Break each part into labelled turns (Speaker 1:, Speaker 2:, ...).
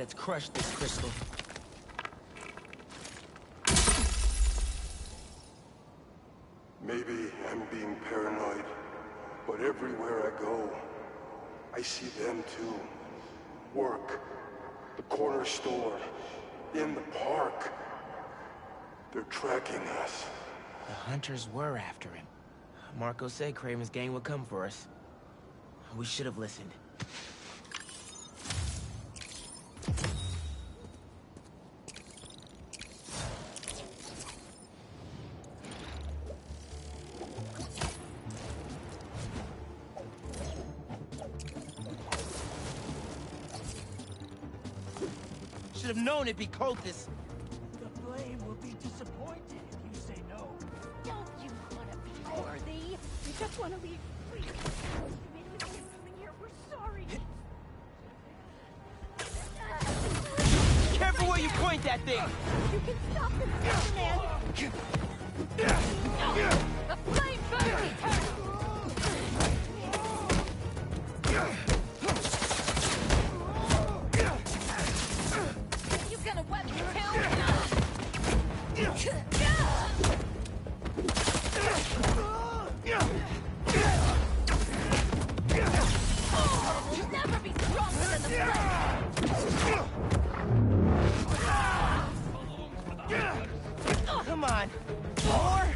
Speaker 1: Let's crush this crystal.
Speaker 2: Maybe I'm being paranoid, but everywhere I go, I see them too. Work, the corner store, in the park. They're tracking us.
Speaker 1: The hunters were after him. Marco said Kraven's gang would come for us. We should have listened. Should have known it'd be cultists.
Speaker 3: The blame will be disappointed if you say no.
Speaker 4: Don't you want to be worthy? You just want to leave free. You made a mistake coming here. We're sorry.
Speaker 1: Careful where you point that thing!
Speaker 4: You can stop this, man. The flame burns! You gonna wet me too? You'll never be stronger than the flame!
Speaker 1: Come on! More?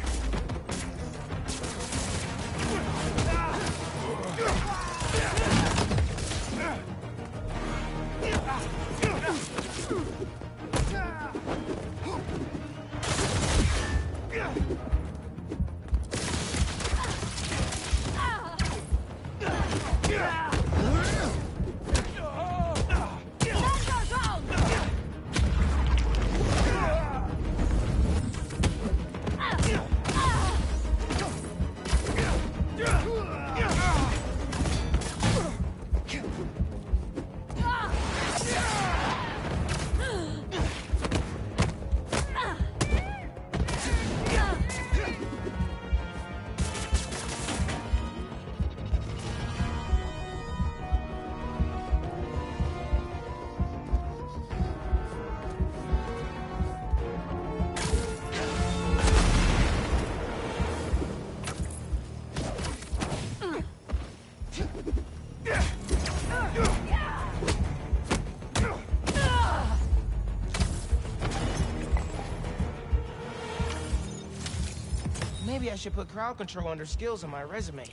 Speaker 1: Maybe I should put crowd control under skills on my resume.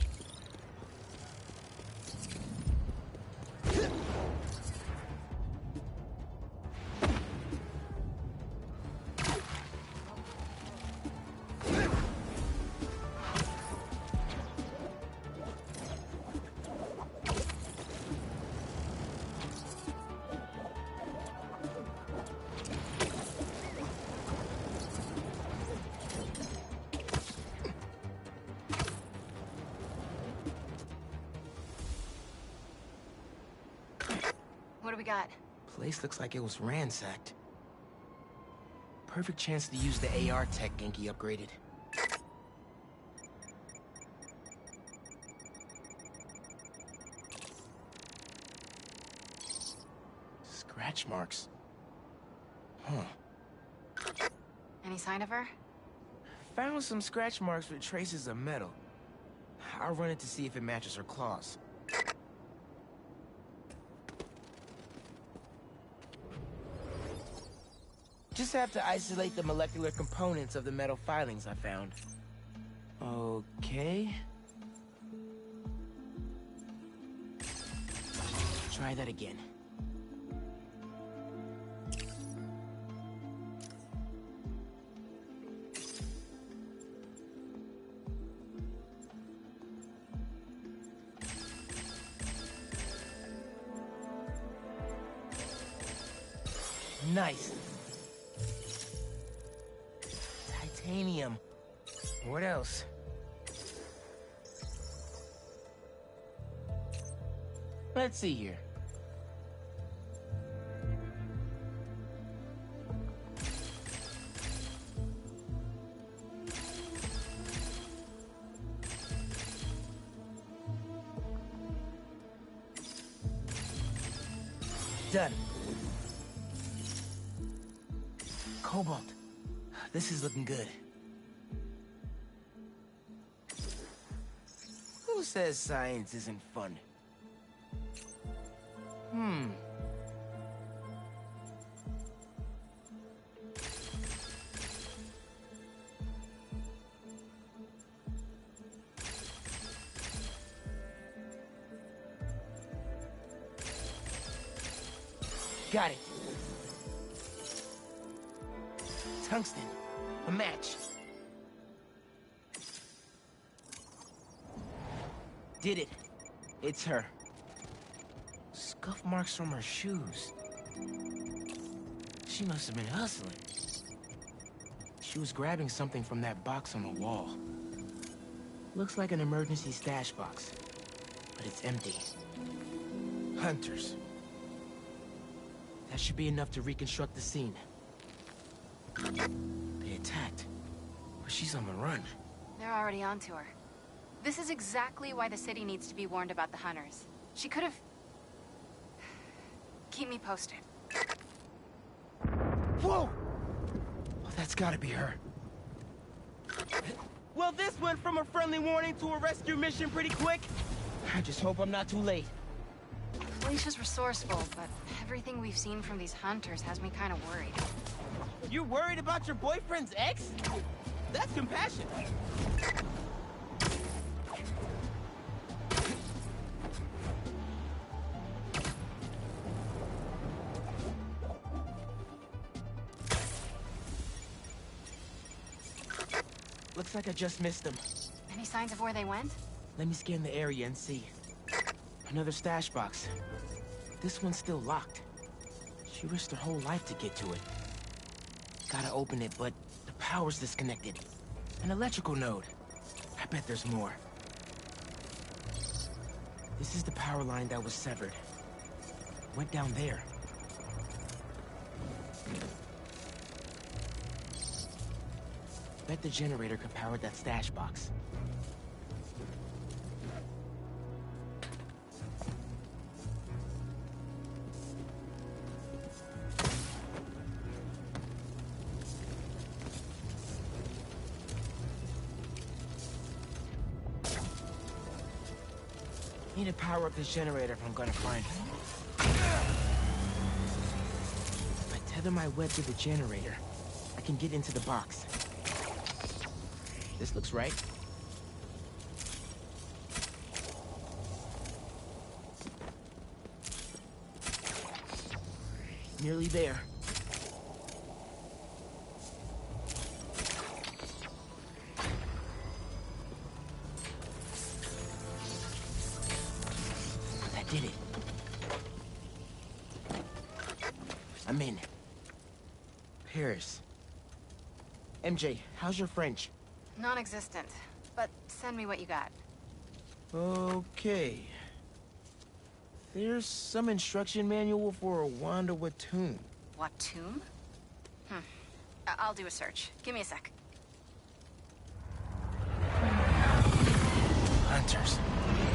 Speaker 4: What do we got?
Speaker 1: Place looks like it was ransacked. Perfect chance to use the AR tech Genki upgraded. Scratch marks. Huh.
Speaker 4: Any sign of her?
Speaker 1: Found some scratch marks with traces of metal. I'll run it to see if it matches her claws. Just have to isolate the molecular components of the metal filings I found. Okay. Try that again. Nice. Titanium. What else? Let's see here. Done. Cobalt. This is looking good. Who says science isn't fun? Got it. Tungsten. A match. Did it. It's her. Scuff marks from her shoes. She must have been hustling. She was grabbing something from that box on the wall. Looks like an emergency stash box, but it's empty. Hunters. That should be enough to reconstruct the scene. They attacked, but she's on the run.
Speaker 5: They're already onto her. This is exactly why the city needs to be warned about the hunters. She could have... Keep me posted.
Speaker 1: Whoa! Oh, that's gotta be her. Well, this went from a friendly warning to a rescue mission pretty quick. I just hope I'm not too late.
Speaker 5: Felicia's resourceful, but everything we've seen from these hunters has me kind of worried.
Speaker 1: You're worried about your boyfriend's ex? That's compassion. Looks like I just missed them.
Speaker 5: Any signs of where they went?
Speaker 1: Let me scan the area and see. Another stash box. This one's still locked. She risked her whole life to get to it. Gotta open it, but the power's disconnected. An electrical node. I bet there's more. This is the power line that was severed. Went down there. Bet the generator could power that stash box. Need to power up this generator if I'm gonna find it. If I tether my web to the generator, I can get into the box. This looks right. Nearly there. That did it. I'm in. Paris. MJ, how's your French?
Speaker 5: Non-existent, but send me what you got.
Speaker 1: Okay. There's some instruction manual for a Wanda Watoon.
Speaker 5: What tomb? I'll do a search. Give me a sec.
Speaker 1: Hunters.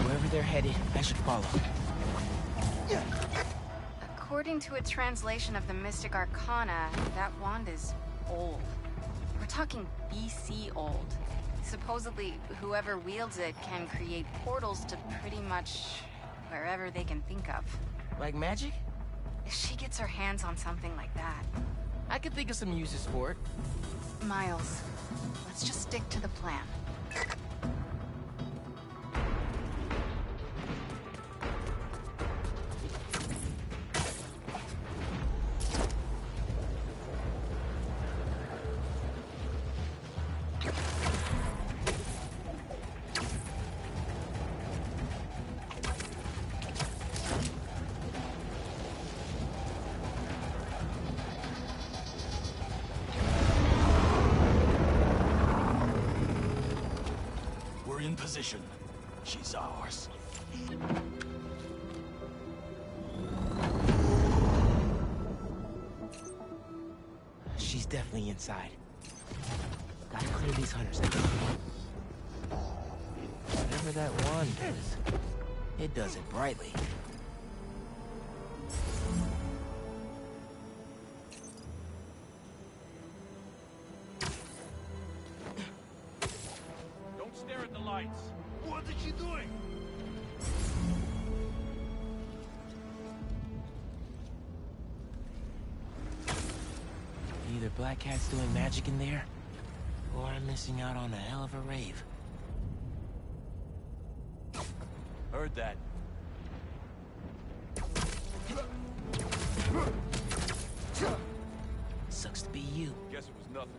Speaker 1: Wherever they're headed, I should follow.
Speaker 5: According to a translation of the Mystic Arcana, that wand is old. We're talking BC old. Supposedly, whoever wields it can create portals to pretty much wherever they can think of.
Speaker 1: Like magic?
Speaker 5: If she gets her hands on something like that...
Speaker 1: I could think of some uses for it.
Speaker 5: Miles, let's just stick to the plan.
Speaker 3: In position. She's ours.
Speaker 1: She's definitely inside. Gotta clear these hunters out. Whatever that wand does, it does it brightly. Black Cat's doing magic in there, or I'm missing out on a hell of a rave.
Speaker 3: Heard that.
Speaker 1: Sucks to be you.
Speaker 3: Guess it was nothing.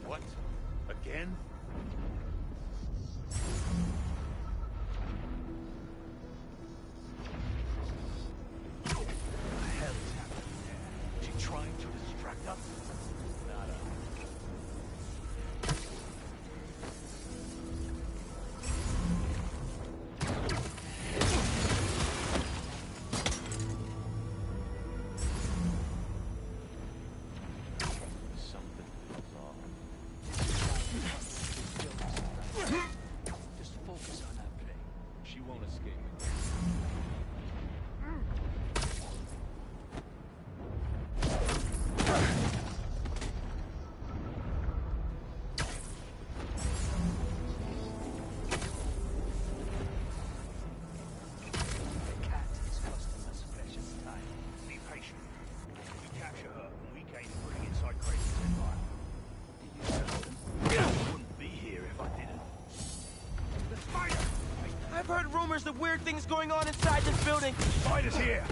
Speaker 3: What? Again? What the hell is happening there? She trying to distract us? Nada. Something feels off. Just focus on that thing. She won't escape it. The cat is costing us precious time. Be patient. We capture her, and we gain footing inside Kraven's empire. Do you know? I wouldn't be here if I didn't. The spider!
Speaker 1: I've heard rumors of weird things going on inside this building.
Speaker 3: Spider's here!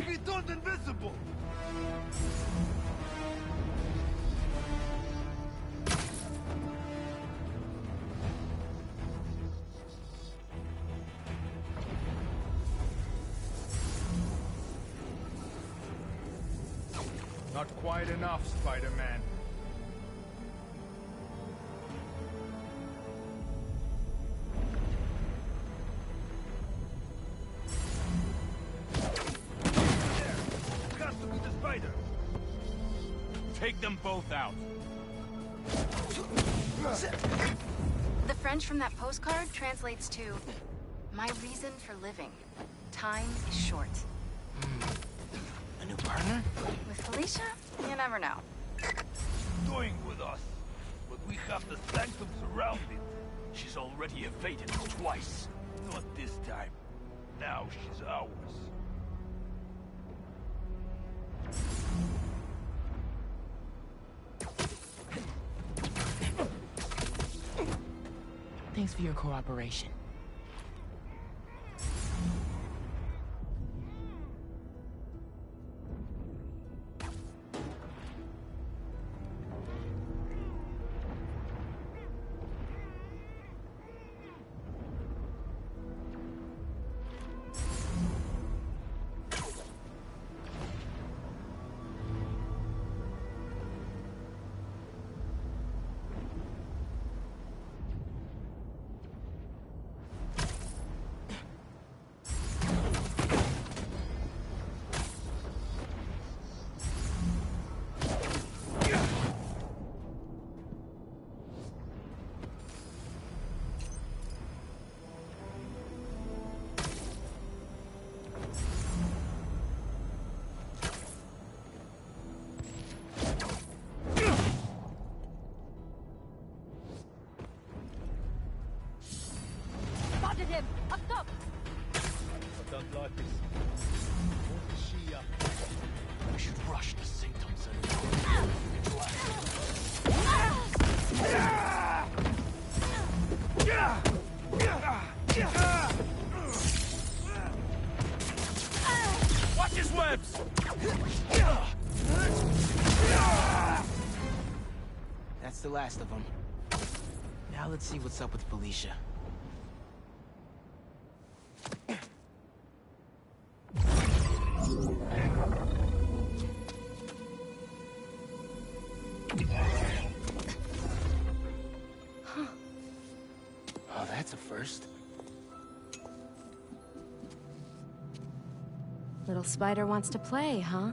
Speaker 2: He turned invisible!
Speaker 6: Not quite enough, Spider-Man.
Speaker 3: Got to be the spider! Take them both out!
Speaker 5: The French from that postcard translates to, "My reason for living. Time is short."
Speaker 1: A new partner?
Speaker 5: With Felicia, you never know.
Speaker 3: Doing with us, but we have the sanctum surrounded. She's already evaded us twice. Not this time. Now she's ours.
Speaker 1: Thanks for your cooperation.
Speaker 4: Spotted him! Up top!
Speaker 6: I don't like this. What is she up?
Speaker 3: We should rush the sanctums and watch his webs!
Speaker 1: That's the last of them. Now let's see what's up with Felicia. Oh, that's a first.
Speaker 5: Little spider wants to play, huh?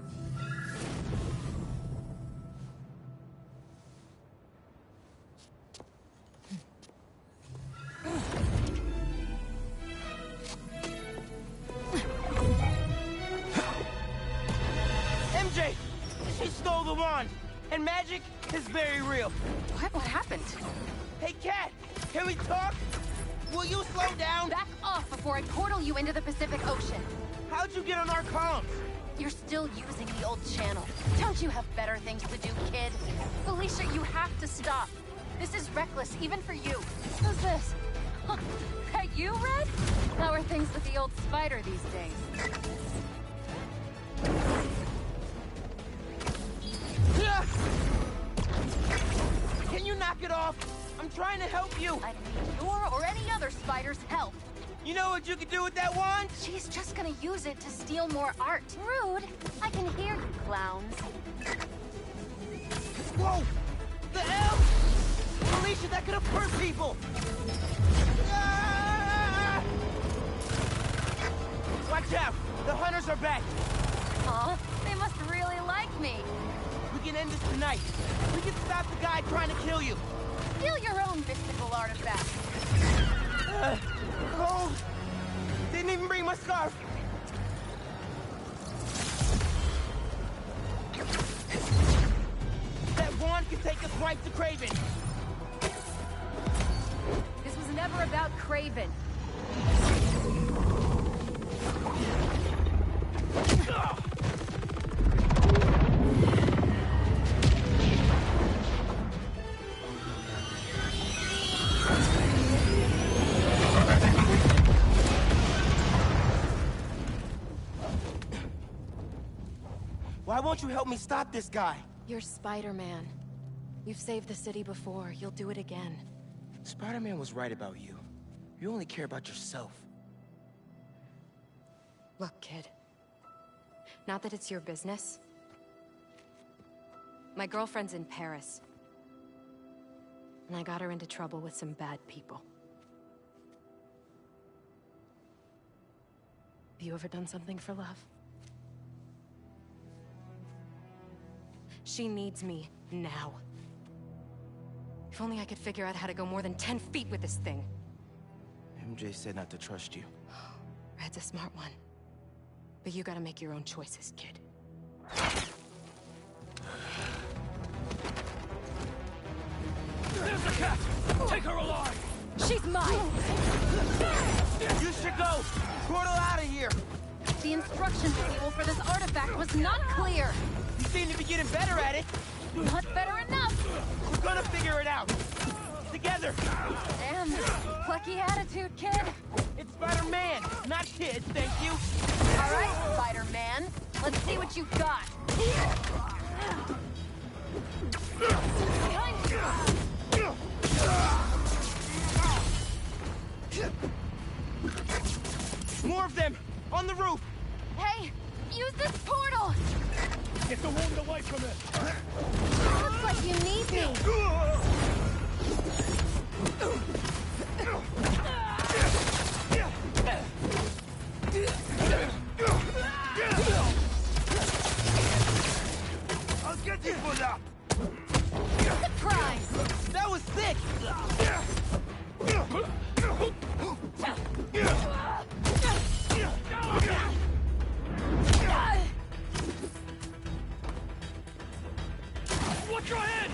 Speaker 1: MJ! She stole the
Speaker 7: And magic is very real.
Speaker 5: What happened?
Speaker 7: Hey, Cat, can we talk? Will you slow down?
Speaker 4: Back off before I portal you into the Pacific Ocean.
Speaker 7: How'd you get on our comms?
Speaker 4: You're still using the old channel. Don't you have better things to do, kid? Felicia, you have to stop. This is reckless, even for you. Who's this? Huh, that you, Red? How are things with the old spider these days?
Speaker 7: Can you knock it off? I'm trying to help you.
Speaker 4: I don't need your or any other spider's help.
Speaker 7: You know what you can do with that wand?
Speaker 4: She's just gonna use it to steal more art. Rude. I can hear you, clowns.
Speaker 7: Whoa! The hell? Felicia, that could have hurt people! Ah! Watch out! The hunters are back!
Speaker 4: Huh? They must really like me.
Speaker 7: We can end this tonight. We can stop the guy trying to kill you.
Speaker 4: Steal your own mystical artifact.
Speaker 7: Cold! Didn't even bring my scarf! That wand can take us right to Kraven!
Speaker 4: This was never about Kraven.
Speaker 7: Why won't you help me stop this guy?
Speaker 4: You're Spider-Man. You've saved the city before. You'll do it again.
Speaker 1: Spider-Man was right about you. You only care about yourself.
Speaker 4: Look, kid. Not that it's your business. My girlfriend's in Paris. And I got her into trouble with some bad people. Have you ever done something for love? She needs me now. If only I could figure out how to go more than 10 feet with this thing.
Speaker 1: MJ said not to trust you.
Speaker 4: Red's a smart one. But you gotta make your own choices, kid.
Speaker 3: There's the cat! Take her alive!
Speaker 4: She's mine!
Speaker 7: You should go! Portal out of here!
Speaker 4: The instruction manual for this artifact was not clear!
Speaker 7: You seem to be getting better at it!
Speaker 4: Not better enough!
Speaker 7: We're gonna figure it out! Together!
Speaker 4: Damn, plucky attitude, kid!
Speaker 7: It's Spider-Man, not kid, thank you!
Speaker 4: Alright, Spider-Man. Let's see what you've got. Behind you!
Speaker 7: More of them! On the roof!
Speaker 4: Hey, use this portal!
Speaker 3: Get the wound away from it!
Speaker 4: Looks like you need me.
Speaker 3: I'll get you for that!
Speaker 4: Surprise!
Speaker 7: That was sick!
Speaker 3: Watch your head!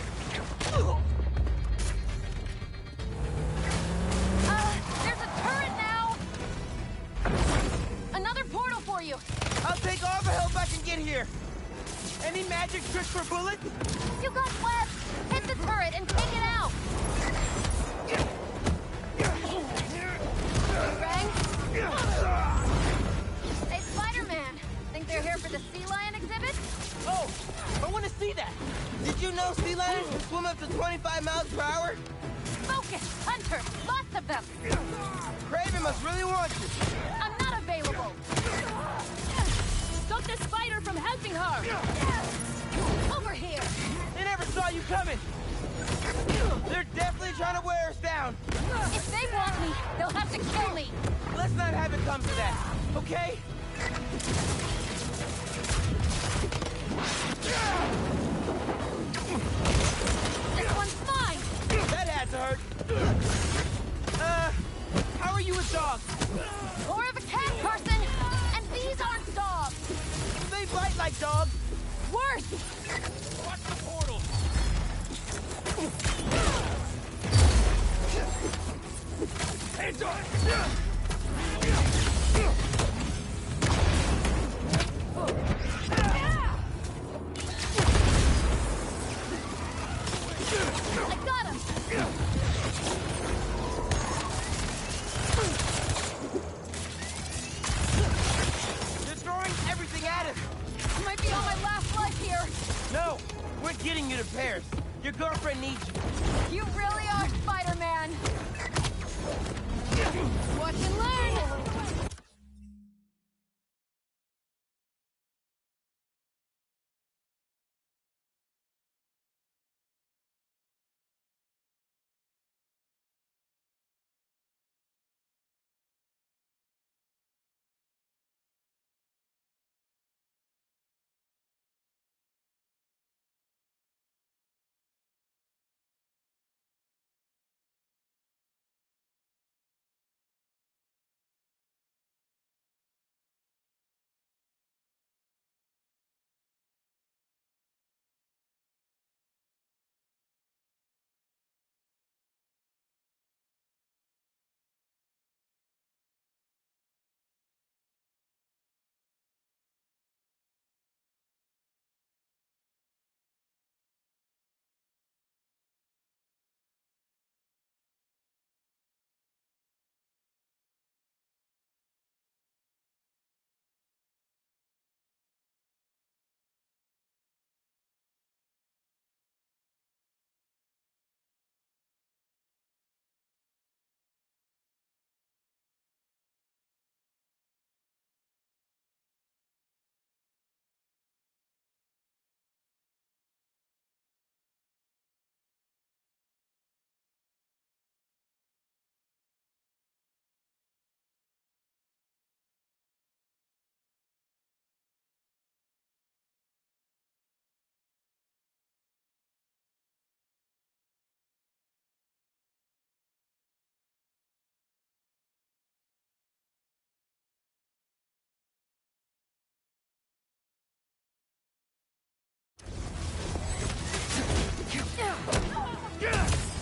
Speaker 4: There's a turret now! Another portal for you!
Speaker 7: I'll take all the help I can get here! Any magic tricks for bullets?
Speaker 4: You got webs! Hit the turret and take it out! Rang? Hey, Spider-Man! Think they're here for the sea lion exhibit?
Speaker 7: Oh, I want to see that! Did you know sea lions can swim up to 25 miles per hour?
Speaker 4: Focus! Hunter! Lots of them!
Speaker 7: Kraven must really want you!
Speaker 4: I'm not available! Stop the spider from helping her! Over here!
Speaker 7: They never saw you coming! They're definitely trying to wear us down!
Speaker 4: If they want me, they'll have to kill me!
Speaker 7: Let's not have it come to that, okay?
Speaker 4: This one's mine!
Speaker 7: That had to hurt. How are you with dogs?
Speaker 4: More of a cat person! And these aren't dogs!
Speaker 7: They bite like dogs.
Speaker 4: worse!
Speaker 3: Watch the portal! Hands on!
Speaker 4: I got him!
Speaker 7: They're throwing everything at us!
Speaker 4: I might be on my last life here!
Speaker 7: No! We're getting you to Paris. Your girlfriend needs you.
Speaker 4: You really are Spider-Man! Watch and learn!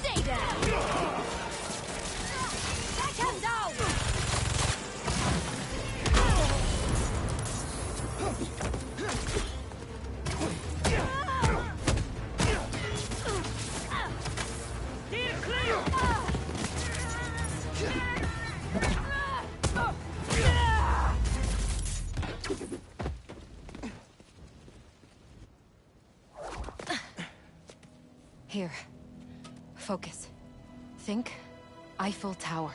Speaker 4: Stay down! Back him down!
Speaker 3: Steer clear!
Speaker 4: Here. Focus. Think Eiffel Tower.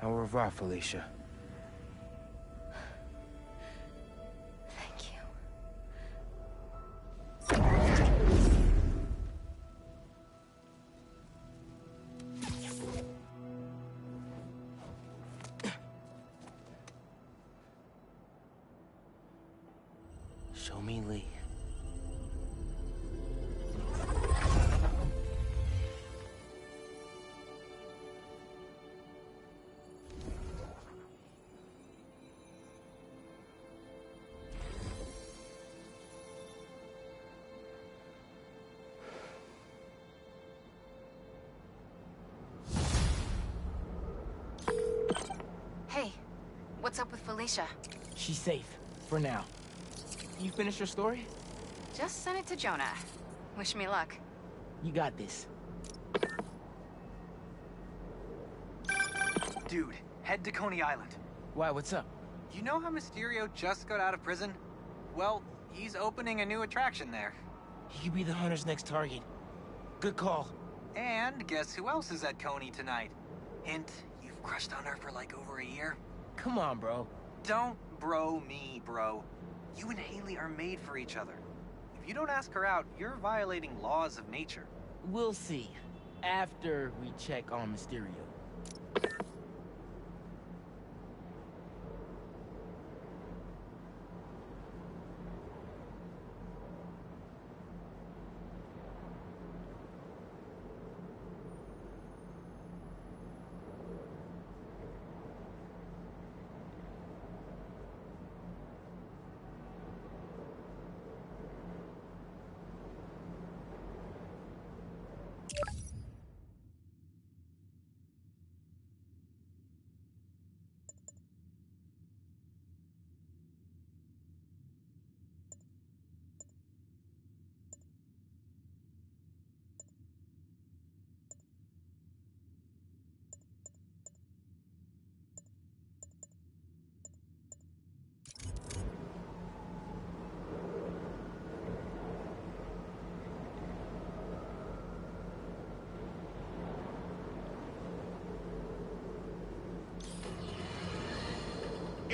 Speaker 7: Au revoir, Felicia.
Speaker 4: Thank you.
Speaker 7: Show me Lee.
Speaker 5: Hey, what's up with Felicia?
Speaker 1: She's safe, for now. You finished your story?
Speaker 5: Just sent it to Jonah. Wish me luck.
Speaker 1: You got this.
Speaker 8: Dude, head to Coney Island.
Speaker 1: Why, what's up?
Speaker 8: You know how Mysterio just got out of prison? Well, he's opening a new attraction there.
Speaker 1: He could be the Hunter's next target. Good call.
Speaker 8: And guess who else is at Coney tonight? Hint, you've crushed on her for like over a year.
Speaker 1: Come on, bro.
Speaker 8: Don't bro me, bro. You and Hailey are made for each other. If you don't ask her out, you're violating laws of nature.
Speaker 1: We'll see. After we check on Mysterio.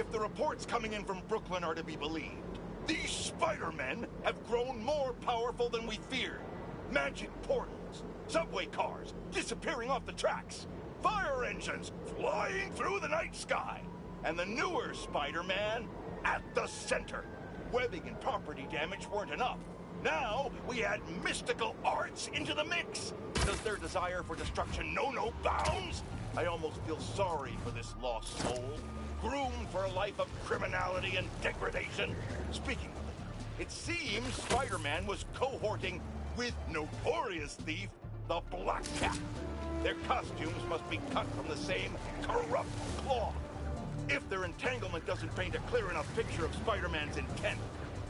Speaker 2: if the reports coming in from Brooklyn are to be believed, these Spider-Men have grown more powerful than we feared. Magic portals, subway cars disappearing off the tracks, fire engines flying through the night sky, and the newer Spider-Man at the center. Webbing and property damage weren't enough. Now, we add mystical arts into the mix. Does their desire for destruction know no bounds? I almost feel sorry for this lost soul, groomed for a life of criminality and degradation. Speaking of it, it seems Spider-Man was cohorting with notorious thief, the Black Cat. Their costumes must be cut from the same corrupt cloth. If their entanglement doesn't paint a clear enough picture of Spider-Man's intent,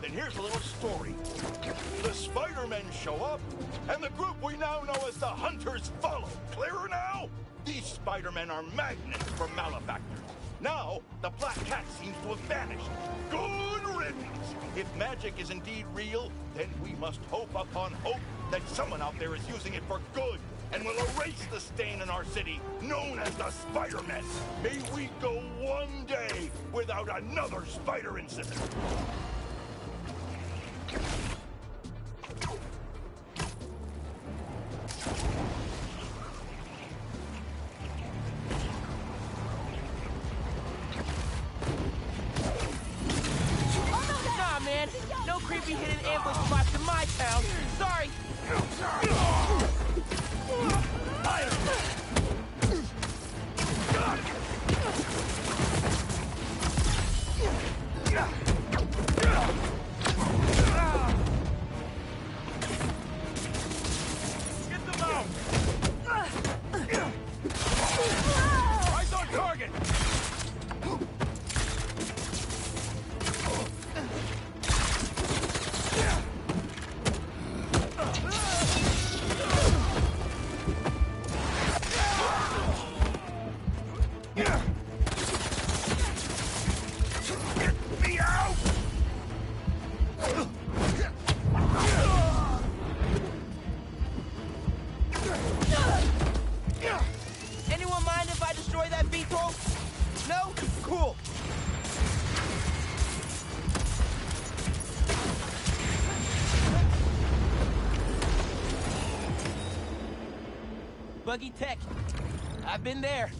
Speaker 2: then here's a little story. The Spider-Men show up, and the group we now know as the Hunters follow. Clearer now? These Spider-Men are magnets for malefactors. Now, the Black Cat seems to have vanished. Good riddance! If magic is indeed real, then we must hope upon hope that someone out there is using it for good and will erase the stain in our city known as the Spider-Men. May we go one day without another spider incident.
Speaker 7: Nah, man. No creepy hidden ambush spots in my town. Sorry.
Speaker 3: Get them out! Eyes on target!
Speaker 7: Anyone mind if I destroy that VTOL? No? Cool. Buggy Tech. I've been there.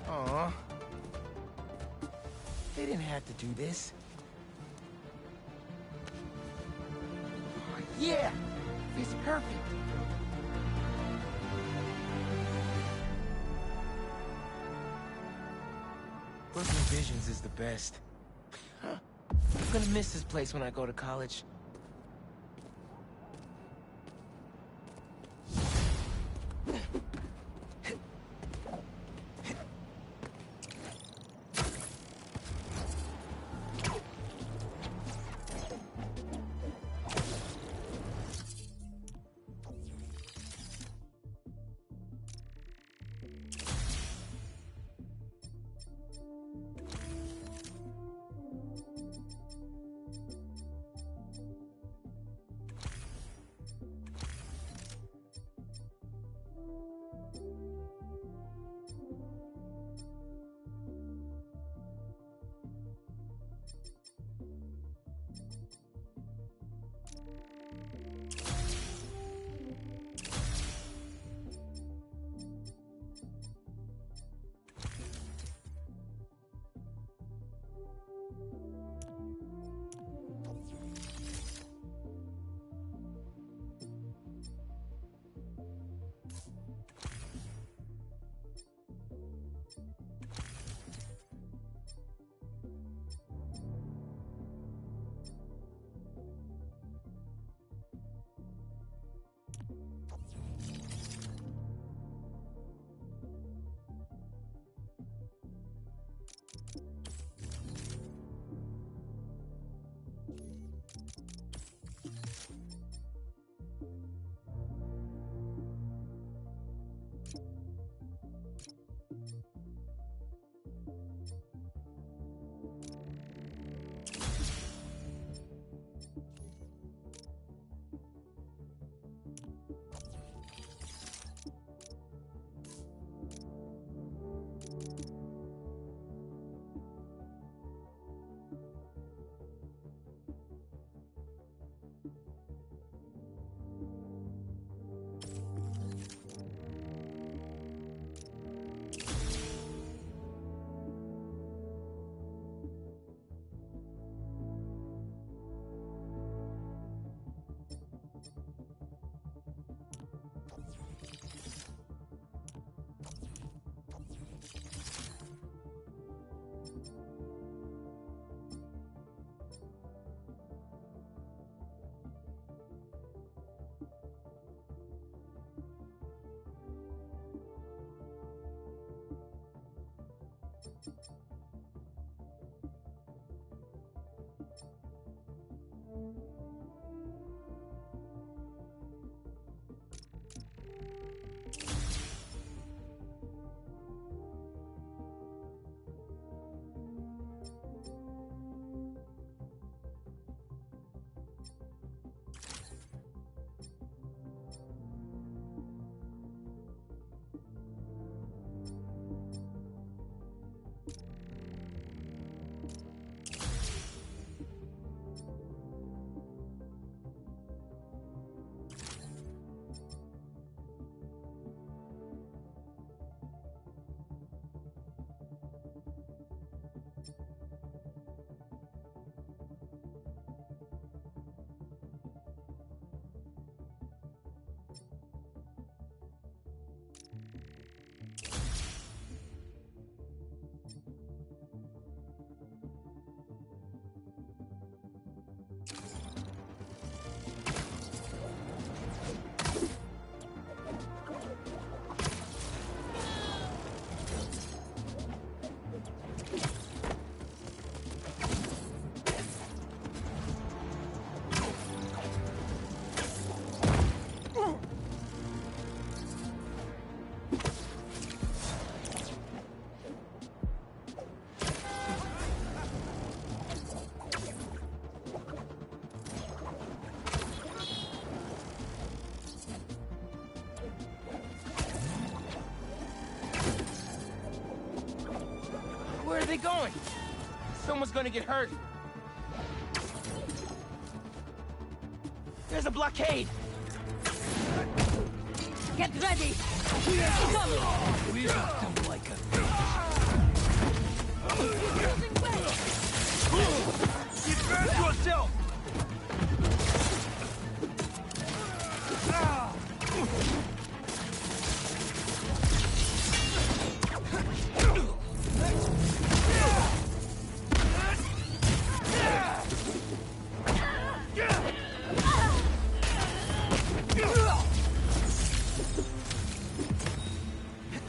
Speaker 1: Aw. They didn't have to do this. Oh, yeah! It's perfect. Brooklyn Visions is the best. I'm gonna miss this place when I go to college. are they going? Someone's gonna get hurt. There's a blockade!
Speaker 9: Get ready! Here's coming! We don't like a
Speaker 3: Defend yourself!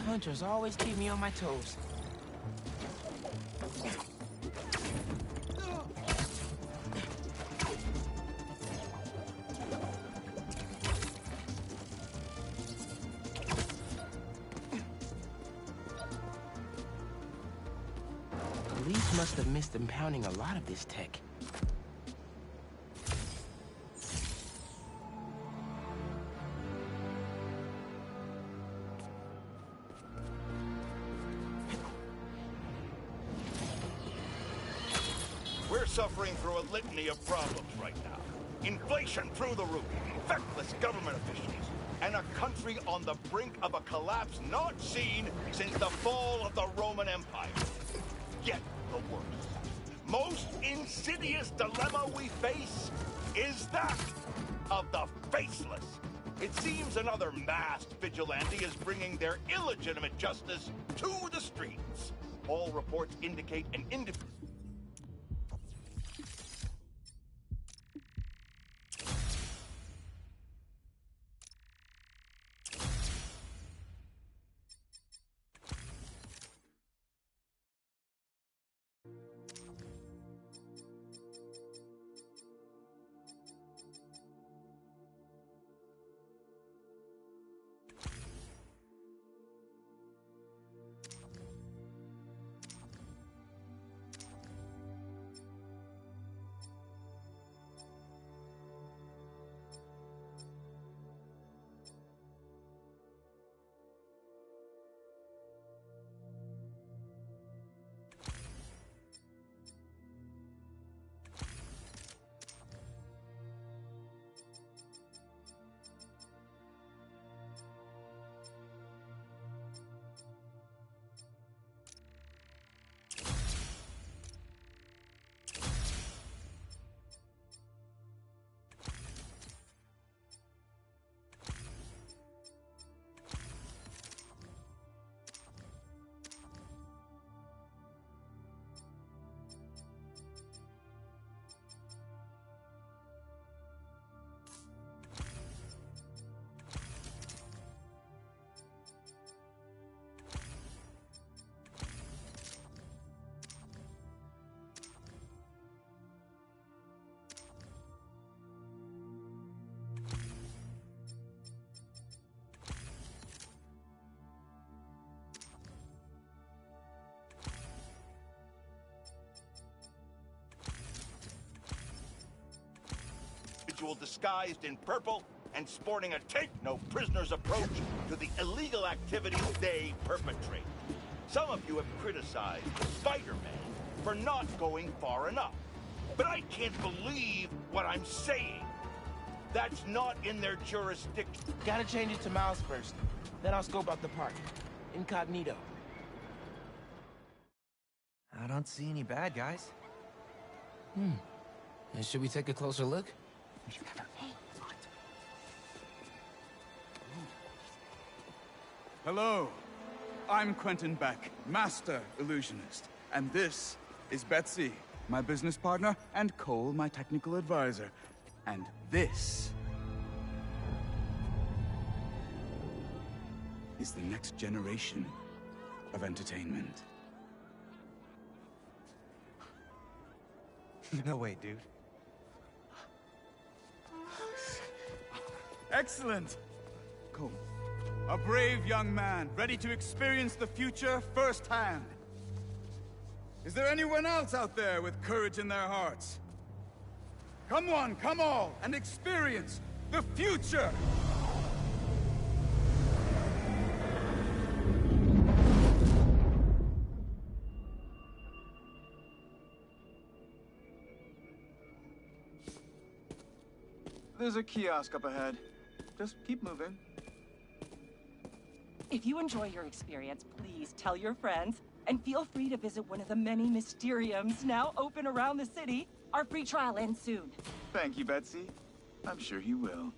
Speaker 1: Hunters always keep me on my toes. Police must have missed impounding a lot of this tech.
Speaker 3: We're suffering through a litany of problems right now. Inflation through the roof, feckless government officials, and a country on the brink of a collapse not seen since the fall of the Roman Empire. Yet the worst, most insidious dilemma we face is that of the faceless. It seems another masked vigilante is bringing their illegitimate justice to the streets. All reports indicate an individual. Disguised in purple and sporting a take-no-prisoners approach to the illegal activities they perpetrate. Some of you have criticized Spider-Man for not going far enough. But I can't believe what I'm saying. That's not in their jurisdiction.
Speaker 1: Gotta change it to Miles first. Then I'll scope out the park. Incognito.
Speaker 8: I don't see any bad guys.
Speaker 1: Should we take a closer look?
Speaker 10: Hello, I'm Quentin Beck, Master Illusionist. And this is Betsy, my business partner, and Cole, my technical advisor. And this is the next generation of entertainment.
Speaker 8: No way, dude.
Speaker 10: Excellent! Cole, a brave young man, ready to experience the future firsthand. Is there anyone else out there with courage in their hearts? Come one, come all, and experience the future! There's a kiosk up ahead. Just keep moving.
Speaker 11: If you enjoy your experience, please tell your friends, and feel free to visit one of the many Mysteriums now open around the city. Our free trial ends soon.
Speaker 10: Thank you, Betsy. I'm sure he will.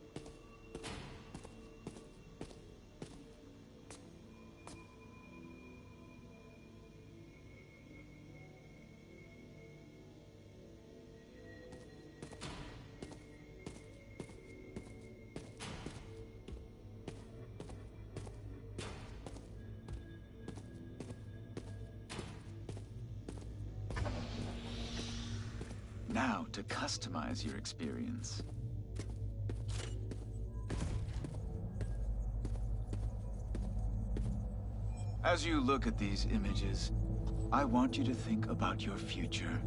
Speaker 10: Now to customize your experience. As you look at these images, I want you to think about your future,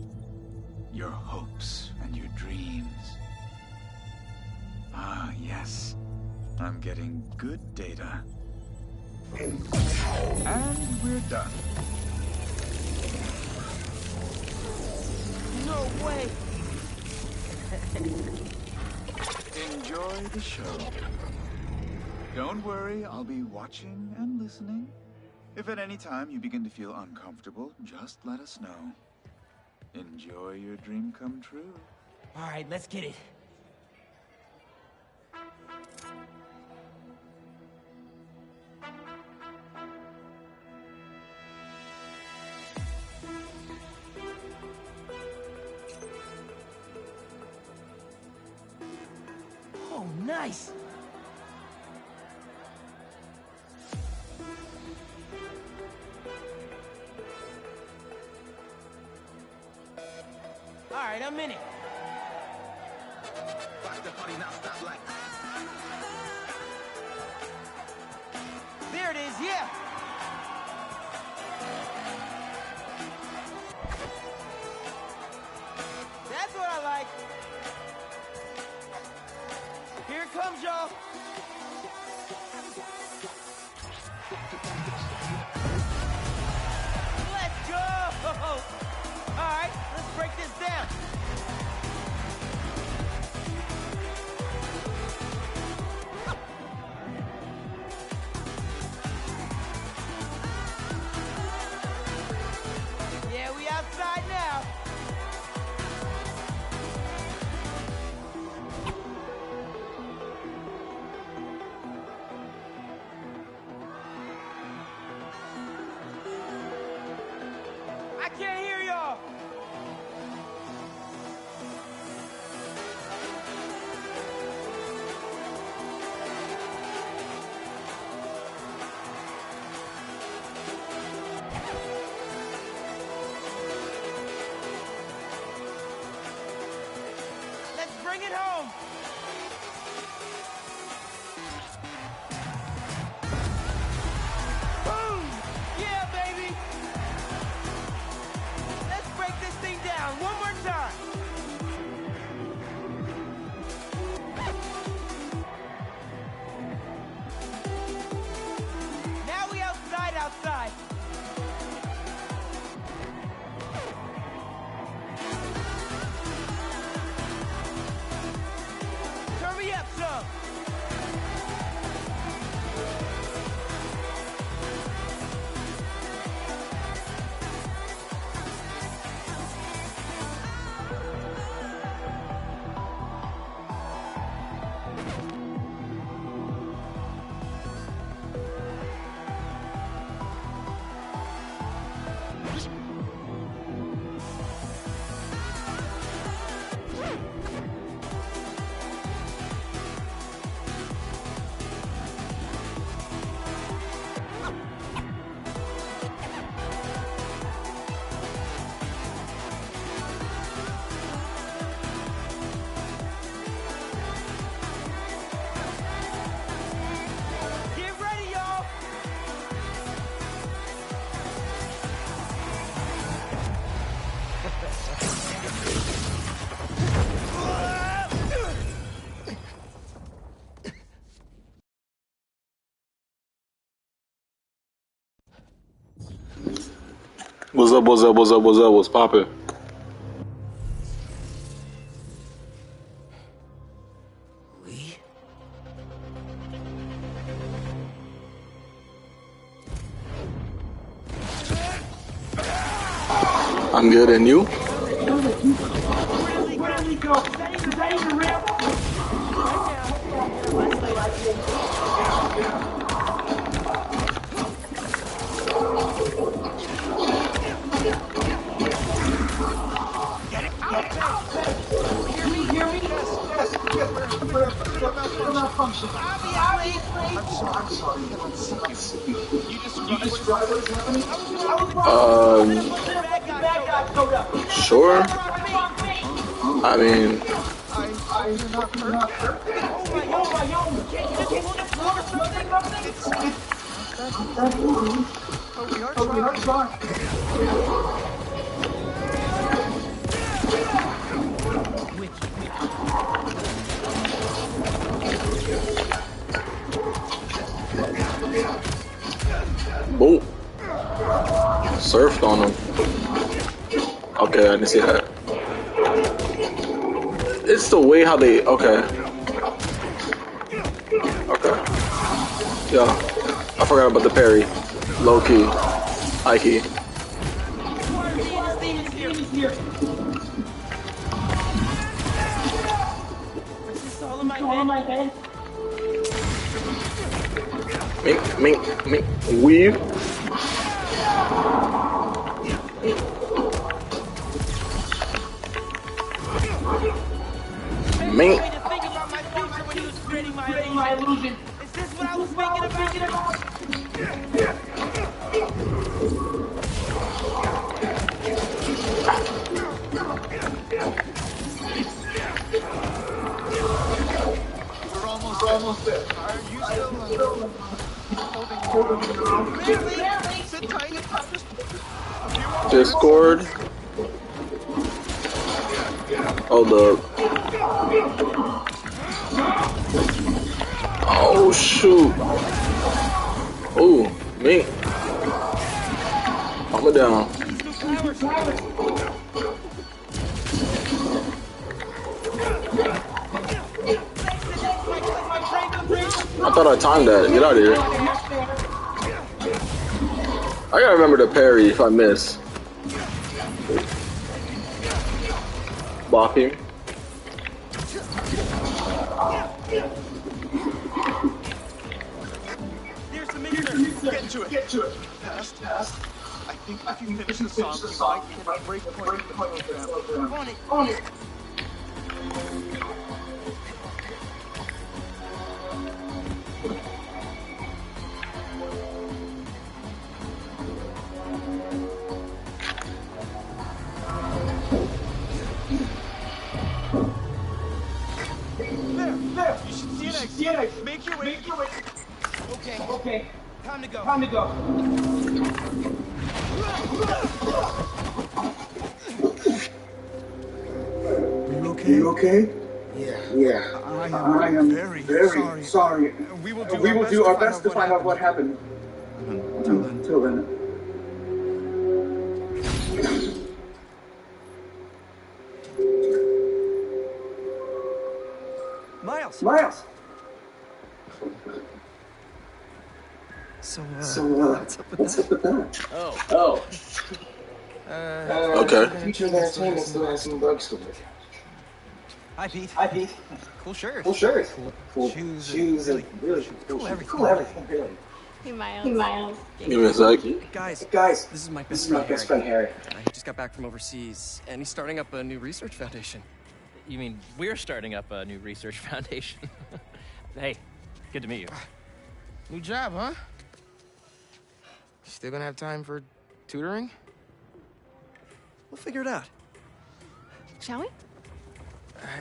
Speaker 10: your hopes and your dreams. Ah, yes. I'm getting good data. And we're done.
Speaker 7: No way!
Speaker 10: Enjoy the show. Don't worry, I'll be watching and listening. If at any time you begin to feel uncomfortable, just let us know. Enjoy your dream come true.
Speaker 1: All right, let's get it. Oh, nice! All right, I'm in it. There it is, yeah! That's what I like. Here it comes, y'all. Let's go! All right, let's break this down. Yeah, we outside now. I can't hear y'all. Let's bring it home. Boom! Yeah, baby. Let's break this thing down one more time. Now we outside. Turn me up some. Get ready, y'all.
Speaker 12: What's poppin'? I'm good, and you? Sure. I mean, boom. Surfed on him. Okay, I didn't see that. It's the way how they. Okay. Okay. Yeah. I forgot about the parry. Low key. High key. Mink. Weave. Mink.
Speaker 7: Is this what I was thinking about?
Speaker 10: We're almost there. Are you still holding? Really? Sit tight.
Speaker 12: Discord. Hold up. Oh shoot. Oh, me. I'm down. I thought I timed that. Get out of here. I gotta remember to parry if I miss. Blocking.
Speaker 10: Get to it. Past. I think if you finish the song, you might break the program. On it. There. You should see it next. Make your way. Okay. Time to go. Are you okay? Yeah. I am very sorry. We will do our best to find out what happened. Until then. Miles. So, what's up with that? Oh.
Speaker 12: Okay.
Speaker 7: Future Entertainment still has some bugs to work.
Speaker 8: Hi, Pete. Cool shirt.
Speaker 7: Cool shoes and really cool everything, really.
Speaker 5: Hey, Miles.
Speaker 12: Give me a sec.
Speaker 7: Guys,
Speaker 13: This is my
Speaker 7: best friend Harry.
Speaker 13: He just got back from overseas, and he's starting up a new research foundation.
Speaker 14: You mean we're starting up a new research foundation? Hey, good to meet you.
Speaker 1: New job, huh? Still gonna have time for tutoring?
Speaker 13: We'll figure it out.
Speaker 5: Shall we?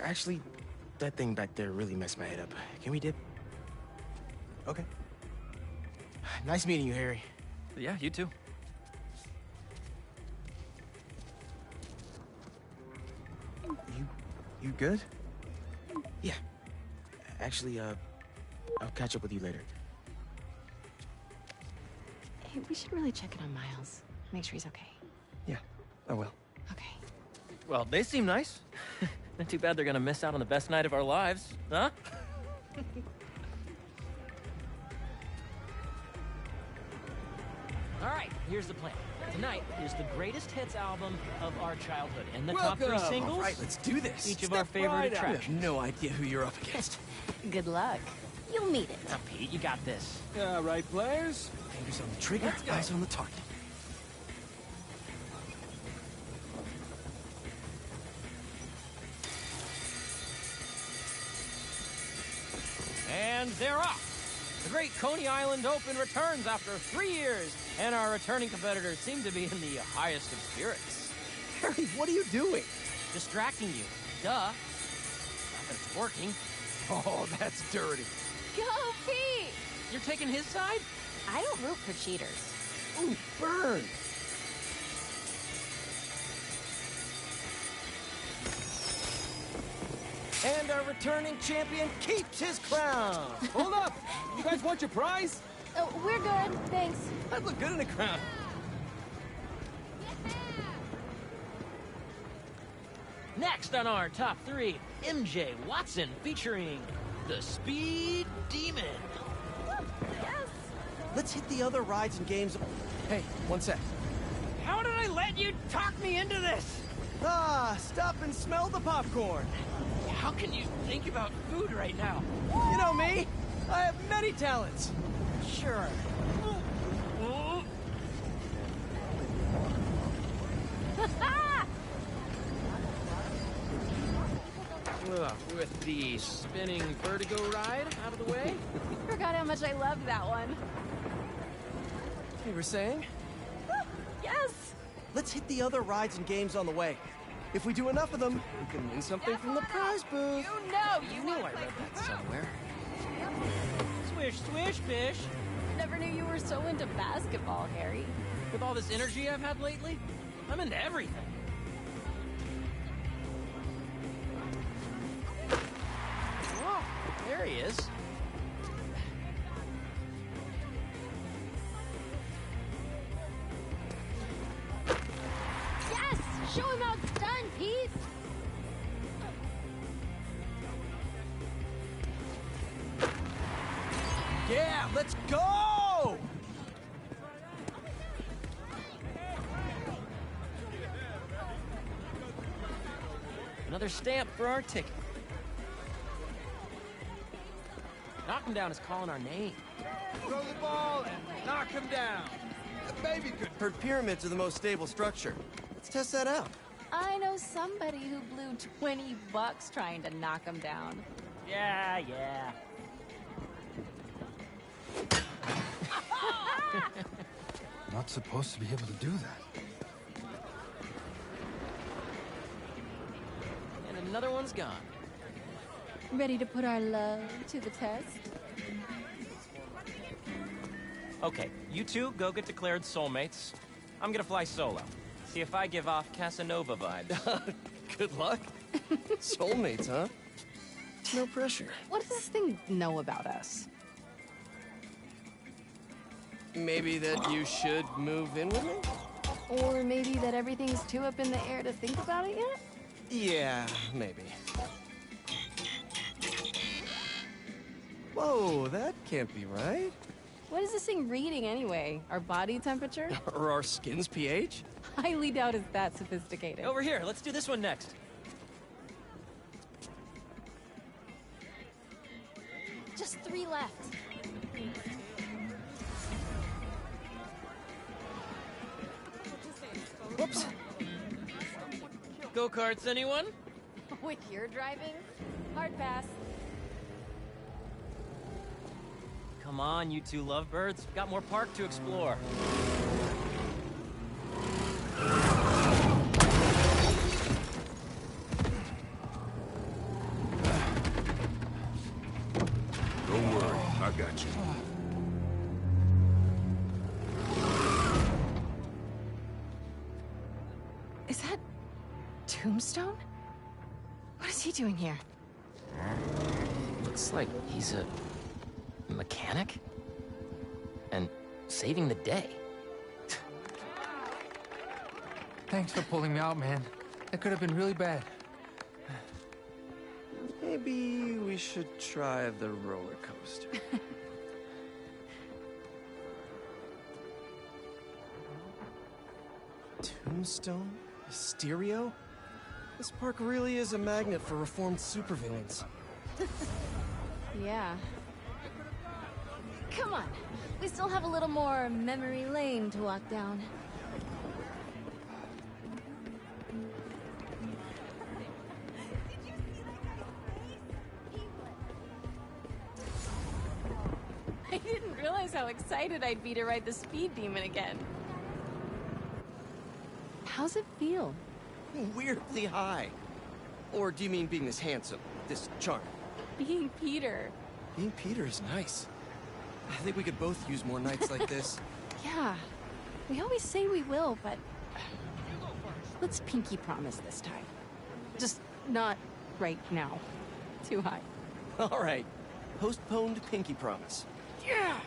Speaker 1: Actually, that thing back there really messed my head up. Can we dip?
Speaker 13: Okay.
Speaker 1: Nice meeting you, Harry.
Speaker 14: Yeah, you too.
Speaker 13: You good?
Speaker 1: Yeah. Actually, I'll catch up with you later.
Speaker 5: Hey, we should really check in on Miles. Make sure he's okay.
Speaker 13: Yeah, I will.
Speaker 5: Okay.
Speaker 14: Well, they seem nice. Not too bad they're gonna miss out on the best night of our lives, huh?
Speaker 15: All right,
Speaker 14: here's the plan. Tonight is the greatest hits album of our childhood, and the top 3 singles.
Speaker 13: All right, let's do this.
Speaker 14: Each of our favorite attractions.
Speaker 13: I have no idea who you're up against.
Speaker 4: Good luck. You'll meet it.
Speaker 14: Now, Pete, you got this.
Speaker 6: All right, players.
Speaker 13: Fingers on the trigger, eyes on the target.
Speaker 14: And they're off. The Great Coney Island Open returns after 3 years, and our returning competitors seem to be in the highest of spirits.
Speaker 13: Harry, what are you doing?
Speaker 14: Distracting you. Duh. Not that it's working.
Speaker 13: Oh, that's dirty.
Speaker 4: Go, Pete!
Speaker 14: You're taking his side?
Speaker 4: I don't root for cheaters.
Speaker 13: Ooh, burn!
Speaker 7: And our returning champion keeps his crown.
Speaker 6: Hold up! You guys want your prize?
Speaker 4: Oh, we're good, thanks.
Speaker 13: I'd look good in a crown.
Speaker 14: Next on our top 3, MJ Watson featuring the Speed Demon.
Speaker 4: Yes!
Speaker 7: Let's hit the other rides and games.
Speaker 13: Hey, one sec.
Speaker 14: How did I let you talk me into this?
Speaker 7: Ah, stop and smell the popcorn.
Speaker 14: How can you think about food right now?
Speaker 7: You know me. I have many talents.
Speaker 14: Sure. With the spinning vertigo ride out of the way?
Speaker 4: Forgot how much I loved that one.
Speaker 13: You were saying?
Speaker 4: Yes!
Speaker 7: Let's hit the other rides and games on the way. If we do enough of them,
Speaker 13: We can win something from the prize booth.
Speaker 4: You know
Speaker 14: You knew I read that somewhere. Swish, swish, fish.
Speaker 4: Never knew you were so into basketball, Harry.
Speaker 14: With all this energy I've had lately, I'm into everything. Oh, there he is.
Speaker 4: Yes! Show him how it's done, Pete!
Speaker 7: yeah, let's go!
Speaker 14: Another stamp for our ticket. Knock him down is calling our name.
Speaker 6: Throw the ball and knock him down. The baby could.
Speaker 7: Heard pyramids are the most stable structure. Let's test that out.
Speaker 4: I know somebody who blew $20 trying to knock him down.
Speaker 14: Yeah.
Speaker 2: Not supposed to be able to do that.
Speaker 14: And another one's gone.
Speaker 4: Ready to put our love to the test?
Speaker 14: Okay, you two go get declared soulmates. I'm gonna fly solo. See if I give off Casanova vibes.
Speaker 13: Good luck. Soulmates, huh? No pressure.
Speaker 4: What does this thing know about us?
Speaker 13: Maybe that you should move in with me?
Speaker 4: Or maybe that everything's too up in the air to think about it yet?
Speaker 13: Yeah, maybe.
Speaker 7: Whoa, that can't be right.
Speaker 4: What is this thing reading anyway? Our body temperature?
Speaker 13: Or our skin's pH?
Speaker 4: Highly doubt it's that sophisticated.
Speaker 14: Over here, let's do this one next.
Speaker 4: Just 3 left.
Speaker 13: Whoops.
Speaker 14: Go-karts, anyone?
Speaker 4: With your driving? Hard pass.
Speaker 14: Come on, you two lovebirds. Got more park to explore.
Speaker 2: Don't worry, I got you.
Speaker 4: Is that Tombstone? What is he doing here?
Speaker 1: Looks like he's a mechanic? And saving the day.
Speaker 15: Thanks for pulling me out, man. That could have been really bad.
Speaker 13: Maybe we should try the roller coaster. Tombstone? Mysterio? This park really is a magnet for reformed supervillains.
Speaker 5: Yeah. Come on. We still have a little more memory lane to walk down. I didn't realize how excited I'd be to ride the Speed Demon again. How's it feel?
Speaker 13: Weirdly high. Or do you mean being this handsome, this charming?
Speaker 5: Being Peter.
Speaker 13: Being Peter is nice. I think we could both use more nights like this.
Speaker 5: Yeah. We always say we will, but... let's pinky promise this time. Just not right now. Too high.
Speaker 13: All right. Postponed pinky promise.
Speaker 5: Yeah!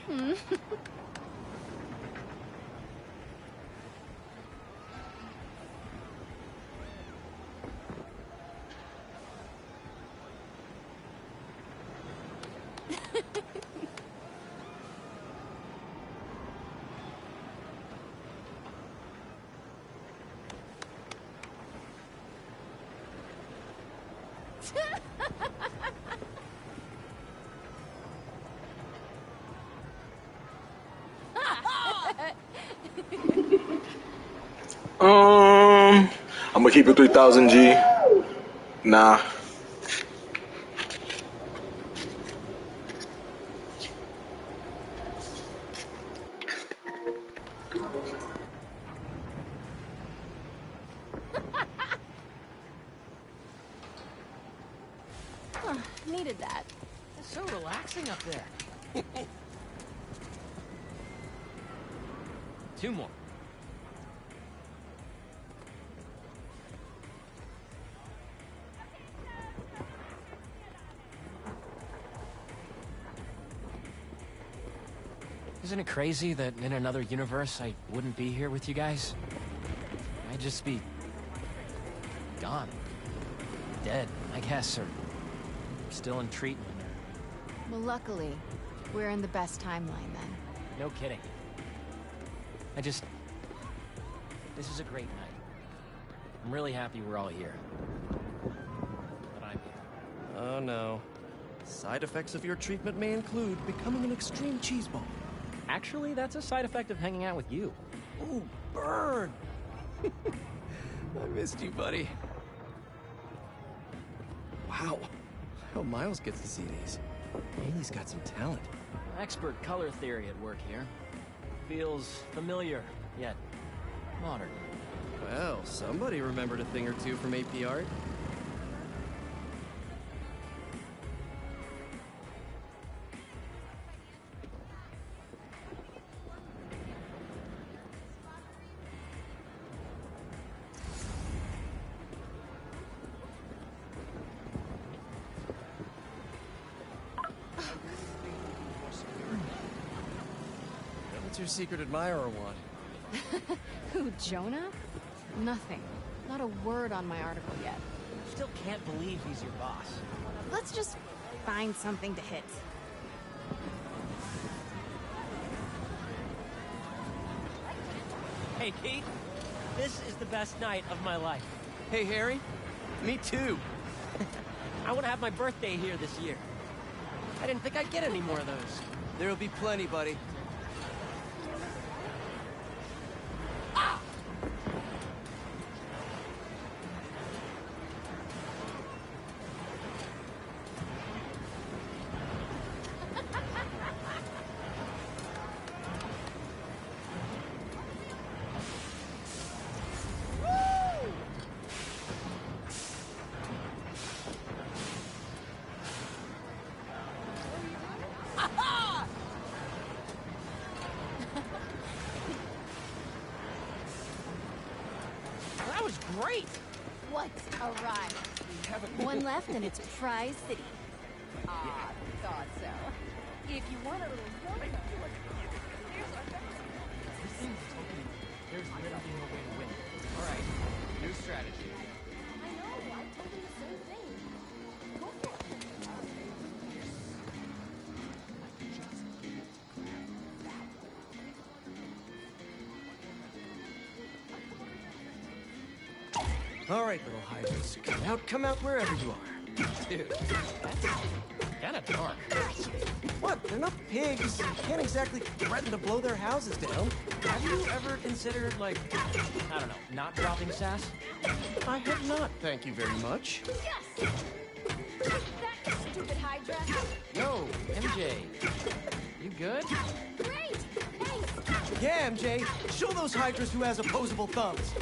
Speaker 12: I'm gonna keep it 3000 G. Nah.
Speaker 5: Needed that.
Speaker 14: It's so relaxing up there. 2 more. Isn't it crazy that in another universe I wouldn't be here with you guys? I'd just be... gone. Dead, I guess, or still in treatment.
Speaker 5: Well, luckily, we're in the best timeline then.
Speaker 14: No kidding. This is a great night. I'm really happy we're all here. But I'm here.
Speaker 13: Oh no. Side effects of your treatment may include becoming an extreme cheeseball.
Speaker 14: Actually, that's a side effect of hanging out with you.
Speaker 13: Ooh, burn! I missed you, buddy. Wow. I hope Miles gets to see these. Haley's got some talent.
Speaker 14: Expert color theory at work here. Feels familiar, yet modern.
Speaker 13: Well, somebody remembered a thing or two from AP Art. What's your secret admirer want?
Speaker 5: Who, Jonah? Nothing. Not a word on my article yet.
Speaker 14: Still can't believe he's your boss.
Speaker 5: Let's just find something to hit.
Speaker 14: Hey, Pete. This is the best night of my life.
Speaker 13: Hey, Harry. Me too.
Speaker 14: I want to have my birthday here this year. I didn't think I'd get any more of those.
Speaker 13: There'll be plenty, buddy.
Speaker 14: That was great!
Speaker 5: What a ride. One left and it's Prize City. Ah, thought so. If you want a little
Speaker 14: There's literally no way to win.
Speaker 16: All right, new strategy.
Speaker 5: I know, I told him the same thing. Go for it.
Speaker 13: All right, little Hydras. Come out wherever you are.
Speaker 14: Dude, that's kind of dark.
Speaker 13: What? They're not pigs. You can't exactly threaten to blow their houses down.
Speaker 14: Have you ever considered, like, I don't know, not dropping sass?
Speaker 13: I have not, thank you very much.
Speaker 17: Yes! That stupid Hydra.
Speaker 14: Yo, MJ. You good?
Speaker 17: Great! Thanks!
Speaker 13: Yeah, MJ. Show those Hydras who has opposable thumbs.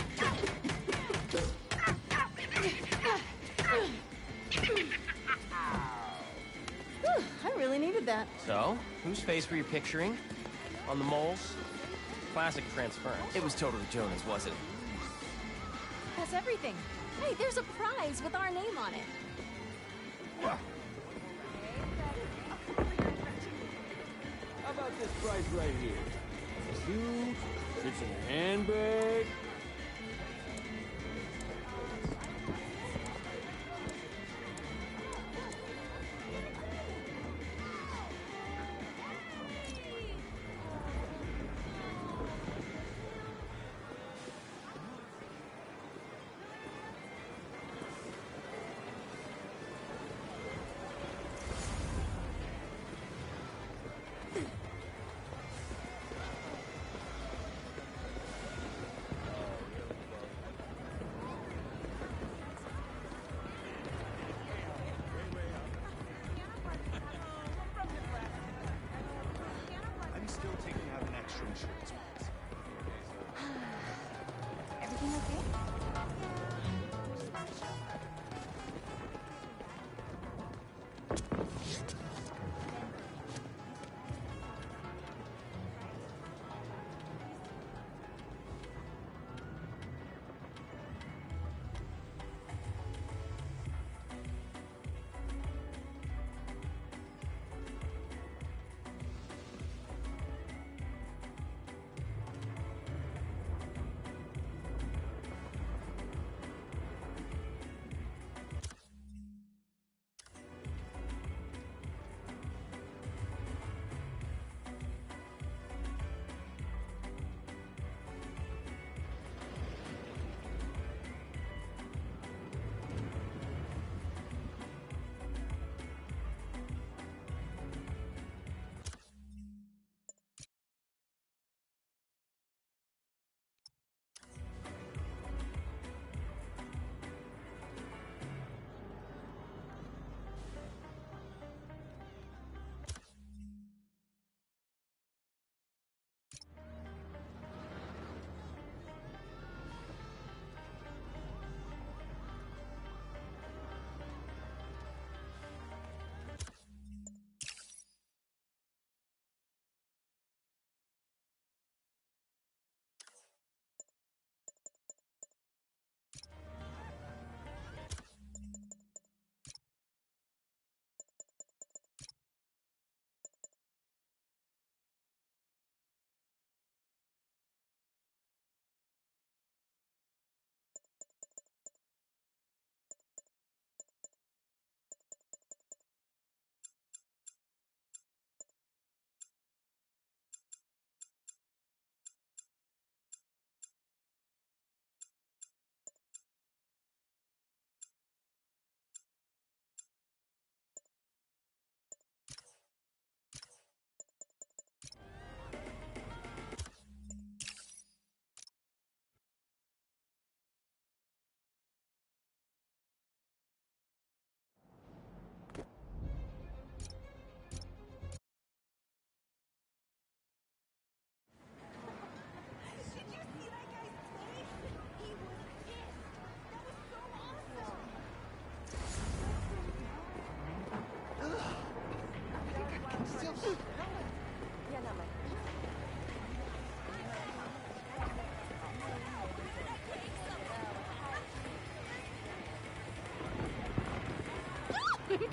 Speaker 17: I really needed that.
Speaker 14: So, whose face were you picturing? On the moles? Classic transference.
Speaker 13: It was totally Jonah's, wasn't it?
Speaker 17: That's everything. Hey, there's a prize with our name on it.
Speaker 6: How about this prize right here? Suit, fits in a handbag.
Speaker 3: I'm still taking out an extra insurance policy.
Speaker 17: Everything okay?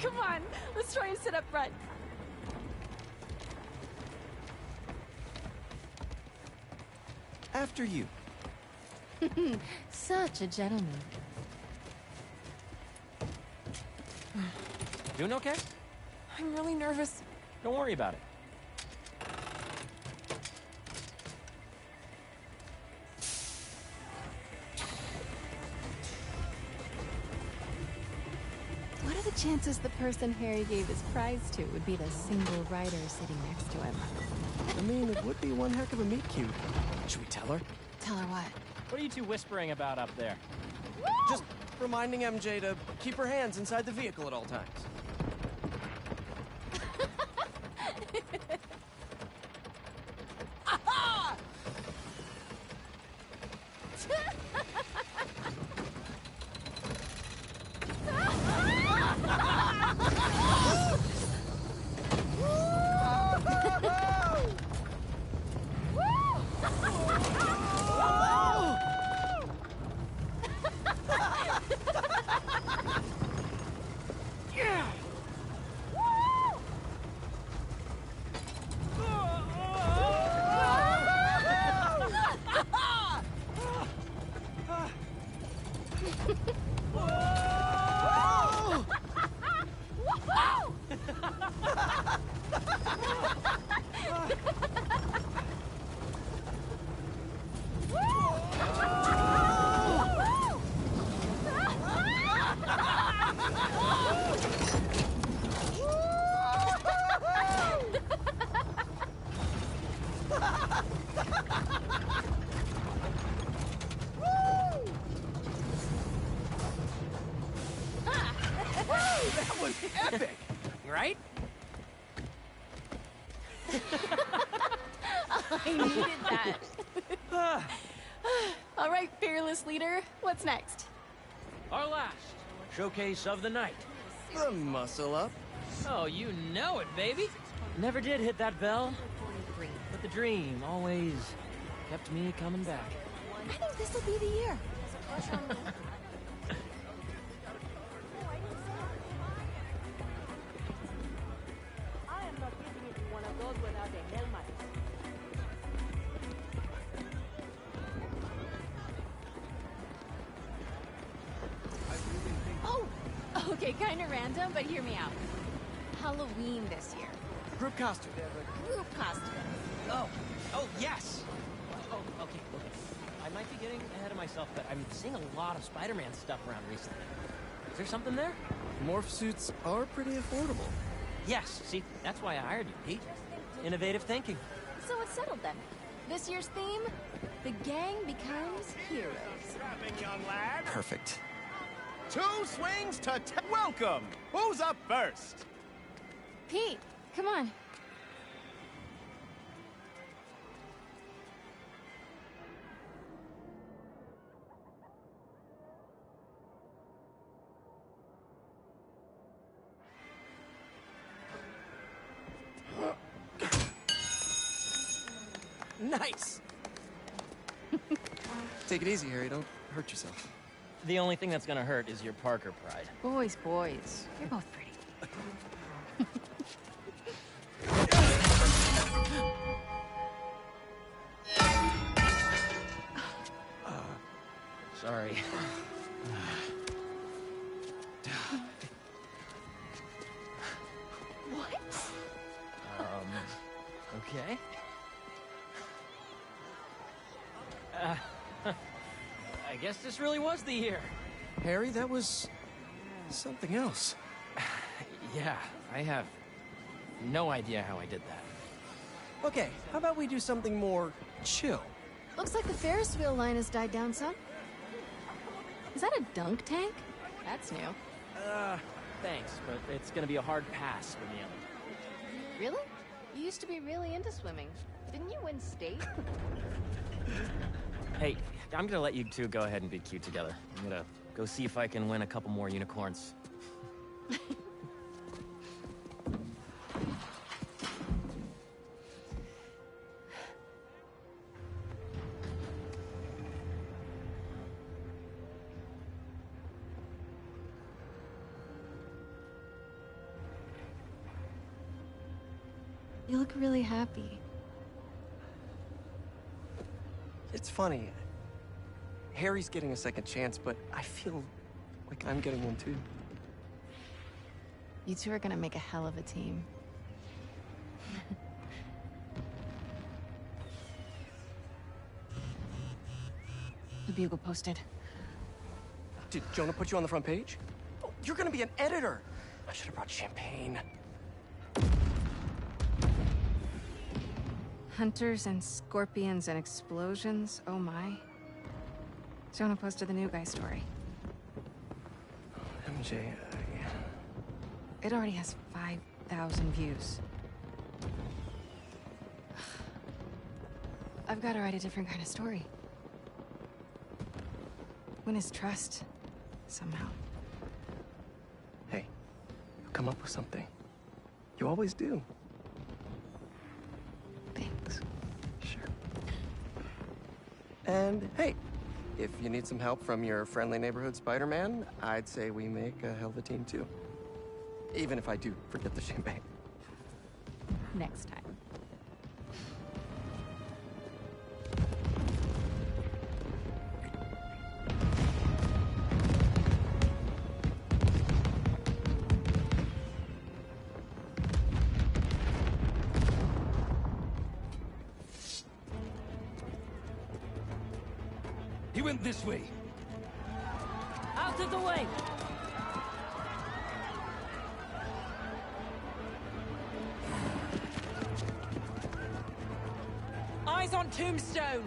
Speaker 17: Come on, let's try and sit up front.
Speaker 13: After you.
Speaker 4: Such a gentleman.
Speaker 14: Doing okay?
Speaker 11: I'm really nervous.
Speaker 14: Don't worry about it.
Speaker 17: Chances the person Harry gave his prize to would be the single rider sitting next to him.
Speaker 13: I mean, it would be one heck of a meet cute.
Speaker 14: Should we tell her?
Speaker 17: Tell her what?
Speaker 14: What are you two whispering about up there?
Speaker 13: Just reminding MJ to keep her hands inside the vehicle at all times.
Speaker 17: Aha!
Speaker 13: That was epic!
Speaker 14: Right?
Speaker 17: I needed that. All right, fearless leader. What's next?
Speaker 18: Our last showcase of the night.
Speaker 13: The muscle up.
Speaker 18: Oh, you know it, baby. Never did hit that bell. But the dream always kept me coming back.
Speaker 17: I think this will be the year.
Speaker 19: I am not giving it to one of those without a helmet.
Speaker 17: Oh, okay, kind of random, but hear me out. Halloween this year.
Speaker 13: Group costume.
Speaker 17: Group costume.
Speaker 18: Oh, yes. Oh, okay. I might be getting ahead of myself, but I'm seeing a lot of Spider-Man stuff around recently. Is there something there?
Speaker 13: Morph suits are pretty affordable.
Speaker 18: Yes. See, that's why I hired you, Pete. Innovative thinking.
Speaker 17: So it's settled then. This year's theme, the gang becomes heroes.
Speaker 3: Young lad.
Speaker 13: Perfect.
Speaker 3: 2 swings to welcome. Who's up first?
Speaker 17: Pete, come on.
Speaker 13: Nice! Take it easy, Harry. Don't hurt yourself.
Speaker 18: The only thing that's gonna hurt is your Parker pride.
Speaker 5: Boys. You're both pretty.
Speaker 18: Sorry.
Speaker 17: What?
Speaker 18: Okay. I guess this really was the year.
Speaker 13: Harry, that was something else.
Speaker 14: Yeah, I have no idea how I did that.
Speaker 13: Okay, how about we do something more chill?
Speaker 17: Looks like the Ferris wheel line has died down some. Is that a dunk tank? That's new.
Speaker 18: Thanks, but it's gonna be a hard pass for me.
Speaker 17: Really? You used to be really into swimming. Didn't you win state?
Speaker 18: Hey, I'm gonna let you two go ahead and be cute together. I'm gonna go see if I can win a couple more unicorns.
Speaker 17: You look really happy.
Speaker 13: It's funny. Harry's getting a second chance, but I feel like I'm getting one too.
Speaker 17: You two are gonna make a hell of a team. The Bugle posted.
Speaker 13: Did Jonah put you on the front page? Oh, you're gonna be an editor! I should have brought champagne.
Speaker 5: Hunters and scorpions and explosions, oh my. Jonah posted the new guy story.
Speaker 13: MJ, yeah.
Speaker 5: It already has 5,000 views. I've got to write a different kind of story. Win his trust, somehow.
Speaker 13: Hey, you'll come up with something. You always do.
Speaker 5: Thanks.
Speaker 13: Sure. And hey, if you need some help from your friendly neighborhood Spider-Man, I'd say we make a hell of a team too. Even if I do forget the champagne.
Speaker 5: Next time.
Speaker 9: He went this way.
Speaker 18: Out of the way! Eyes on Tombstone!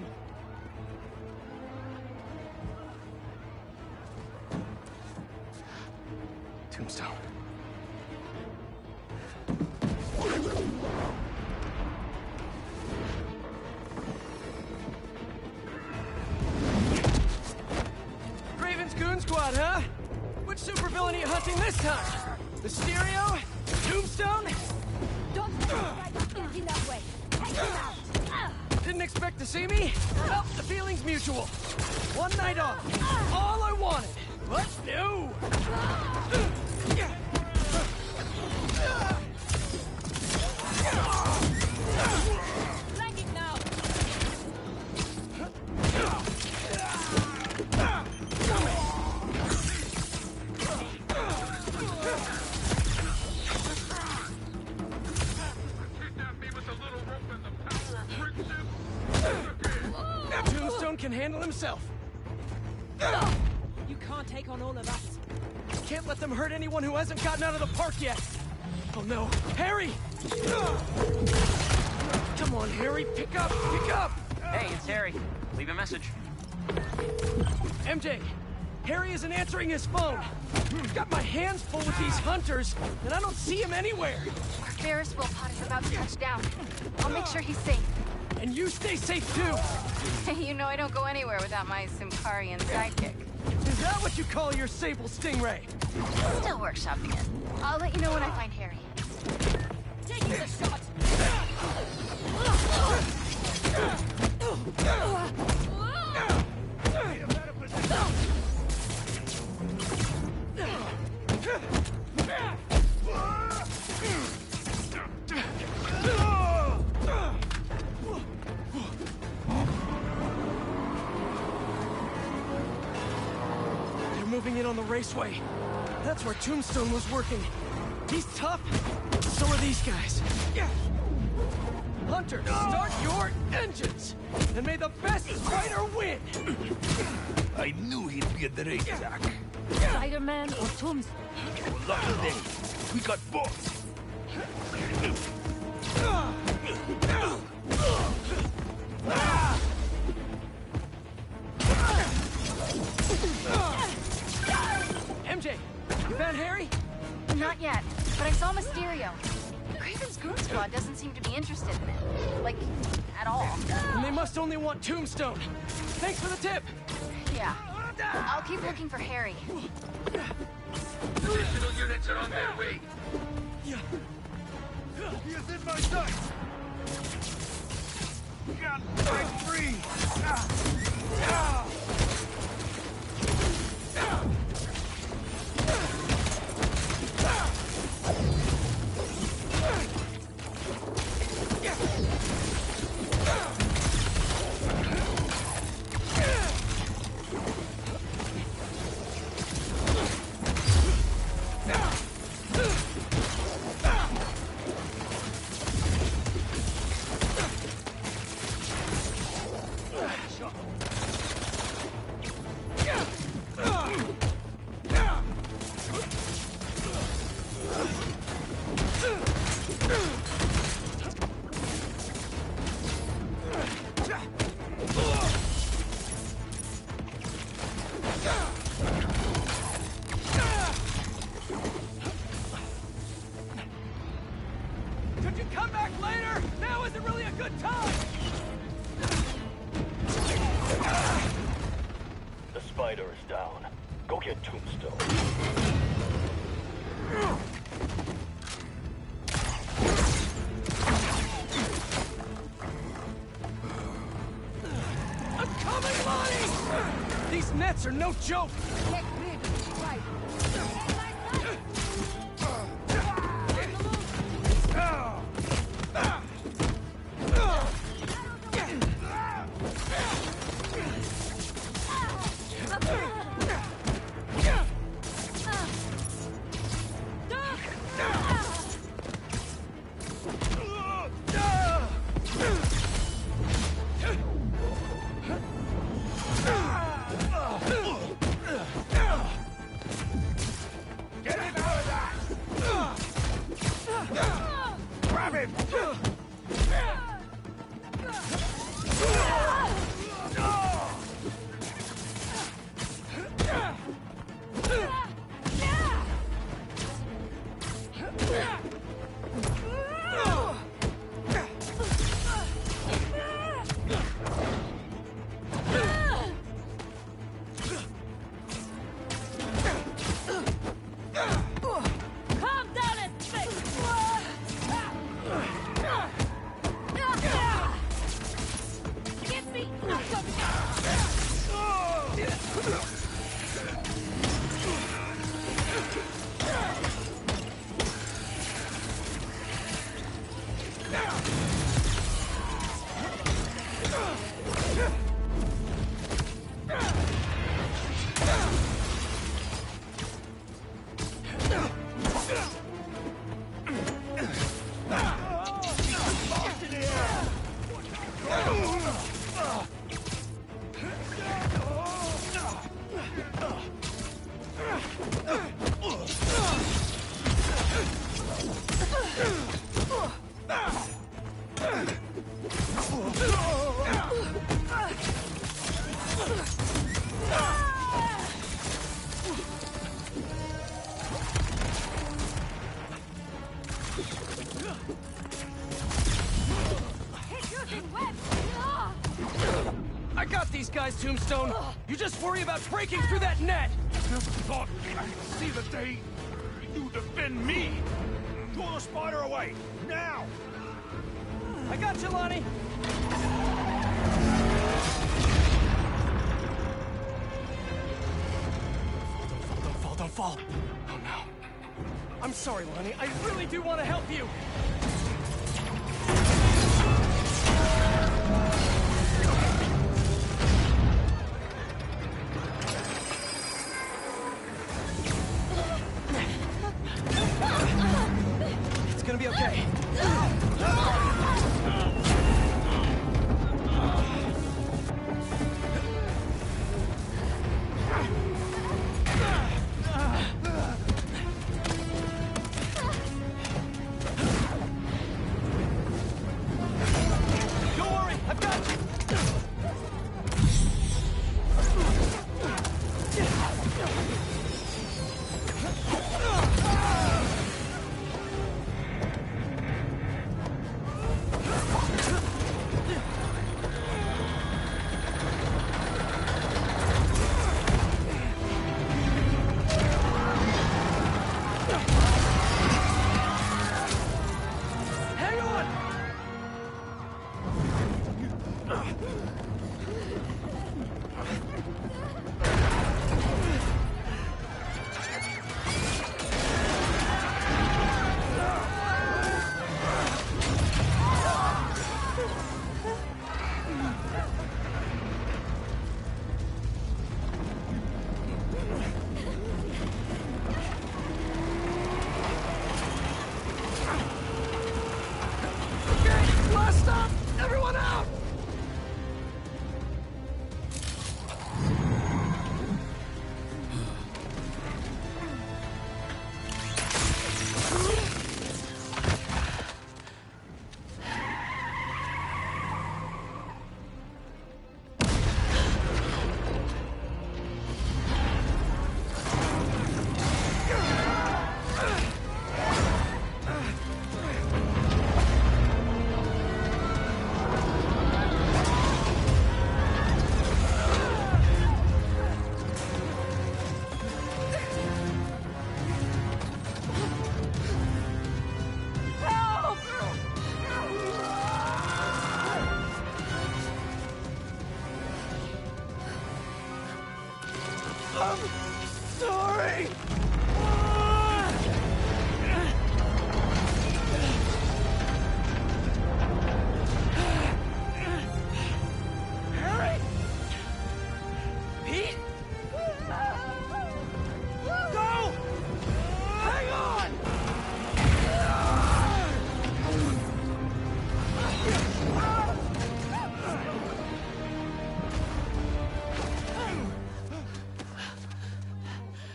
Speaker 13: Tombstone.
Speaker 7: Raven's Goon Squad, huh? Which supervillain are you hunting this time? Mysterio? Tombstone?
Speaker 19: Don't easy that way. Take him out.
Speaker 7: Didn't expect to see me? Well, the feeling's mutual. One night off. All I wanted. What? No.
Speaker 19: Flanking now.
Speaker 7: Tombstone can handle himself.
Speaker 18: You can't take on all of us.
Speaker 7: Can't let them hurt anyone who hasn't gotten out of the park yet. Oh no, Harry! Come on, Harry, pick up, pick up!
Speaker 8: Hey, it's Harry. Leave a message.
Speaker 7: MJ, Harry isn't answering his phone. I've got my hands full with these hunters, and I don't see him anywhere.
Speaker 5: Our Ferris wheel pod is about to touch down. I'll make sure he's safe.
Speaker 7: And you stay safe too.
Speaker 5: You know I don't go anywhere without my Simkarian sidekick.
Speaker 7: Is that what you call your Sable Stingray?
Speaker 5: Still workshopping it. I'll let you know when I find Harry.
Speaker 19: Taking the shot.
Speaker 7: They're moving in on the raceway. That's where Tombstone was working. He's tough. So are these guys. Hunter, start your engines! And may the best fighter win!
Speaker 9: I knew he'd be at the racetrack.
Speaker 19: Spider-Man or Tombstone?
Speaker 9: Well, lucky day. We got both.
Speaker 7: MJ, you found Harry?
Speaker 5: Not yet, but I saw Mysterio. Raven's Goon Squad doesn't seem to be interested in it. Like, at all.
Speaker 7: And they must only want Tombstone. Thanks for the tip.
Speaker 5: Yeah. I'll keep looking for Harry.
Speaker 9: Additional units are on their way.
Speaker 7: Yeah.
Speaker 10: He is in my sights! Break free!
Speaker 3: get Tombstone.
Speaker 7: I'm coming, Lonnie! These nets are no joke!
Speaker 19: Get rid of the fight.
Speaker 7: I got these guys, Tombstone! You just worry about breaking through that net!
Speaker 3: Never thought I'd see the day you defend me! Draw the spider away! Now!
Speaker 7: I got you, Lonnie! Don't fall! Oh no. I'm sorry, Lonnie. I really do want to help you! It's gonna be okay. Sorry! Harry! Pete? Go! Hang on!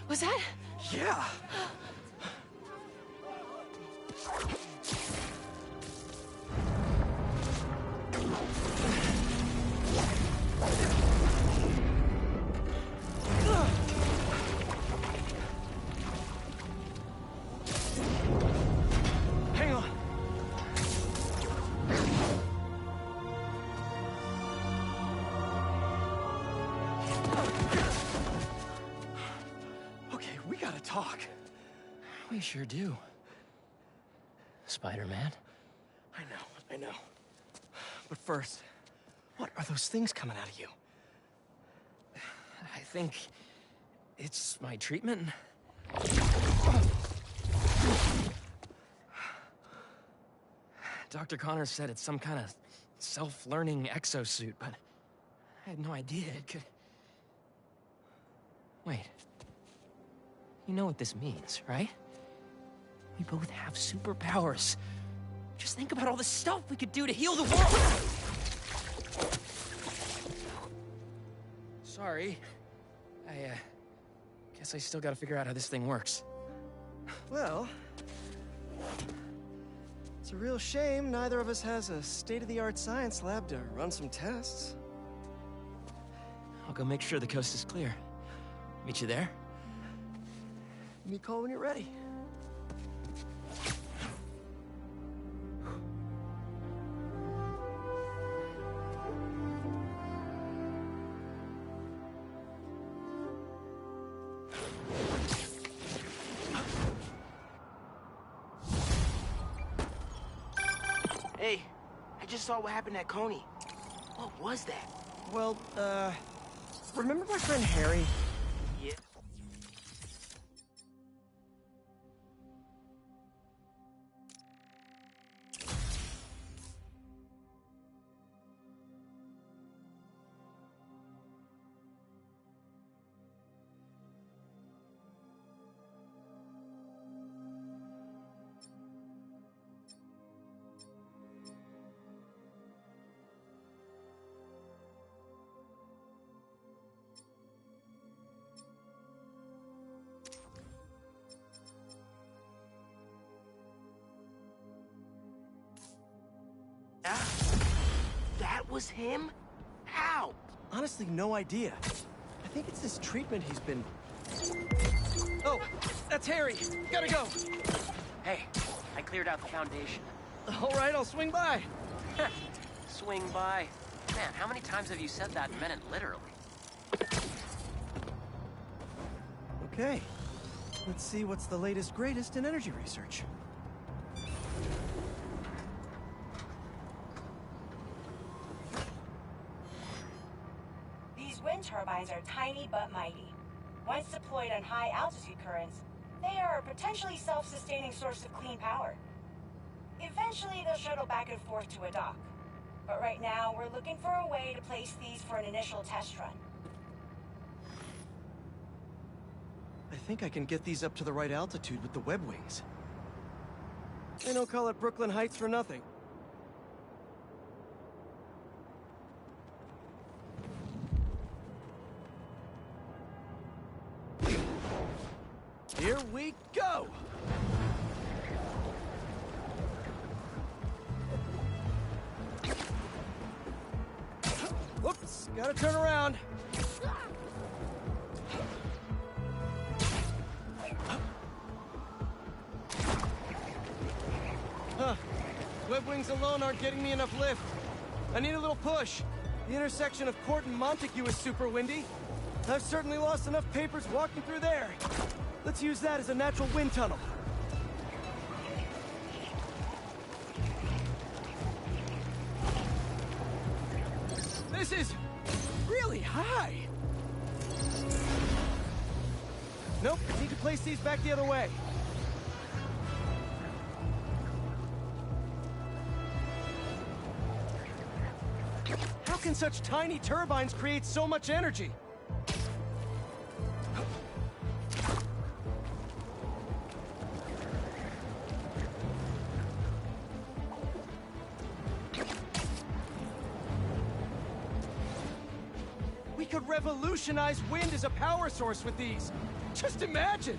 Speaker 17: Was that?
Speaker 7: Yeah! Hang on. Okay, we gotta talk.
Speaker 14: We sure do. Spider-Man.
Speaker 7: I know. But first, what are those things coming out of you?
Speaker 14: I think it's my treatment. Dr. Connors said it's some kind of self-learning exosuit, but I had no idea it could... Wait. You know what this means, right? We both have superpowers. Just think about all the stuff we could do to heal the world! Sorry. I guess I still gotta figure out how this thing works.
Speaker 7: Well, it's a real shame neither of us has a state-of-the-art science lab to run some tests.
Speaker 14: I'll go make sure the coast is clear. Meet you there?
Speaker 7: Give me a call when you're ready.
Speaker 1: Hey, I just saw what happened at Coney. What was that?
Speaker 7: Well, remember my friend Harry?
Speaker 1: Yeah. That was him? How?
Speaker 7: Honestly, no idea. I think it's this treatment he's been... Oh, that's Harry. Gotta go.
Speaker 18: Hey, I cleared out the foundation.
Speaker 7: All right, I'll swing by.
Speaker 18: Swing by. Man, how many times have you said that and meant it literally?
Speaker 7: Okay. Let's see what's the latest greatest in energy research.
Speaker 20: These wind turbines are tiny but mighty. Once deployed on high altitude currents, they are a potentially self-sustaining source of clean power. Eventually, they'll shuttle back and forth to a dock. But right now, we're looking for a way to place these for an initial test run.
Speaker 7: I think I can get these up to the right altitude with the web wings. They don't call it Brooklyn Heights for nothing. Here we go! Whoops, gotta turn around. Huh. Web wings alone aren't getting me enough lift. I need a little push. The intersection of Court and Montague is super windy. I've certainly lost enough papers walking through there. Let's use that as a natural wind tunnel. This is really high. Nope, need to place these back the other way. How can such tiny turbines create so much energy? We could revolutionize wind as a power source with these. Just imagine!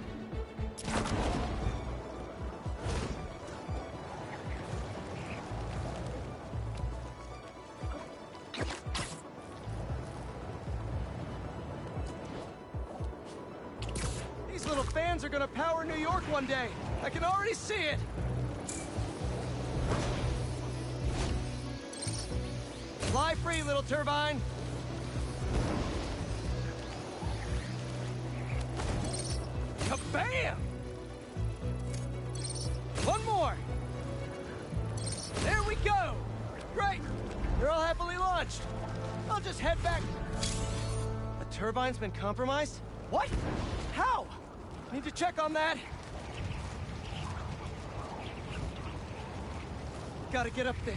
Speaker 7: These little fans are gonna power New York one day. I can already see it! Fly free, little turbine! Kabam! One more! There we go! Great! They're all happily launched. I'll just head back. The turbine's been compromised? What? How? Need to check on that. Gotta get up there.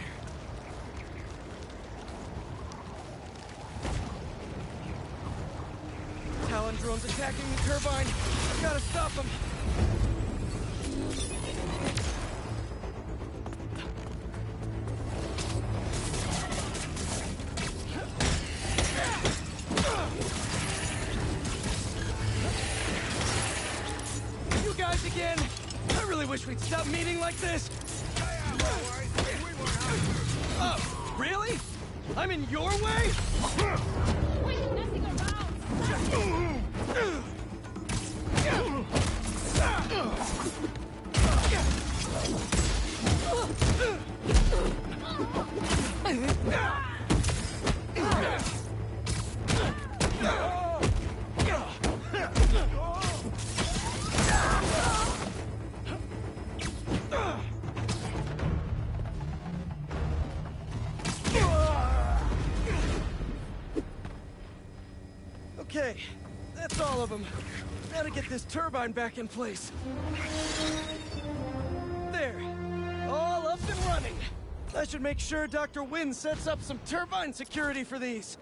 Speaker 7: Talon drones attacking the turbine. I've gotta stop them. You guys again? I really wish we'd stop meeting like this. Oh, really? I'm in your way? Okay, that's all of them. Gotta get this turbine back in place. There, all up and running. I should make sure Dr. Wynn sets up some turbine security for these.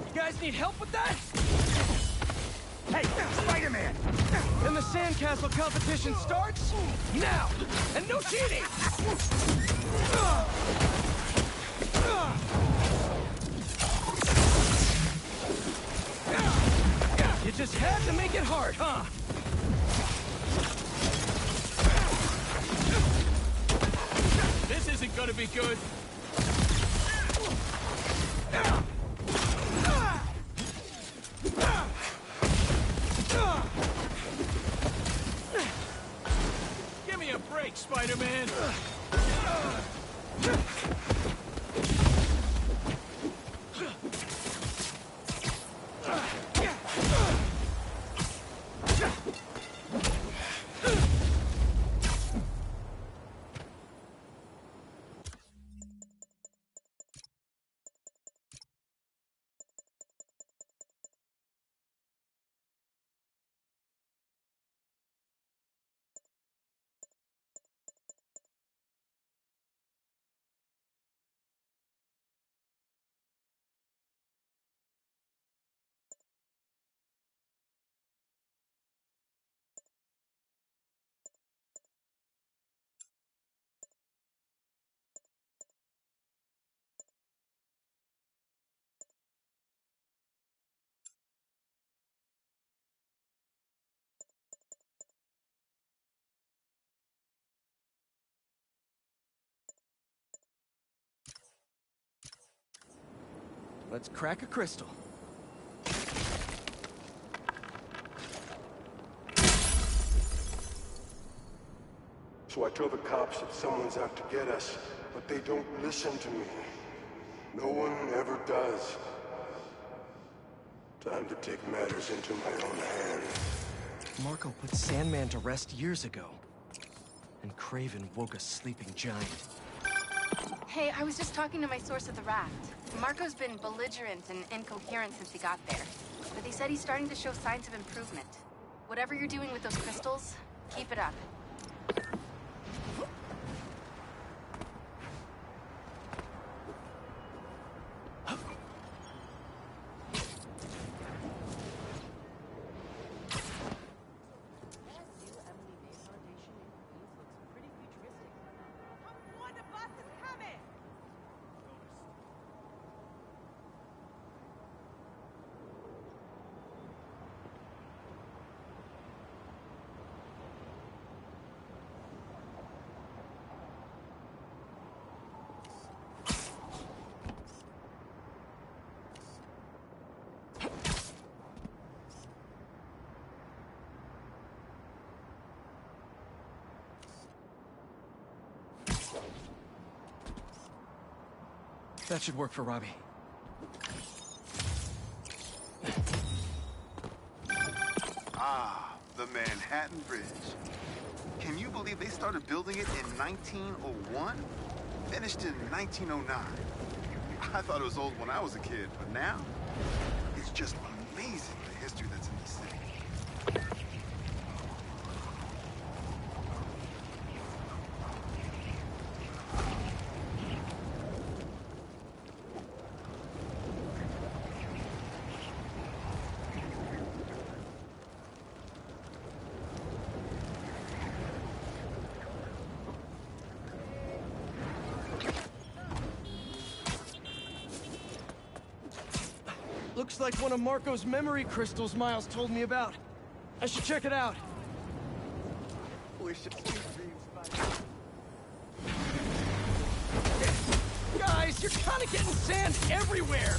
Speaker 7: You guys need help with that? Hey, Spider-Man! And the sandcastle competition starts now! And no cheating! You just had to make it hard, huh?
Speaker 3: This isn't gonna be good. Give me a break, Spider-Man!
Speaker 7: Let's crack a crystal.
Speaker 2: So I tell the cops that someone's out to get us, but they don't listen to me. No one ever does. Time to take matters into my own hands.
Speaker 13: Marco put Sandman to rest years ago. And Kraven woke a sleeping giant.
Speaker 5: Hey, I was just talking to my source at the raft. Marco's been belligerent and incoherent since he got there. But he said he's starting to show signs of improvement. Whatever you're doing with those crystals, keep it up.
Speaker 13: That should work for Robbie.
Speaker 21: Ah, the Manhattan Bridge. Can you believe they started building it in 1901? Finished in 1909. I thought it was old when I was a kid, but now, it's just amazing the history that's in the city.
Speaker 7: Looks like one of Marco's memory crystals Miles told me about. I should check it out. Guys, you're kind of getting sand everywhere!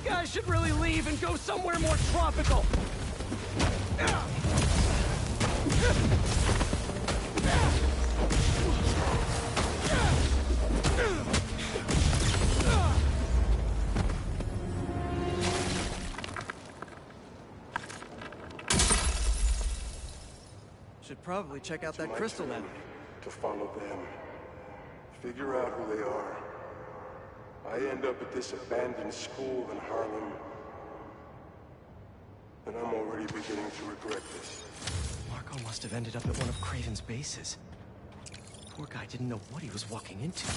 Speaker 7: You guys should really leave and go somewhere more tropical. Should probably check out that crystal now.
Speaker 2: To follow them. Figure out who they are. I end up at this abandoned school in Harlem. And I'm already beginning to regret this.
Speaker 13: Marco must have ended up at one of Kraven's bases. Poor guy didn't know what he was walking into.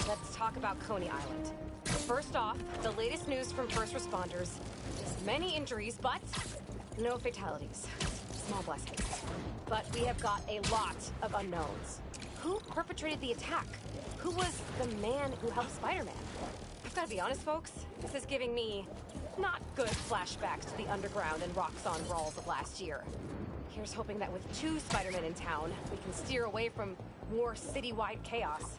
Speaker 22: Let's talk about Coney Island. First off, the latest news from first responders. Just many injuries, but no fatalities. Small blessings. But we have got a lot of unknowns. Who perpetrated the attack? Who was the man who helped Spider-Man? I've got to be honest, folks. This is giving me Not good flashbacks to the underground and Roxxon brawls of last year. Here's hoping that with 2 Spider-Men in town, we can steer away from more citywide chaos.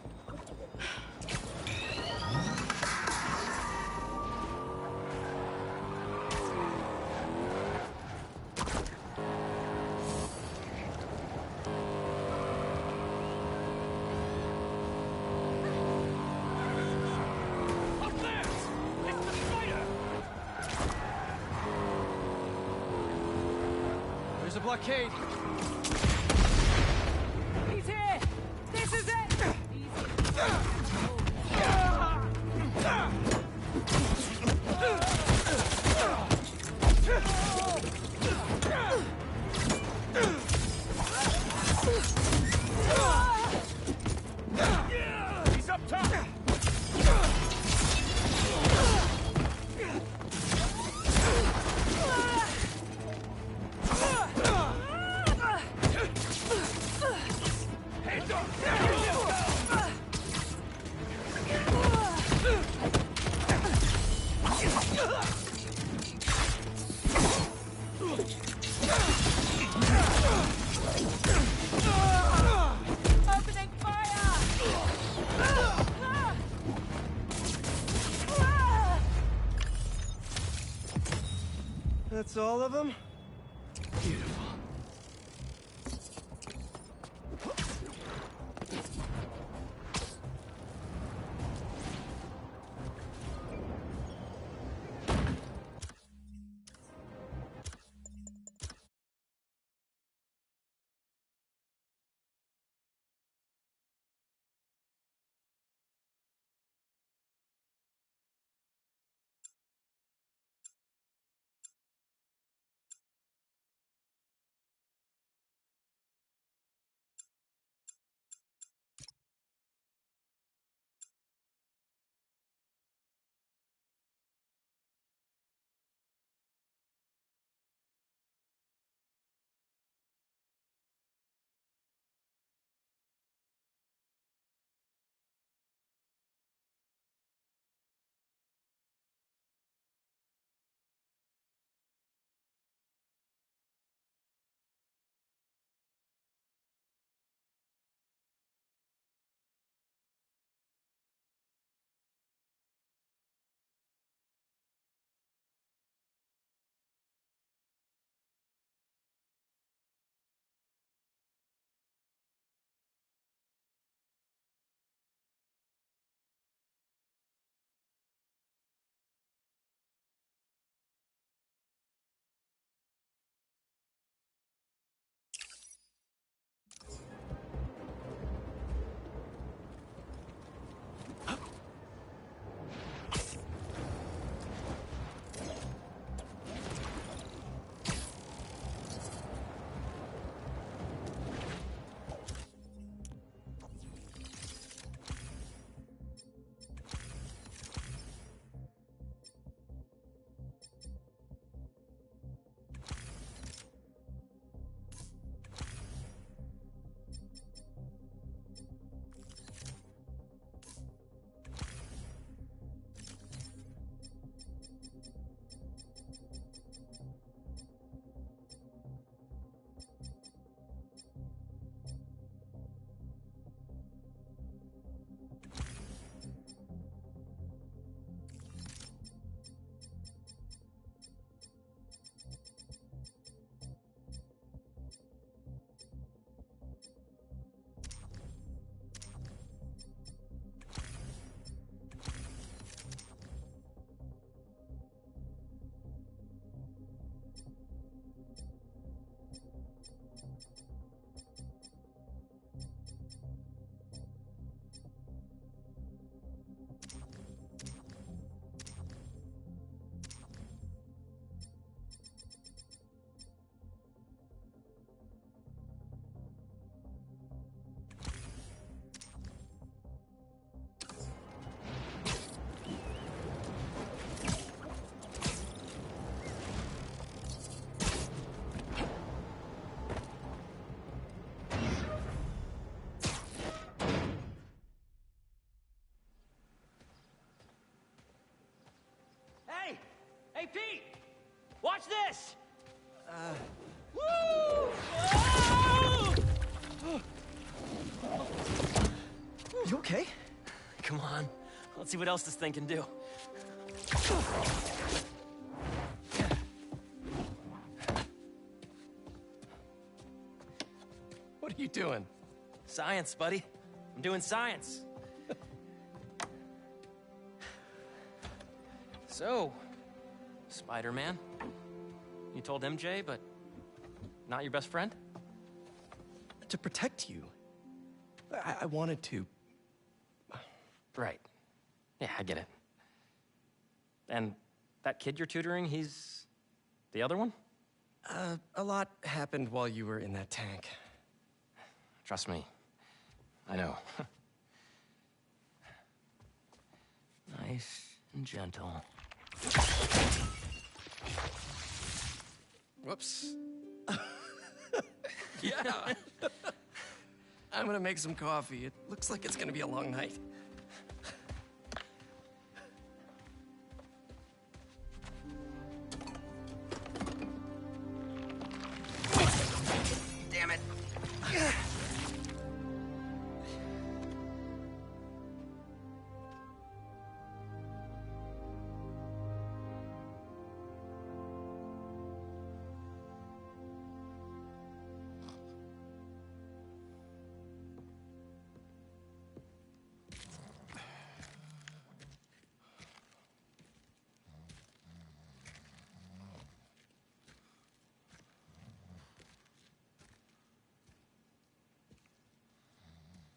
Speaker 7: There's a blockade.
Speaker 22: He's here! This is it!
Speaker 3: He's up top! Hands up!
Speaker 22: Opening fire!
Speaker 7: That's all of them?
Speaker 14: Beautiful.
Speaker 18: Hey, Pete! Watch this! Woo! Oh!
Speaker 7: You okay?
Speaker 18: Come on. Let's see what else this thing can do.
Speaker 13: What are you doing?
Speaker 18: Science, buddy. I'm doing science. So, Spider-Man. You told MJ, but not your best friend?
Speaker 7: To protect you. I wanted to.
Speaker 18: Right. Yeah, I get it. And that kid you're tutoring, he's the other one?
Speaker 13: A lot happened while you were in that tank.
Speaker 18: Trust me. I know. Nice and gentle.
Speaker 13: Whoops. Yeah. I'm gonna make some coffee. It looks like it's gonna be a long night.
Speaker 1: Damn it.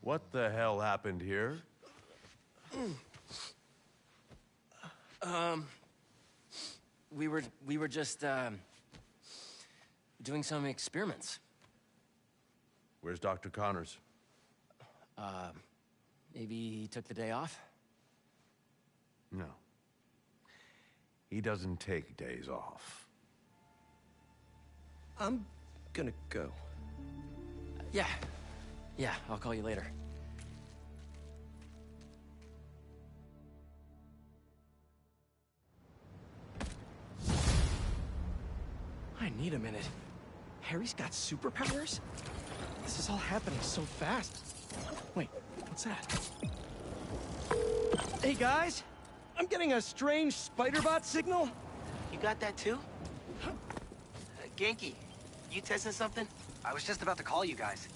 Speaker 12: What the hell happened here?
Speaker 18: We were just, doing some experiments.
Speaker 12: Where's Dr. Connors?
Speaker 18: Maybe he took the day off?
Speaker 12: No. He doesn't take days off.
Speaker 13: I'm gonna go.
Speaker 18: Yeah. Yeah, I'll call you later.
Speaker 7: I need a minute. Harry's got superpowers? This is all happening so fast. Wait, what's that? Hey guys! I'm getting a strange Spider-Bot signal.
Speaker 1: You got that too? Genki, you testing something?
Speaker 8: I was just about to call you guys.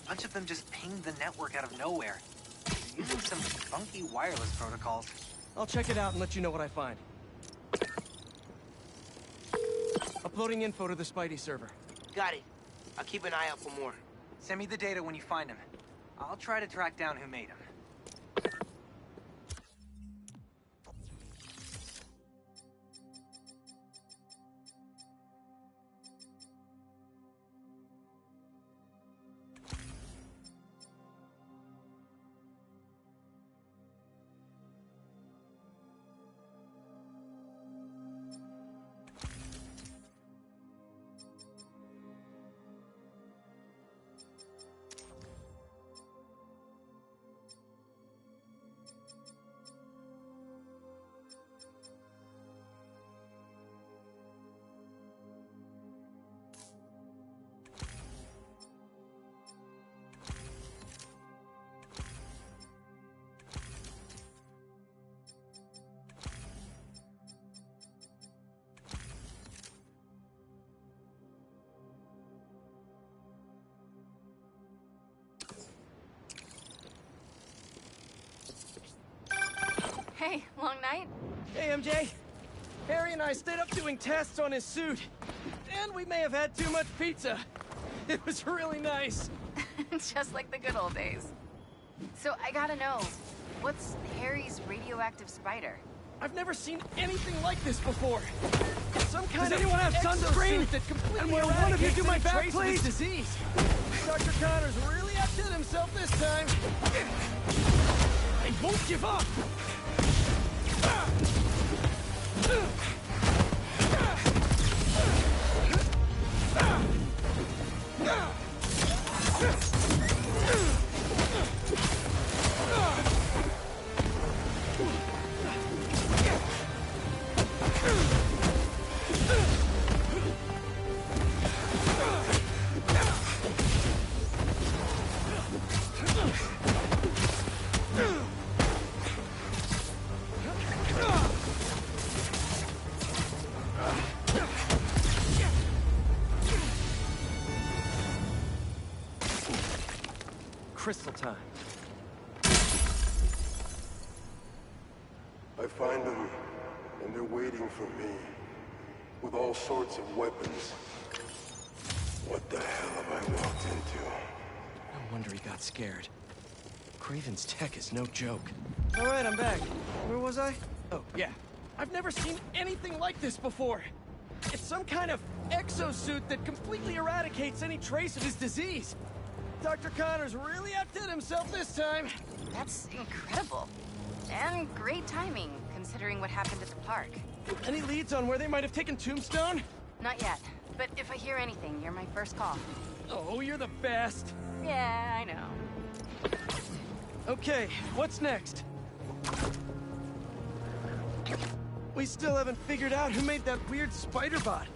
Speaker 8: A bunch of them just pinged the network out of nowhere. They're using some funky wireless protocols.
Speaker 7: I'll check it out and let you know what I find. Uploading info to the Spidey server.
Speaker 1: Got it. I'll keep an eye out for more.
Speaker 8: Send me the data when you find them. I'll try to track down who made them.
Speaker 5: Hey, long night?
Speaker 7: Hey, MJ. Harry and I stayed up doing tests on his suit. And we may have had too much pizza. It was really nice.
Speaker 5: Just like the good old days. So I gotta know, what's Harry's radioactive spider?
Speaker 7: I've never seen anything like this before. Some kind
Speaker 9: Does
Speaker 7: of
Speaker 9: anyone have sunscreen?
Speaker 7: that completely
Speaker 9: And will one of you do my
Speaker 7: eradicates
Speaker 9: back,
Speaker 7: any trace of
Speaker 9: please?
Speaker 7: this disease. Dr. Connors really outdid himself this time.
Speaker 9: I won't give up!
Speaker 7: crystal time.
Speaker 2: I find them, and they're waiting for me, with all sorts of weapons. What the hell have I walked into?
Speaker 7: No wonder he got scared. Kraven's tech is no joke. All right, I'm back. Where was I? Oh, yeah. I've never seen anything like this before. It's some kind of exosuit that completely eradicates any trace of his disease. Dr. Connors really outdid himself this time.
Speaker 5: That's incredible. And great timing, considering what happened at the park.
Speaker 7: Any leads on where they might have taken Tombstone?
Speaker 5: Not yet, but if I hear anything, you're my first call.
Speaker 7: Oh, you're the best.
Speaker 5: Yeah, I know.
Speaker 7: Okay, what's next? We still haven't figured out who made that weird spider bot.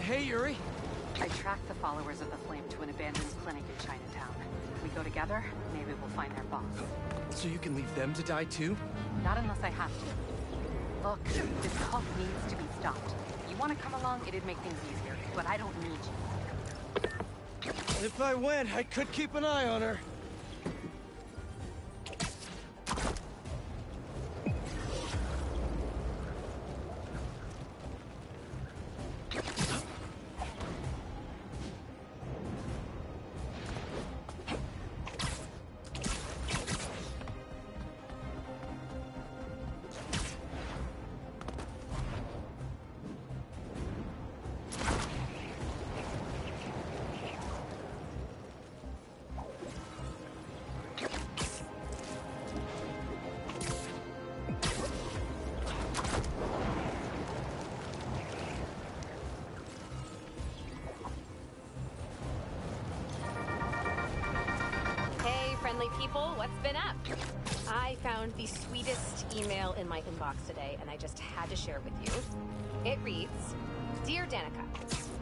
Speaker 7: Hey, Yuri.
Speaker 15: I tracked the followers of the Flame to an abandoned clinic in Chinatown. If we go together, maybe we'll find their boss.
Speaker 7: So you can leave them to die too?
Speaker 15: Not unless I have to. Look, this cult needs to be stopped. You want to come along, it'd make things easier, but I don't need you.
Speaker 7: If I went, I could keep an eye on her.
Speaker 22: People, what's been up? I found the sweetest email in my inbox today, and I just had to share it with you. It reads, Dear Danica,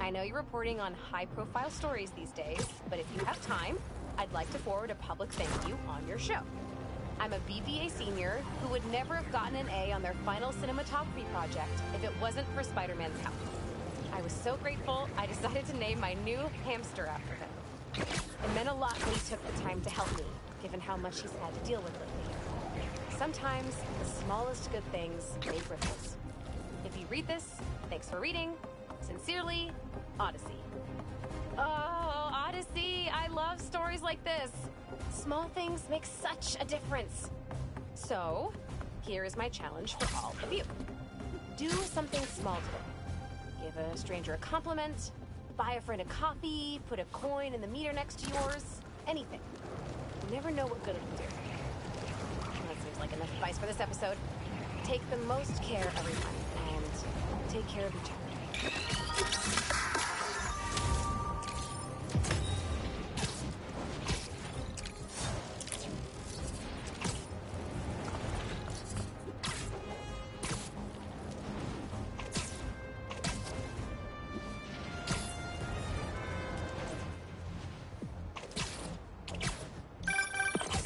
Speaker 22: I know you're reporting on high-profile stories these days, but if you have time, I'd like to forward a public thank you on your show. I'm a BBA senior who would never have gotten an A on their final cinematography project if it wasn't for Spider-Man's help. I was so grateful, I decided to name my new hamster after him. It meant a lot that he took the time to help me, given how much he's had to deal with lately. Sometimes the smallest good things make ripples. If you read this, thanks for reading. Sincerely, Odyssey. Oh, Odyssey, I love stories like this. Small things make such a difference. So, here is my challenge for all of you. Do something small today. Give a stranger a compliment, buy a friend a coffee, put a coin in the meter next to yours, anything. You never know what good it'll do. That seems like enough advice for this episode. Take the most care, everyone, and take care of each other.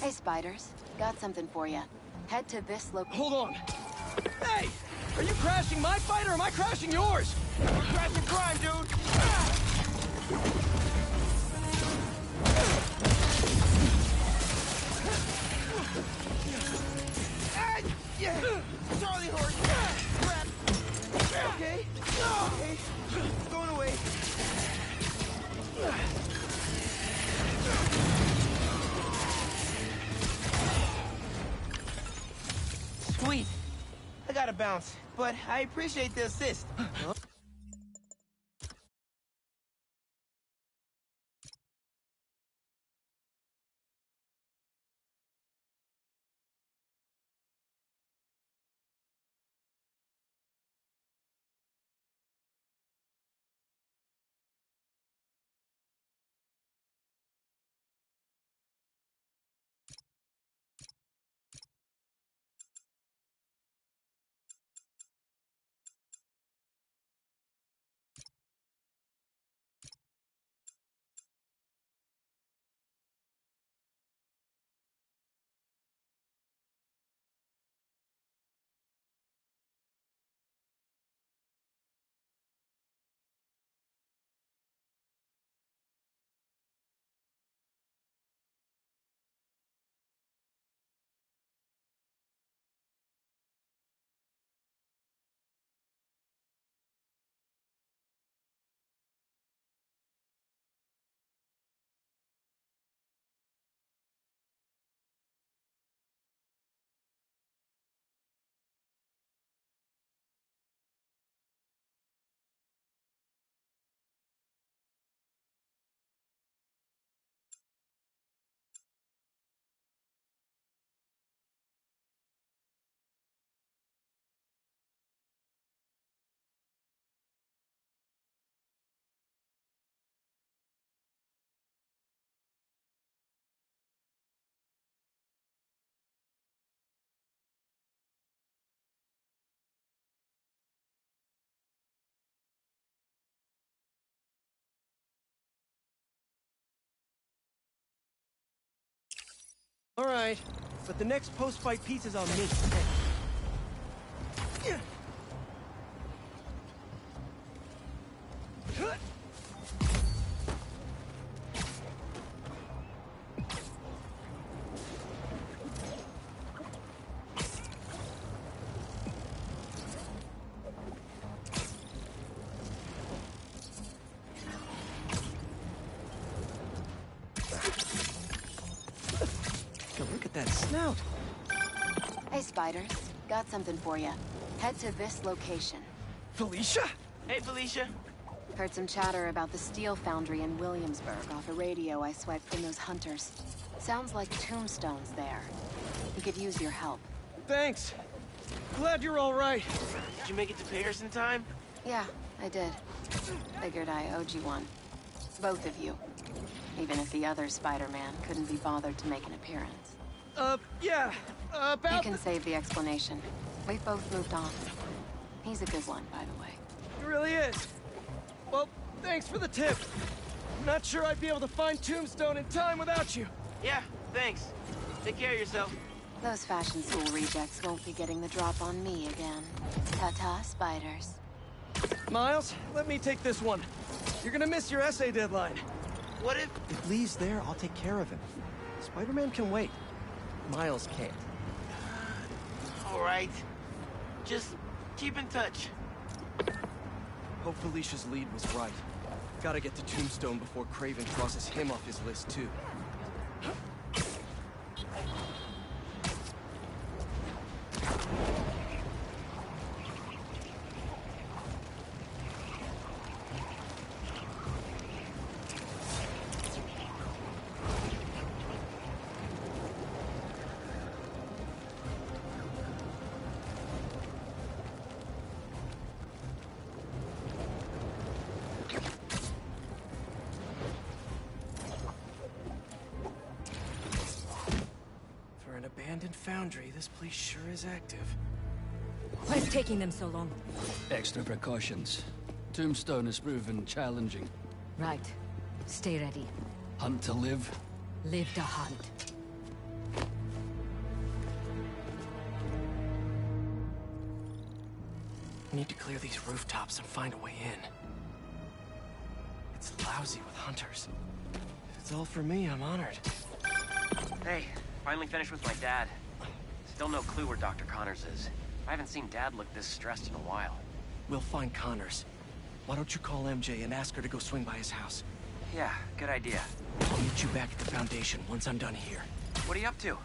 Speaker 4: Hey, Spiders. Got something for you. Head to this location.
Speaker 7: Hold on. Hey! Are you crashing my fight or am I crashing yours? We're crashing crime, dude!
Speaker 16: Charlie horse! Crap! Okay? Okay. It's going away. Sweet. I gotta bounce, but I appreciate the assist.
Speaker 7: All right, but the next post-fight piece is on me. Look at that snout.
Speaker 4: Hey, Spiders. Got something for you. Head to this location.
Speaker 7: Felicia?
Speaker 1: Hey, Felicia.
Speaker 4: Heard some chatter about the steel foundry in Williamsburg off a radio I swiped from those hunters. Sounds like Tombstone's there. We could use your help.
Speaker 7: Thanks. Glad you're all right.
Speaker 1: Did you make it to Paris in time?
Speaker 4: Yeah, I did. Figured I owed you one. Both of you. Even if the other Spider-Man couldn't be bothered to make an appearance.
Speaker 7: Yeah, about...
Speaker 4: You can save the explanation. We've both moved on. He's a good one, by the way.
Speaker 7: He really is. Well, thanks for the tip. I'm not sure I'd be able to find Tombstone in time without you.
Speaker 1: Yeah, thanks. Take care of yourself.
Speaker 4: Those fashion school rejects won't be getting the drop on me again. Ta-ta, Spiders.
Speaker 7: Miles, let me take this one. You're gonna miss your essay deadline.
Speaker 1: What if...
Speaker 7: If Lee's there, I'll take care of him. Spider-Man can wait. Miles can't.
Speaker 1: All right. Just keep in touch.
Speaker 7: Hope Felicia's lead was right. Gotta get to Tombstone before Kraven crosses him off his list, too. Abandoned foundry, this place sure is active.
Speaker 6: What's taking them so long?
Speaker 9: Extra precautions. Tombstone has proven challenging.
Speaker 6: Right. Stay ready.
Speaker 9: Hunt to live.
Speaker 6: Live to hunt.
Speaker 7: We need to clear these rooftops and find a way in. It's lousy with hunters. If it's all for me, I'm honored.
Speaker 18: Hey, finally finished with my dad. Still no clue where Dr. Connors is. I haven't seen Dad look this stressed in a while.
Speaker 7: We'll find Connors. Why don't you call MJ and ask her to go swing by his house?
Speaker 18: Yeah, good idea.
Speaker 7: I'll meet you back at the Foundation once I'm done here.
Speaker 18: What are you up to?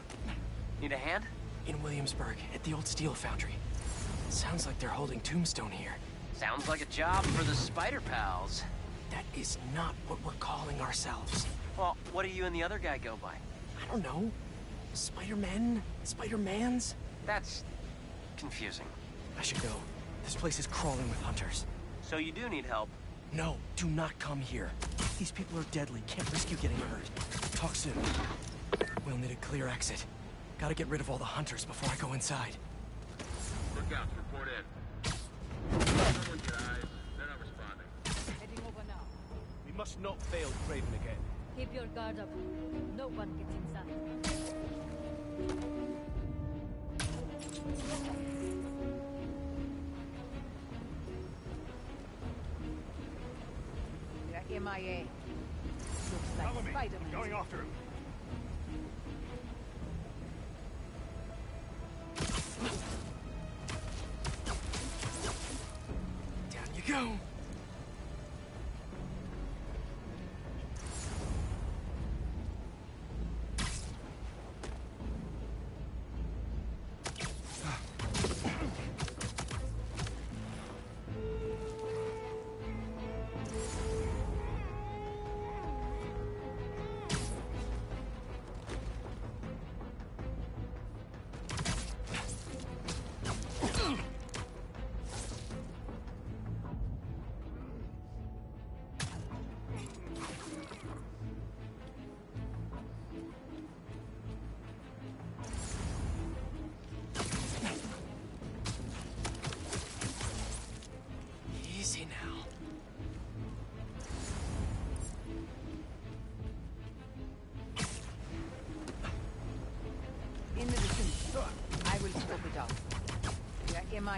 Speaker 18: Need a hand?
Speaker 7: In Williamsburg, at the old steel foundry. Sounds like they're holding Tombstone here.
Speaker 18: Sounds like a job for the Spider Pals.
Speaker 7: That is not what we're calling ourselves.
Speaker 18: Well, what do you and the other guy go by?
Speaker 7: I don't know. Spider-Men? Spider-Mans?
Speaker 18: That's confusing.
Speaker 7: I should go. This place is crawling with hunters.
Speaker 18: So you do need help?
Speaker 7: No, do not come here. These people are deadly. Can't risk you getting hurt. Talk soon. We'll need a clear exit. Gotta get rid of all the hunters before I go inside.
Speaker 11: Look out, report in. Someone dies, they're not responding.
Speaker 19: Heading over now.
Speaker 3: We must not fail Kraven again.
Speaker 19: Keep your guard up. No one gets inside. They're MIA. Looks like
Speaker 3: Follow me.
Speaker 19: Spider-Man.
Speaker 3: Going after him.
Speaker 7: Down you go.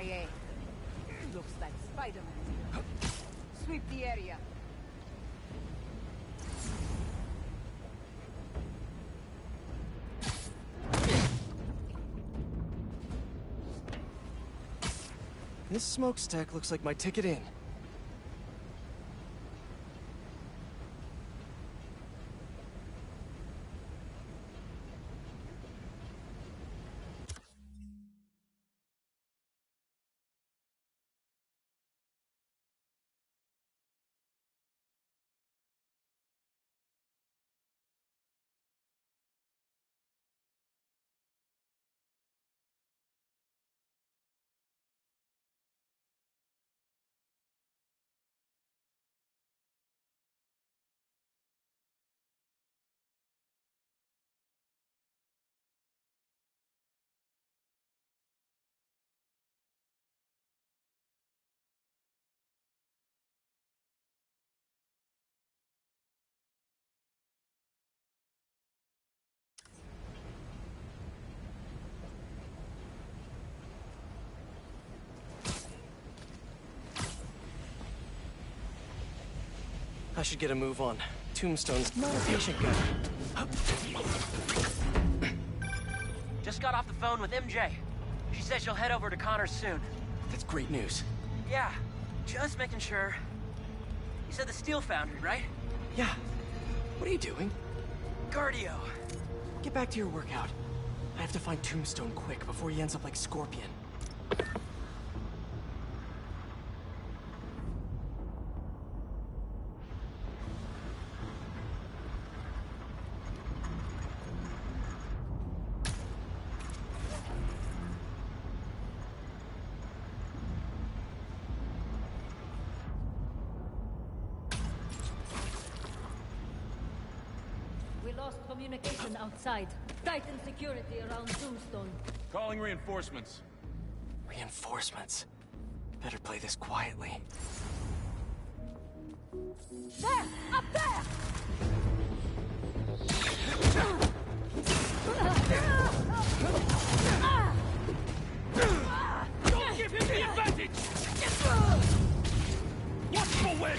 Speaker 6: MIA. Looks like Spider-Man. Sweep the area.
Speaker 7: This smokestack looks like my ticket in. I should get a move on. Tombstone's not a patient guy.
Speaker 14: Just got off the phone with MJ. She said she'll head over to Connors soon.
Speaker 7: That's great news.
Speaker 14: Yeah, just making sure. You said the steel foundry, right?
Speaker 7: Yeah. What are you doing?
Speaker 14: Cardio.
Speaker 7: Get back to your workout. I have to find Tombstone quick before he ends up like Scorpion.
Speaker 6: Communication outside. Tighten security around Tombstone.
Speaker 3: Calling reinforcements.
Speaker 7: Reinforcements? Better play this quietly.
Speaker 6: There! Up there!
Speaker 3: Don't give him the advantage! Watch for win!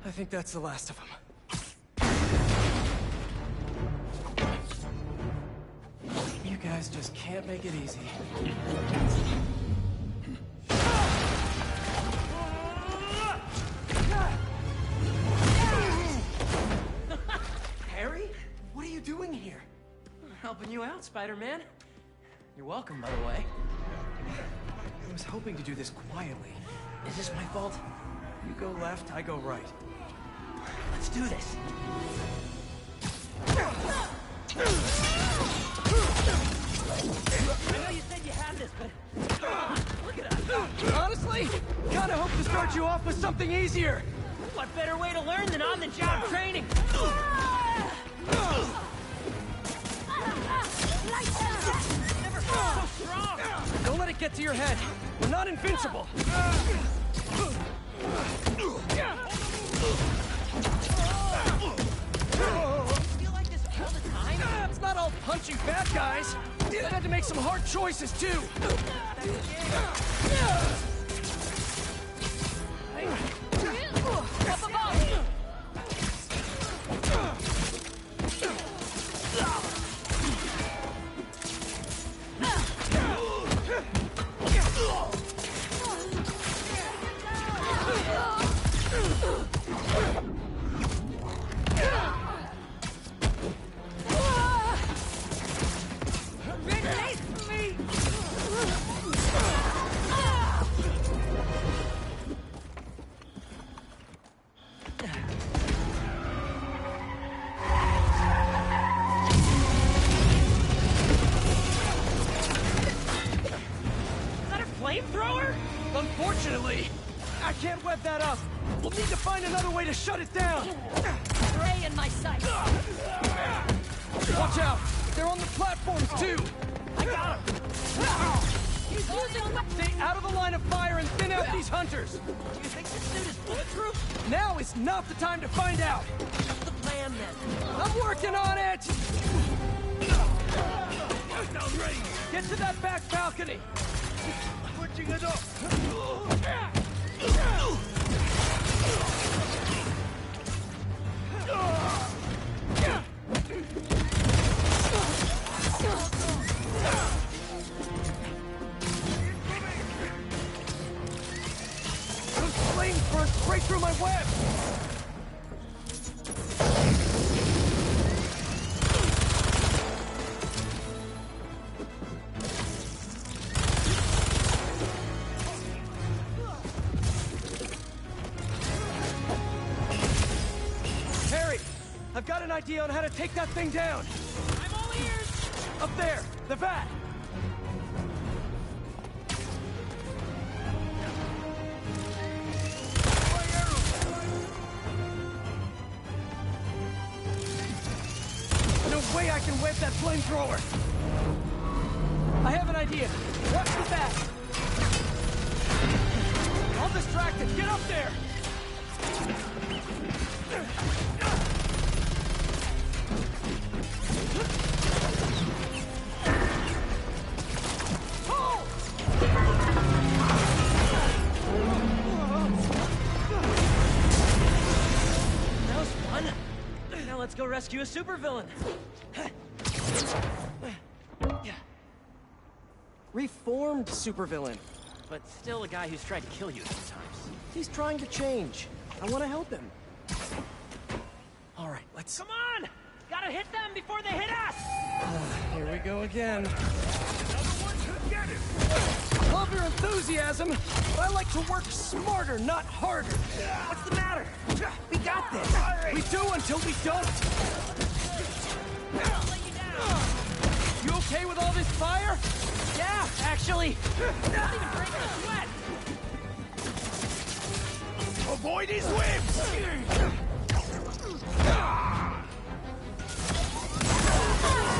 Speaker 7: I think that's the last of them. You guys just can't make it easy. Harry? What are you doing here?
Speaker 14: Helping you out, Spider-Man. You're welcome, by the way.
Speaker 7: I was hoping to do this quietly.
Speaker 14: Is this my fault?
Speaker 7: You go left, I go right.
Speaker 14: Let's do this. I know you said you had this, but look at us.
Speaker 7: Honestly, kinda hope to start you off with something easier.
Speaker 14: What better way to learn than on-the-job training? Never felt so strong.
Speaker 7: Don't let it get to your head. We're not invincible.
Speaker 14: Feel like this all the time?
Speaker 7: It's not all punching bad guys. I had to make some hard choices too.
Speaker 6: Up above!
Speaker 7: Unfortunately, I can't web that up. We'll need to find another way to shut it down.
Speaker 6: Ray in my sight.
Speaker 7: Watch out! They're on the platforms too!
Speaker 6: I got him! He's using...
Speaker 7: Stay out of the line of fire and thin out these hunters!
Speaker 18: Do you think this suit is bulletproof?
Speaker 7: Now is not the time to find out!
Speaker 18: What's the plan then?
Speaker 7: I'm working on it! Get to that back balcony!
Speaker 3: Switching it up!
Speaker 7: Those flames burn straight through my web! Harry, I've got an idea on how to take that thing down.
Speaker 18: I'm all ears!
Speaker 7: Up there, the vat! No way I can web that flamethrower! I have an idea. Watch the vat! I'll distract it. Get up there!
Speaker 18: That was fun. Now let's go rescue a supervillain.
Speaker 7: Reformed supervillain.
Speaker 18: But still a guy who's tried to kill you sometimes.
Speaker 7: He's trying to change. I want to help him. All right, let's...
Speaker 18: Come on! Gotta hit them before they hit us!
Speaker 7: Here we go again.
Speaker 3: Another one to get him!
Speaker 7: Love your enthusiasm, but I like to work smarter, not harder.
Speaker 18: What's the matter? We got this!
Speaker 7: We do until we don't.
Speaker 18: I'll let you down!
Speaker 7: You okay with all this fire?
Speaker 18: Yeah, actually. Not even breaking a sweat!
Speaker 3: Avoid his whips!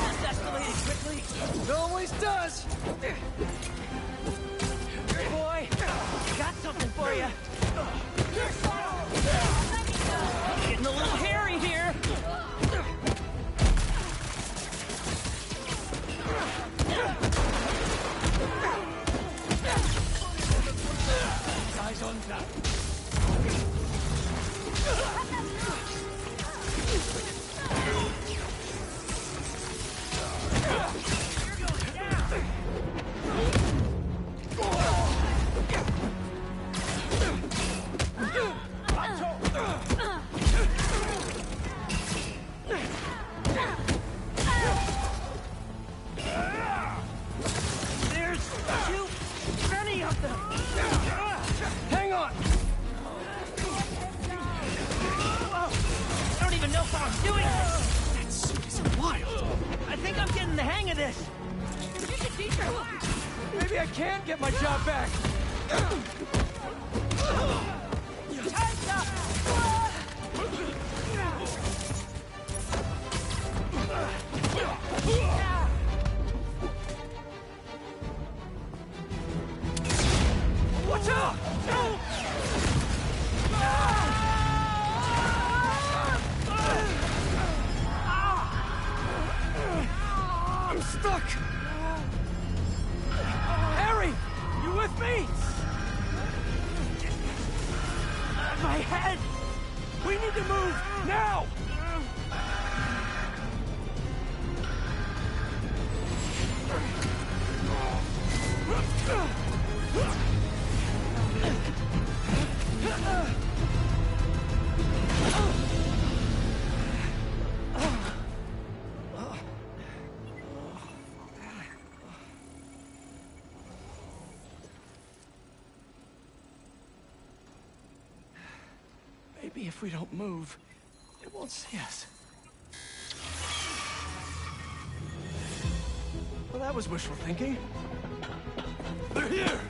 Speaker 18: This escalated quickly.
Speaker 7: It always does.
Speaker 18: Boy, got something for you. Getting a little hairy here.
Speaker 3: Eyes on that.
Speaker 18: There's too many of them.
Speaker 7: Hang on.
Speaker 18: I don't even know how I'm doing this.
Speaker 7: That suit is wild.
Speaker 18: I think I'm getting the hang of this. You should teach her.
Speaker 7: Maybe I can get my job back. Watch out! I'm stuck! Harry! You with me? My head! We need to move, now! Maybe if we don't move, it won't see us. Well, that was wishful thinking. They're here!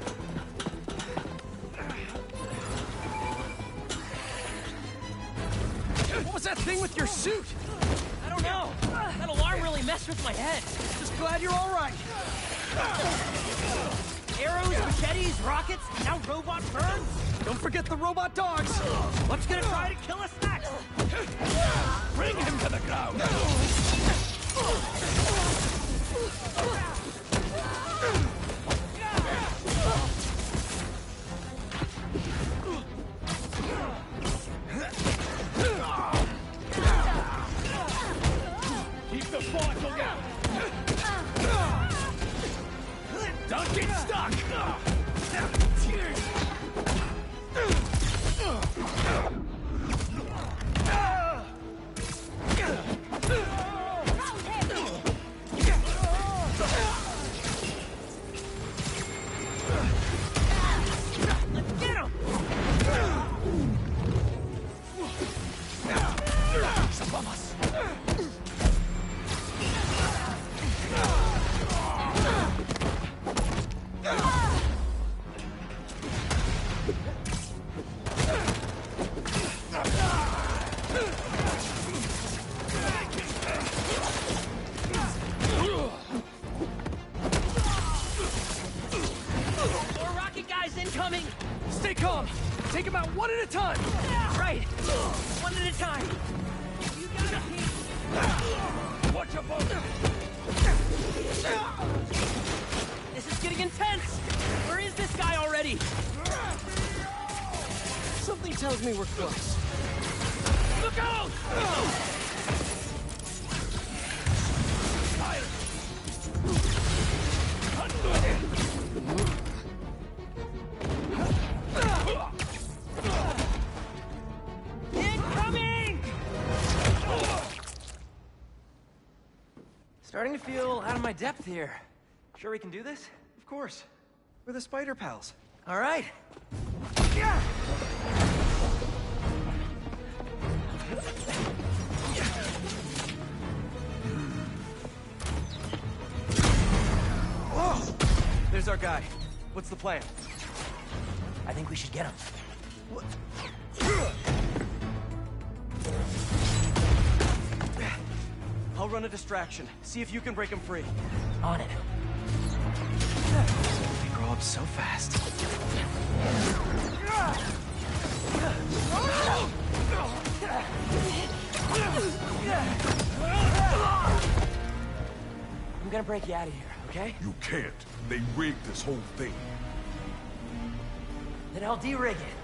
Speaker 7: that thing with your suit?
Speaker 18: I don't know. That alarm really messed with my head.
Speaker 7: Just glad you're all right.
Speaker 18: Arrows, machetes, rockets, now robot burns.
Speaker 7: Don't forget the robot dogs.
Speaker 18: What's gonna try to kill us next?
Speaker 9: Bring him to the ground. Keep the fight on you. Don't get stuck.
Speaker 7: Stay calm. Take them out one at a time.
Speaker 18: Right. One at a time. You got it, Pete.
Speaker 9: Watch your boat.
Speaker 18: This is getting intense. Where is this guy already?
Speaker 7: Something tells me we're close.
Speaker 18: Look out! Incoming!
Speaker 16: Starting to feel out of my depth here. Sure we can do this? Of course. We're the Spider Pals.
Speaker 18: All right.
Speaker 16: Whoa! There's our guy. What's the plan?
Speaker 18: I think we should get him.
Speaker 16: What? I'll run a distraction. See if you can break him free.
Speaker 18: On it.
Speaker 16: We grow up so fast.
Speaker 18: I'm gonna break you out of here, okay?
Speaker 2: You can't. They rigged this whole thing.
Speaker 18: Then I'll de-rig it.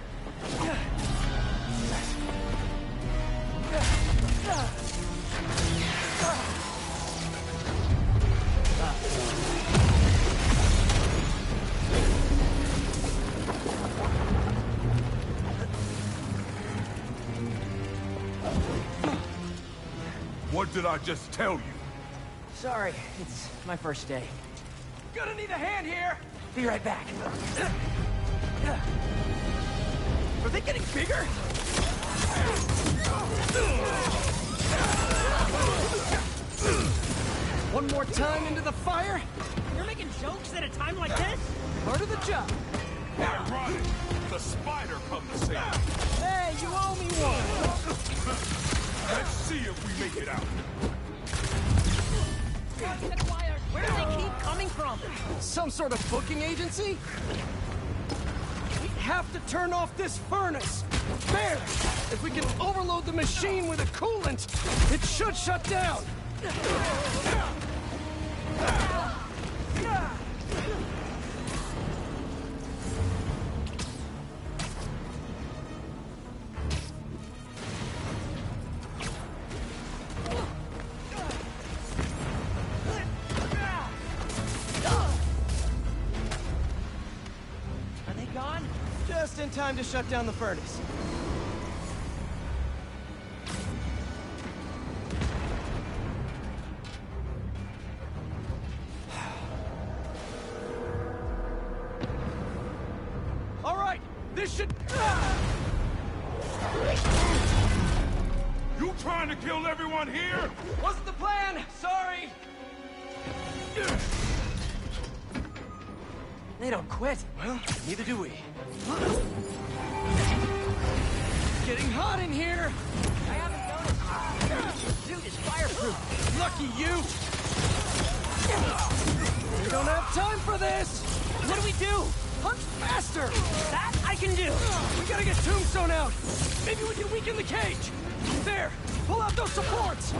Speaker 2: What did I just tell you?
Speaker 18: Sorry, it's my first day.
Speaker 7: Gonna need a hand here.
Speaker 18: Be right back.
Speaker 7: Are they getting bigger? One more time into the fire.
Speaker 18: You're making jokes at a time like this?
Speaker 7: Part of the job.
Speaker 2: Ironic. The spider come to save me.
Speaker 7: Hey, you owe me one.
Speaker 2: Let's see if we make it out.
Speaker 18: Where do they keep coming from?
Speaker 7: Some sort of booking agency? We have to turn off this furnace. There! If we can overload the machine with a coolant, it should shut down.
Speaker 18: Are they gone?
Speaker 7: Just in time to shut down the furnace. All right, this should...
Speaker 2: You trying to kill everyone here?
Speaker 7: Wasn't the plan! Sorry!
Speaker 18: They don't quit.
Speaker 16: Well, neither do we.
Speaker 7: Getting hot in here!
Speaker 18: I haven't noticed.
Speaker 7: through. Lucky you! We don't have time for this!
Speaker 18: What do we do?
Speaker 7: Hunt faster!
Speaker 18: That I can do!
Speaker 7: We gotta get Tombstone out! Maybe we can weaken the cage! There! Pull out those supports!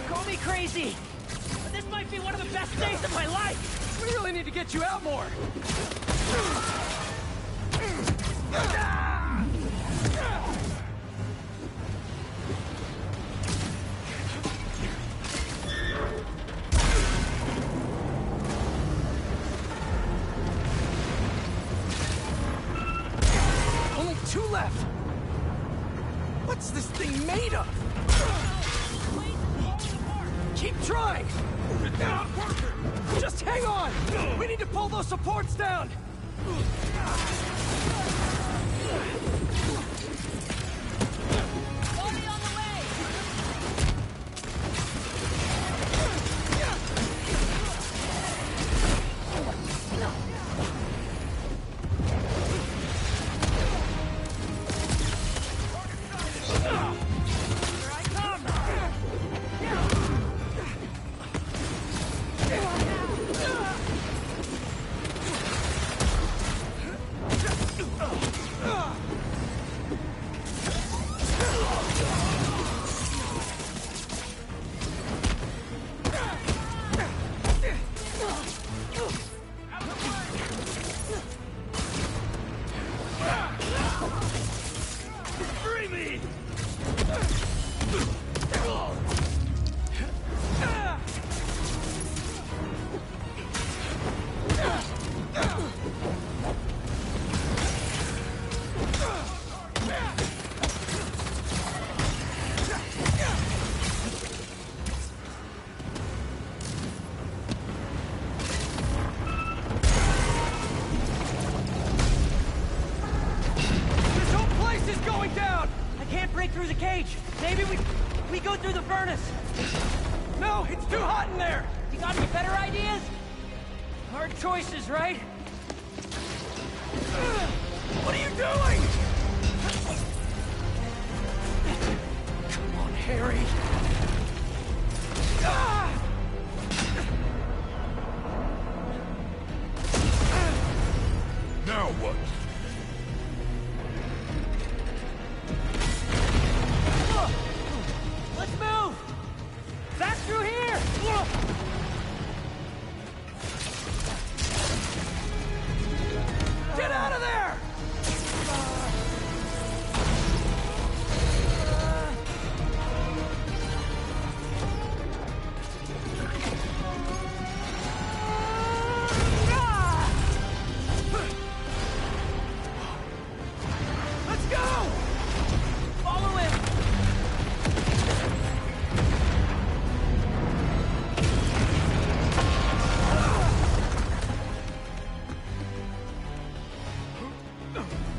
Speaker 18: Call me crazy, but this might be one of the best days of my life!
Speaker 7: We really need to get you out more! Only 2 left! What's this thing made of? Keep trying! Just hang on! We need to pull those supports down!
Speaker 18: Body on the way! Here I come! Free me!
Speaker 7: This whole place is going down!
Speaker 18: I can't break through the cage. Maybe we go through the furnace.
Speaker 7: No, it's too hot in there!
Speaker 18: You got any better ideas? Hard choices, right?
Speaker 7: What are you doing? Come on, Harry. Ah!
Speaker 2: Now what?
Speaker 18: Let's move! Back through here!
Speaker 7: Get out of there! Let's go!
Speaker 18: Follow him!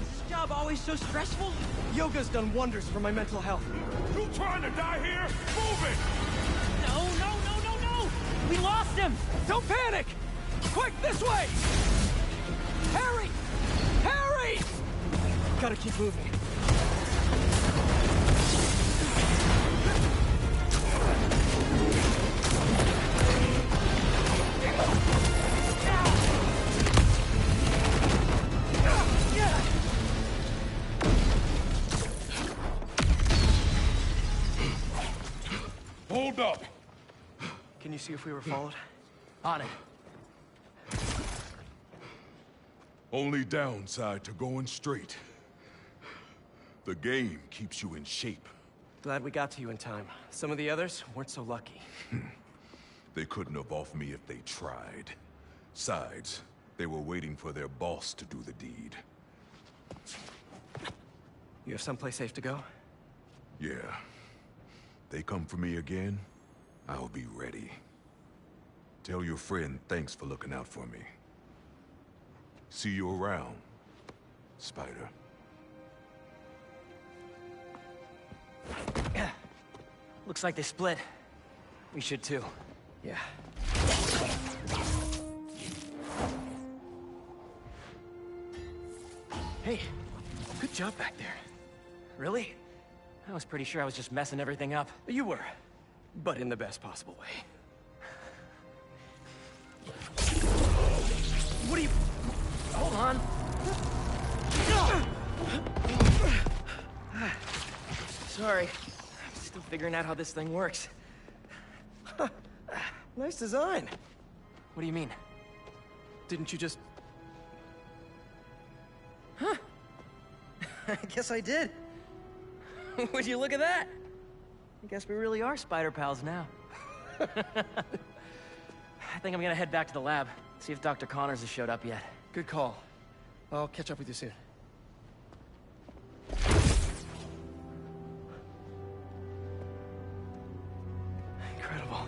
Speaker 18: Is this job always so stressful?
Speaker 7: Yoga's done wonders for my mental health.
Speaker 2: You trying to die here? Move it!
Speaker 18: No, no, no, no, no! We lost him!
Speaker 7: Don't panic! Quick, this way! Harry! Harry! Gotta keep moving.
Speaker 2: Hold up!
Speaker 7: Can you see if we were followed?
Speaker 14: On it.
Speaker 2: Only downside to going straight. The game keeps you in shape.
Speaker 7: Glad we got to you in time. Some of the others weren't so lucky.
Speaker 2: They couldn't have off me if they tried. Besides, they were waiting for their boss to do the deed.
Speaker 7: You have someplace safe to go?
Speaker 2: Yeah. They come for me again, I'll be ready. Tell your friend thanks for looking out for me. See you around, Spider.
Speaker 18: Looks like they split. We should too.
Speaker 7: Yeah. Hey, good job back there.
Speaker 18: Really?
Speaker 14: I was pretty sure I was just messing everything up.
Speaker 13: You were, but in the best possible way.
Speaker 14: What are you... Hold on. Sorry. I'm still figuring out how this thing works.
Speaker 13: Nice design.
Speaker 14: What do you mean?
Speaker 13: Didn't you just...
Speaker 14: Huh? I guess I did. Would you look at that? I guess we really are spider pals now. I think I'm gonna head back to the lab, see if Dr. Connors has showed up yet.
Speaker 13: Good call. I'll catch up with you soon. Incredible.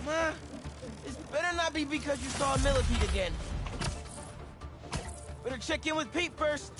Speaker 7: Ma, this better not be because you saw a millipede again. Better check in with Pete first.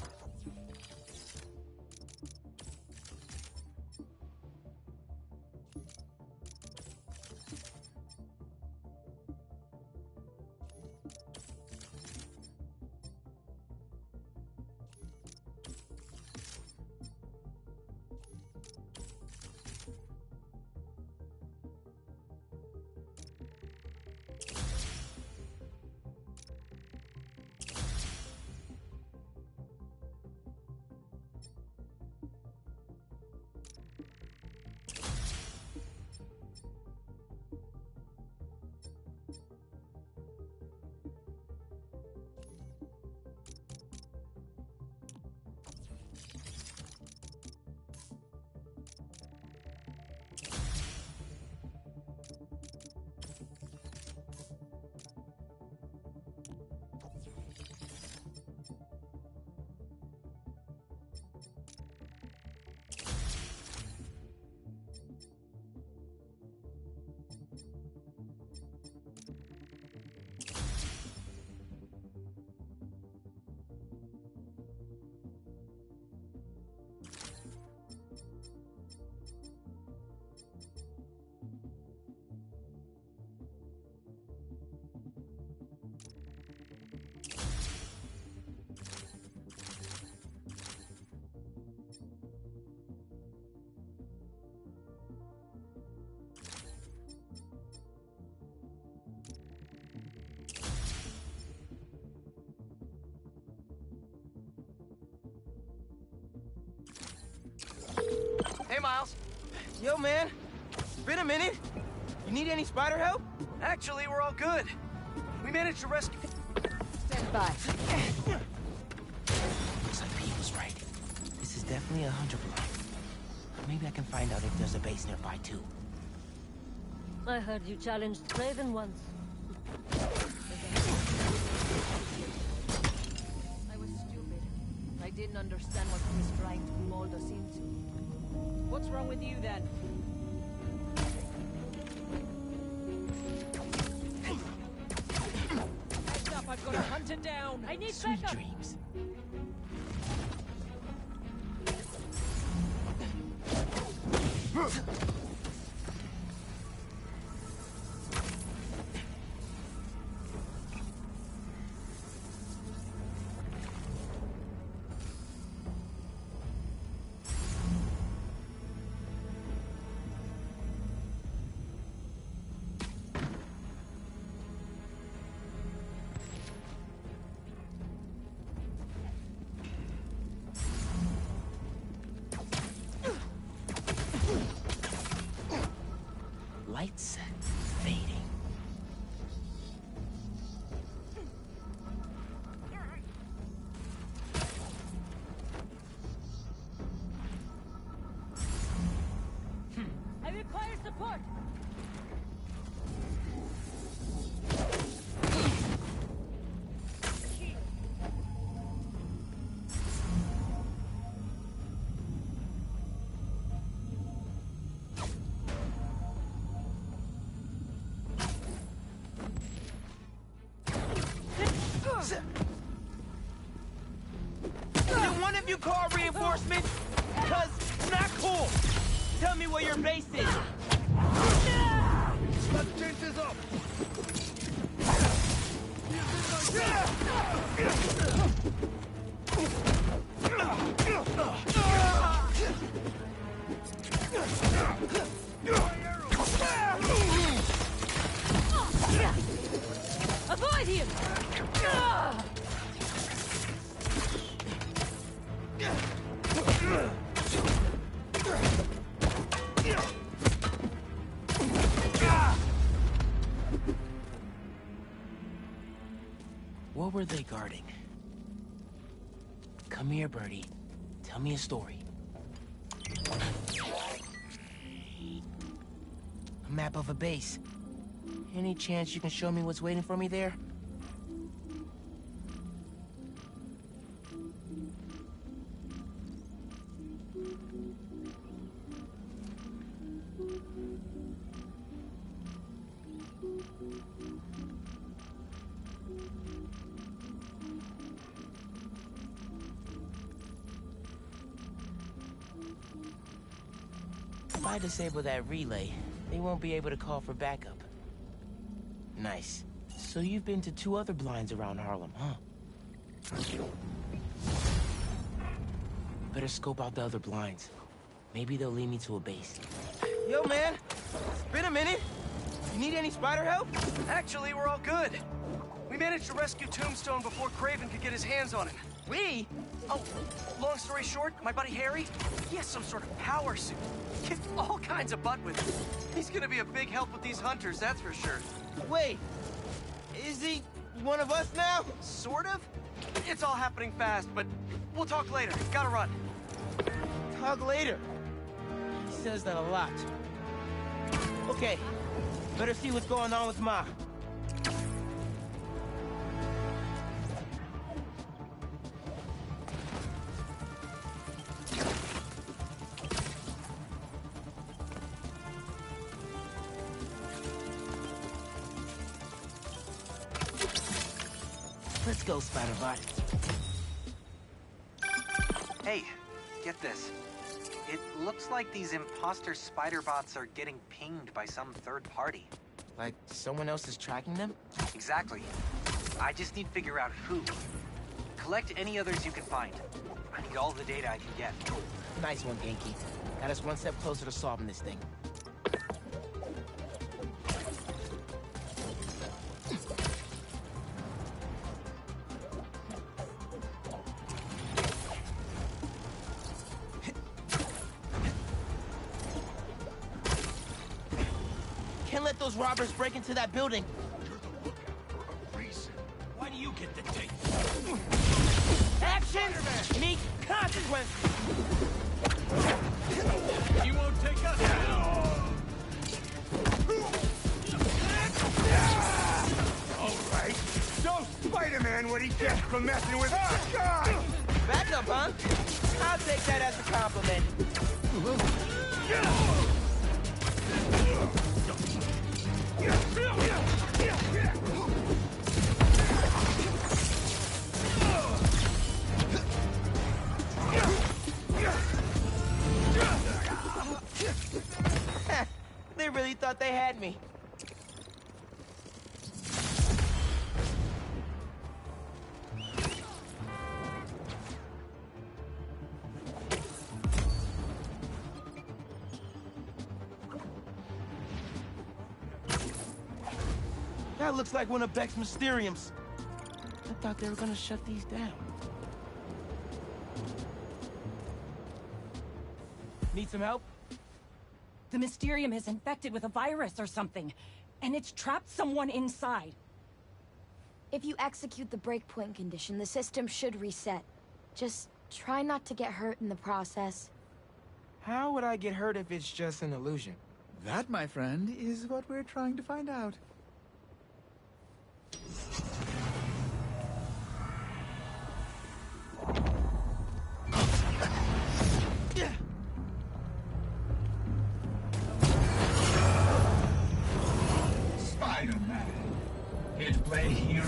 Speaker 7: Hey, Miles. Yo, man. It's been a minute. You need any spider help?
Speaker 14: Actually, we're all good. We managed to rescue...
Speaker 6: Stand by.
Speaker 1: Looks like Pete was right. This is definitely a hunter block. Maybe I can find out if there's a base nearby, too.
Speaker 19: I heard you challenged Craven once. I was stupid. I didn't understand what he was trying to mold us into.
Speaker 18: What's wrong with you, then? Heads up, I've got to hunt it down!
Speaker 19: I need
Speaker 1: Sweet
Speaker 19: backup!
Speaker 1: dreams.
Speaker 7: call reinforcements? Because it's not cool. Tell me where your base is.
Speaker 3: Let's change this up.
Speaker 19: Avoid him!
Speaker 1: What were they guarding? Come here, Birdie. Tell me a story. A map of a base. Any chance you can show me what's waiting for me there? If I disable that relay, they won't be able to call for backup. Nice. So you've been to 2 other blinds around Harlem, huh? Better scope out the other blinds. Maybe they'll lead me to a base.
Speaker 7: Yo, man. It's been a minute. You need any spider help?
Speaker 16: Actually, we're all good. We managed to rescue Tombstone before Craven could get his hands on him.
Speaker 7: We?
Speaker 16: Oh, long story short, my buddy Harry, he has some sort of power suit. Kicked all kinds of butt with it. He's gonna be a big help with these hunters, that's for sure.
Speaker 7: Wait, is he one of us now?
Speaker 16: Sort of? It's all happening fast, but we'll talk later. Gotta run.
Speaker 7: Talk later. He says that a lot. Okay, better see what's going on with Ma. Let's go, Spider-Bot.
Speaker 8: Hey, get this. It looks like these imposter spider-bots are getting pinged by some third party.
Speaker 1: Like someone else is tracking them?
Speaker 8: Exactly. I just need to figure out who. Collect any others you can find. I need all the data I can get.
Speaker 1: Nice one, Genki. Got us one step closer to solving this thing. Can't let those robbers break into that building.
Speaker 3: You're the lookout for a reason. Why do you get the date?
Speaker 7: Action meets consequence.
Speaker 3: You won't take us down. All right. Show Spider-Man what he gets from messing with us.
Speaker 7: Back up, huh? I'll take that as a compliment. They really thought they had me. That looks like one of Beck's Mysteriums. I thought they were gonna shut these down. Need some help?
Speaker 10: The Mysterium is infected with a virus or something, and it's trapped someone inside.
Speaker 4: If you execute the breakpoint condition, the system should reset. Just try not to get hurt in the process.
Speaker 1: How would I get hurt if it's just an illusion?
Speaker 17: That, my friend, is what we're trying to find out.
Speaker 3: Spider-Man. Here to play hero?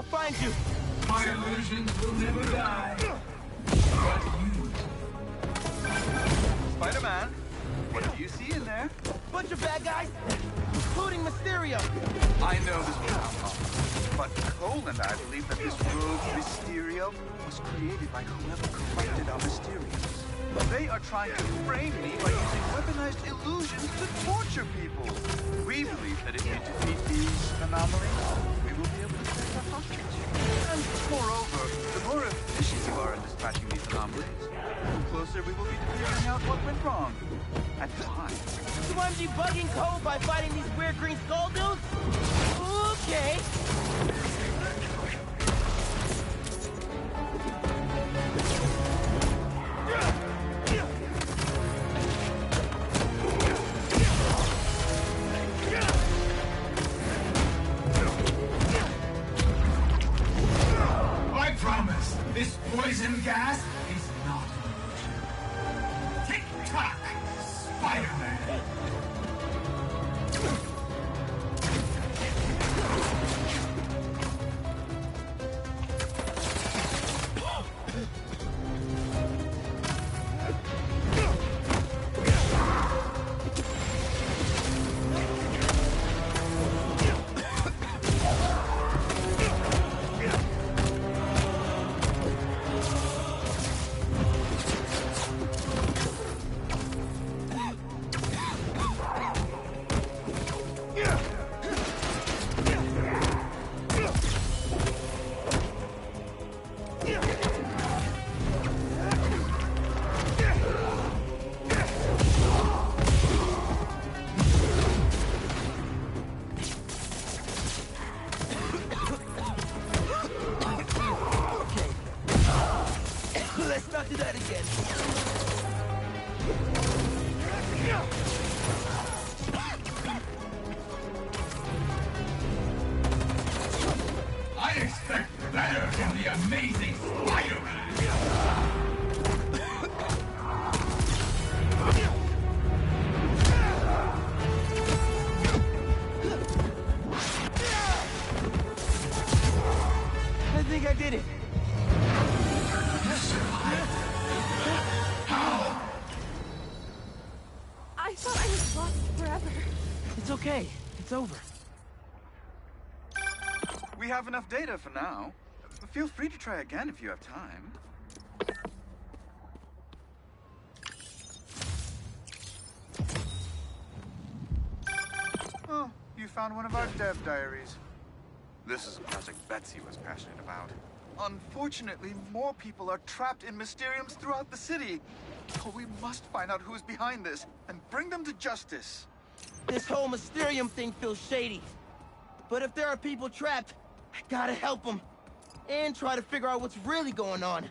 Speaker 1: I'll find you.
Speaker 9: My illusions will never die. But you.
Speaker 20: Spider-Man, what do you see in there?
Speaker 1: Bunch of bad guys, including Mysterio.
Speaker 20: I know this will sound odd, but Cole and I believe that this rogue Mysterio was created by whoever corrupted our Mysterios. They are trying to frame me by using weaponized illusions to torture people. We believe that if you defeat these anomalies, we will be able to take our hostage. And moreover, the more efficient you are in dispatching these anomalies, the closer we will be to figuring out what went wrong. At times.
Speaker 1: So I'm debugging Cole by fighting these weird green skull dudes? Okay.
Speaker 9: I promise, this poison gas is not an illusion. Tick-tock, Spider-Man.
Speaker 1: Let's not do that again.
Speaker 9: I expect better from the amazing Spider-Man.
Speaker 1: I think I did it.
Speaker 22: I thought I was lost forever.
Speaker 1: It's okay. It's over.
Speaker 20: We have enough data for now. Feel free to try again if you have time. Oh, you found one of our dev diaries. This is a project Betsy was passionate about. Unfortunately, more people are trapped in Mysteriums throughout the city. So we must find out who's behind this and bring them to justice.
Speaker 1: This whole Mysterium thing feels shady. But if there are people trapped, I gotta help them. And try to figure out what's really going on.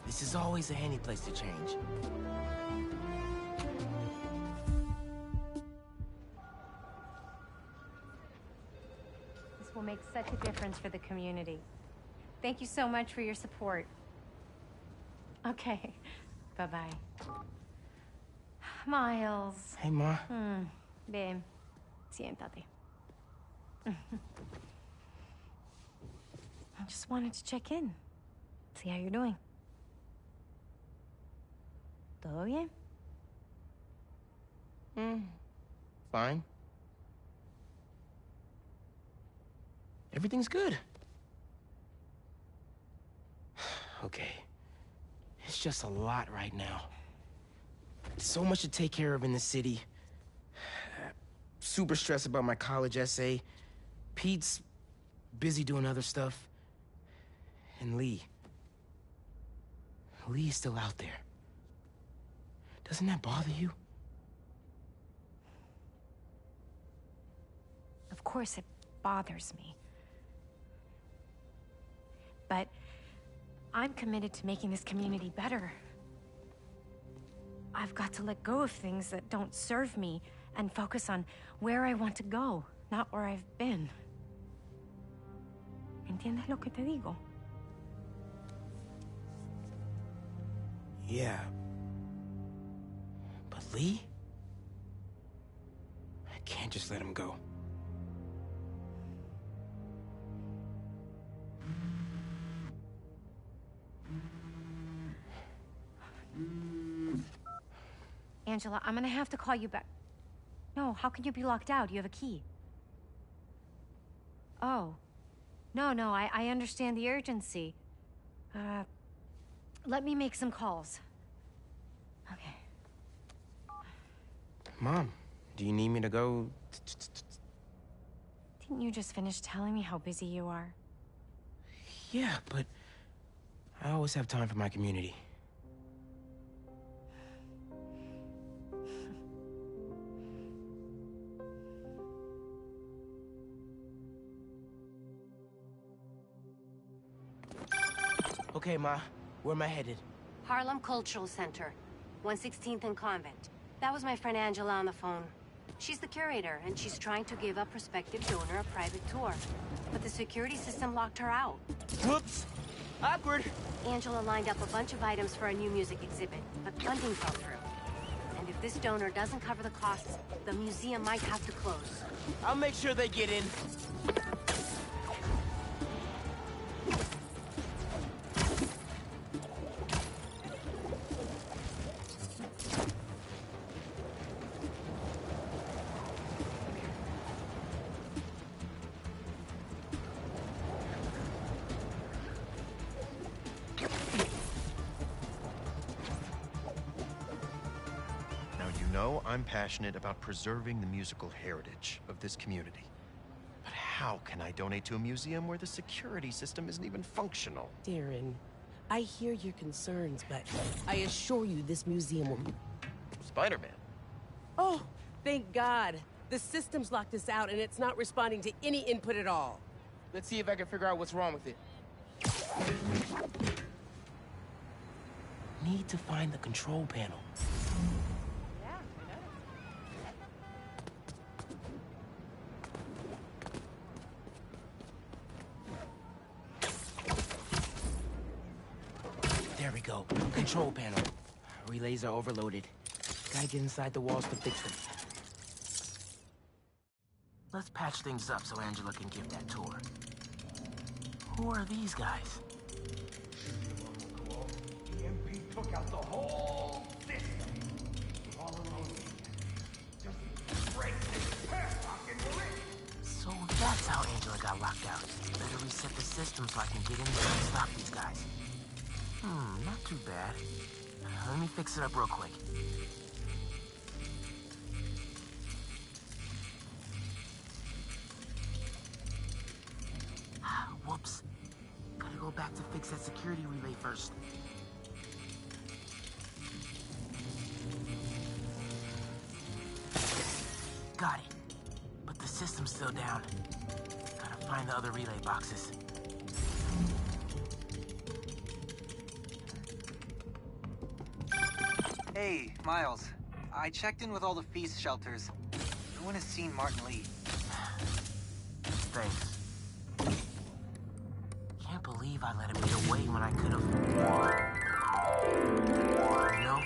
Speaker 1: This is always a handy place to change.
Speaker 21: This will make such a difference for the community. Thank you so much for your support. Okay, bye-bye. Miles.
Speaker 1: Hey, Ma.
Speaker 21: Ven, siéntate. I just wanted to check in. See how you're doing. ¿Todo bien?
Speaker 1: Fine. Everything's good. Okay. It's just a lot right now. So much to take care of in the city. Super stressed about my college essay. Pete's busy doing other stuff. And Lee. Lee's still out there. Doesn't that bother you?
Speaker 21: Of course it bothers me. But I'm committed to making this community better. I've got to let go of things that don't serve me and focus on where I want to go, not where I've been. ¿Entiendes lo que te digo?
Speaker 1: Yeah. But Lee? I can't just let him go.
Speaker 21: Angela, I'm gonna have to call you back. No, how can you be locked out? You have a key. Oh. No, I understand the urgency. Let me make some calls. Okay.
Speaker 1: Mom, do you need me to go?
Speaker 21: Didn't you just finish telling me how busy you are?
Speaker 1: Yeah, but I always have time for my community. Okay, Ma. Where am I headed?
Speaker 21: Harlem Cultural Center, 116th and Convent. That was my friend Angela on the phone. She's the curator, and she's trying to give a prospective donor a private tour. But the security system locked her out.
Speaker 1: Whoops! Awkward!
Speaker 21: Angela lined up a bunch of items for a new music exhibit, but funding fell through. And if this donor doesn't cover the costs, the museum might have to close.
Speaker 1: I'll make sure they get in.
Speaker 5: I'm passionate about preserving the musical heritage of this community. But how can I donate to a museum where the security system isn't even functional?
Speaker 12: Darren, I hear your concerns, but I assure you this museum will...
Speaker 5: Spider-Man?
Speaker 12: Oh, thank God. The system's locked us out and it's not responding to any input at all.
Speaker 1: Let's see if I can figure out what's wrong with it. Need to find the control panel. There we go. Control panel. Relays are overloaded. Gotta get inside the walls to fix them. Let's patch things up so Angela can give that tour. Who are these guys?
Speaker 9: EMP took out the whole system. All alone. Just break this padlock and we're in.
Speaker 1: So that's how Angela got locked out. Better reset the system so I can get in there and stop these guys. Not too bad. Let me fix it up real quick. Whoops. Gotta go back to fix that security relay first. Got it. But the system's still down. Gotta find the other relay boxes.
Speaker 8: Hey, Miles. I checked in with all the feast shelters. No one has seen Martin Lee.
Speaker 1: Thanks. Can't believe I let him get away when I could have... You know?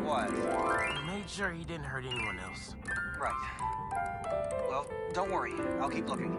Speaker 8: What?
Speaker 1: I made sure he didn't hurt anyone else.
Speaker 8: Right. Well, don't worry. I'll keep looking.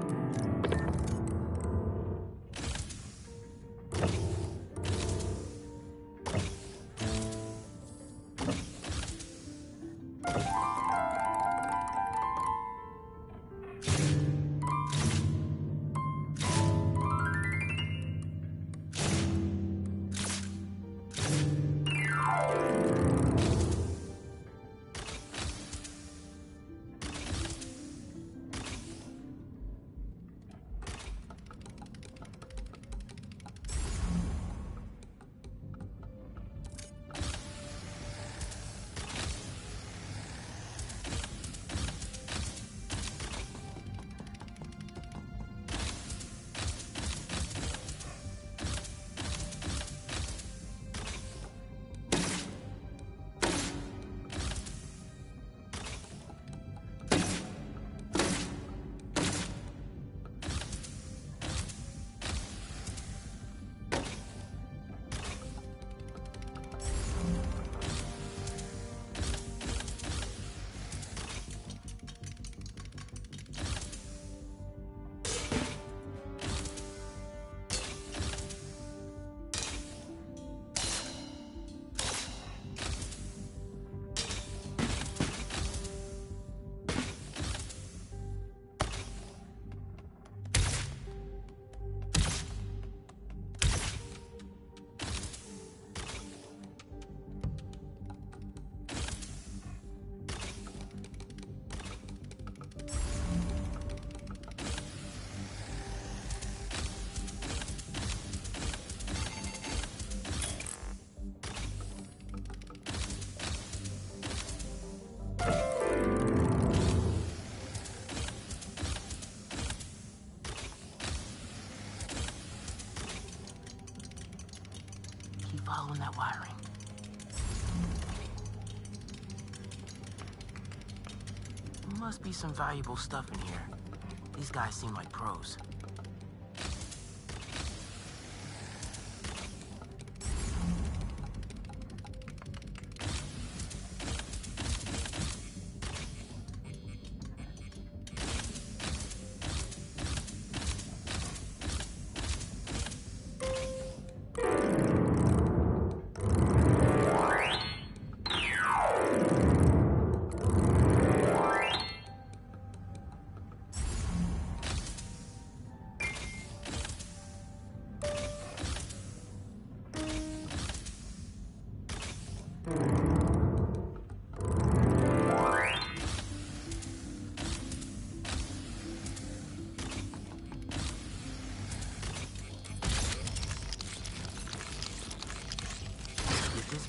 Speaker 1: must be some valuable stuff in here. These guys seem like pros.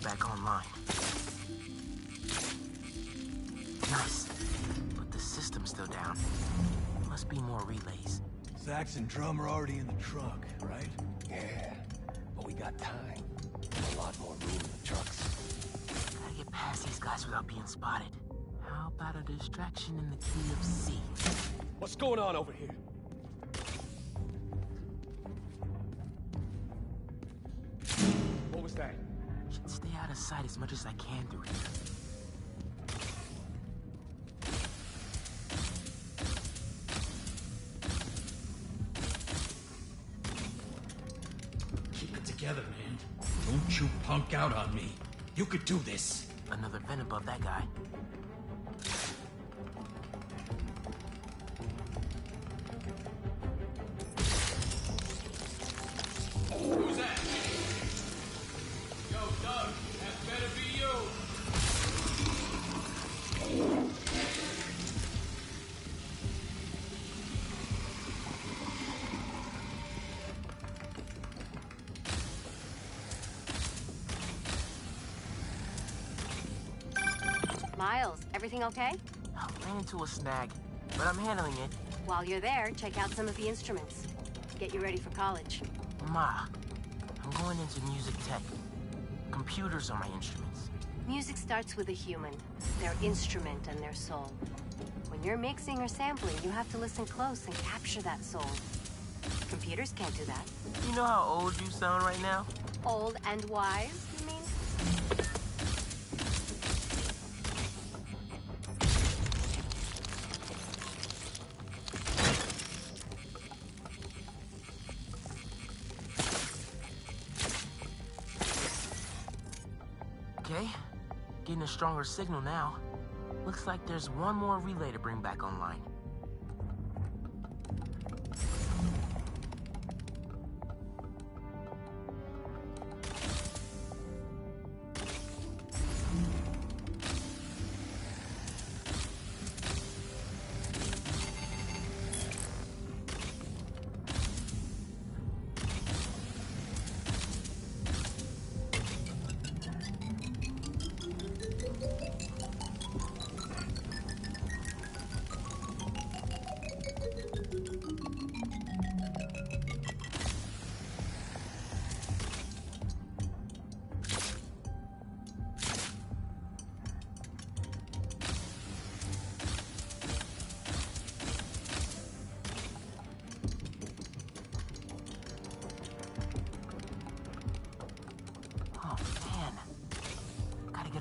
Speaker 1: Back online. Nice. But the system's still down. Must be more relays.
Speaker 3: Sax and drum are already in the truck, right? Yeah. But we got time. A lot more room in the trucks.
Speaker 1: Gotta get past these guys without being spotted. How about a distraction in the key of C?
Speaker 3: What's going on over here? What was that?
Speaker 1: Should stay out of sight as much as I can through here.
Speaker 9: Keep it together, man. Don't you punk out on me. You could do this.
Speaker 1: Another vent above that guy.
Speaker 9: Who's that? Yo, Doug, that better be you.
Speaker 21: Miles, everything okay?
Speaker 1: I ran into a snag, but I'm handling it.
Speaker 21: While you're there, check out some of the instruments. Get you ready for college.
Speaker 1: Ma, I'm going into music tech. Computers are my instruments.
Speaker 21: Music starts with a human, their instrument and their soul. When you're mixing or sampling, you have to listen close and capture that soul. Computers can't do that.
Speaker 1: You know how old you sound right now?
Speaker 21: Old and wise, you mean?
Speaker 1: Okay, getting a stronger signal now. Looks like there's one more relay to bring back online.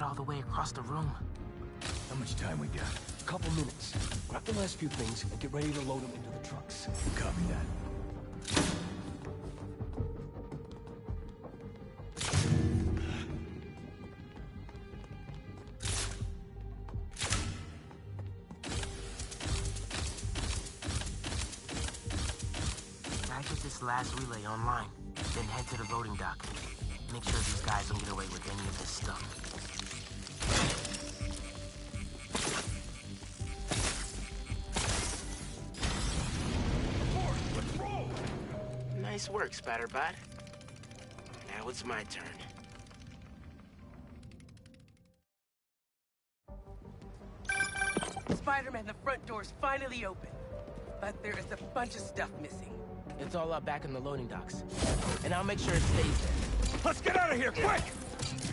Speaker 1: All the way across the room.
Speaker 3: How much time we got? A couple minutes. Grab the last few things and get ready to load them into the trucks. Copy that.
Speaker 1: Gotta get this last relay online, then head to the loading dock. Make sure these guys don't get away with any of this stuff. Nice work, Spider-Bot. Now it's my turn.
Speaker 12: Spider-Man, the front door's finally open. But there is a bunch of stuff missing.
Speaker 1: It's all up back in the loading docks. And I'll make sure it stays there.
Speaker 3: Let's get out of here, quick!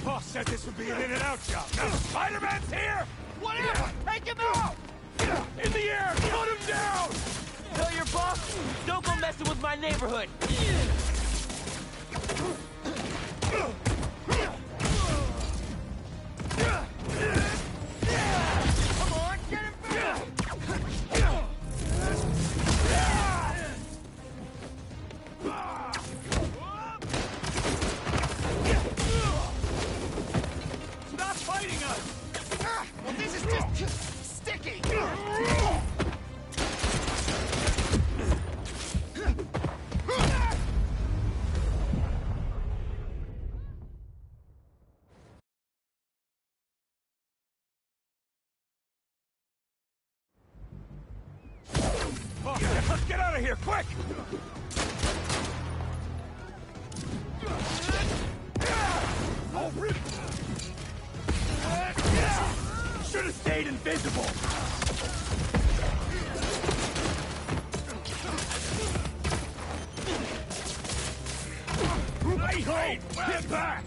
Speaker 3: Boss said this would be an in-and-out job. Now Spider-Man's here!
Speaker 9: Whatever! Take him out!
Speaker 3: In the air! Cut him down!
Speaker 1: Tell your boss, don't go messing with my neighborhood! Come on, get him back!
Speaker 3: Stop fighting us!
Speaker 16: Well, this is just sticky!
Speaker 3: Oh, let's get out of here, quick! Oh, rip! Should have stayed invisible! Hey, get back!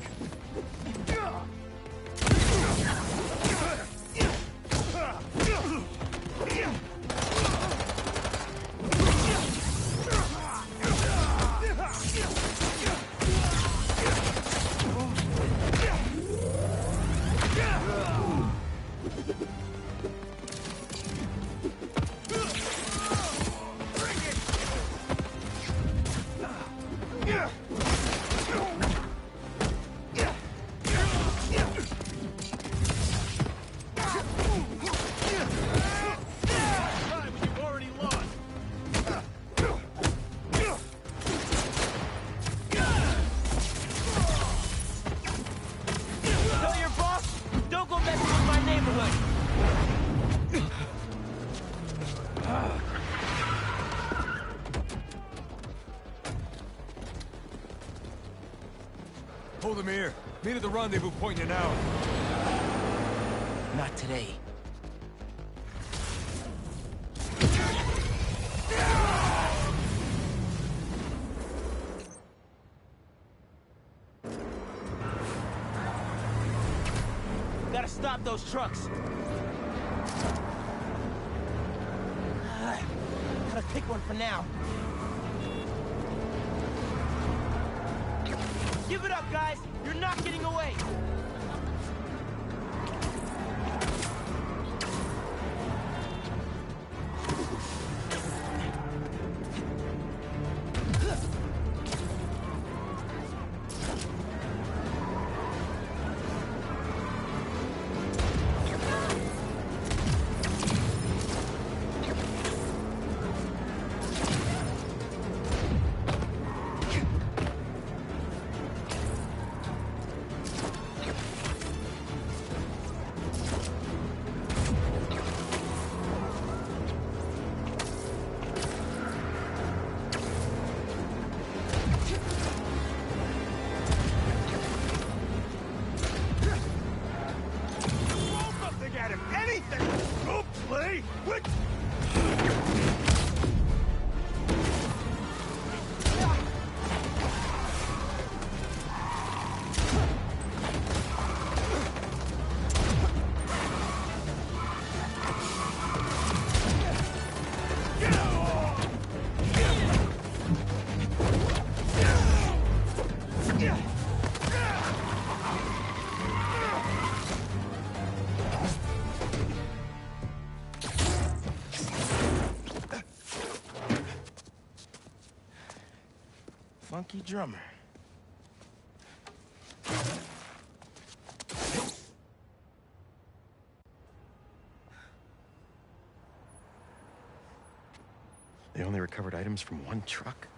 Speaker 1: Tell your boss, don't go messing with my neighborhood!
Speaker 3: Hold him here. Meet at the rendezvous point in an hour.
Speaker 1: Not today. Gotta stop those trucks. Gotta pick one for now. Give it up, guys! You're not getting away! Funky drummer.
Speaker 5: They only recovered items from one truck?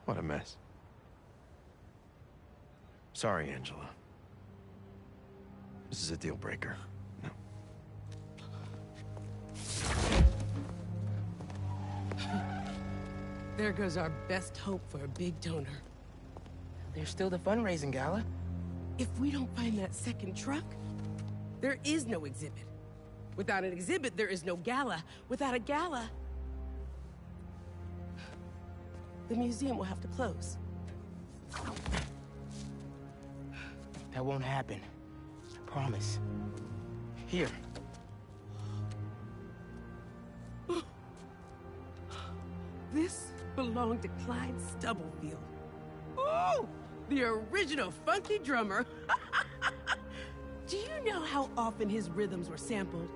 Speaker 5: What a mess. Sorry, Angela. This is a deal breaker. No.
Speaker 12: There goes our best hope for a big donor.
Speaker 1: There's still the fundraising gala.
Speaker 12: If we don't find that second truck, there is no exhibit. Without an exhibit, there is no gala. Without a gala, the museum will have to close.
Speaker 1: That won't happen. I promise. Here.
Speaker 12: This belonged to Clyde Stubblefield. Ooh! The original funky drummer. Do you know how often his rhythms were sampled?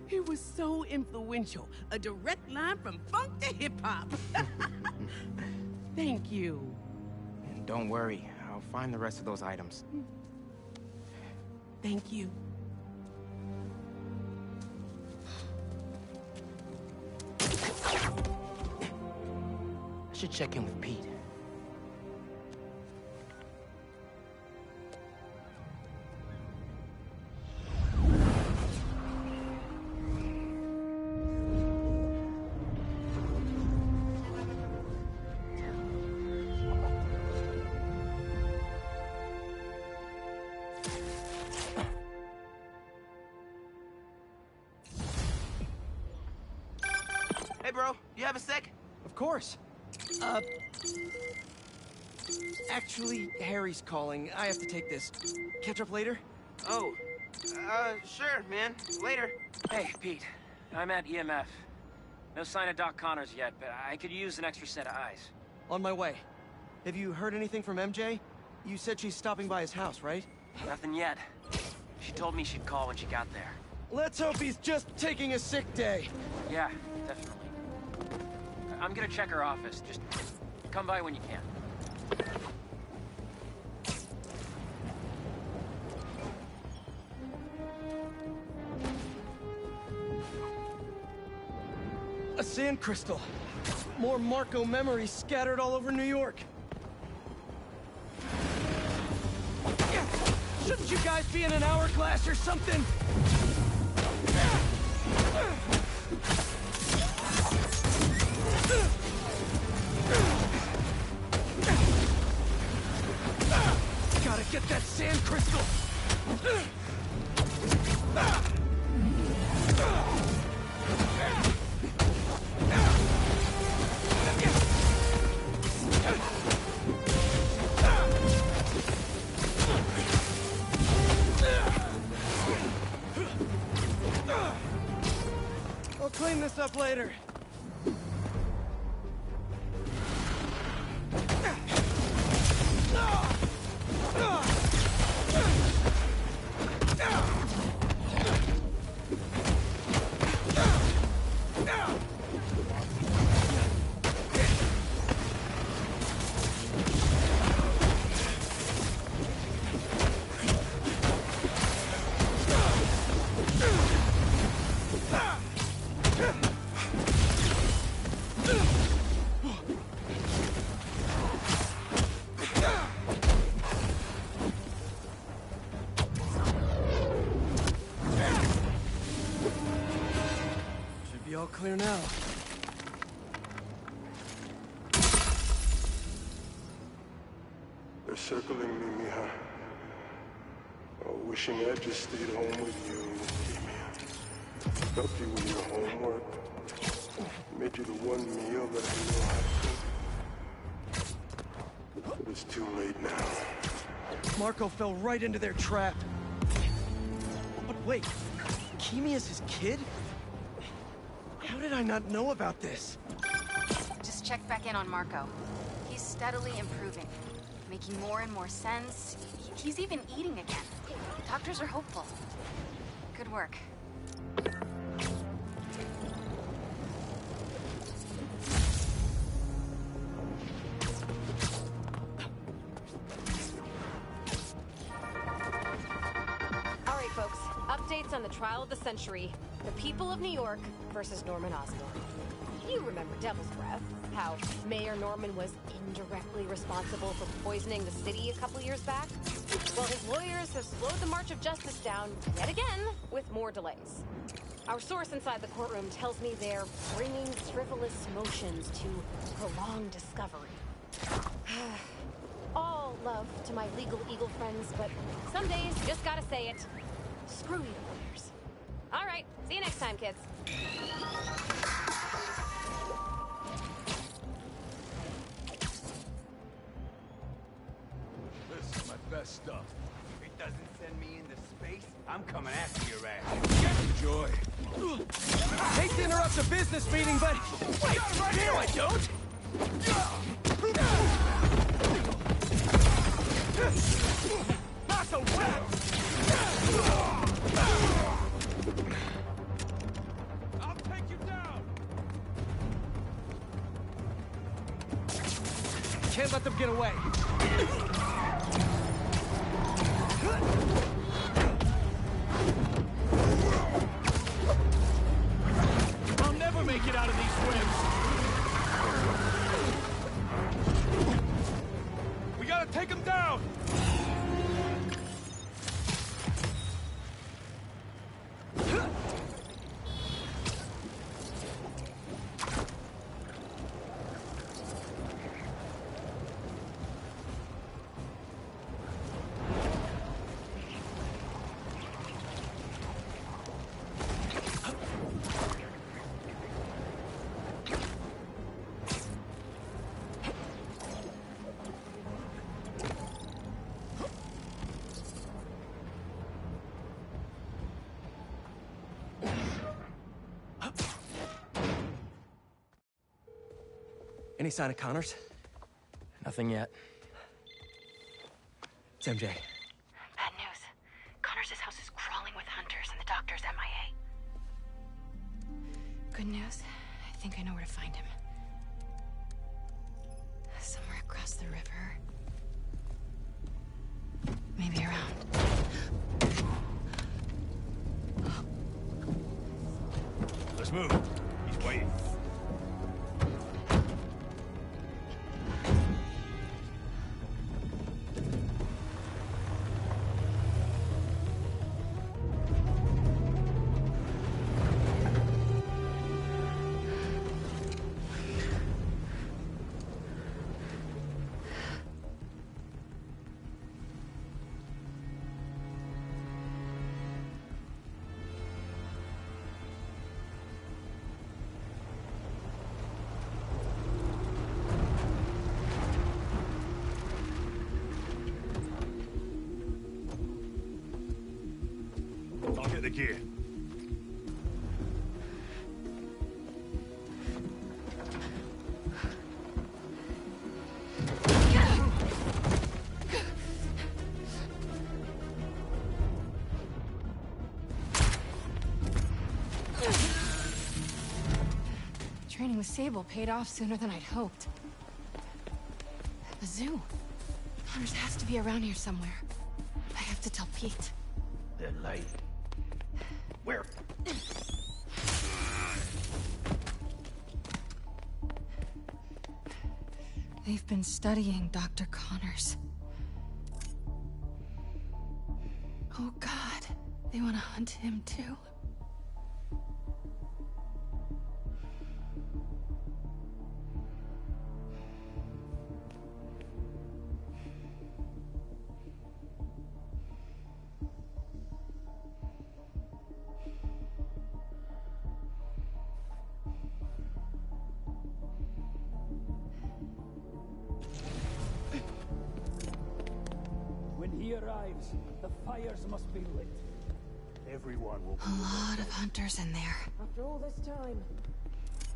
Speaker 12: He was so influential. A direct line from funk to hip-hop. Thank you.
Speaker 1: And don't worry, I'll find the rest of those items.
Speaker 12: Thank you.
Speaker 1: I should check in with Pete.
Speaker 16: Hey, bro, you have a sec?
Speaker 7: Of course. Actually, Harry's calling. I have to take this. Catch up later?
Speaker 16: Oh, sure, man. Later.
Speaker 14: Hey, Pete. I'm at EMF. No sign of Doc Connors yet, but I could use an extra set of eyes.
Speaker 7: On my way. Have you heard anything from MJ? You said she's stopping by his house, right?
Speaker 14: Nothing yet. She told me she'd call when she got there.
Speaker 7: Let's hope he's just taking a sick day.
Speaker 14: Yeah, definitely. I'm gonna check her office. Just come by when you can.
Speaker 7: A sand crystal. More Marco memories scattered all over New York. Shouldn't you guys be in an hourglass or something? Gotta get that sand crystal! I'll clean this up later. Should be all clear now.
Speaker 2: They're circling me, Mija. Oh, wishing I just stayed home with you, Mija. Helped you with your homework. Made you the one meal that I know how to cook. But it's too late now.
Speaker 7: Marco fell right into their trap. But wait, Keamy is his kid? How did I not know about this?
Speaker 4: Just checked back in on Marco. He's steadily improving, making more and more sense. He's even eating again. Doctors are hopeful. Good work.
Speaker 22: All right, folks. Updates on the trial of the century. The people of New York versus Norman Osborn. You remember Devil's Breath, how Mayor Norman was indirectly responsible for poisoning the city a couple years back? Well, his lawyers have slowed the march of justice down yet again with more delays. Our source inside the courtroom tells me they're bringing frivolous motions to prolong discovery. All love to my legal eagle friends, but some days you just gotta say it. Screw you, lawyers. All right, see you next time, kids.
Speaker 3: This is my best stuff. Ain't
Speaker 9: doesn't send me into space, I'm coming after your ass. Enjoy.
Speaker 7: Hate to interrupt the business meeting, but... Wait, right here I don't!
Speaker 9: Not so fast! I'll take you down!
Speaker 7: Can't let them get away.
Speaker 9: I'll never make it out of these swims! We gotta take him down!
Speaker 7: Any sign of Connors?
Speaker 14: Nothing yet.
Speaker 7: It's MJ.
Speaker 21: Bad news. Connors' house is crawling with hunters and the doctor's MIA. Good news. I think I know where to find him. Somewhere across the river. Maybe around.
Speaker 3: Let's move. He's waiting. I'll get the gear.
Speaker 21: Training with Sable paid off sooner than I'd hoped. The zoo. Connors has to be around here somewhere. I have to tell Pete.
Speaker 3: They're late. Where?
Speaker 21: They've been studying Dr. Connors. Oh God, they want to hunt him too?
Speaker 9: When he arrives, the fires must be lit. Everyone will be...
Speaker 21: A lot of hunters in there.
Speaker 19: After all this time,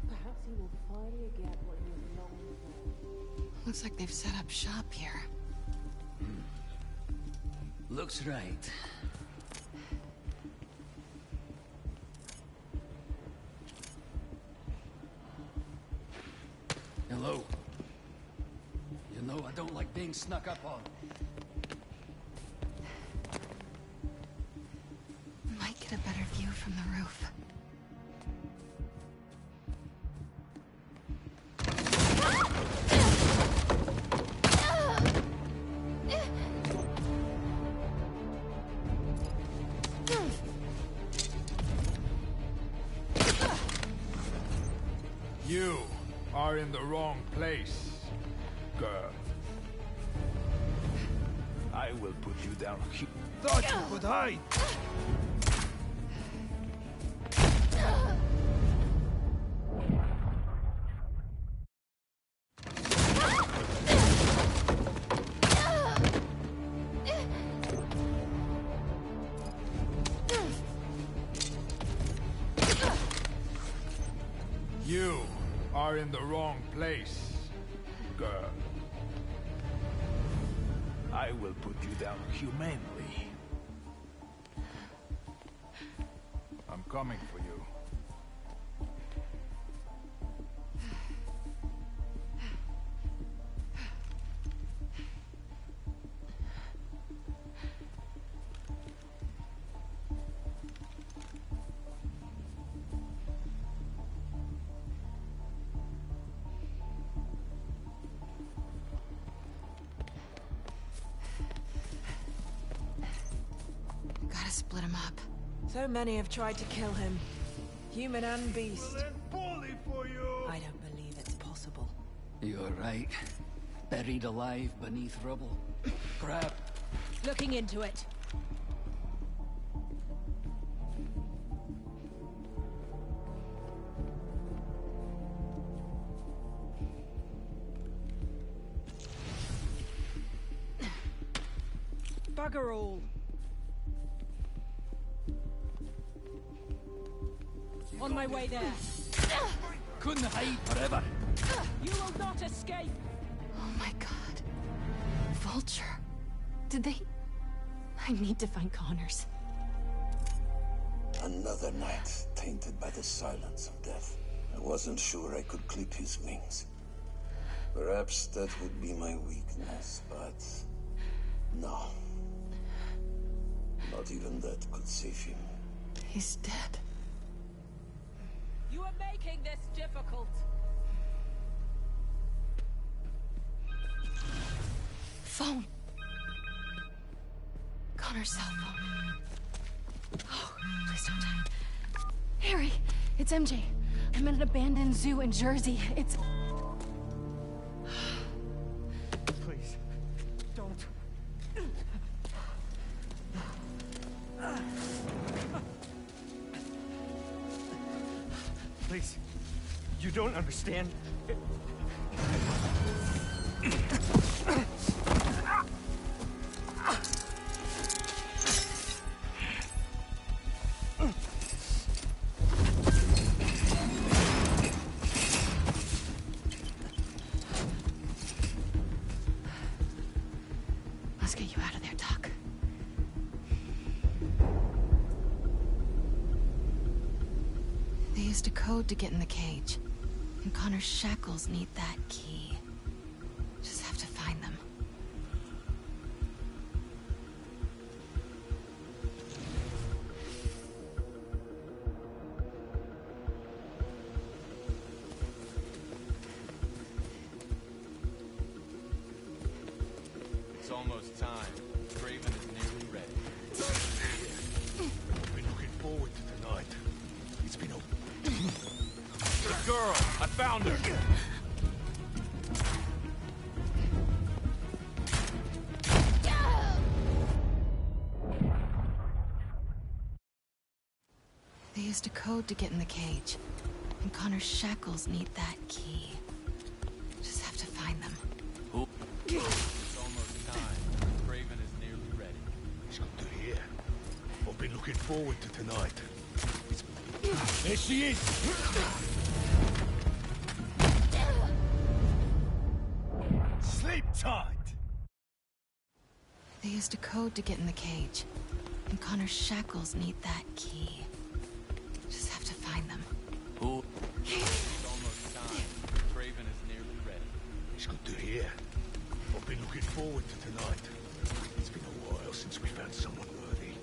Speaker 19: perhaps he will finally get what he has longed for.
Speaker 21: Looks like they've set up shop here.
Speaker 9: Looks right.
Speaker 11: Hello. You know I don't like being snuck up on.
Speaker 21: Might get a better view from the roof.
Speaker 9: You are in the wrong place, girl. I will put you down. Thought you could hide. are in the wrong place, girl. I will put you down humanely. I'm coming for you.
Speaker 13: Gotta split him up.
Speaker 6: So many have tried to kill him. Human and beast.
Speaker 9: I
Speaker 6: don't believe it's possible.
Speaker 11: You're right. Buried alive beneath rubble. Crap.
Speaker 10: Looking into it. Bugger all. On my way there.
Speaker 11: Couldn't hide forever.
Speaker 10: You will not escape.
Speaker 13: Oh my god. Vulture. Did they... I need to find Connors.
Speaker 15: Another night tainted by the silence of death. I wasn't sure I could clip his wings. Perhaps that would be my weakness, but... no. Not even that could save him.
Speaker 13: He's dead.
Speaker 10: You are making this difficult.
Speaker 13: Phone. Connor's cell phone. Oh, please don't die. Harry, it's MJ. I'm at an abandoned zoo in Jersey. It's...
Speaker 3: Please, don't. Please, you don't understand.
Speaker 13: Let's get you out of there, Doc. They used a code to get in the cage. And Connor's shackles need that key. Just have to find them.
Speaker 23: It's almost time. Craven is nearly ready.
Speaker 9: I've been looking forward to tonight. It's been a...
Speaker 23: The girl! I found her!
Speaker 13: They used a code to get in the cage. And Connor's shackles need that key. Just have to find them.
Speaker 23: It's almost time. Craven is nearly ready.
Speaker 9: It's good to hear. I've been looking forward to tonight. There she is! Sleep tight!
Speaker 13: They used a code to get in the cage. And Connor's shackles need that key. Just have to find them.
Speaker 23: It's almost time. Craven is nearly ready.
Speaker 9: It's good to hear. I've been looking forward to tonight. It's been a while since we found someone worthy.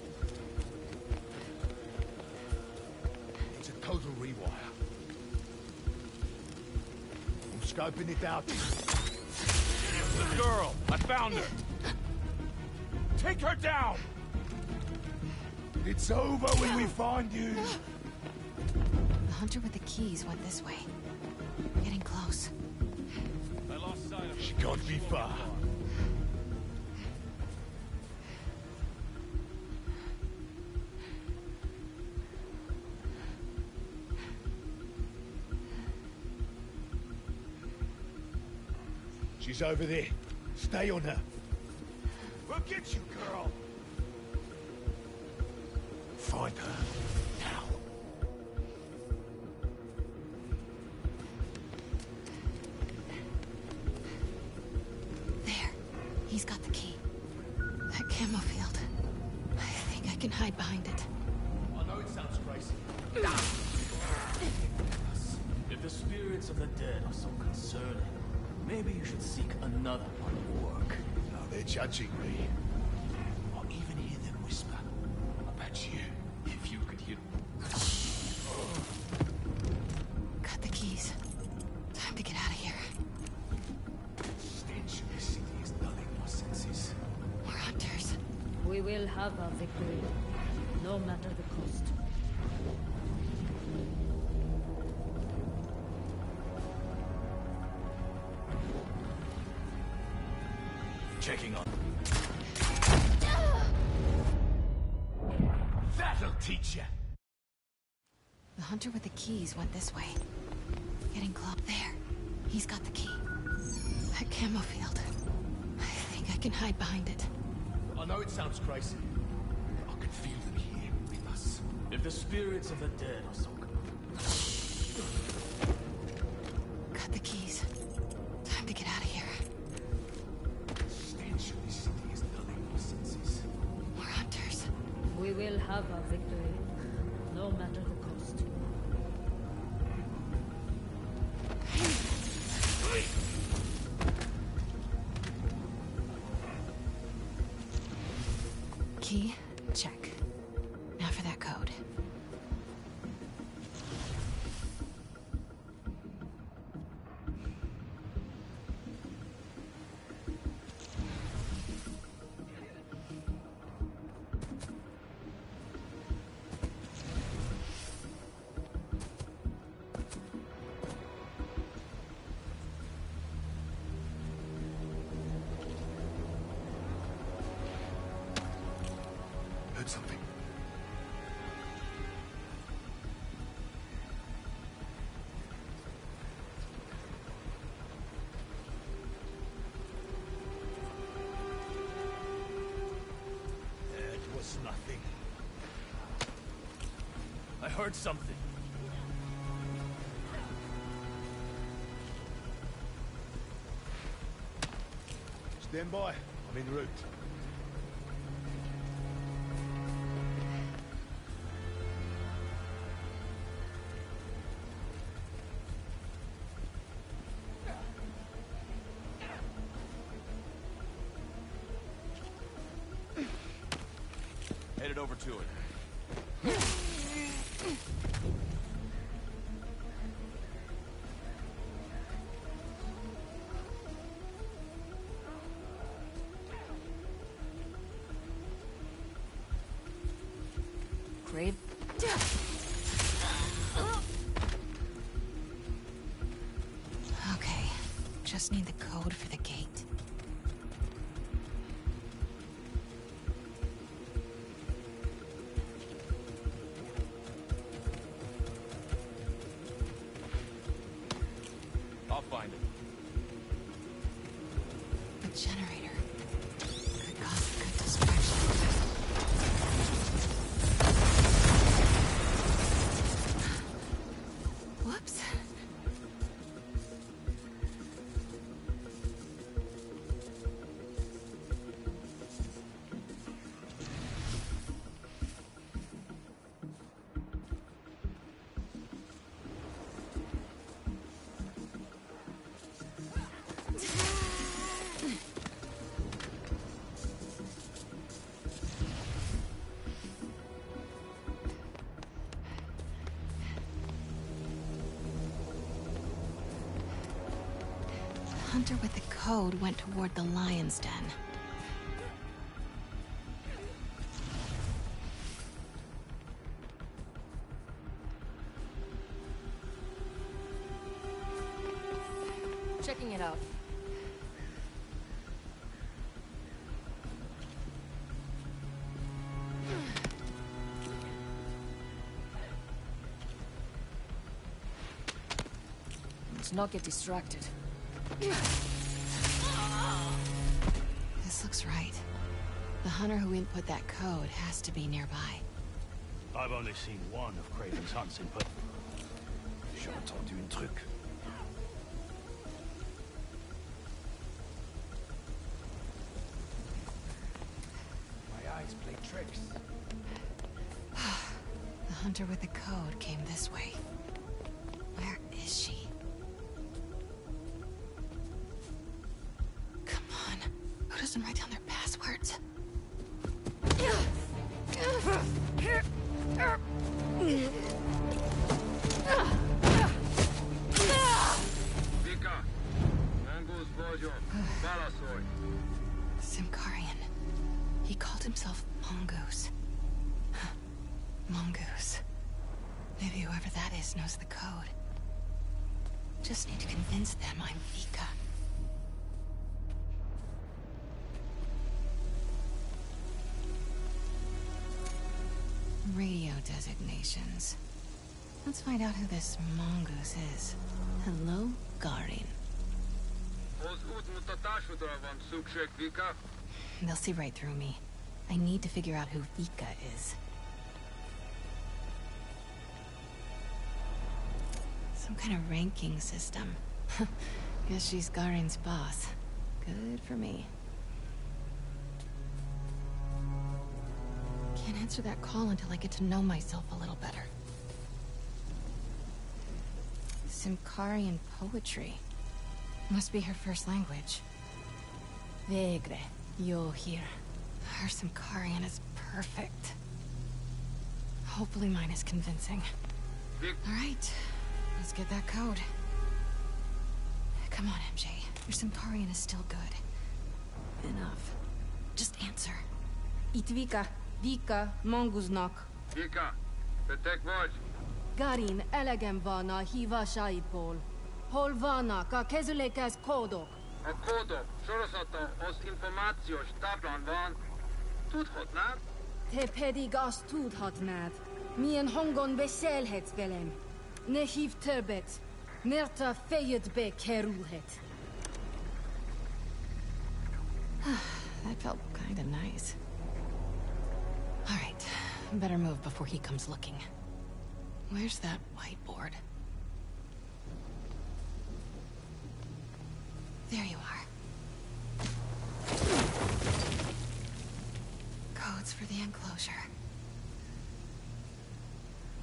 Speaker 9: It's a total rewire. I'm scoping it out.
Speaker 23: The girl! I found her! Take her down!
Speaker 9: It's over when we find you.
Speaker 13: The hunter with the keys went this way. Getting close.
Speaker 23: I lost sight of her.
Speaker 9: She can't be far. She's over there. Stay on her. We'll get you, girl. Find her. Now.
Speaker 13: can hide behind it.
Speaker 9: I know it sounds crazy. If the spirits of the dead are so concerning, maybe you should seek another line of work. Now they're judging me. I'll even hear them whisper about you. If you could hear...
Speaker 13: Got the keys. Time to get out of here.
Speaker 9: Stench of this city is dulling my senses.
Speaker 13: We're hunters.
Speaker 17: We will have our victory, no matter the cost.
Speaker 9: Checking on. That'll teach you.
Speaker 13: The hunter with the keys went this way. Getting close. There. He's got the key. That camo field. I think I can hide behind it.
Speaker 9: I know it sounds crazy. I can feel them here with us. If the spirits of the dead are so
Speaker 13: Got the keys. Time to get out of here.
Speaker 9: Stench of this city is dulling my senses.
Speaker 13: We're hunters.
Speaker 17: We will have our victory, no matter the cost.
Speaker 13: Key? Check. Now for that code.
Speaker 9: Heard something. It was nothing. I heard something. Stand by. I'm en route. Headed over to it.
Speaker 13: Grave. Okay. Just need the code for the gate.
Speaker 9: I'll find it.
Speaker 13: The generator. Could cause a good distraction. Whoops. The hunter with the code went toward the lion's den.
Speaker 22: Checking it out. Let's not get distracted.
Speaker 13: This looks right. The hunter who input that code has to be nearby.
Speaker 3: I've only seen one of Craven's hunts in person. J'ai entendu un truc. My
Speaker 7: guys play tricks.
Speaker 13: The hunter with the code came this way. Where is she? Come on. Who doesn't write down their passwords? Symkarian. He called himself Mongoose. Mongoose. Maybe whoever that is knows the code. Just need to convince them I'm Vika. Radio designations. Let's find out who this Mongoose is. Hello, Garin. They'll see right through me. I need to figure out who Vika is. Some kind of ranking system. Guess she's Garin's boss. Good for me. Can't answer that call until I get to know myself a little better. Symkarian poetry. Must be her first language. Vegre, yo here. Her Symkarian is perfect. Hopefully mine is convincing. Alright, let's get that code. Come on, MJ. Your Symkarian is still good. Enough. Just answer.
Speaker 8: Itt Vika Monguznak.
Speaker 18: Vika, beteg vagy?
Speaker 8: Garin, elegem van a hívásaidból. Hol vannak a kezülékes kódok?
Speaker 18: A kódok sorozata az információs táblán van. Tudhatnád?
Speaker 8: Te pedig azt tudhatnád. Milyen hangon beszélhetsz velem. Ne hívd többet, mert a fejedbe kerülhet.
Speaker 13: That felt kinda nice. Alright, better move before he comes looking. Where's that whiteboard? There you are. Codes for the enclosure.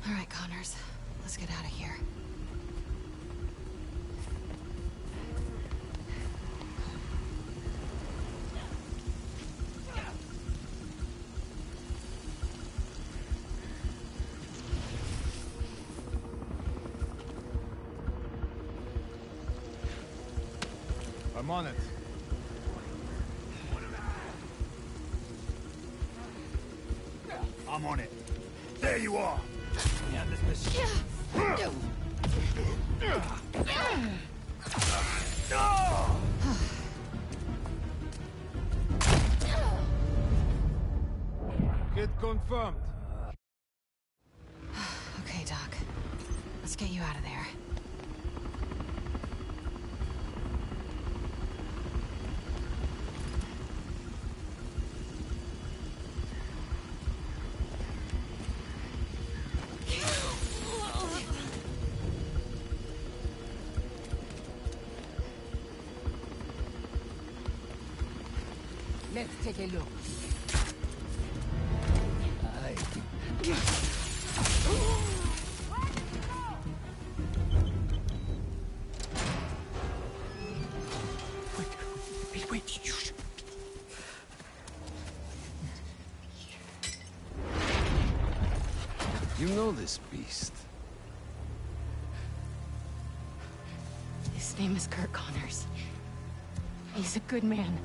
Speaker 13: Alright, Connors. Let's get out of here.
Speaker 23: I'm on it.
Speaker 3: I'm on it. There you are. Yeah, this machine.
Speaker 23: Get confirmed.
Speaker 13: Okay, Doc. Let's get you out of there.
Speaker 8: Let's take a look.
Speaker 3: Wait.
Speaker 15: You know this beast.
Speaker 13: His name is Kurt Connors. He's a good man.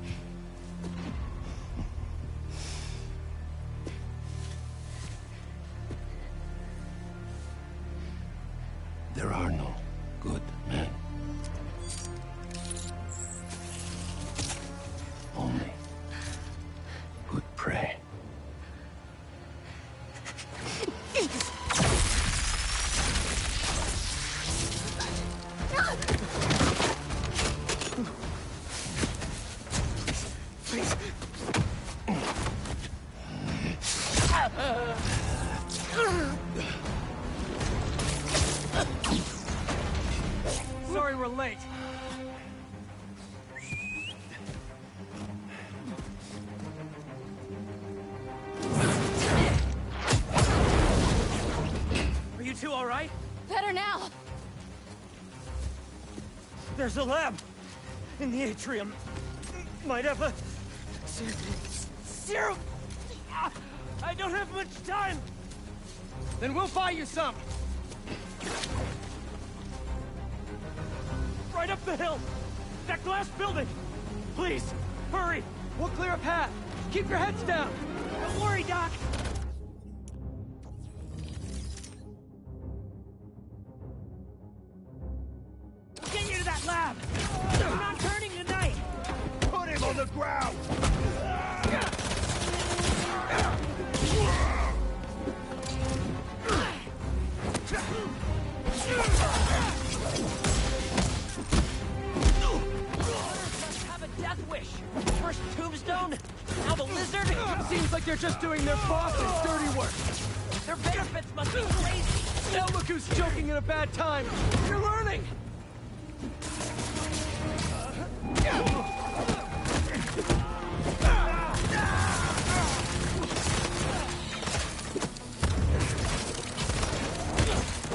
Speaker 15: There are no good men. Only good prey.
Speaker 7: Sorry we're late.
Speaker 8: better now.
Speaker 7: There's a lab in the atrium. Might have a serum. I don't have much time. Then we'll buy you some. Right up the hill. That glass building. Please, hurry. We'll clear a path. Keep your heads down. Don't worry, Doc. We'll get you to that lab. We're not turning tonight.
Speaker 3: Put him on the ground!
Speaker 7: Have a death wish. First Tombstone, now the Lizard. Seems like they're just doing their boss's dirty work. Their benefits must be crazy. Now look who's joking at a bad time. You're learning.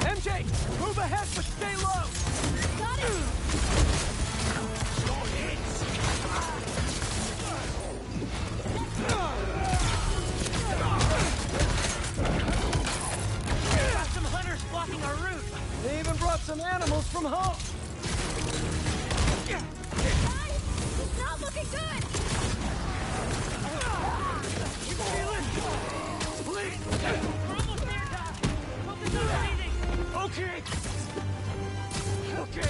Speaker 7: MJ, move ahead, but stay low.
Speaker 8: Got it.
Speaker 7: Got some hunters blocking our route. They even brought some animals from home.
Speaker 8: It's not looking good.
Speaker 7: You feel it? Please.
Speaker 8: We're almost there, Doc. Focus on breathing.
Speaker 7: Okay. Okay.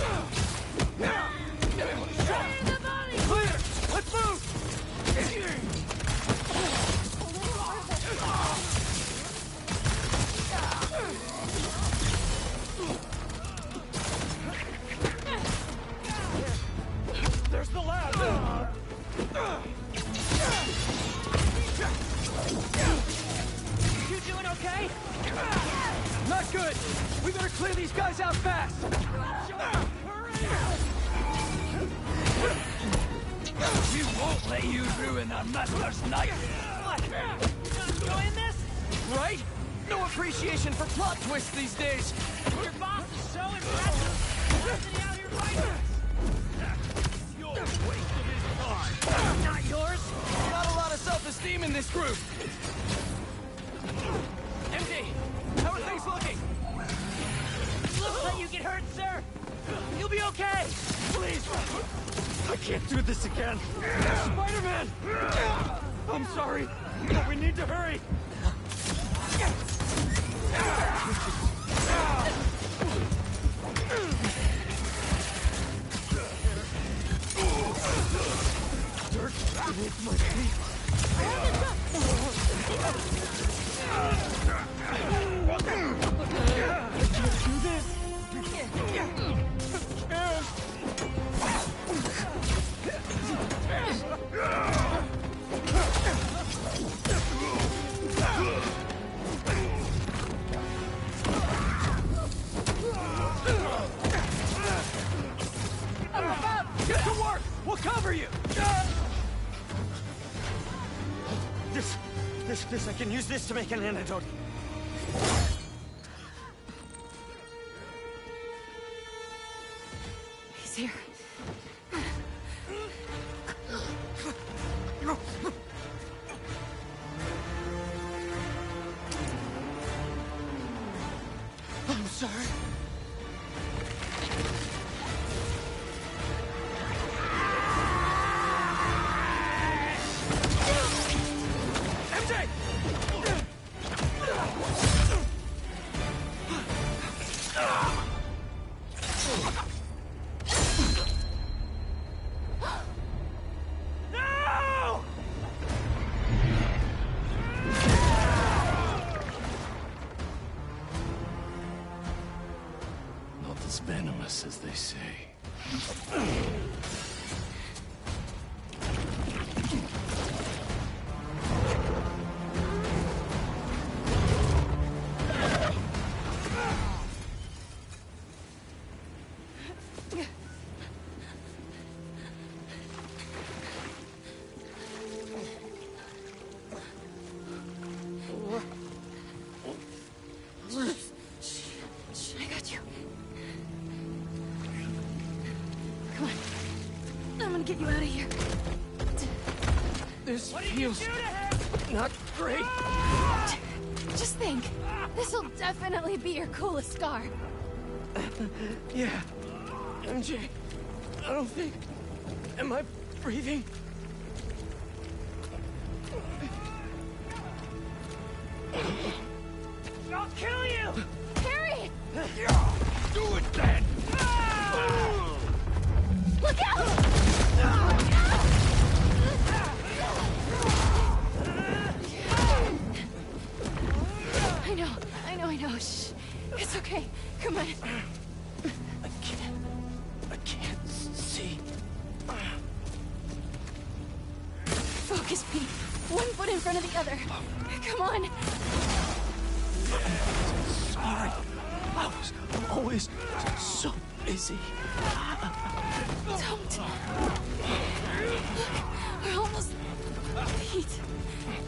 Speaker 8: Fire the body.
Speaker 7: Clear. Let's move. There's the lab. You doing okay? Not good. We better clear these guys out fast.
Speaker 11: We won't let you ruin our master's night.
Speaker 7: What? You not enjoying this? Right? No appreciation for plot twists these days.
Speaker 8: Your boss is so impressive. Why isn't he out here fighting us?
Speaker 3: You're a waste of his time!
Speaker 7: Not yours? Not a lot of self-esteem in this group. MJ, how are things looking? Looks like you get hurt, sir. You'll be okay. Please. I can't do this again. Spider-Man! I'm sorry, but we need to hurry. Dirt beneath my feet. I can't do this. Get to work! We'll cover you! This, I can use this to make an antidote.
Speaker 8: He's here.
Speaker 7: I'm sorry. MJ! No!
Speaker 9: Not as venomous as they say.
Speaker 8: I got you. you out of here.
Speaker 7: This feels not great.
Speaker 8: Just think, this'll definitely be your coolest scar.
Speaker 7: Yeah. MJ, I don't think... Am I breathing?
Speaker 3: I'll kill you!
Speaker 8: Harry!
Speaker 3: Do it then!
Speaker 8: Look out! I know. Shh. It's okay. Come on.
Speaker 7: I can't see.
Speaker 8: Focus, Pete. One foot in front of the other. Come on.
Speaker 7: Sorry. I was always so busy.
Speaker 8: Don't. Look, we're almost... Pete,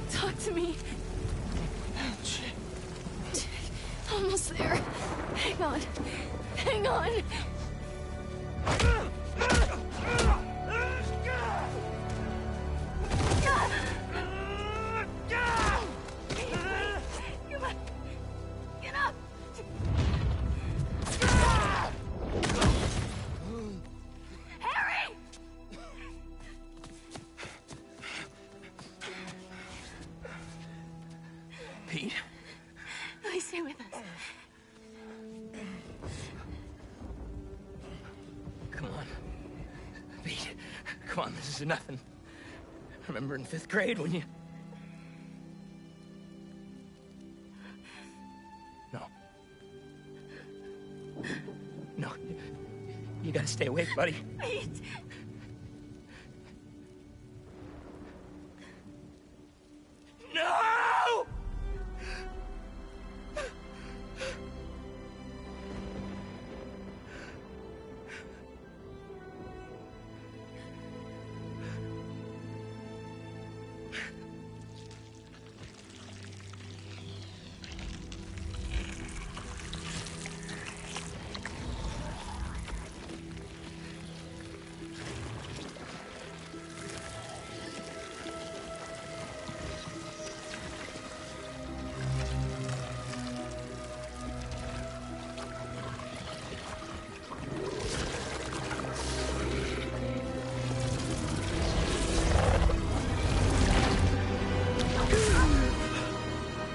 Speaker 8: talk to me. Almost there. Hang on. Hang on. Come on. Get up. Harry!
Speaker 7: Pete?
Speaker 8: Please stay with us.
Speaker 7: Come on. Pete, come on, this is nothing. Remember in 5th grade when you... No, you gotta stay awake, buddy.
Speaker 8: Pete!
Speaker 7: No!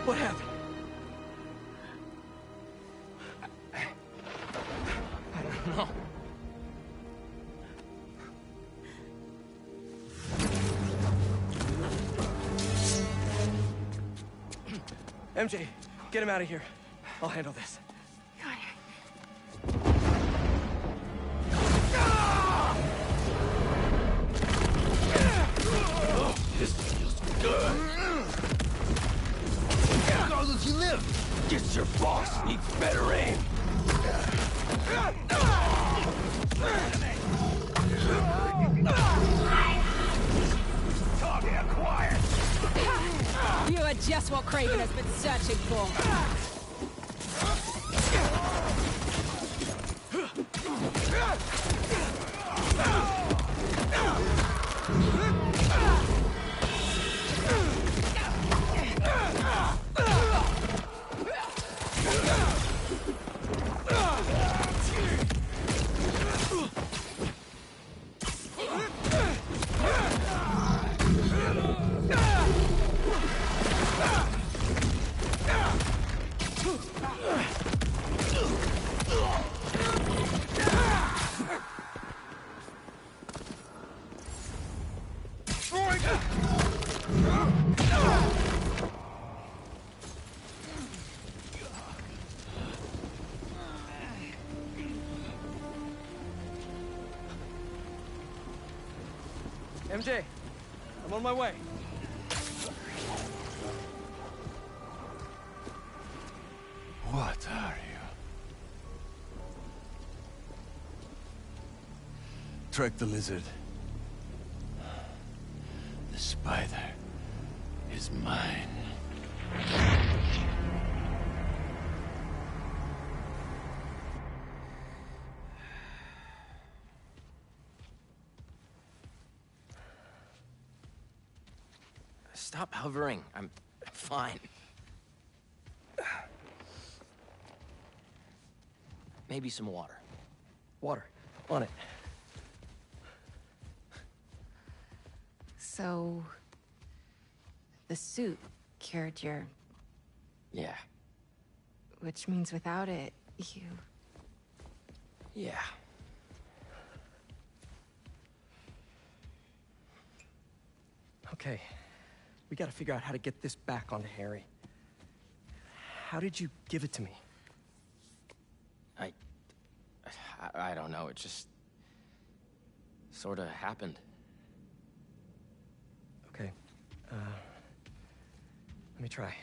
Speaker 7: What happened? I don't know. MJ, get him out of here. I'll handle this.
Speaker 3: This feels good. Carlos, you live. Guess your boss needs better aim. Target acquired.
Speaker 10: You are just what Kraven has been searching for.
Speaker 7: MJ, I'm on my way.
Speaker 3: What are you? Trek the lizard. The spider is mine.
Speaker 14: Stop hovering. I'm fine. Maybe some water.
Speaker 7: Water. On it.
Speaker 13: So... the suit cured your...
Speaker 14: Yeah.
Speaker 13: Which means without it, you...
Speaker 14: Yeah.
Speaker 7: Okay. We gotta figure out how to get this back onto Harry. How did you give it to me?
Speaker 14: I don't know, it just... sorta happened.
Speaker 7: Okay. Let me try.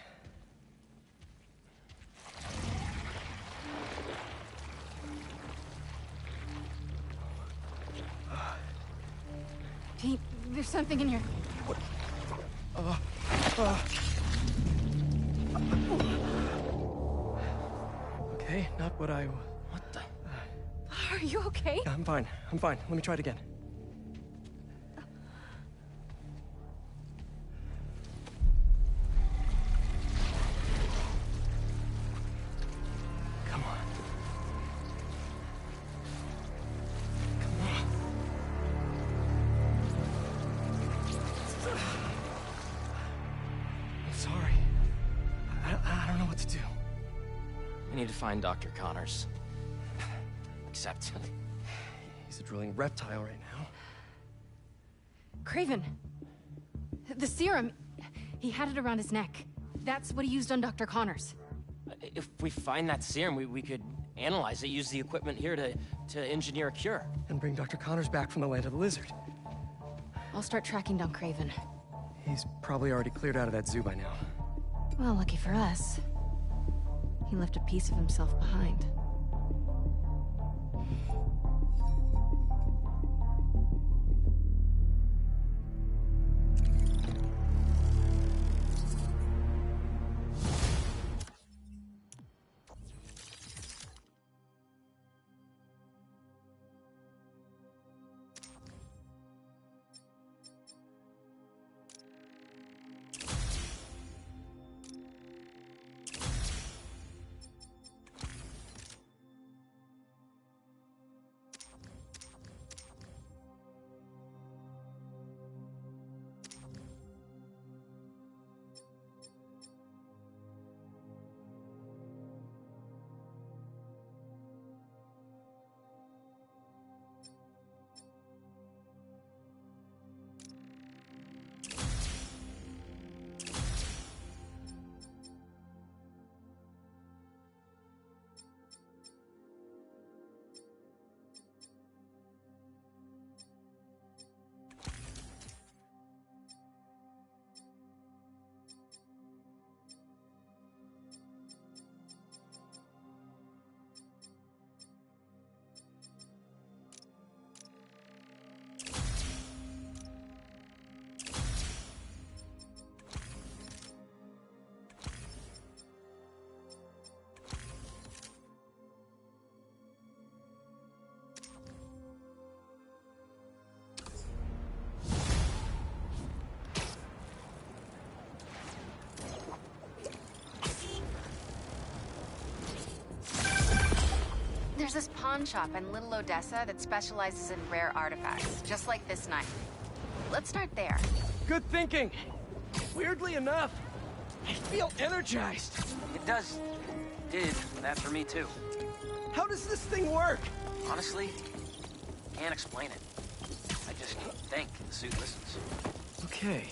Speaker 13: Pete, there's something in your...
Speaker 7: What? Okay, not what I...
Speaker 14: What the...
Speaker 13: Are you okay?
Speaker 7: I'm fine. I'm fine. Let me try it again. Come on. Come on. I'm sorry. I don't know what to do.
Speaker 14: We need to find Dr. Connors. Except...
Speaker 7: he's a drilling reptile right now.
Speaker 13: Kraven. The serum. He had it around his neck. That's what he used on Dr. Connors.
Speaker 14: If we find that serum, we could analyze it, use the equipment here to engineer a cure.
Speaker 7: And bring Dr. Connors back from the Land of the Lizard.
Speaker 13: I'll start tracking down Kraven.
Speaker 7: He's probably already cleared out of that zoo by now.
Speaker 13: Well, lucky for us. He left a piece of himself behind.
Speaker 4: There's this pawn shop in Little Odessa that specializes in rare artifacts, just like this knife. Let's start there.
Speaker 7: Good thinking! Weirdly enough, I feel energized.
Speaker 16: It did that for me too.
Speaker 7: How does this thing work?
Speaker 16: Honestly, can't explain it. I just think the suit listens.
Speaker 7: Okay.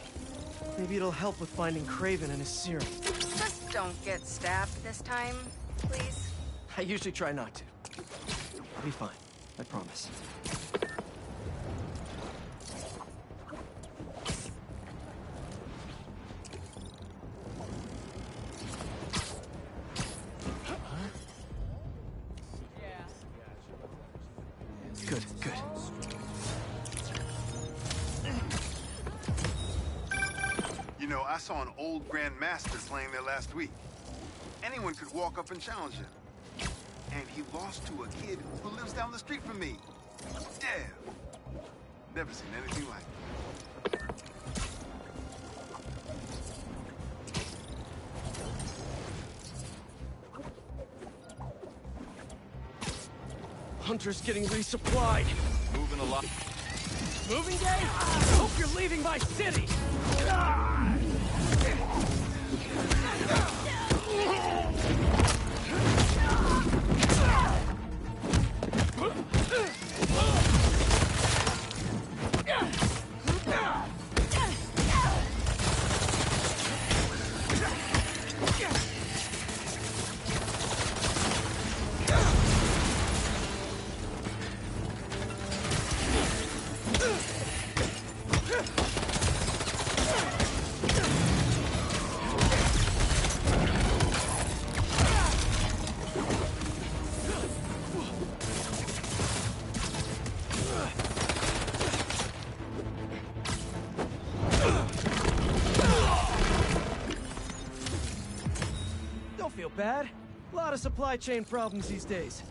Speaker 7: Maybe it'll help with finding Kraven and his serum.
Speaker 4: Just don't get stabbed this time, please.
Speaker 7: I usually try not to. I'll be fine. I promise. Good, good.
Speaker 5: You know, I saw an old Grand Master playing there last week. Anyone could walk up and challenge him. And he lost to a kid who lives down the street from me. Damn. Never seen anything like it.
Speaker 7: hunters getting resupplied.
Speaker 23: Moving a lot.
Speaker 7: Moving day? Hope you're leaving my city! Bad. A lot of supply chain problems these days.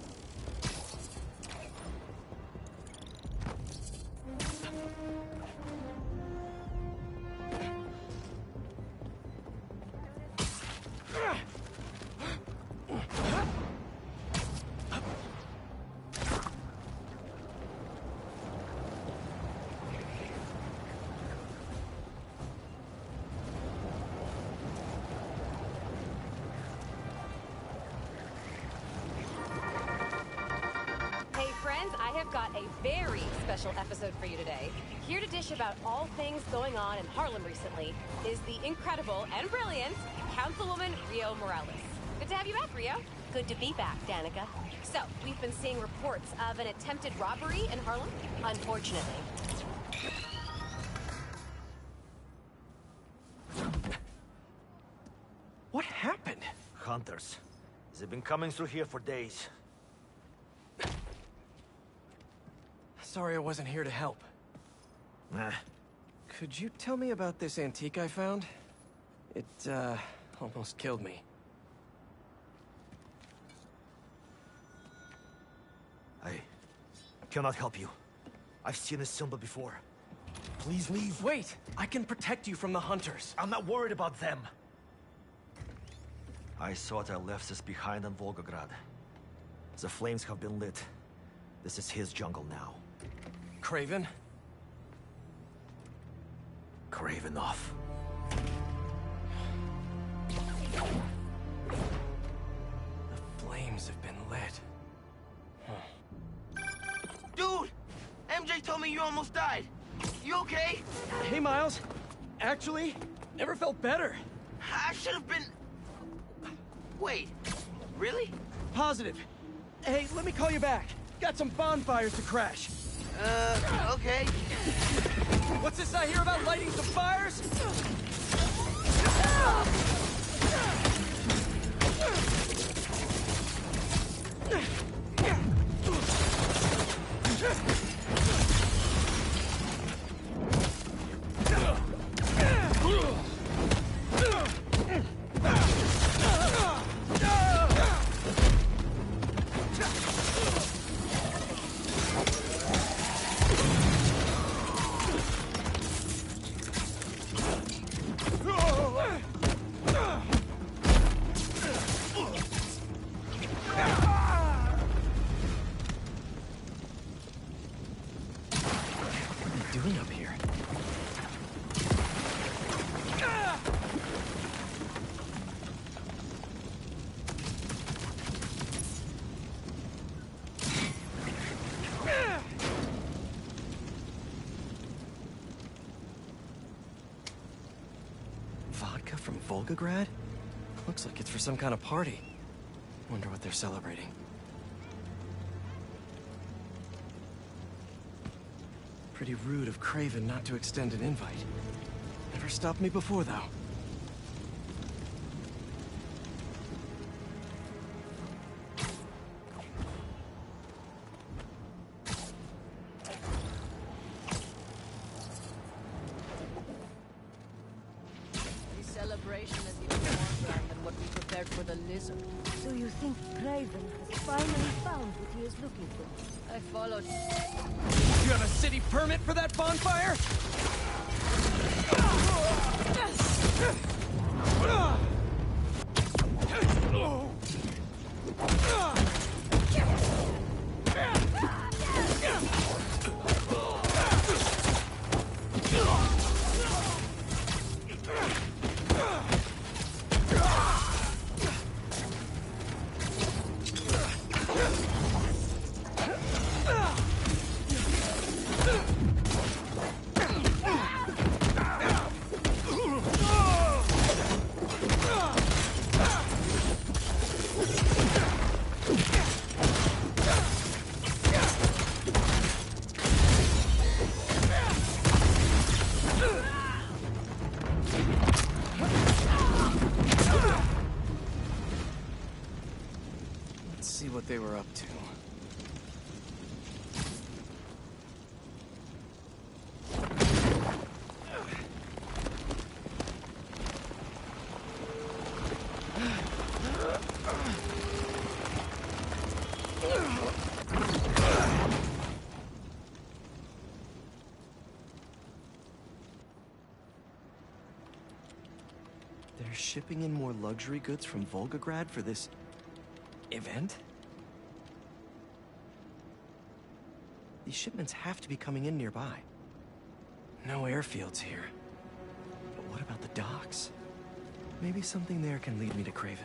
Speaker 22: Special episode for you today. Here to dish about all things going on in Harlem recently is the incredible and brilliant Councilwoman Rio Morales. Good to have you back, Rio.
Speaker 21: Good to be back, Danica.
Speaker 22: So, we've been seeing reports of an attempted robbery in Harlem?
Speaker 21: Unfortunately.
Speaker 7: What happened?
Speaker 1: Hunters. They've been coming through here for days.
Speaker 7: Sorry I wasn't here to help.
Speaker 1: Nah.
Speaker 7: Could you tell me about this antique I found? It, almost killed me.
Speaker 1: I cannot help you. I've seen this symbol before. Please leave.
Speaker 7: Wait! I can protect you from the hunters.
Speaker 1: I'm not worried about them. I thought I left this behind in Volgograd. The flames have been lit. This is his jungle now.
Speaker 7: Kraven?
Speaker 1: Kravenov.
Speaker 7: The flames have been lit.
Speaker 16: Dude! MJ told me you almost died. You okay?
Speaker 7: Hey, Miles. Actually, never felt better.
Speaker 16: I should have been... Wait, really?
Speaker 7: Positive. Hey, let me call you back. Got some bonfires to crash.
Speaker 16: Okay.
Speaker 7: What's this I hear about lighting some fires? From Volgograd? Looks like it's for some kind of party. Wonder what they're celebrating. Pretty rude of Kraven not to extend an invite. Never stopped me before, though.
Speaker 19: Celebration is even more grand than what we prepared for the lizard. So you think Kraven has finally found what he is looking for? I followed.
Speaker 7: You have a city permit for that bonfire? see what they were up to. They're shipping in more luxury goods from Volgograd for this event? These shipments have to be coming in nearby. No airfields here. But what about the docks? Maybe something there can lead me to Kraven.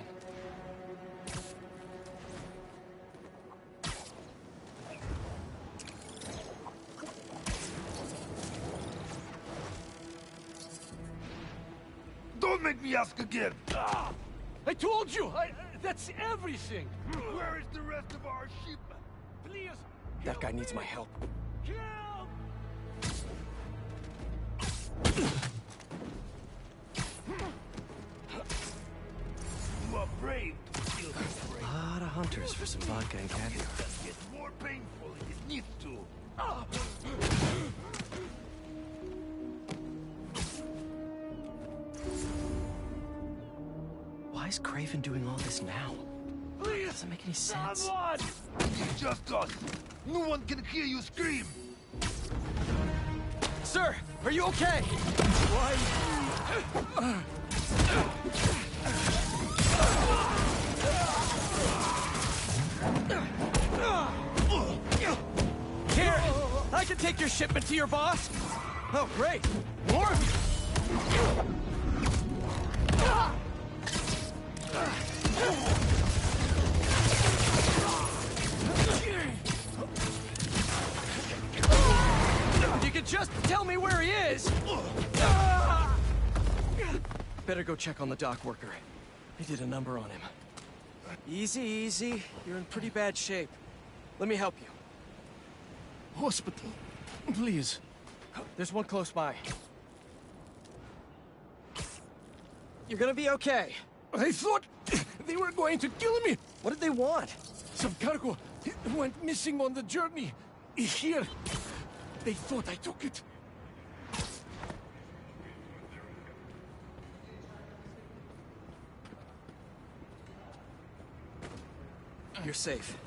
Speaker 3: Don't make me ask again!
Speaker 9: Ah! I told you! That's everything!
Speaker 3: Where is the rest of our shipment?
Speaker 9: Please!
Speaker 7: That guy needs my help.
Speaker 9: Help!
Speaker 3: You are brave to kill this brave.
Speaker 7: A lot of hunters for some vodka and caviar.
Speaker 3: It just gets more painful if it needs to.
Speaker 7: Why is Kraven doing all this now?
Speaker 3: Please!
Speaker 7: Doesn't make any sense.
Speaker 3: Someone! It's just us. No one can hear you scream.
Speaker 7: Sir, are you okay? Why? Here, I can take your shipment to your boss. Oh, great. More of you. If you could just tell me where he is. Better go check on the dock worker. They did a number on him. Easy, easy. You're in pretty bad shape. Let me help you.
Speaker 9: Hospital, please.
Speaker 7: There's one close by. You're gonna be okay.
Speaker 9: I thought they were going to kill me.
Speaker 7: What did they want?
Speaker 9: Some cargo went missing on the journey. Here. They thought I took it.
Speaker 7: You're safe.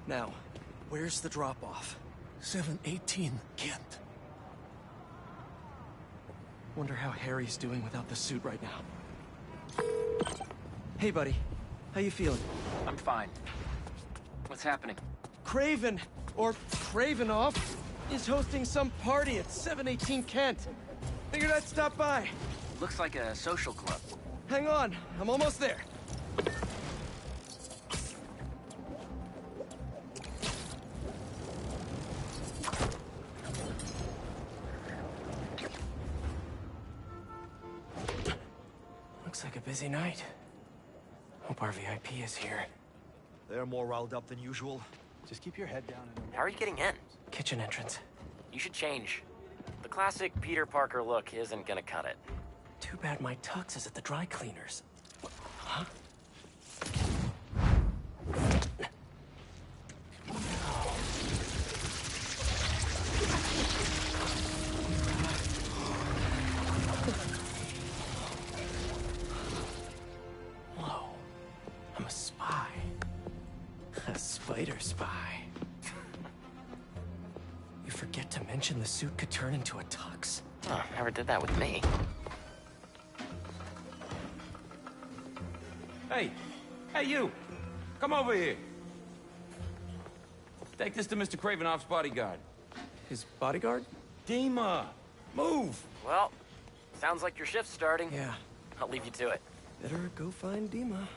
Speaker 7: Now, where's the drop-off?
Speaker 9: 718 Kent.
Speaker 7: Wonder how Harry's doing without the suit right now. Hey, buddy. How you feeling?
Speaker 14: I'm fine. What's happening?
Speaker 7: Kraven, or Kravenoff, is hosting some party at 718 Kent. Figured I'd stop by.
Speaker 14: Looks like a social club.
Speaker 7: Hang on, I'm almost there. Looks like a busy night. Hope our VIP is here.
Speaker 1: They're more riled up than usual.
Speaker 3: Just keep your head down and...
Speaker 14: How are you getting in?
Speaker 7: Kitchen entrance.
Speaker 14: You should change. The classic Peter Parker look isn't gonna cut it.
Speaker 7: Too bad my tux is at the dry cleaners. Huh? Whoa. I'm a spy. A spider spy. You forget to mention the suit could turn into a tux.
Speaker 14: Oh, never did that with me.
Speaker 2: Hey! Hey, you! Come over here. Take this to Mr. Kravenoff's bodyguard.
Speaker 7: His bodyguard?
Speaker 2: Dima! Move!
Speaker 14: Well, sounds like your shift's starting.
Speaker 7: Yeah.
Speaker 14: I'll leave you to it.
Speaker 7: Better go find Dima.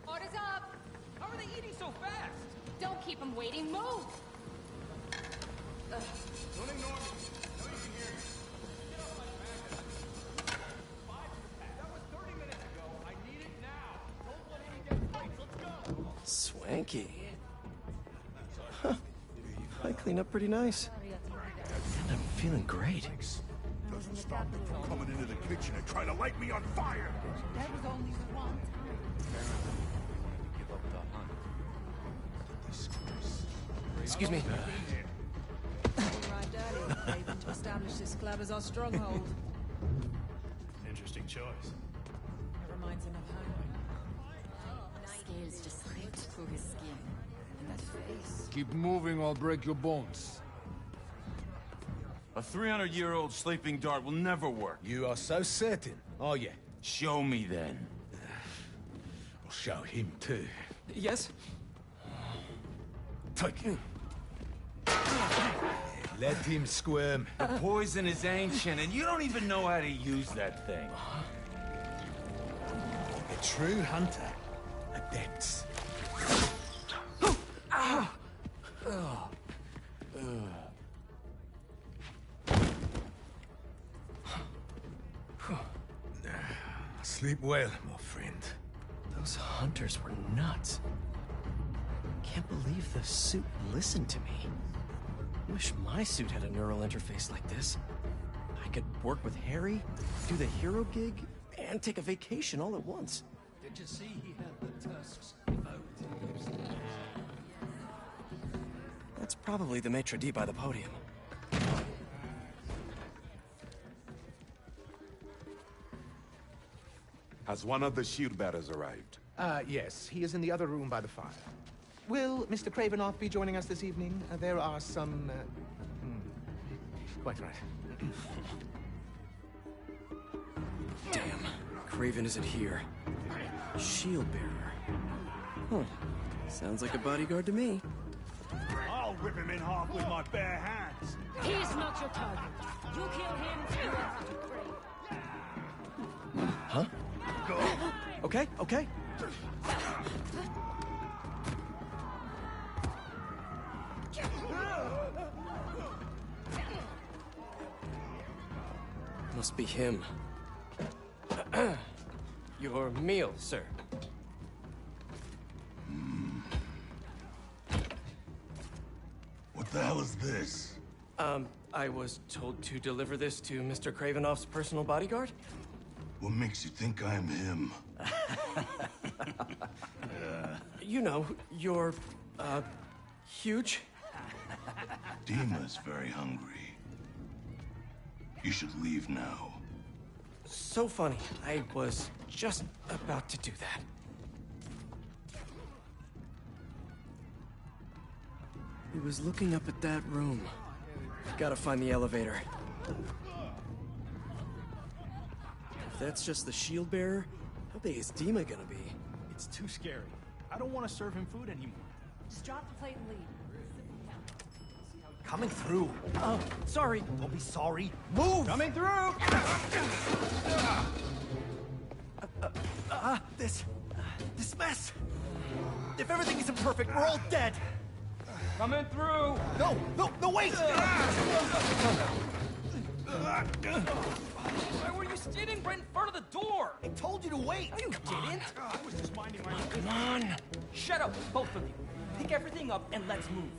Speaker 22: Order's up!
Speaker 2: How are they eating so fast?
Speaker 22: Don't keep them waiting, move!
Speaker 2: Don't ignore me. I know you can hear me. Get off my back. 5 That was 30 minutes ago. I need it now. Don't let any get plates. Let's go.
Speaker 7: Swanky. Huh. I clean up pretty nice. And I'm feeling great.
Speaker 3: Doesn't stop them from coming into the kitchen and trying to light me on fire.
Speaker 6: That was only one time.
Speaker 23: Give up the hunt.
Speaker 14: Excuse me.
Speaker 6: Arrived early, Craven, to establish this club as our stronghold.
Speaker 3: Interesting choice.
Speaker 6: It reminds him of home.
Speaker 8: Scales just slipped through his skin. And that face.
Speaker 12: Keep moving or I'll break your bones.
Speaker 17: A 300-year-old sleeping dart will never work.
Speaker 12: You are so certain, are you?
Speaker 17: Show me then.
Speaker 12: I'll show him too.
Speaker 14: Yes?
Speaker 12: Take it. Let him squirm.
Speaker 17: The poison is ancient, and you don't even know how to use that thing.
Speaker 12: A true hunter. Adepts. Sleep well, my friend.
Speaker 14: Those hunters were nuts. Can't believe the suit listened to me. Wish my suit had a neural interface like this. I could work with Harry, do the hero gig, and take a vacation all at once.
Speaker 11: Did you see he had the tusks out?
Speaker 14: That's probably the maitre d' by the podium.
Speaker 20: Has one of the shield bearers arrived?
Speaker 24: Yes. He is in the other room by the fire. Will Mr. Kravinoff be joining us this evening? There are some... Quite right.
Speaker 14: Damn. Craven isn't here. Shield bearer. Huh. Sounds like a bodyguard to me.
Speaker 3: I'll rip him in half with my bare hands.
Speaker 8: He's not your target. You kill him, you will have to pray.
Speaker 14: Huh?
Speaker 3: Go.
Speaker 14: Okay, okay. Must be him. Your meal, sir.
Speaker 20: What the hell is this?
Speaker 14: I was told to deliver this to Mr. Kravinoff's personal bodyguard.
Speaker 20: What makes you think I'm him?
Speaker 14: You know, you're, huge.
Speaker 20: Dima's very hungry. You should leave now.
Speaker 14: So funny. I was just about to do that. He was looking up at that room. Gotta find the elevator. If that's just the shield bearer, how big is Dima gonna be?
Speaker 3: It's too scary. I don't want to serve him food anymore.
Speaker 6: Just drop the plate and leave.
Speaker 1: Coming through.
Speaker 14: Oh, sorry.
Speaker 1: Don't be sorry. Move!
Speaker 3: Coming through!
Speaker 1: This mess. If everything isn't perfect, we're all dead.
Speaker 3: Coming through!
Speaker 1: No, wait!
Speaker 16: Why were you standing right in front of the door?
Speaker 1: I told you to wait.
Speaker 16: No, you didn't.
Speaker 3: I was just minding my own
Speaker 16: Come on. Shut up, both of you. Pick everything up and let's move.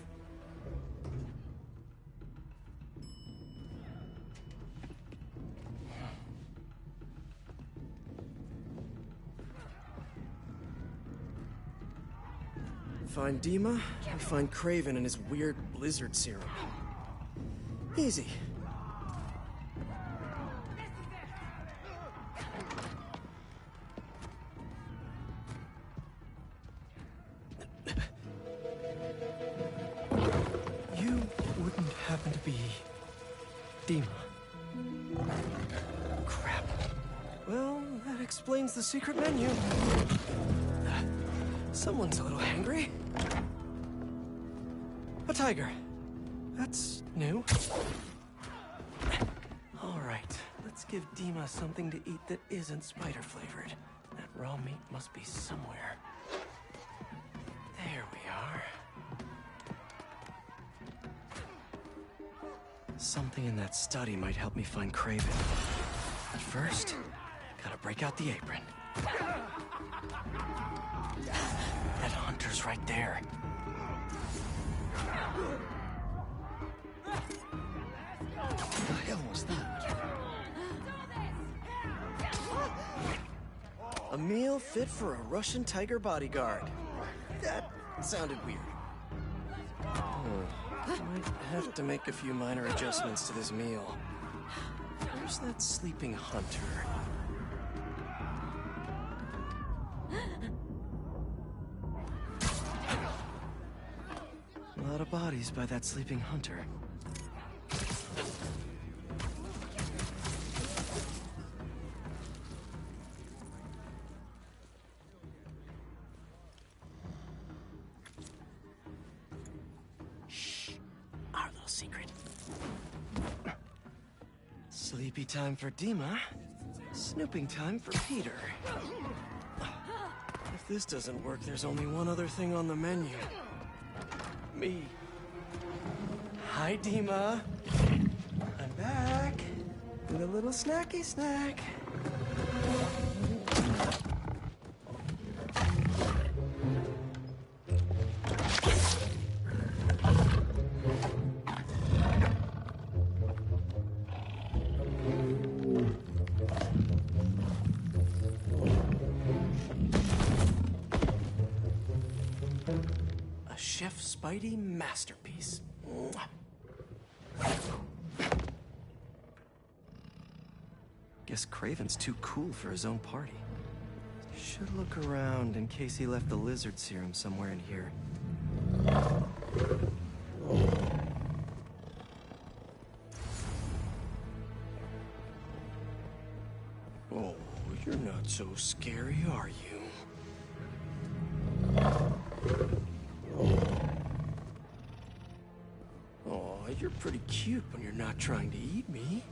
Speaker 14: Find Dima, and find Craven and his weird blizzard serum. Easy. You wouldn't happen to be Dima. Crap. Well, that explains the secret menu. Someone's a little hangry. A tiger. That's new. All right, let's give Dima something to eat that isn't spider-flavored. That raw meat must be somewhere. There we are. Something in that study might help me find Craven. But first, gotta break out the apron. That hunter's right there.
Speaker 1: What the hell was that?
Speaker 14: A meal fit for a Russian tiger bodyguard. That sounded weird.
Speaker 16: Might have to make a few minor adjustments to this meal. Where's that sleeping hunter? A lot of bodies by that sleeping hunter. Our little secret. Sleepy time for Dima. Snooping time for Peter. If this doesn't work, there's only one other thing on the menu. Me. Hi, Dima. I'm back. With a little snacky snack. Chef Spidey masterpiece. Guess Kraven's too cool for his own party. Should look around in case he left the lizard serum somewhere in here. Oh, you're not so scary, are you? Oh, you're pretty cute when you're not trying to eat me.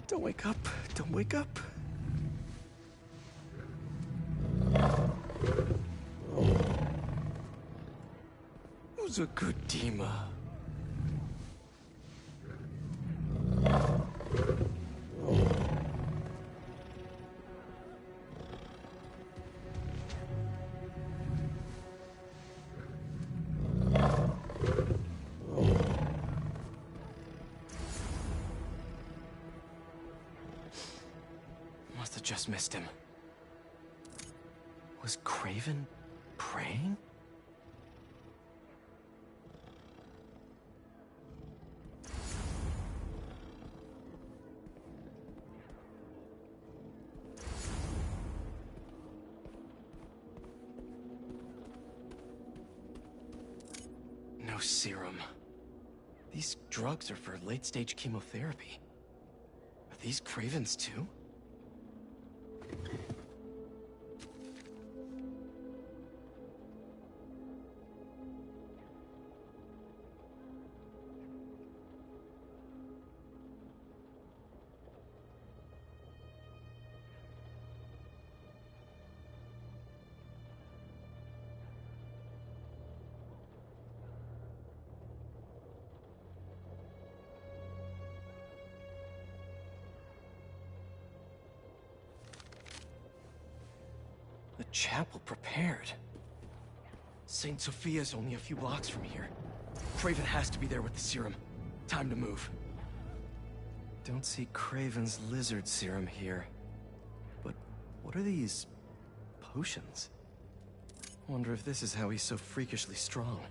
Speaker 16: Don't wake up. Don't wake up. Who's a good Dima? Must have just missed him. Was Kraven praying? No serum. These drugs are for late-stage chemotherapy. Are these Kraven's too? The chapel prepared. St. Sophia's only a few blocks from here. Kraven has to be there with the serum. Time to move. Don't see Kraven's lizard serum here. But what are these potions? Wonder if this is how he's so freakishly strong.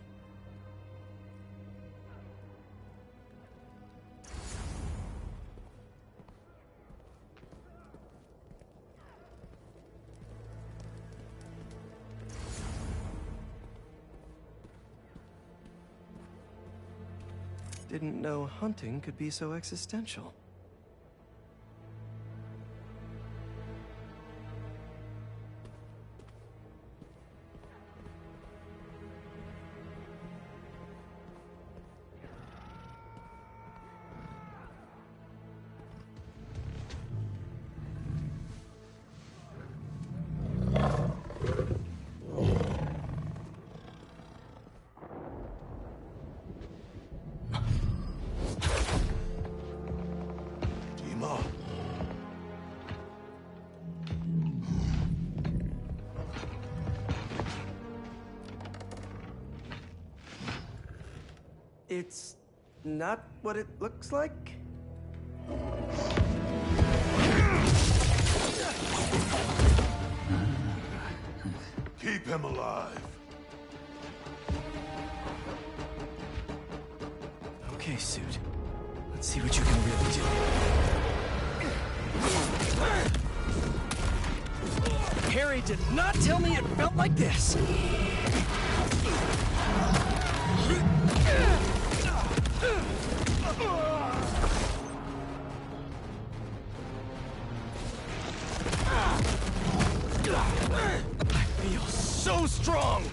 Speaker 16: Didn't know hunting could be so existential. It's not what it looks like?
Speaker 20: him alive.
Speaker 16: Okay, Suit. Let's see what you can really do. Harry did not tell me it felt like this! I feel so strong!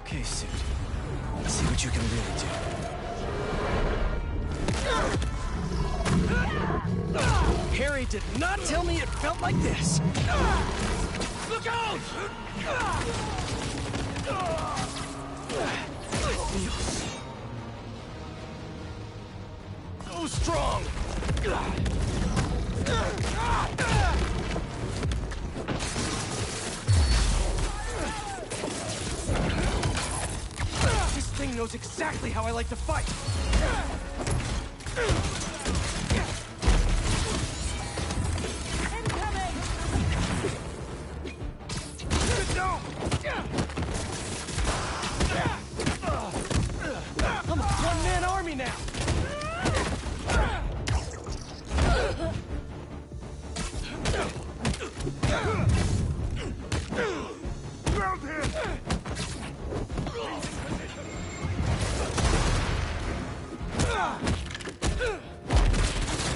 Speaker 16: Okay, Suit. Let's see what you can really do. Harry did not tell me it felt like this! Look out! I feel so strong! This thing knows exactly how I like to fight! I'm a one-man army now!
Speaker 20: Ground him!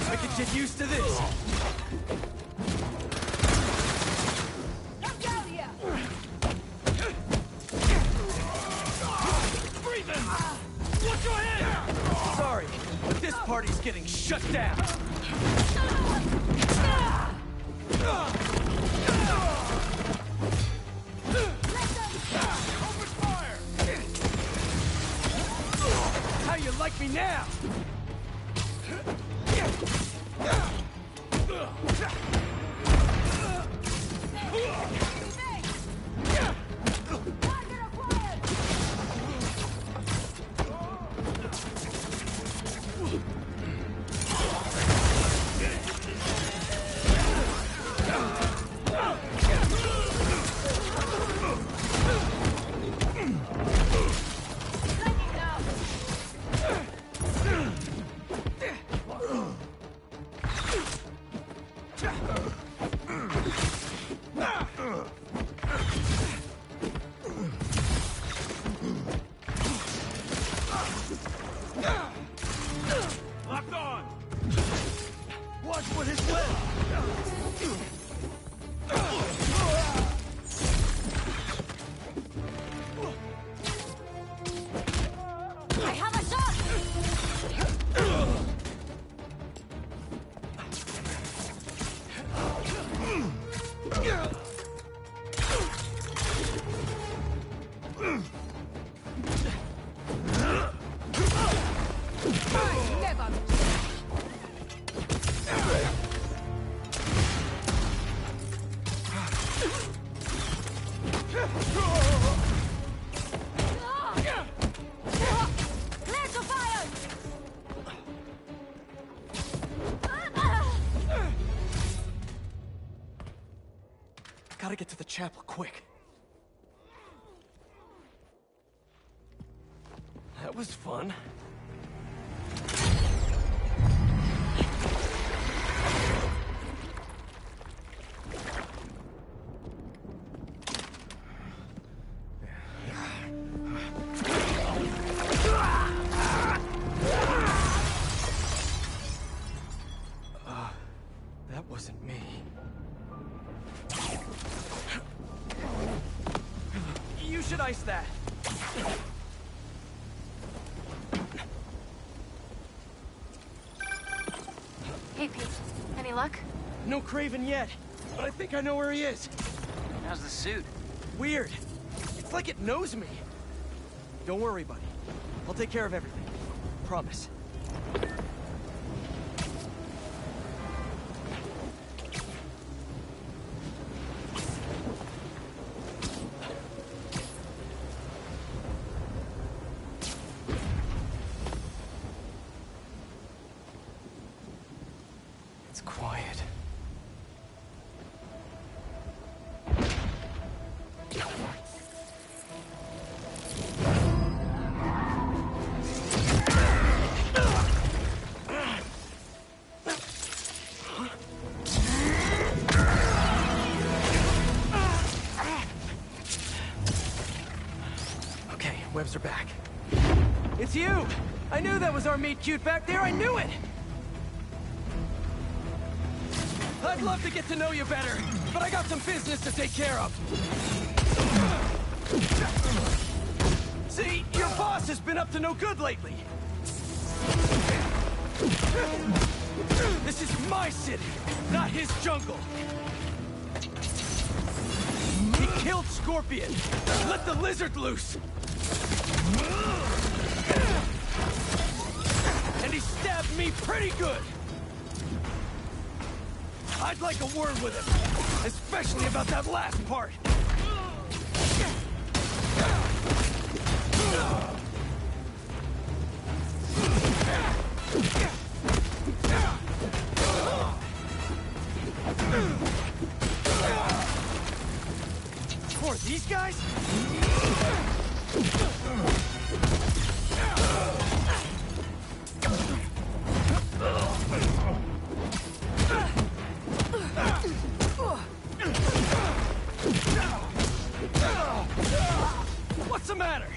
Speaker 16: I could get used to this! Watch your head! Sorry, but this party's getting shut down.
Speaker 2: Open fire!
Speaker 16: How you like me now?
Speaker 2: Locked on!
Speaker 16: Watch what his left!
Speaker 19: I have a shot!
Speaker 6: Never!
Speaker 19: Clear to fire!
Speaker 16: Gotta get to the chapel quick. That was fun. That wasn't me. You should ice that.
Speaker 4: Hey, Pete. Any luck?
Speaker 16: No Craven yet, but I think I know where he is.
Speaker 14: How's the suit?
Speaker 16: Weird. It's like it knows me.
Speaker 7: Don't worry, buddy. I'll take care of everything. Promise.
Speaker 14: It's quiet.
Speaker 7: Okay, webs are back. It's you! I knew that was our meet cute back there, I knew it! I'd love to get to know you better, but I got some business to take care of. See, your boss has been up to no good lately. This is my city, not his jungle. He killed Scorpion, let the lizard loose. And he stabbed me pretty good. I'd like a word with him, especially about that last part. For these guys? What's the matter?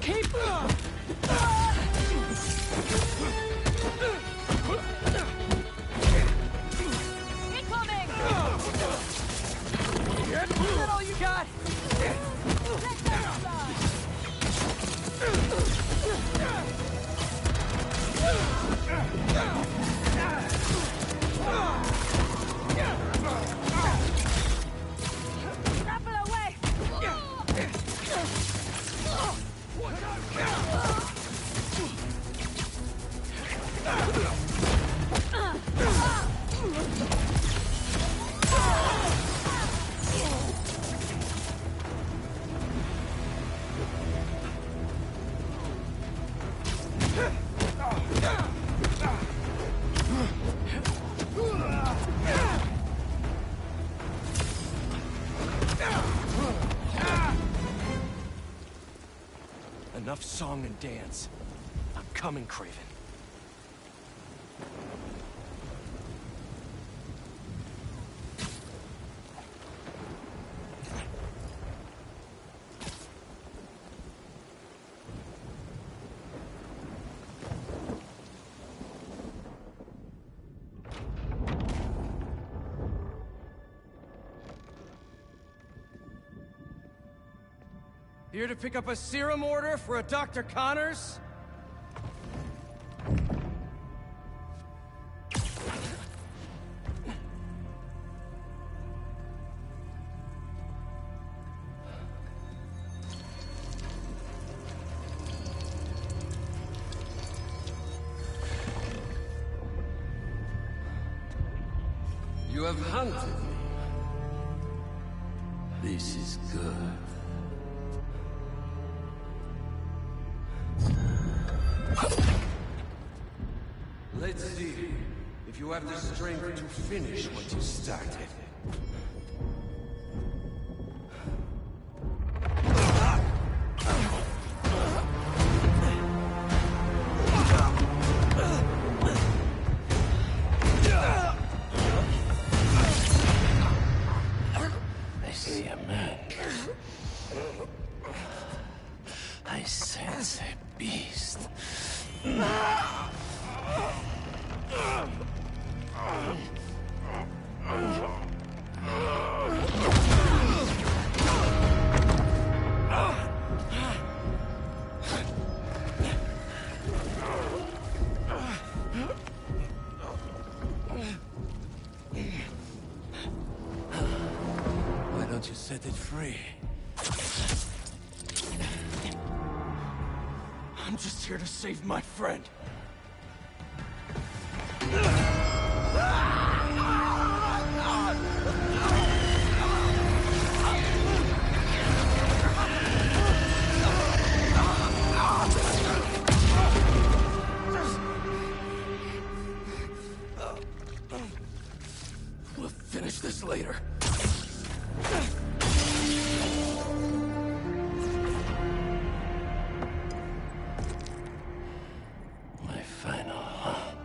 Speaker 7: Keep...
Speaker 22: Incoming!
Speaker 7: Is that all you got?
Speaker 22: Grapple away!
Speaker 7: Enough song and dance. I'm coming, Kraven. Here to pick up a serum order for a Dr. Connors?
Speaker 11: You have hunted me. This is good. Let's see if you have the strength to finish what you started.
Speaker 14: I see a man. I sense a beast.
Speaker 7: Why don't you set it free?
Speaker 16: I'm just here to save my friend. We'll finish this later. My final hunt.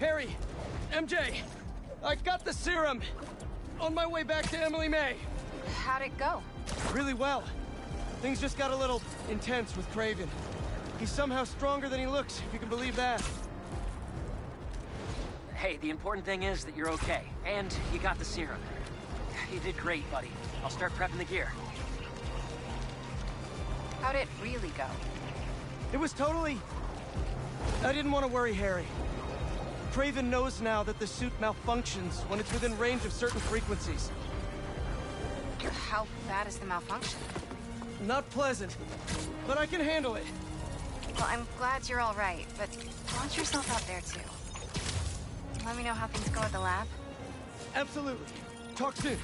Speaker 7: Harry! MJ! I got the serum! On my way back to Emily May!
Speaker 4: How'd it go?
Speaker 7: Really well. Things just got a little intense with Kraven. He's somehow stronger than he looks, if you can believe that.
Speaker 14: Hey, the important thing is that you're okay, and you got the serum. You did great, buddy. I'll start prepping the gear.
Speaker 4: How'd it really go?
Speaker 7: It was totally... I didn't want to worry Harry. Craven knows now that the suit malfunctions when it's within range of certain frequencies.
Speaker 4: How bad is the malfunction?
Speaker 7: Not pleasant, but I can handle it.
Speaker 4: Well, I'm glad you're all right, but launch yourself out there too. Let me know how things go at the lab.
Speaker 7: Absolutely. Talk soon.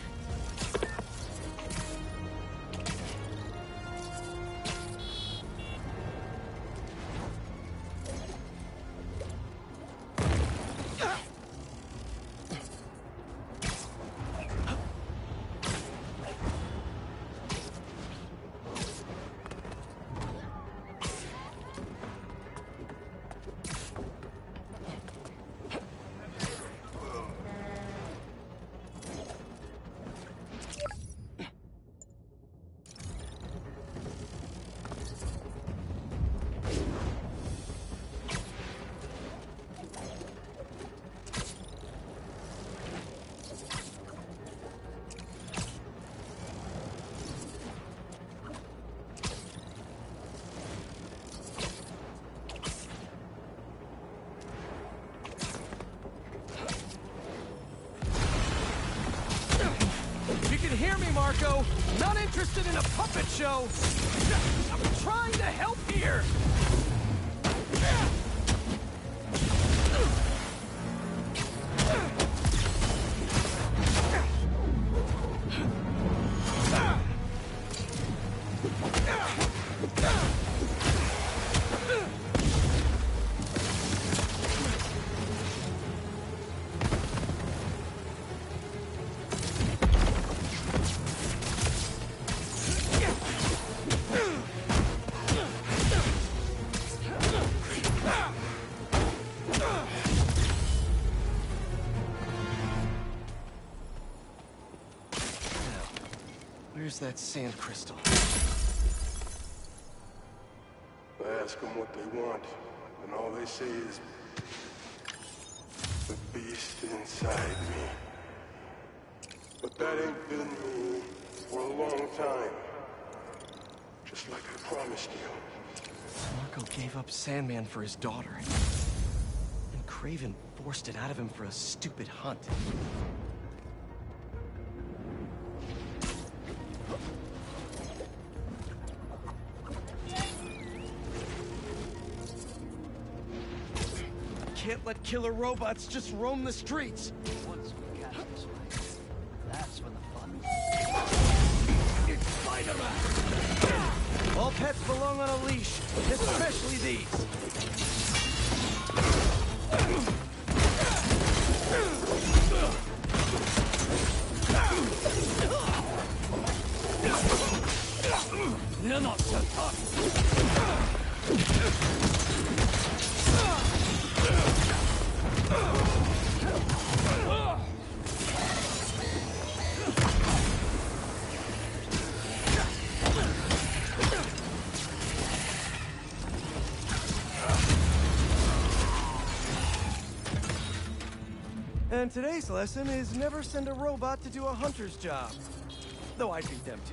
Speaker 7: Hear me, Marco! Not interested in a puppet show! I'm trying to help here! Where's that sand crystal?
Speaker 20: I ask them what they want, and all they say is... the beast inside me. But that ain't been me for a long time. Just like I promised you.
Speaker 16: Marco gave up Sandman for his daughter. And Craven forced it out of him for a stupid hunt.
Speaker 7: Can't let killer robots just roam the streets.
Speaker 14: Once we catch this fight, that's when the fun...
Speaker 7: It's Spider-Man! All pets belong on a leash, especially these.
Speaker 14: They're not so tough.
Speaker 7: And today's lesson is never send a robot to do a hunter's job. Though I beat them too.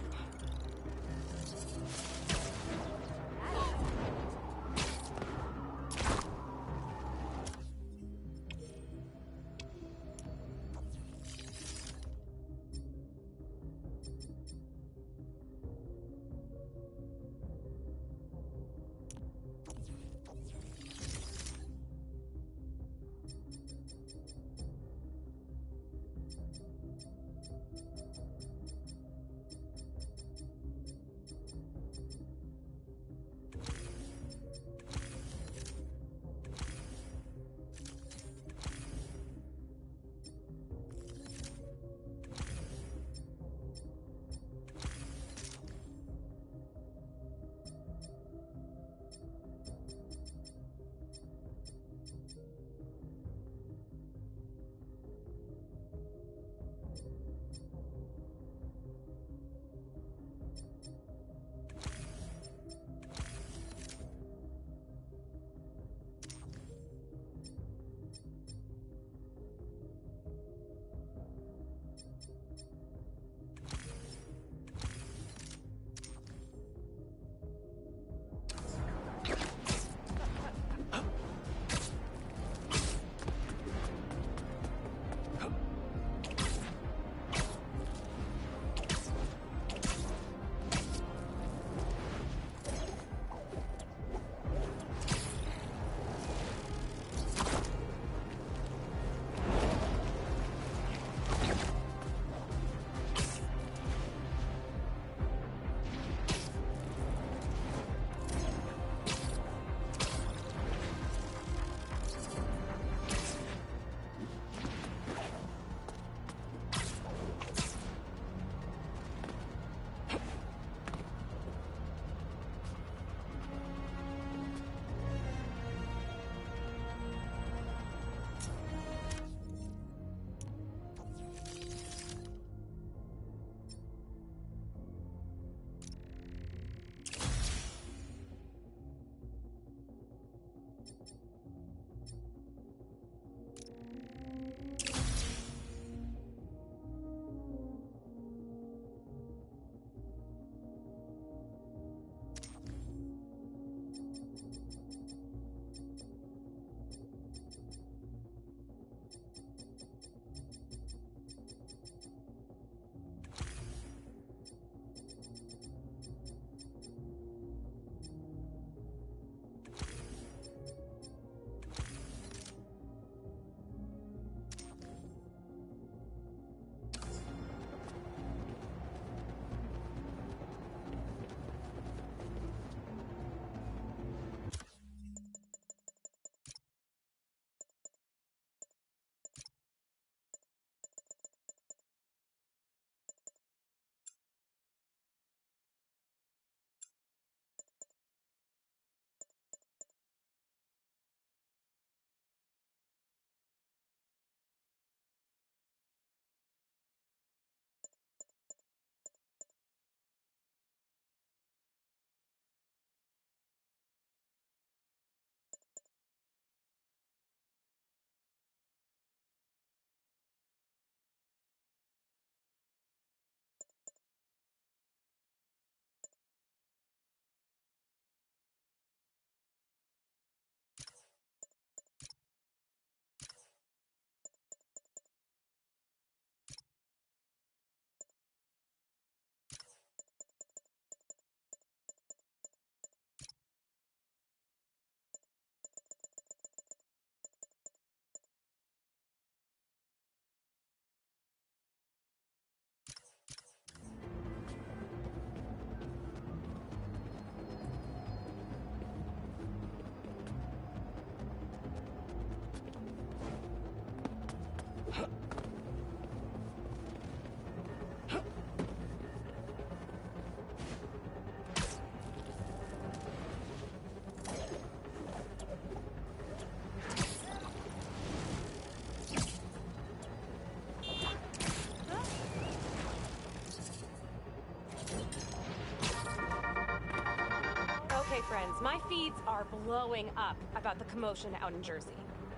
Speaker 22: Friends, my feeds are blowing up about the commotion out in Jersey.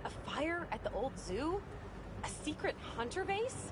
Speaker 22: A fire at the old zoo? A secret hunter base?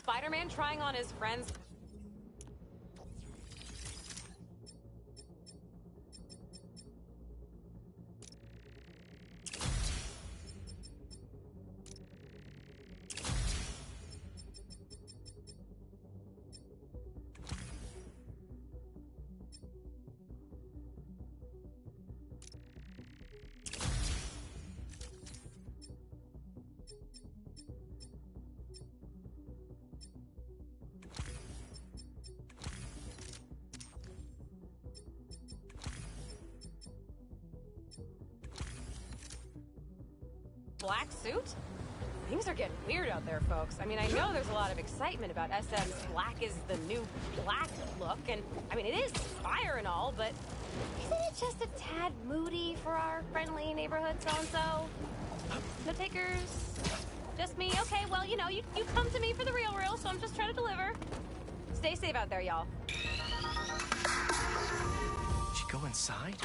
Speaker 22: Spider-Man trying on his friend's... black suit? Things are getting weird out there, folks. I mean, I know there's a lot of excitement about SM's black is the new black look, and I mean, it is fire and all, but isn't it just a tad moody for our friendly neighborhood so-and-so? No takers? Just me? Okay, well, you know, you come to me for the real, so I'm just trying to deliver. Stay safe out there, y'all.
Speaker 16: Did you go inside?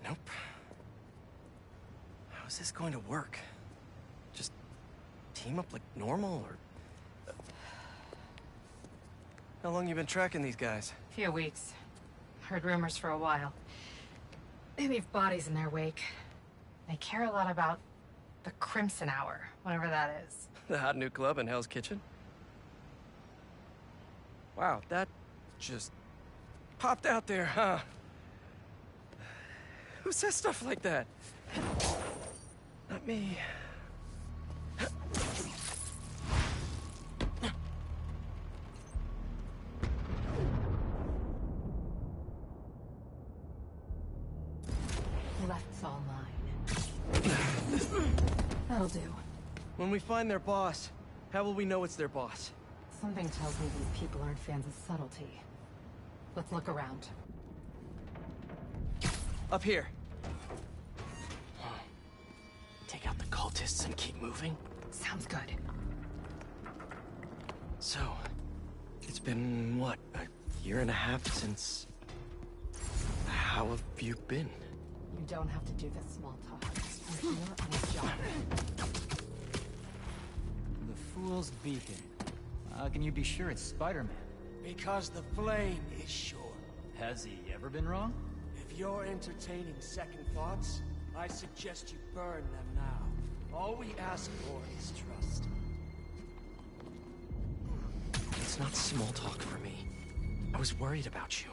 Speaker 16: Nope. How is this going to work? Just team up like normal, or... How long you been tracking these guys?
Speaker 10: Few weeks. Heard rumors for a while. They leave bodies in their wake. They care a lot about the Crimson Hour, whatever that is.
Speaker 16: The hot new club in Hell's Kitchen? Wow, that just popped out there, huh? Who says stuff like that? Not me.
Speaker 10: Left's all mine. That'll do.
Speaker 16: When we find their boss, how will we know it's their boss?
Speaker 10: Something tells me these people aren't fans of subtlety. Let's look around.
Speaker 16: Up here. Take out the cultists and keep moving?
Speaker 10: Sounds good.
Speaker 16: So, it's been, what, a year and a half since... How have you been?
Speaker 10: You don't have to do this small talk. We're here on a job.
Speaker 13: The Fool's Beacon. How can you be sure it's Spider-Man?
Speaker 9: Because the flame is sure.
Speaker 13: Has he ever been wrong?
Speaker 9: If you're entertaining second thoughts, I suggest you burn them now. All we ask for is trust.
Speaker 16: It's not small talk for me. I was worried about you.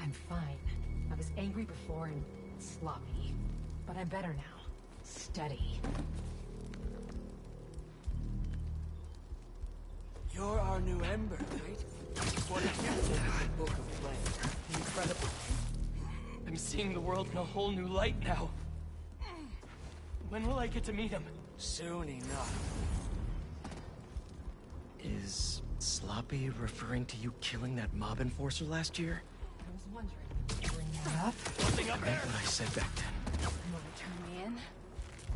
Speaker 10: I'm fine. I was angry before and sloppy. But I'm better now. Steady.
Speaker 9: You're our new Ember, right? What a gift is the Book of Flame.
Speaker 16: Incredible. I'm seeing the world in a whole new light now. When will I get to meet him?
Speaker 9: Soon enough.
Speaker 16: Is Sloppy referring to you killing that mob enforcer last year?
Speaker 10: I was wondering, bring that up?
Speaker 16: Nothing up there. What I said back then.
Speaker 10: You want to turn me in?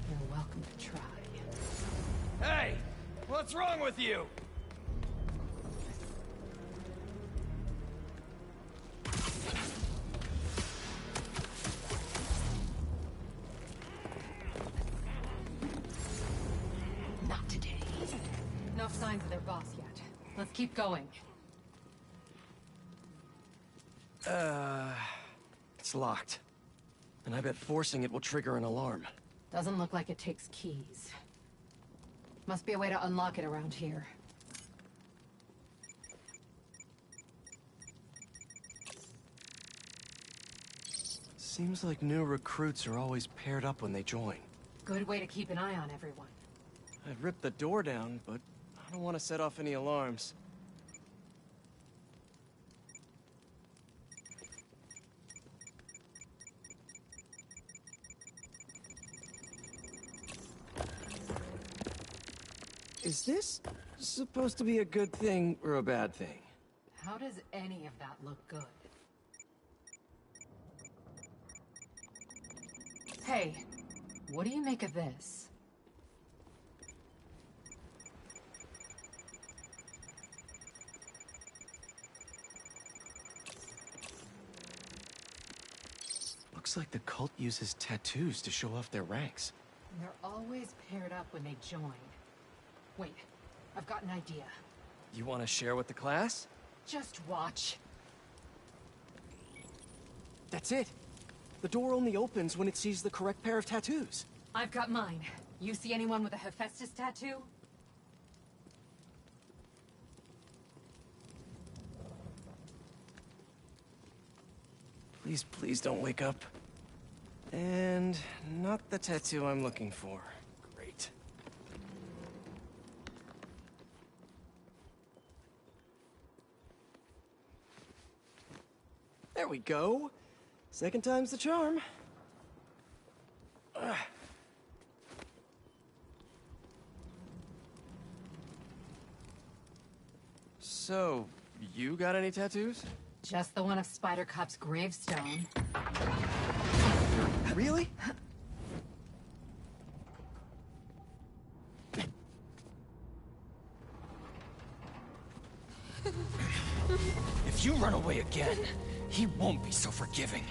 Speaker 10: You're welcome to try.
Speaker 16: Hey! What's wrong with you?
Speaker 10: Not today. No signs of their boss yet. Let's keep going.
Speaker 16: It's locked. And I bet forcing it will trigger an alarm.
Speaker 10: Doesn't look like it takes keys. Must be a way to unlock it around here.
Speaker 16: Seems like new recruits are always paired up when they join.
Speaker 10: Good way to keep an eye on everyone.
Speaker 16: I'd rip the door down, but I don't want to set off any alarms. Is this supposed to be a good thing or a bad thing?
Speaker 10: How does any of that look good? Hey, what do you make of this?
Speaker 16: Looks like the cult uses tattoos to show off their ranks.
Speaker 10: They're always paired up when they join. Wait, I've got an idea.
Speaker 16: You want to share with the class?
Speaker 10: Just watch.
Speaker 16: That's it. The door only opens when it sees the correct pair of tattoos.
Speaker 10: I've got mine. You see anyone with a Hephaestus tattoo?
Speaker 16: Please, please don't wake up. And not the tattoo I'm looking for. Great. There we go. Second time's the charm. So, you got any tattoos?
Speaker 10: Just the one of Spider Cop's gravestone.
Speaker 16: Really?
Speaker 14: If you run away again, he won't be so forgiving.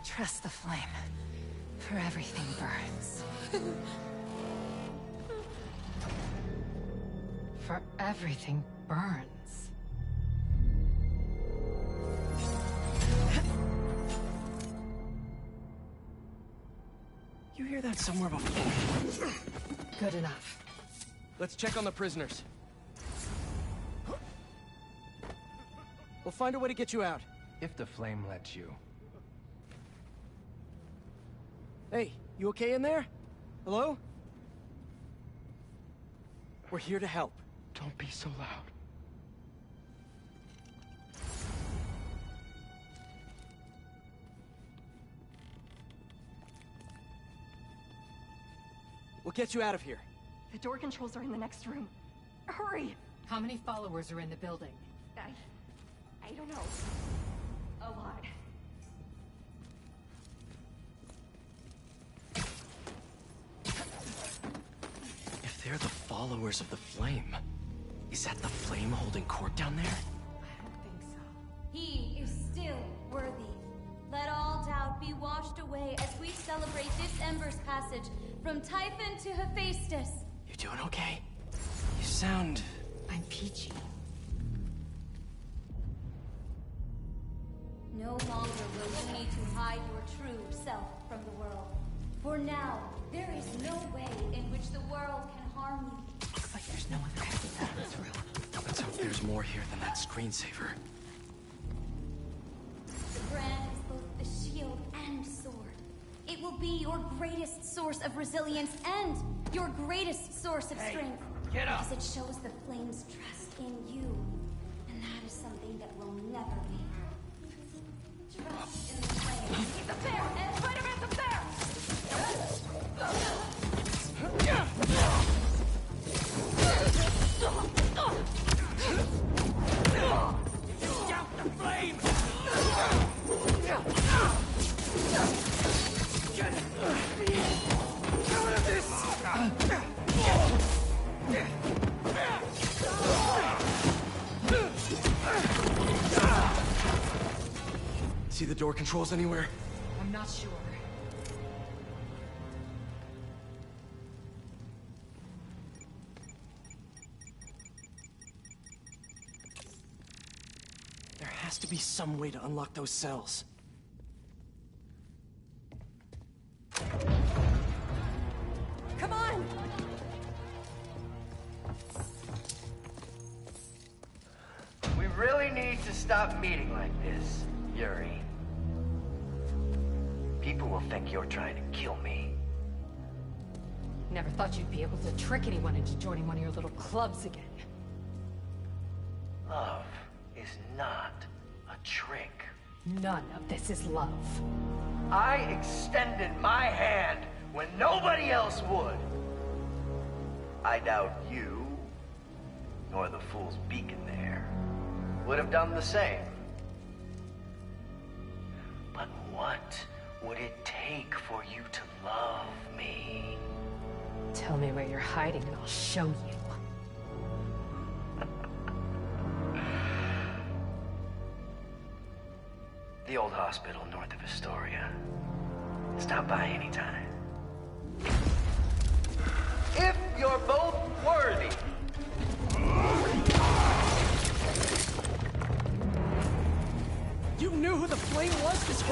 Speaker 10: Trust the flame, for everything burns. For everything burns.
Speaker 16: You hear that somewhere before?
Speaker 10: Good enough.
Speaker 16: Let's check on the prisoners. We'll find a way to get you out.
Speaker 24: If the flame lets you.
Speaker 16: Hey, you okay in there? Hello? We're here to help.
Speaker 24: Don't be so loud.
Speaker 16: We'll get you out of here.
Speaker 5: The door controls are in the next room. Hurry!
Speaker 10: How many followers are in the building?
Speaker 5: I don't know. A lot.
Speaker 16: If they're the followers of the flame, is that the flame holding court down there?
Speaker 10: I don't think so.
Speaker 15: He is still worthy. Let all doubt be washed away as we celebrate this Ember's passage from Typhon to Hephaestus.
Speaker 16: You doing okay? You sound...
Speaker 10: I'm peachy.
Speaker 15: No longer will you need to hide your true self from the world. For now, there is no way in which the world can harm you.
Speaker 10: Looks like there's no other exit out of this room.
Speaker 16: Let's hope there's more here than that screensaver.
Speaker 15: The brand is both the shield and sword. It will be your greatest source of resilience and your greatest source of strength.
Speaker 2: Get up!
Speaker 15: Because it shows the flame's trust in you. And that is something that will never be. Trust in the flame. He's up there! And Spider-Man's up there!
Speaker 2: Scout the flame! Get out of this!
Speaker 16: See the door controls anywhere?
Speaker 10: I'm not sure.
Speaker 16: There has to be some way to unlock those cells.
Speaker 5: Come on!
Speaker 18: We really need to stop meeting like this, Yuri. People will think you're trying to kill me.
Speaker 10: Never thought you'd be able to trick anyone into joining one of your little clubs again.
Speaker 18: Love is not a trick.
Speaker 10: None of this is love.
Speaker 18: I extended my hand when nobody else would. I doubt you, nor the fool's beacon there, would have done the same. But what would it take for you to love me?
Speaker 10: Tell me where you're hiding and I'll show you.
Speaker 18: The old hospital north of Astoria. Stop by anytime. If you're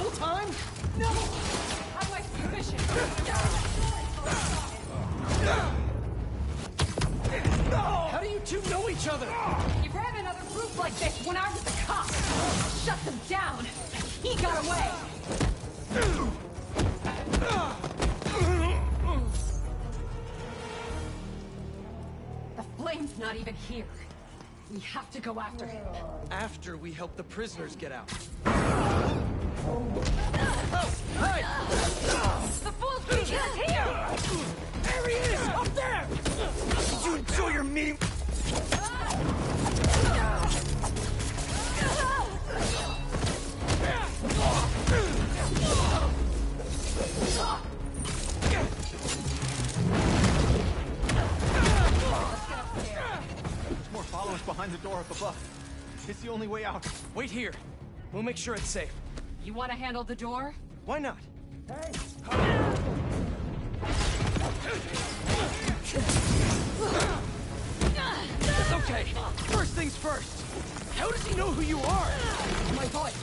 Speaker 7: whole time?
Speaker 22: No! How my suspicion?
Speaker 7: How do you two know each other?
Speaker 22: You ran another group like this when I was a cop. Shut them down. He got away. The Flame's not even here. We have to go after him.
Speaker 7: After we help the prisoners get out. Hey!
Speaker 22: The Fool's Beacon is here!
Speaker 7: There he is! Up there! Did you enjoy your meeting?
Speaker 2: There's more followers behind the door up above. It's the only way out.
Speaker 7: Wait here. We'll make sure it's safe.
Speaker 22: You want to handle the door?
Speaker 7: Why not? It's okay. First things first. How does he know who you are?
Speaker 22: My voice.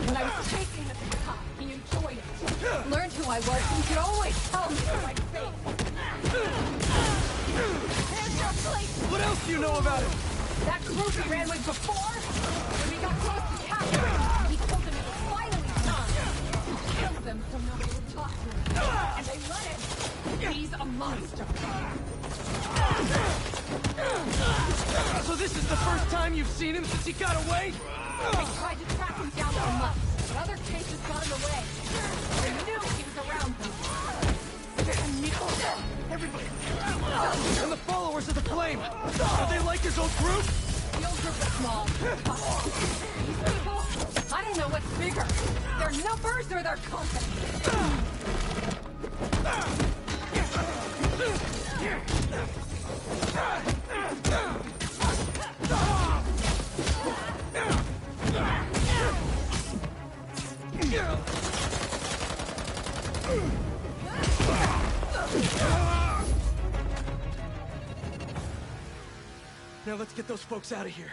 Speaker 22: When I was chasing the cop, he enjoyed it. Learned who I was, he could always tell me to my face. There's your place!
Speaker 7: What else do you know about it?
Speaker 22: That group he ran with before, when we got close to capturing him, he told them it was finally time. He killed them so nobody would talk to him. And they let him. He's a monster.
Speaker 7: So this is the first time you've seen him since he got away?
Speaker 22: They tried to track him down for months, but other cases got in the way. They knew he was around them.
Speaker 7: Everybody! And the followers of the Flame! Are they like his old group?
Speaker 22: The old group is small. These people, I don't know what's bigger. Their numbers or their company.
Speaker 7: Now let's get those folks out of here.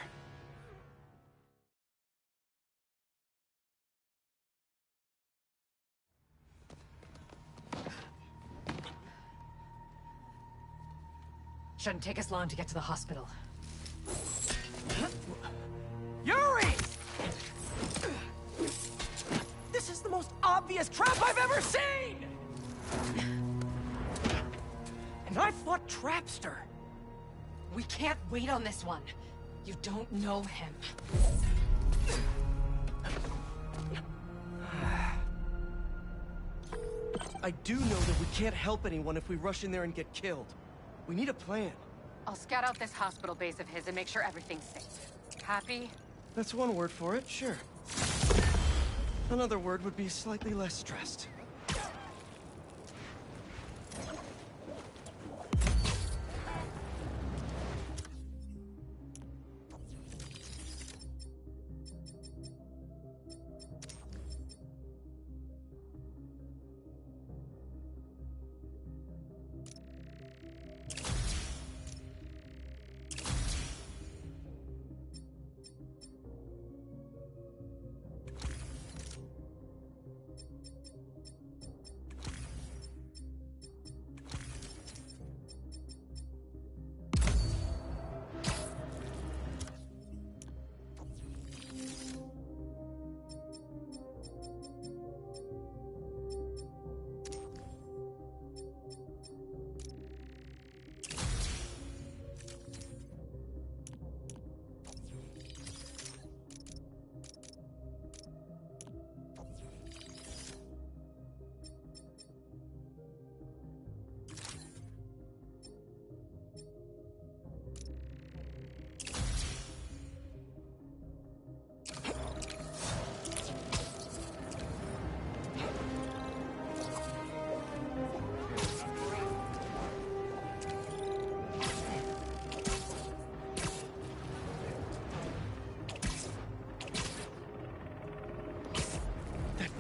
Speaker 22: Shouldn't take us long to get to the hospital.
Speaker 7: Yuri! This is the most obvious trap I've ever seen! And I fought Trapster.
Speaker 22: We can't wait on this one. You don't know him.
Speaker 7: I do know that we can't help anyone if we rush in there and get killed. We need a plan.
Speaker 4: I'll scout out this hospital base of his and make sure everything's safe. Happy?
Speaker 7: That's one word for it, sure. Another word would be slightly less stressed.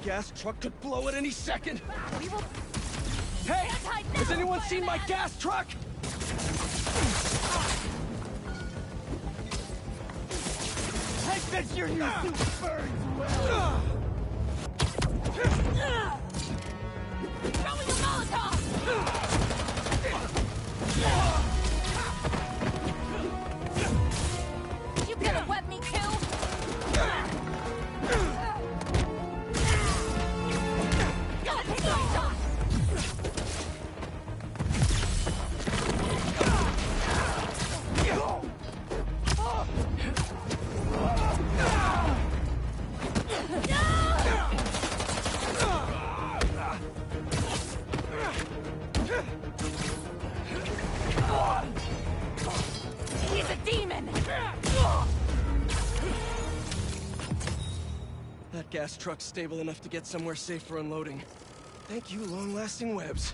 Speaker 7: Gas truck could blow at any second.
Speaker 22: We will...
Speaker 7: Hey! Has anyone seen my gas truck?
Speaker 2: I bet your new suit burns well.
Speaker 4: Throwing a Molotov! You gonna wet me too? Gotta take my shot! He's a demon!
Speaker 16: That gas truck's stable enough to get somewhere safe for unloading. Thank you, long-lasting webs.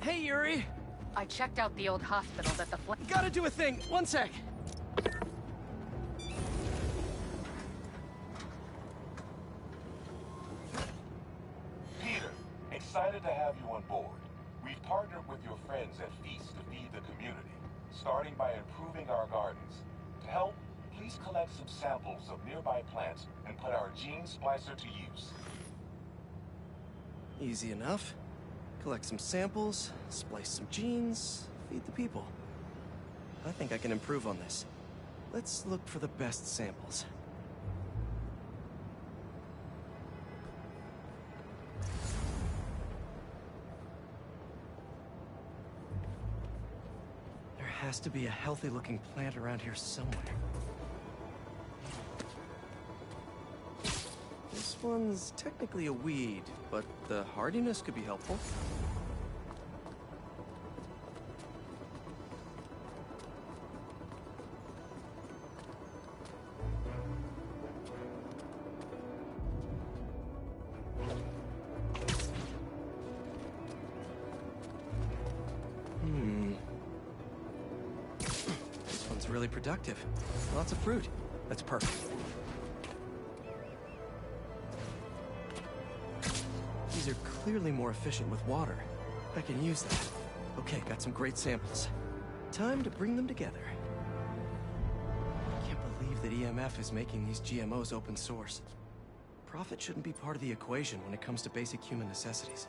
Speaker 16: Hey, Yuri!
Speaker 10: I checked out the old hospital that the
Speaker 16: Gotta do a thing! One sec!
Speaker 12: Peter, excited to have you on board. We've partnered with your friends at Feast to feed the community, starting by improving our gardens. To help, please collect some samples of nearby plants and put our gene splicer to use.
Speaker 16: Easy enough. Collect some samples, splice some genes, feed the people. I think I can improve on this. Let's look for the best samples. There has to be a healthy-looking plant around here somewhere. This one's technically a weed, but the hardiness could be helpful. This one's really productive. Lots of fruit. That's perfect. These are clearly more efficient with water. I can use that. Okay, got some great samples. Time to bring them together. I can't believe that EMF is making these GMOs open source. Profit shouldn't be part of the equation when it comes to basic human necessities.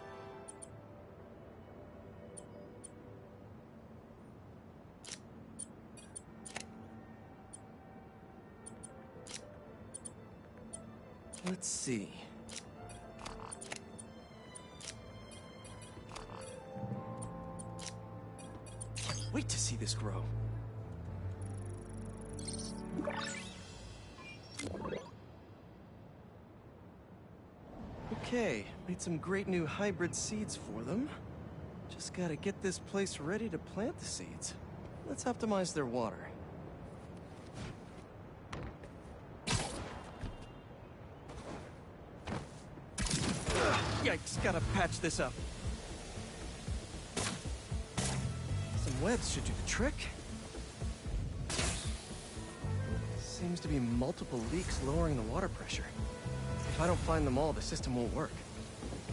Speaker 16: Let's see. Wait to see this grow. Okay, made some great new hybrid seeds for them. Just gotta get this place ready to plant the seeds. Let's optimize their water. Yikes, gotta patch this up. Some webs should do the trick. Seems to be multiple leaks lowering the water pressure. If I don't find them all, the system won't work.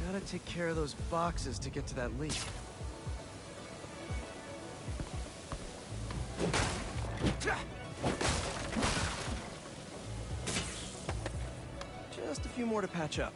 Speaker 16: Gotta take care of those boxes to get to that leak. Just a few more to patch up.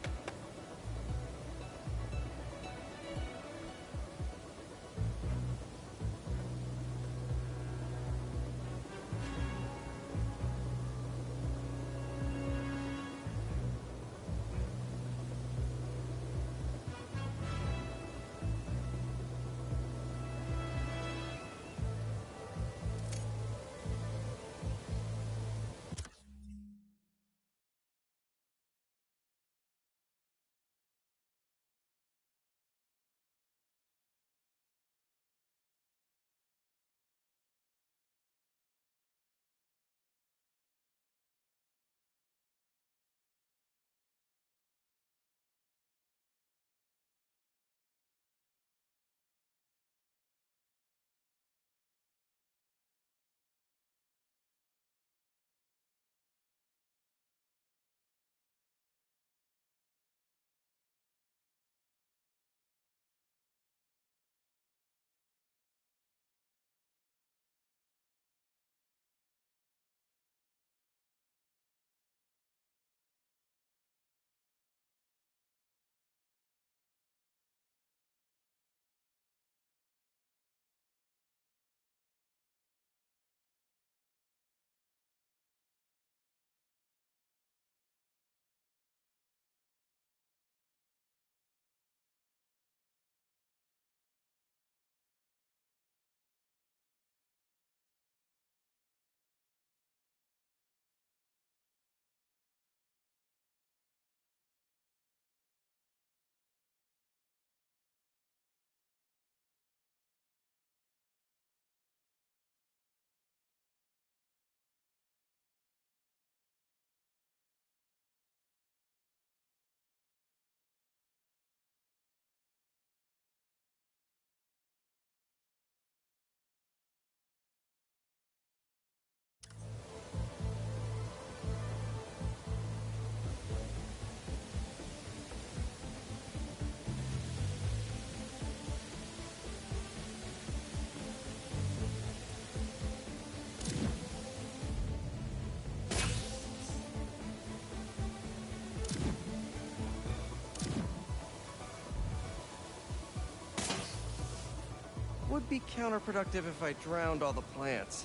Speaker 7: would be counterproductive if I drowned all the plants.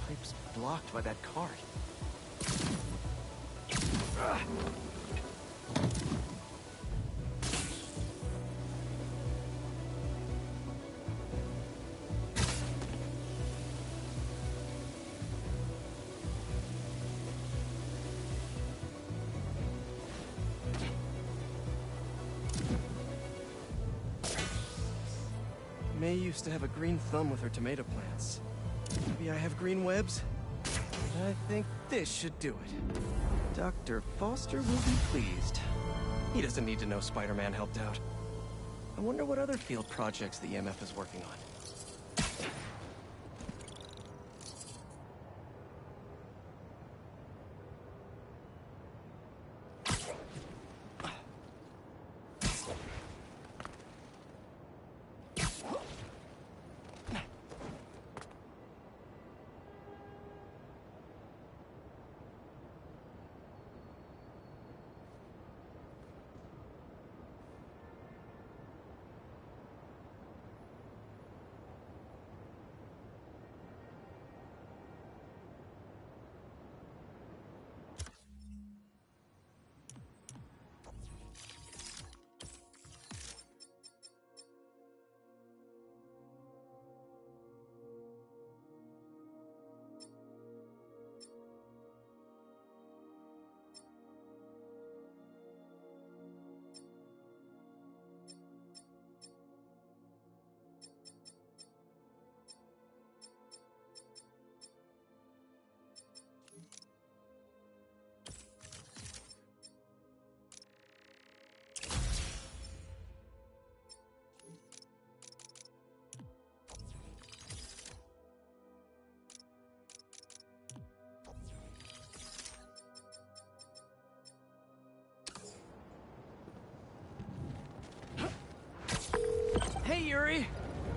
Speaker 7: Pipe's blocked by that cart. May used to have a green thumb with her tomato plants. Maybe I have green webs? I think this should do it. Dr. Foster will be pleased. He doesn't need to know Spider-Man helped out. I wonder what other field projects the EMF is working on. Hey, Yuri!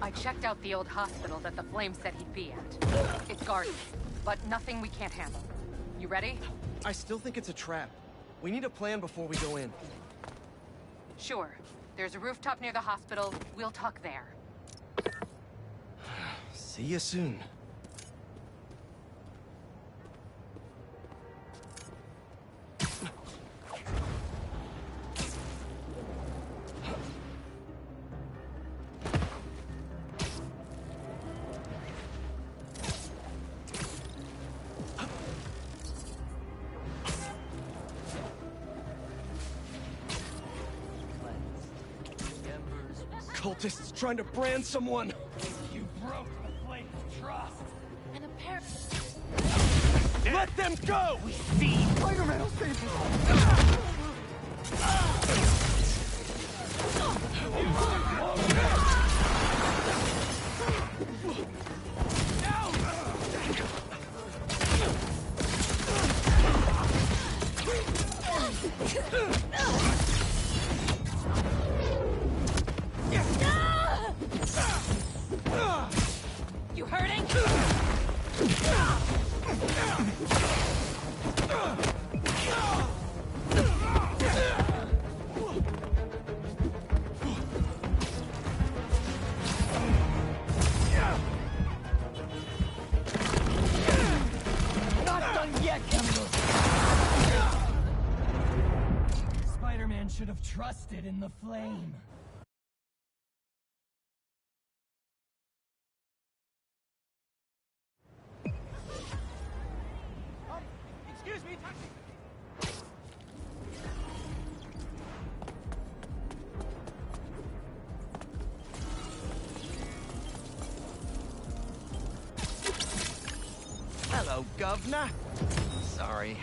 Speaker 10: I checked out the old hospital that the Flame said he'd be at. It's guarded, but nothing we can't handle. You ready?
Speaker 7: I still think it's a trap. We need a plan before we go in.
Speaker 10: Sure. There's a rooftop near the hospital. We'll talk there.
Speaker 7: See you soon. Cultists trying to brand someone!
Speaker 2: You broke the Flame's trust!
Speaker 4: And apparently...
Speaker 7: Let them go!
Speaker 2: We see!
Speaker 7: Spider-Man will save you!
Speaker 10: You hurting?
Speaker 2: Not done yet, Chemical! Spider-Man should have trusted in the Flame.
Speaker 7: Excuse me, taxi! Hello, Governor. Sorry.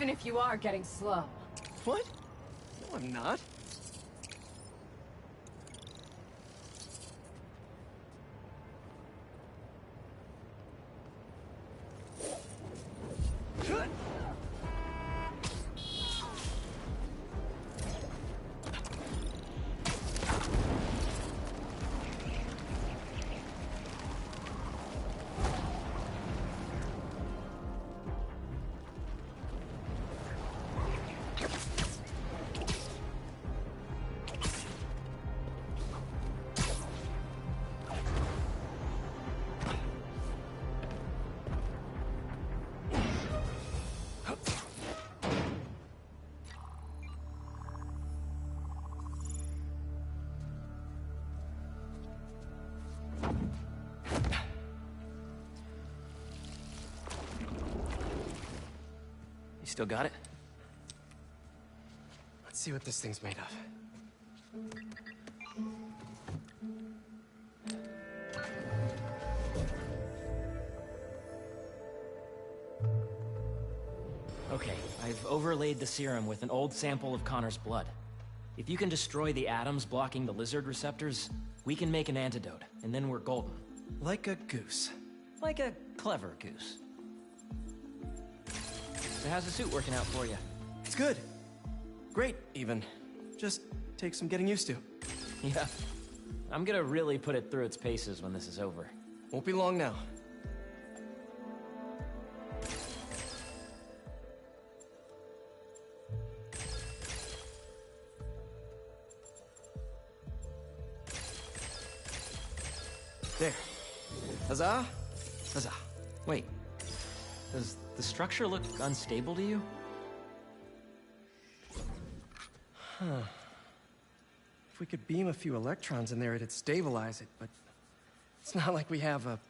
Speaker 22: Even if you are getting slow.
Speaker 7: What? No, I'm not.
Speaker 14: Still got it?
Speaker 7: Let's see what this thing's made of.
Speaker 14: Okay, I've overlaid the serum with an old sample of Connor's blood. If you can destroy the atoms blocking the lizard receptors, we can make an antidote, and then we're golden.
Speaker 7: Like a goose.
Speaker 14: Like a clever goose. So how's the suit working out for you?
Speaker 7: It's good. Great, even. Just takes some getting used to.
Speaker 14: Yeah. I'm gonna really put it through its paces when this is over.
Speaker 7: Won't be long now. There. Huzzah! Huzzah.
Speaker 14: Wait. Does the structure look unstable to you?
Speaker 7: Huh. If we could beam a few electrons in there, it'd stabilize it, but it's not like we have a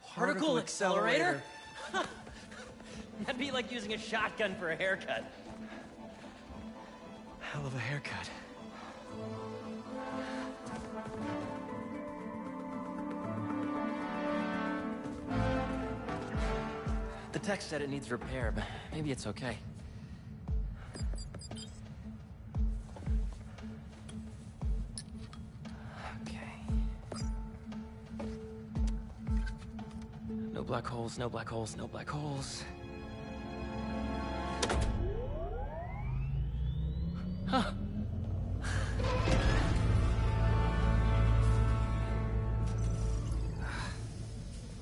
Speaker 14: Particle accelerator? That'd be like using a shotgun for a haircut.
Speaker 7: Hell of a haircut.
Speaker 14: The text said it needs repair, but maybe it's okay. Okay. No black holes, no black holes, no black holes. Huh.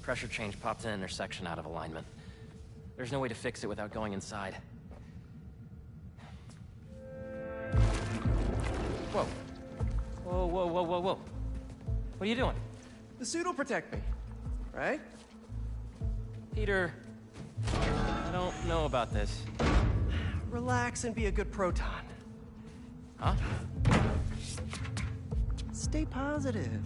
Speaker 14: Pressure change popped an intersection out of alignment. There's no way to fix it without going inside. Whoa. Whoa, whoa, whoa, whoa, whoa. What are you doing?
Speaker 7: The suit will protect me, right?
Speaker 14: Peter, I don't know about this.
Speaker 7: Relax and be a good proton.
Speaker 14: Huh?
Speaker 7: Stay positive.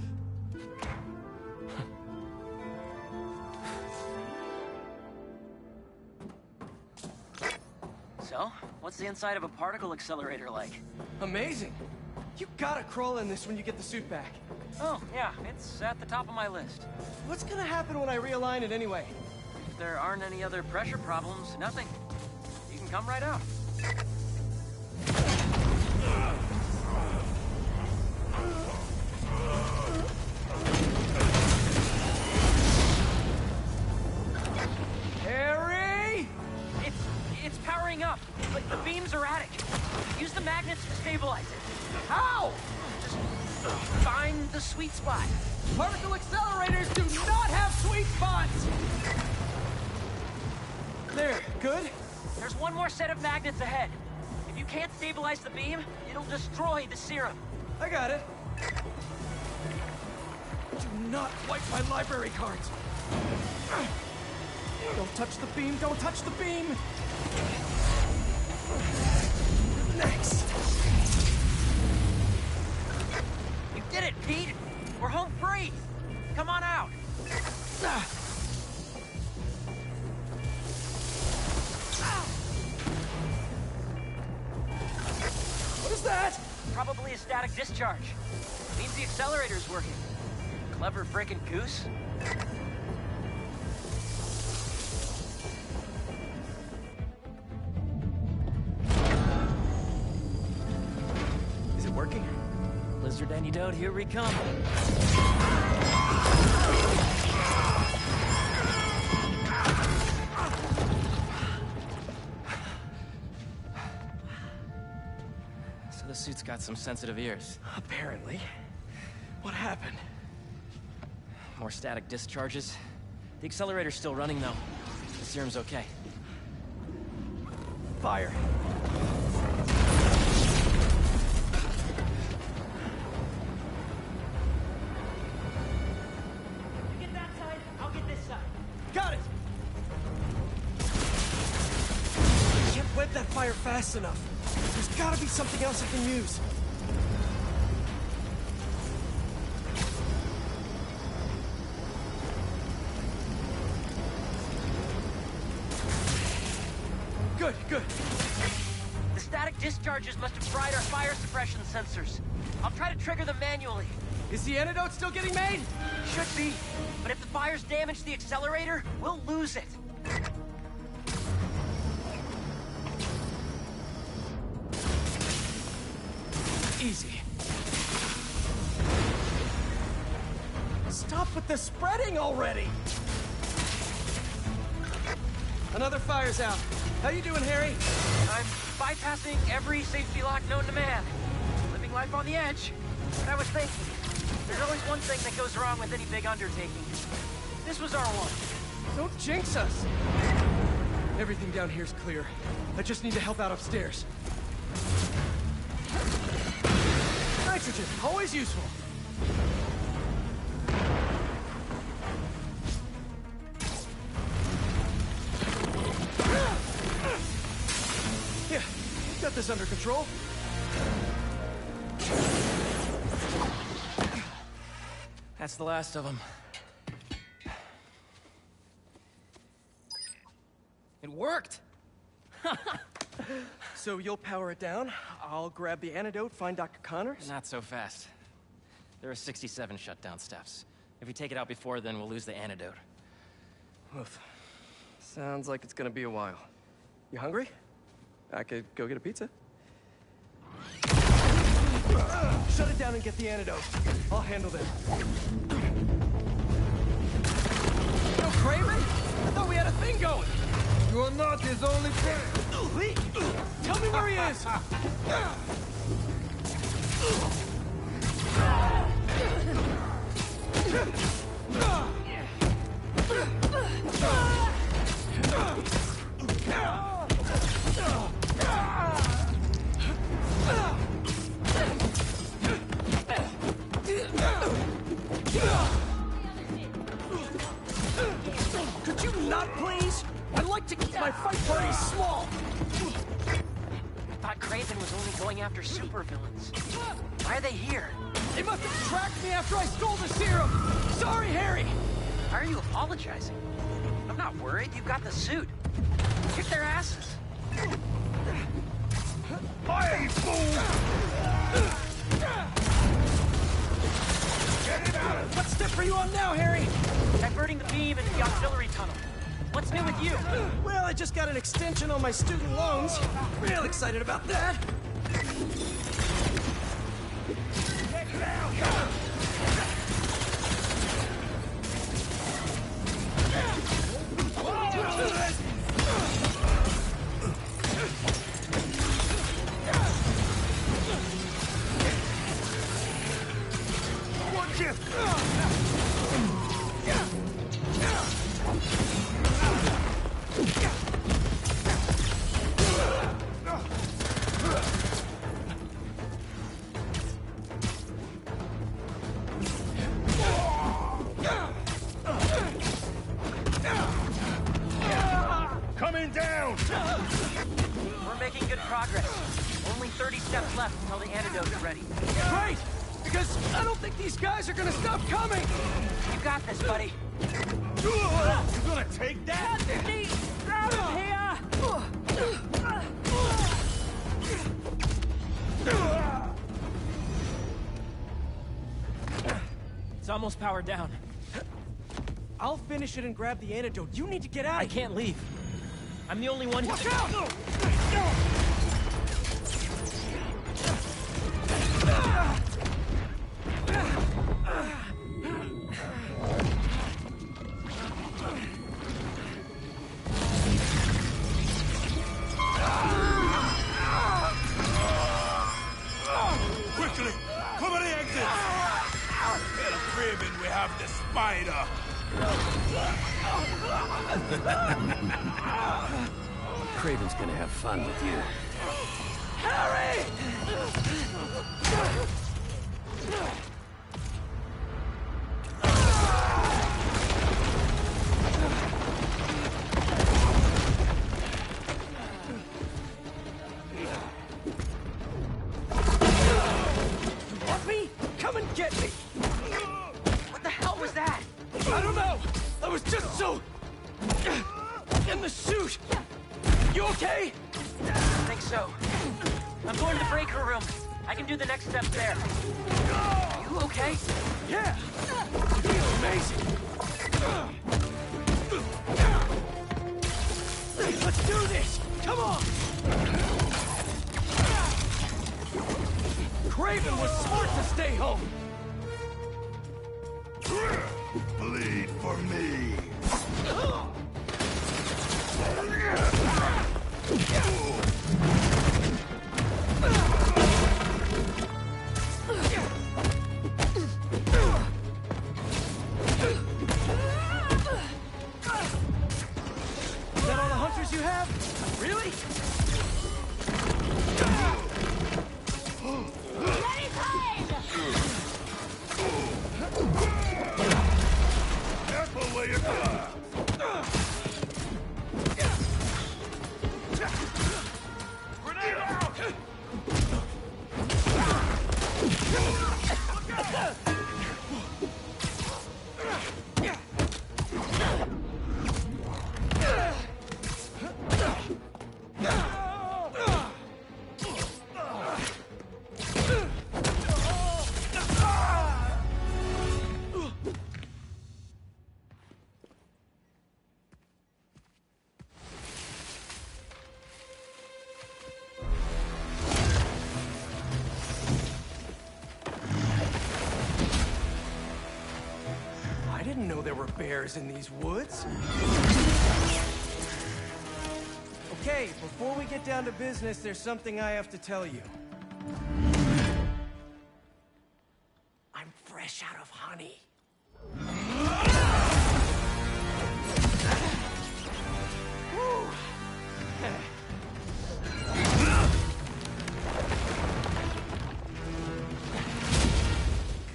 Speaker 14: So, what's the inside of a particle accelerator like?
Speaker 7: Amazing. You gotta crawl in this when you get the suit back.
Speaker 14: Oh, yeah, it's at the top of my list.
Speaker 7: What's gonna happen when I realign it anyway?
Speaker 14: If there aren't any other pressure problems, nothing. You can come right out.
Speaker 7: Harry!
Speaker 14: It's powering up, but the beam's erratic. Use the magnets to stabilize it.
Speaker 7: How?
Speaker 14: Just find the sweet spot.
Speaker 7: Particle accelerators do not have sweet spots! There, good?
Speaker 14: There's one more set of magnets ahead. If you can't stabilize the beam, it'll destroy the serum.
Speaker 7: I got it. Do not wipe my library cards. Don't touch the beam, don't touch the beam! Next!
Speaker 14: You did it, Pete! We're home free! Come on out!
Speaker 7: What is that?
Speaker 14: Probably a static discharge. Means the accelerator's working. Clever frickin' goose. Antidote, here we come. So the suit's got some sensitive ears.
Speaker 16: Apparently. What happened?
Speaker 14: More static discharges. The accelerator's still running, though. The serum's okay.
Speaker 16: Fire.
Speaker 2: You get that side, I'll get this side.
Speaker 7: Got it! I can't web that fire fast enough. There's gotta be something else I can use. Good, good.
Speaker 14: The static discharges must have fried our fire suppression sensors. I'll try to trigger them manually.
Speaker 7: Is the antidote still getting made?
Speaker 14: Should be. But if the fire's damaged the accelerator, we'll lose it.
Speaker 7: Easy. Stop with the spreading already! Another fire's out. How you doing, Harry?
Speaker 14: I'm bypassing every safety lock known to man. Living life on the edge. But I was thinking, there's always one thing that goes wrong with any big undertaking. This was our one.
Speaker 7: Don't jinx us! Everything down here's clear. I just need to help out upstairs. Nitrogen, always useful. Yeah, got this under control.
Speaker 14: That's the last of them. It worked!
Speaker 7: So you'll power it down, I'll grab the antidote, find Dr. Connors?
Speaker 14: Not so fast. There are 67 shutdown steps. If we take it out before then, we'll lose the antidote.
Speaker 7: Oof. Sounds like it's gonna be a while. You hungry? I could go get a pizza. Shut it down and get the antidote. I'll handle them. Yo, Craven? I thought we had a thing going.
Speaker 20: You're not his only friend.
Speaker 7: Lee, tell me where he is. Could you not, please? I'd like to keep my fight parties small.
Speaker 14: I thought Craven was only going after supervillains. Why are they here?
Speaker 7: They must have tracked me after I stole the serum. Sorry, Harry.
Speaker 14: Why are you apologizing? I'm not worried. You've got the suit. Kick their asses.
Speaker 20: Fire, you fool! Get it out of
Speaker 7: What step are you on now, Harry?
Speaker 14: Diverting the beam into the auxiliary tunnel. What's new with you?
Speaker 7: Well, I just got an extension on my student loans. Real excited about that.
Speaker 20: Watch it! Coming down!
Speaker 14: We're making good progress. Only 30 steps left until the antidote is ready.
Speaker 7: Great! Because I don't think these guys are gonna stop coming!
Speaker 14: You got this, buddy.
Speaker 20: You gonna take that?
Speaker 14: Get me out of here! It's almost powered down.
Speaker 7: I'll finish it and grab the antidote. You need to get out.
Speaker 14: I can't leave. I'm the only one who...
Speaker 7: Watch out!
Speaker 11: Spider!
Speaker 8: Kraven's gonna have fun with you.
Speaker 7: Harry! Want me? Come and get me! What the hell was that? I don't know! I was just so... in the chute! You okay?
Speaker 14: I think so. I'm going to the breaker room. I can do the next step there. You okay?
Speaker 7: Yeah! You feel amazing! Let's do this! Come on! Kraven was smart to stay home!
Speaker 11: Bleed for me!
Speaker 7: Is that all the hunters you have? Really?
Speaker 11: Careful where you go!
Speaker 7: Grenade out! I didn't know there were bears in these woods. Okay, before we get down to business, there's something I have to tell you. I'm fresh out of honey. Whew.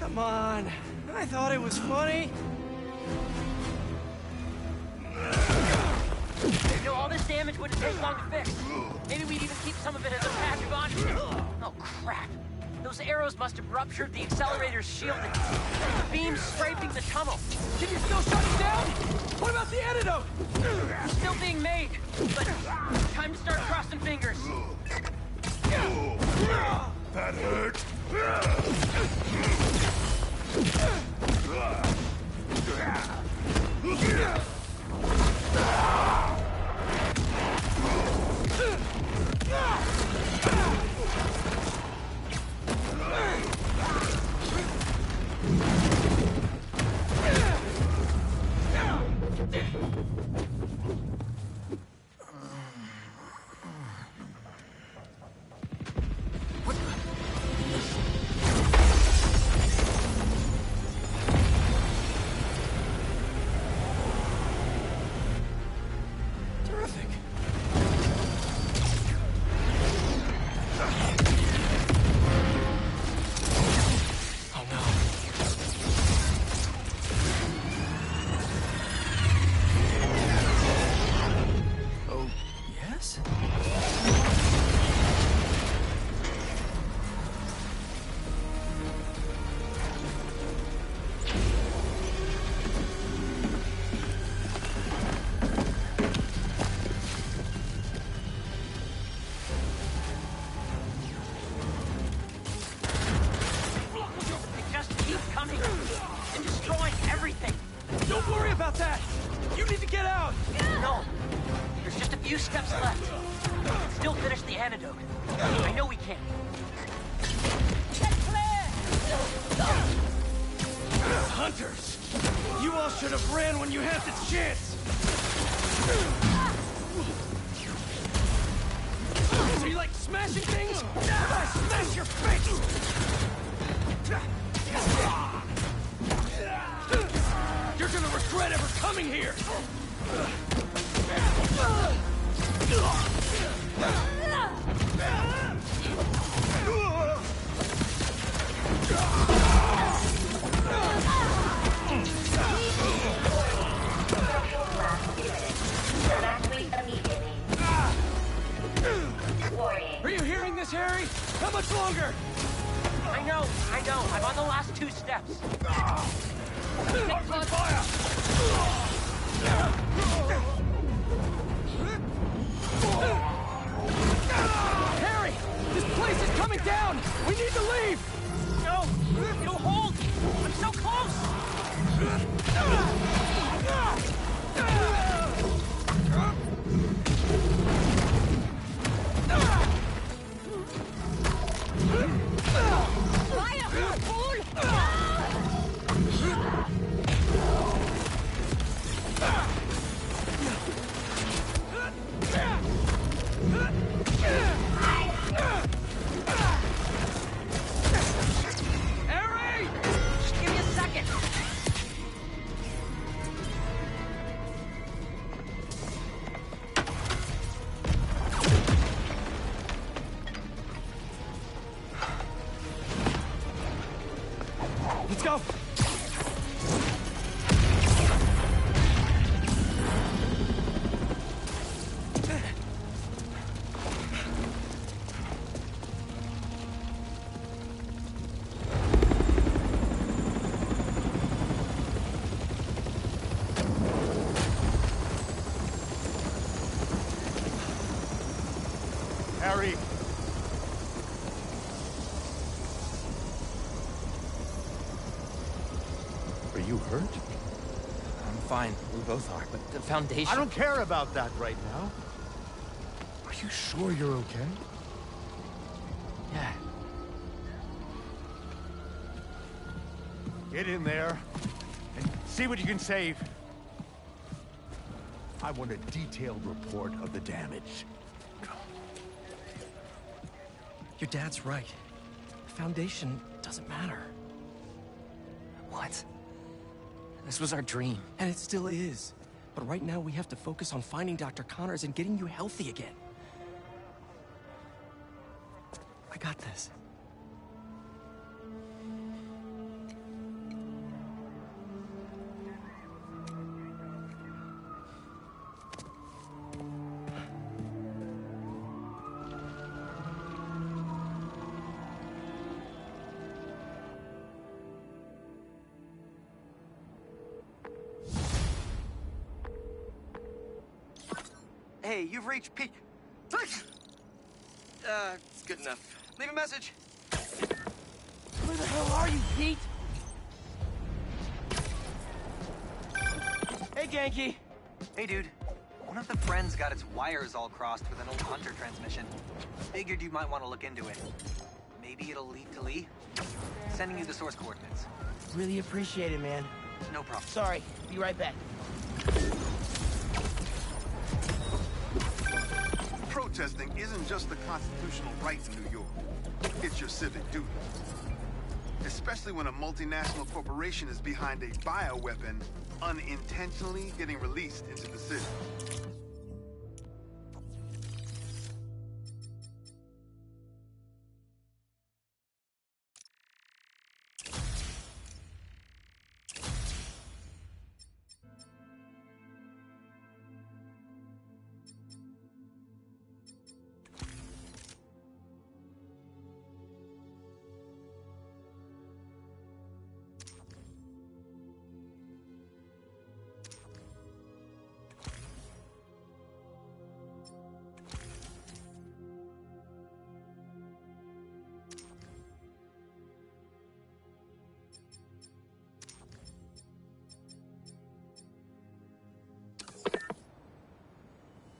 Speaker 7: Come on. I thought it was funny.
Speaker 14: You know, all this damage wouldn't take long to fix. Maybe we'd even keep some of it as a patch of honor. Oh, crap. Those arrows must have ruptured the accelerator's shielding. The beam's scraping the tunnel.
Speaker 7: Can you still shut it down? What about the antidote?
Speaker 14: Still being made, but time to start crossing fingers.
Speaker 11: That hurt!
Speaker 7: Hunters! You all should have ran when you had the chance! So you like smashing things? How about I smash your face? You're
Speaker 16: regret ever coming here! Are you hearing this, Harry? How much longer?
Speaker 3: I know. I'm on the last 2 steps.
Speaker 16: Open fire! Harry! This place is coming down! We need to leave!
Speaker 3: No! It'll hold! I'm so close!
Speaker 16: Harry!
Speaker 3: Just give me a second!
Speaker 16: Let's go!
Speaker 24: Harry! Are you hurt?
Speaker 14: I'm fine. We both are. But the Foundation...
Speaker 24: I don't care about that right now. Are you sure you're okay?
Speaker 14: Yeah.
Speaker 24: Get in there and see what you can save. I want a detailed report of the damage.
Speaker 16: Your dad's right. The Foundation doesn't matter.
Speaker 14: What? This was our dream.
Speaker 16: And it still is. But right now we have to focus on finding Dr. Connors and getting you healthy again. I got this.
Speaker 3: Hey, you've reached Pete. It's good enough. Leave a message.
Speaker 16: Where the hell are you, Pete? Hey, Genki.
Speaker 3: Hey, dude. One of the friends got its wires all crossed with an old Hunter transmission. Figured you might want to look into it. Maybe it'll lead to Lee. Sending you the source coordinates.
Speaker 17: Really appreciate it, man.
Speaker 3: No problem.
Speaker 17: Sorry. Be right back.
Speaker 21: Protesting isn't just a constitutional right in New York. It's your civic duty. Especially when a multinational corporation is behind a bioweapon unintentionally getting released into the city.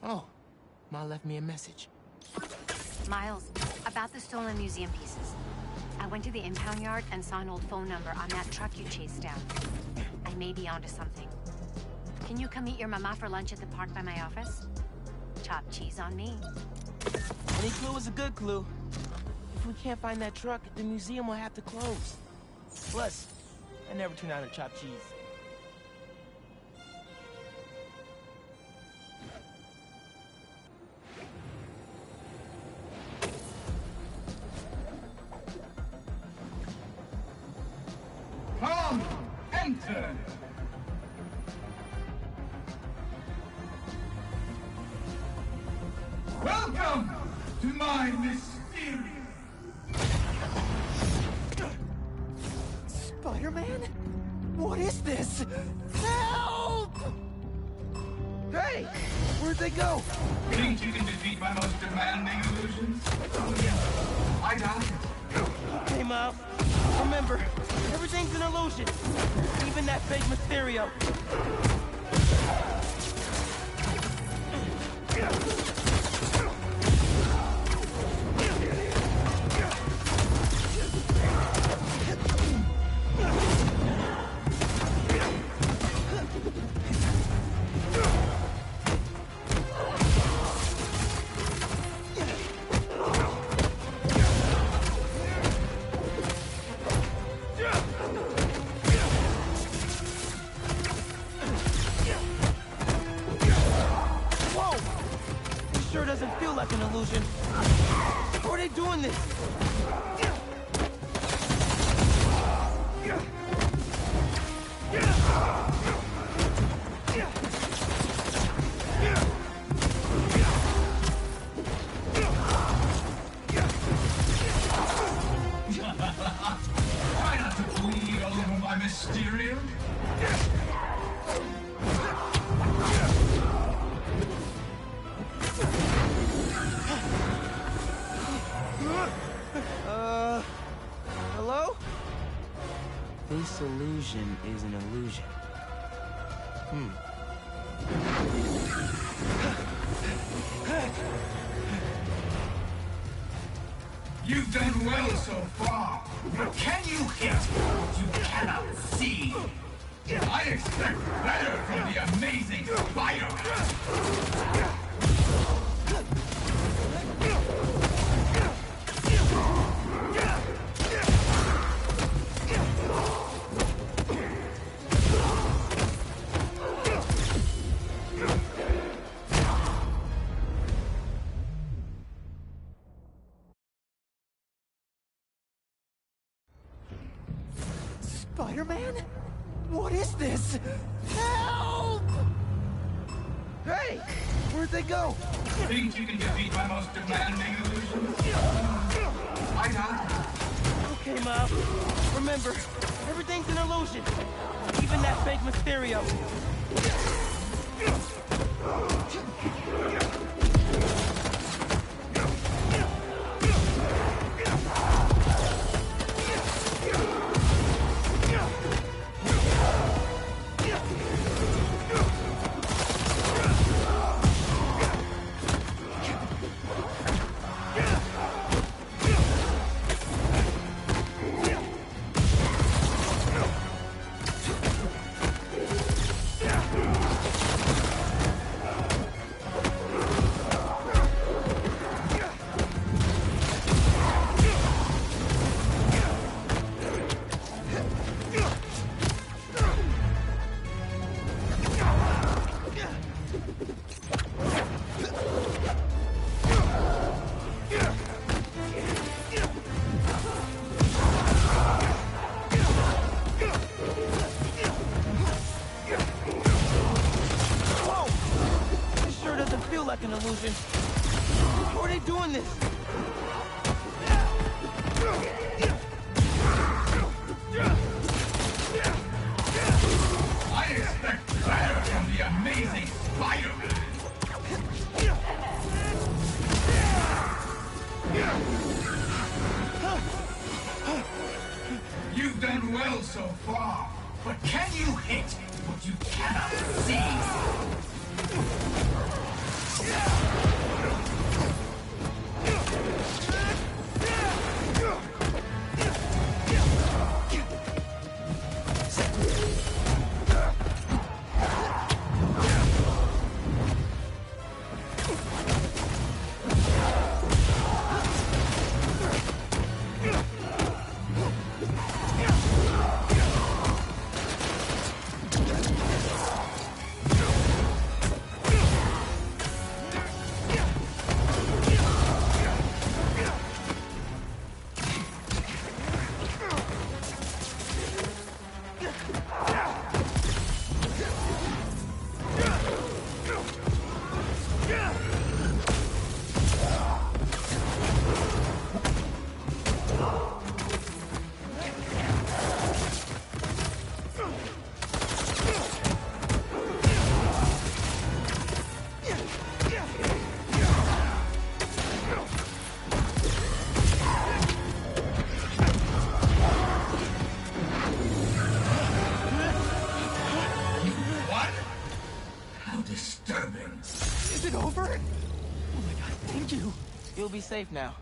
Speaker 17: Oh, Ma left me a message.
Speaker 4: Miles, about the stolen museum pieces. I went to the impound yard and saw an old phone number on that truck you chased down. I may be onto something. Can you come meet your mama for lunch at the park by my office? Chopped cheese on me.
Speaker 17: Any clue is a good clue. If we can't find that truck, the museum will have to close. Plus, I never tune out a chopped cheese.
Speaker 2: Welcome to my mysterious...
Speaker 7: Spider-Man? What is this? Help! Hey! Where'd they go?
Speaker 2: Think you can defeat my most demanding illusions? I doubt it.
Speaker 17: Okay, Miles. Remember, everything's an illusion. Even that fake Mysterio. Doesn't feel like an illusion. How are they doing this?
Speaker 2: Try not to bleed all over my Mysterio.
Speaker 17: Hello? This illusion is an illusion.
Speaker 2: You've done well so far, but can you hit what you cannot see? I expect better from the amazing Spider-Man!
Speaker 7: Spider-Man? What is this? Help!
Speaker 17: Hey! Where'd they go?
Speaker 2: Think you can defeat my most demanding illusions? I doubt it.
Speaker 17: Okay, Miles. Remember, everything's an illusion. Even that fake Mysterio. Like an illusion. How are they doing this?
Speaker 2: I expect better from the amazing Spider-Man! You've done well so far, but can you hit what you cannot see? disturbing.
Speaker 7: Is it over? Oh my god, thank you.
Speaker 17: You'll be safe now.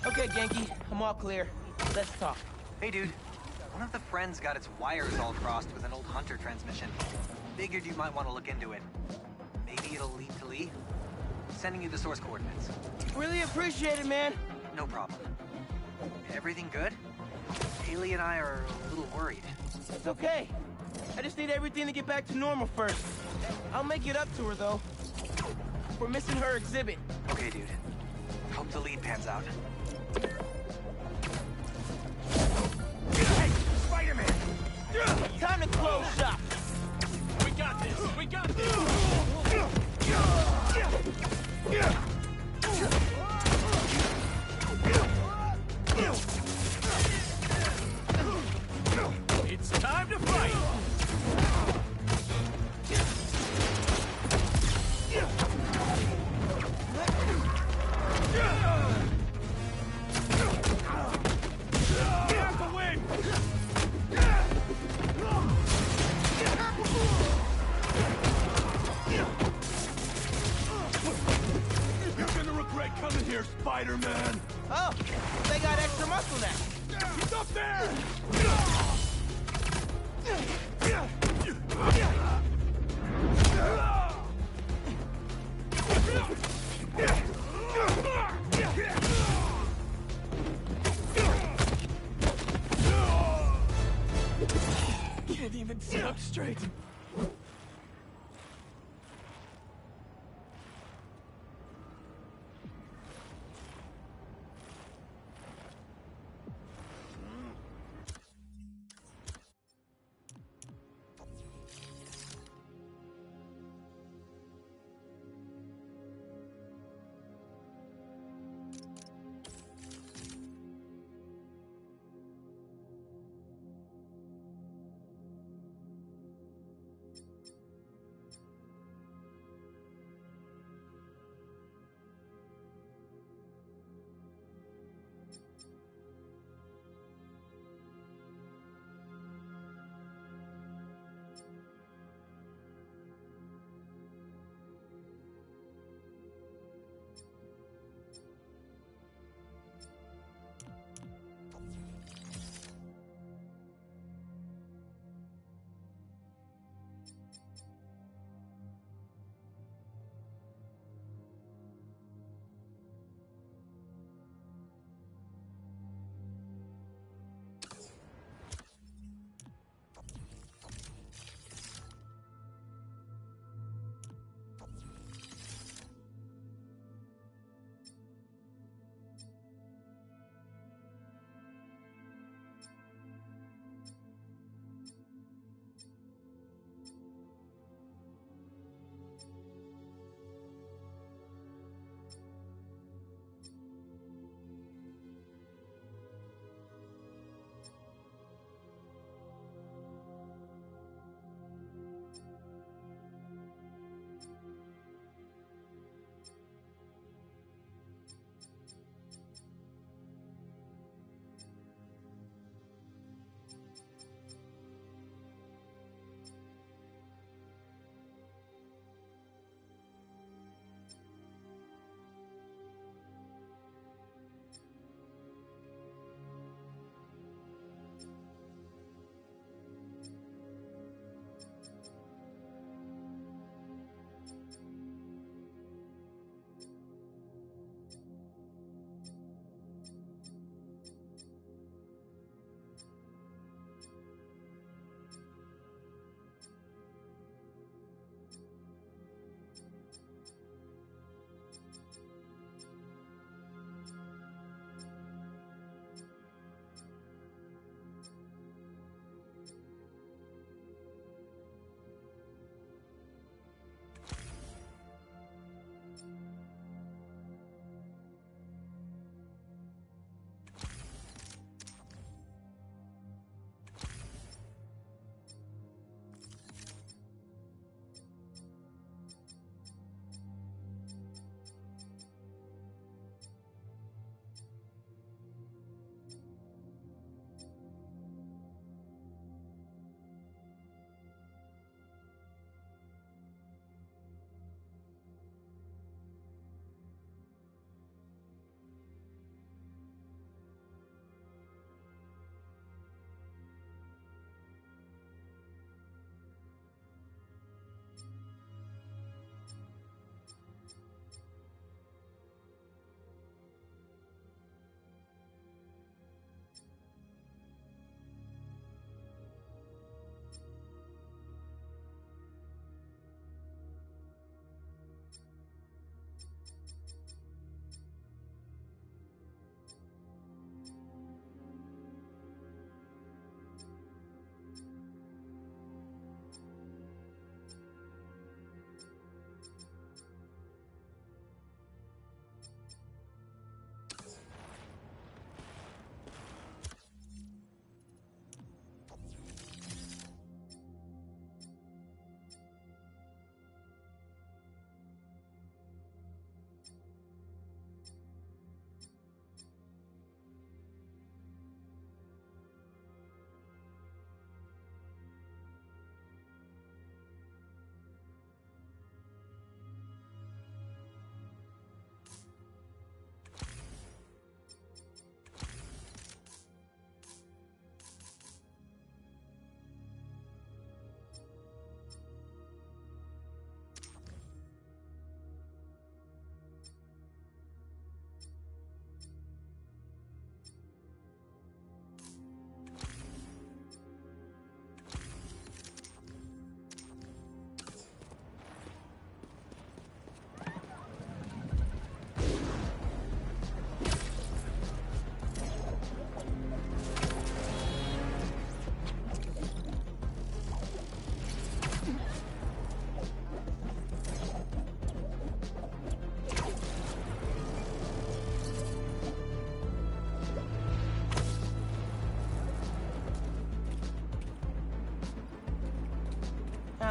Speaker 17: Okay, Genki, I'm all clear. Let's talk.
Speaker 3: Hey, dude. One of the friends got its wires all crossed with an old Hunter transmission. Figured you might want to look into it. Maybe it'll lead to Lee. Sending you the source coordinates.
Speaker 17: Really appreciate it, man.
Speaker 3: No problem. Everything good? Haley and I are a little worried.
Speaker 17: It's okay. I just need everything to get back to normal first. I'll make it up to her, though. We're missing her exhibit.
Speaker 3: Okay, dude. Hope the lead pans out.
Speaker 2: Hey, Spider-Man!
Speaker 17: Time to close shop.
Speaker 9: We got this! We got this! It's time to fight! Get out the way! You're gonna regret coming here, Spider-Man!
Speaker 17: Oh, they got extra muscle now.
Speaker 9: He's up there!
Speaker 7: Can't even sit up straight.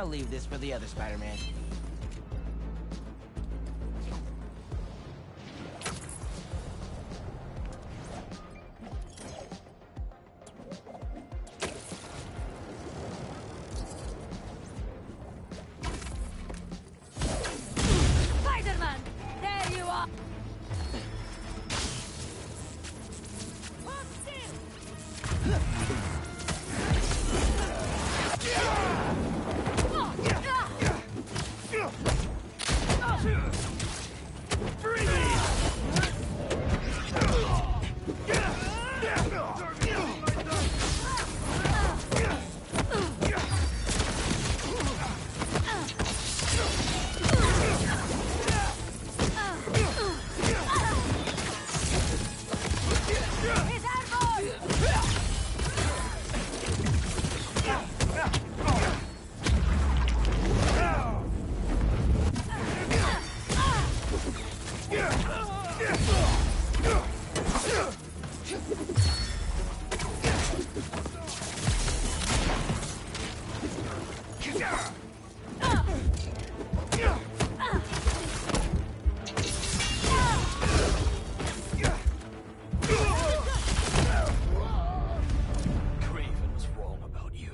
Speaker 17: I'll leave this for the other Spider-Man.
Speaker 15: Spider-Man! There you are!
Speaker 9: Kraven was wrong about you.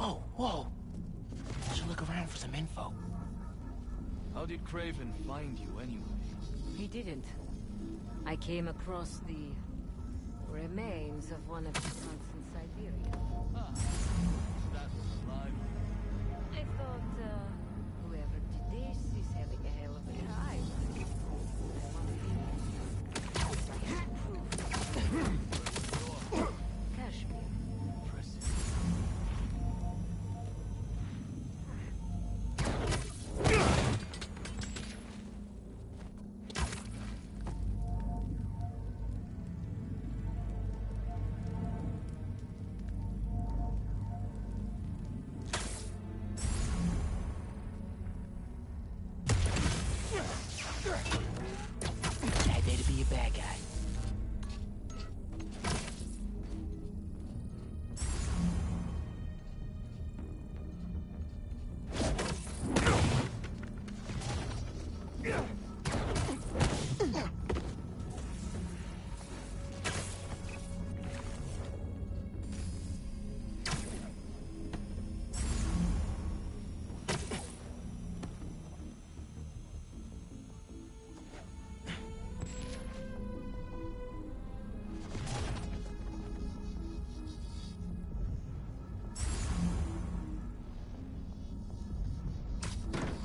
Speaker 17: Oh, whoa! Should look around for some info.
Speaker 9: How did Kraven find you anyway?
Speaker 1: He didn't. I came across the remains of one of his sons in Siberia.
Speaker 9: That was alive.
Speaker 1: I thought, whoever did this is having a hell of a time. I have proof. Kashmir.
Speaker 17: Bad day to be a bad guy.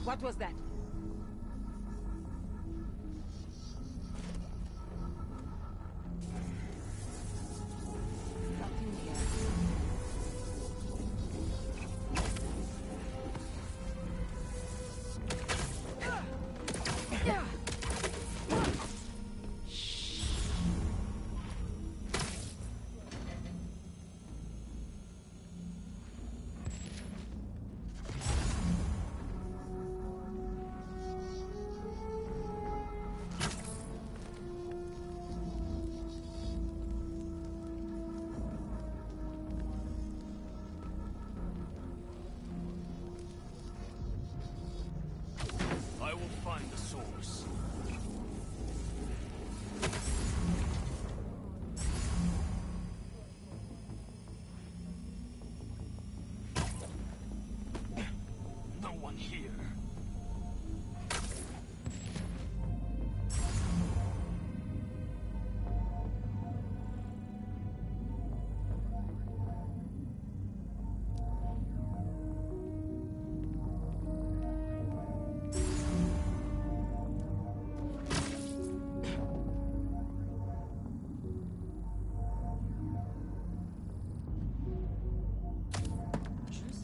Speaker 1: What was that? Nothing here.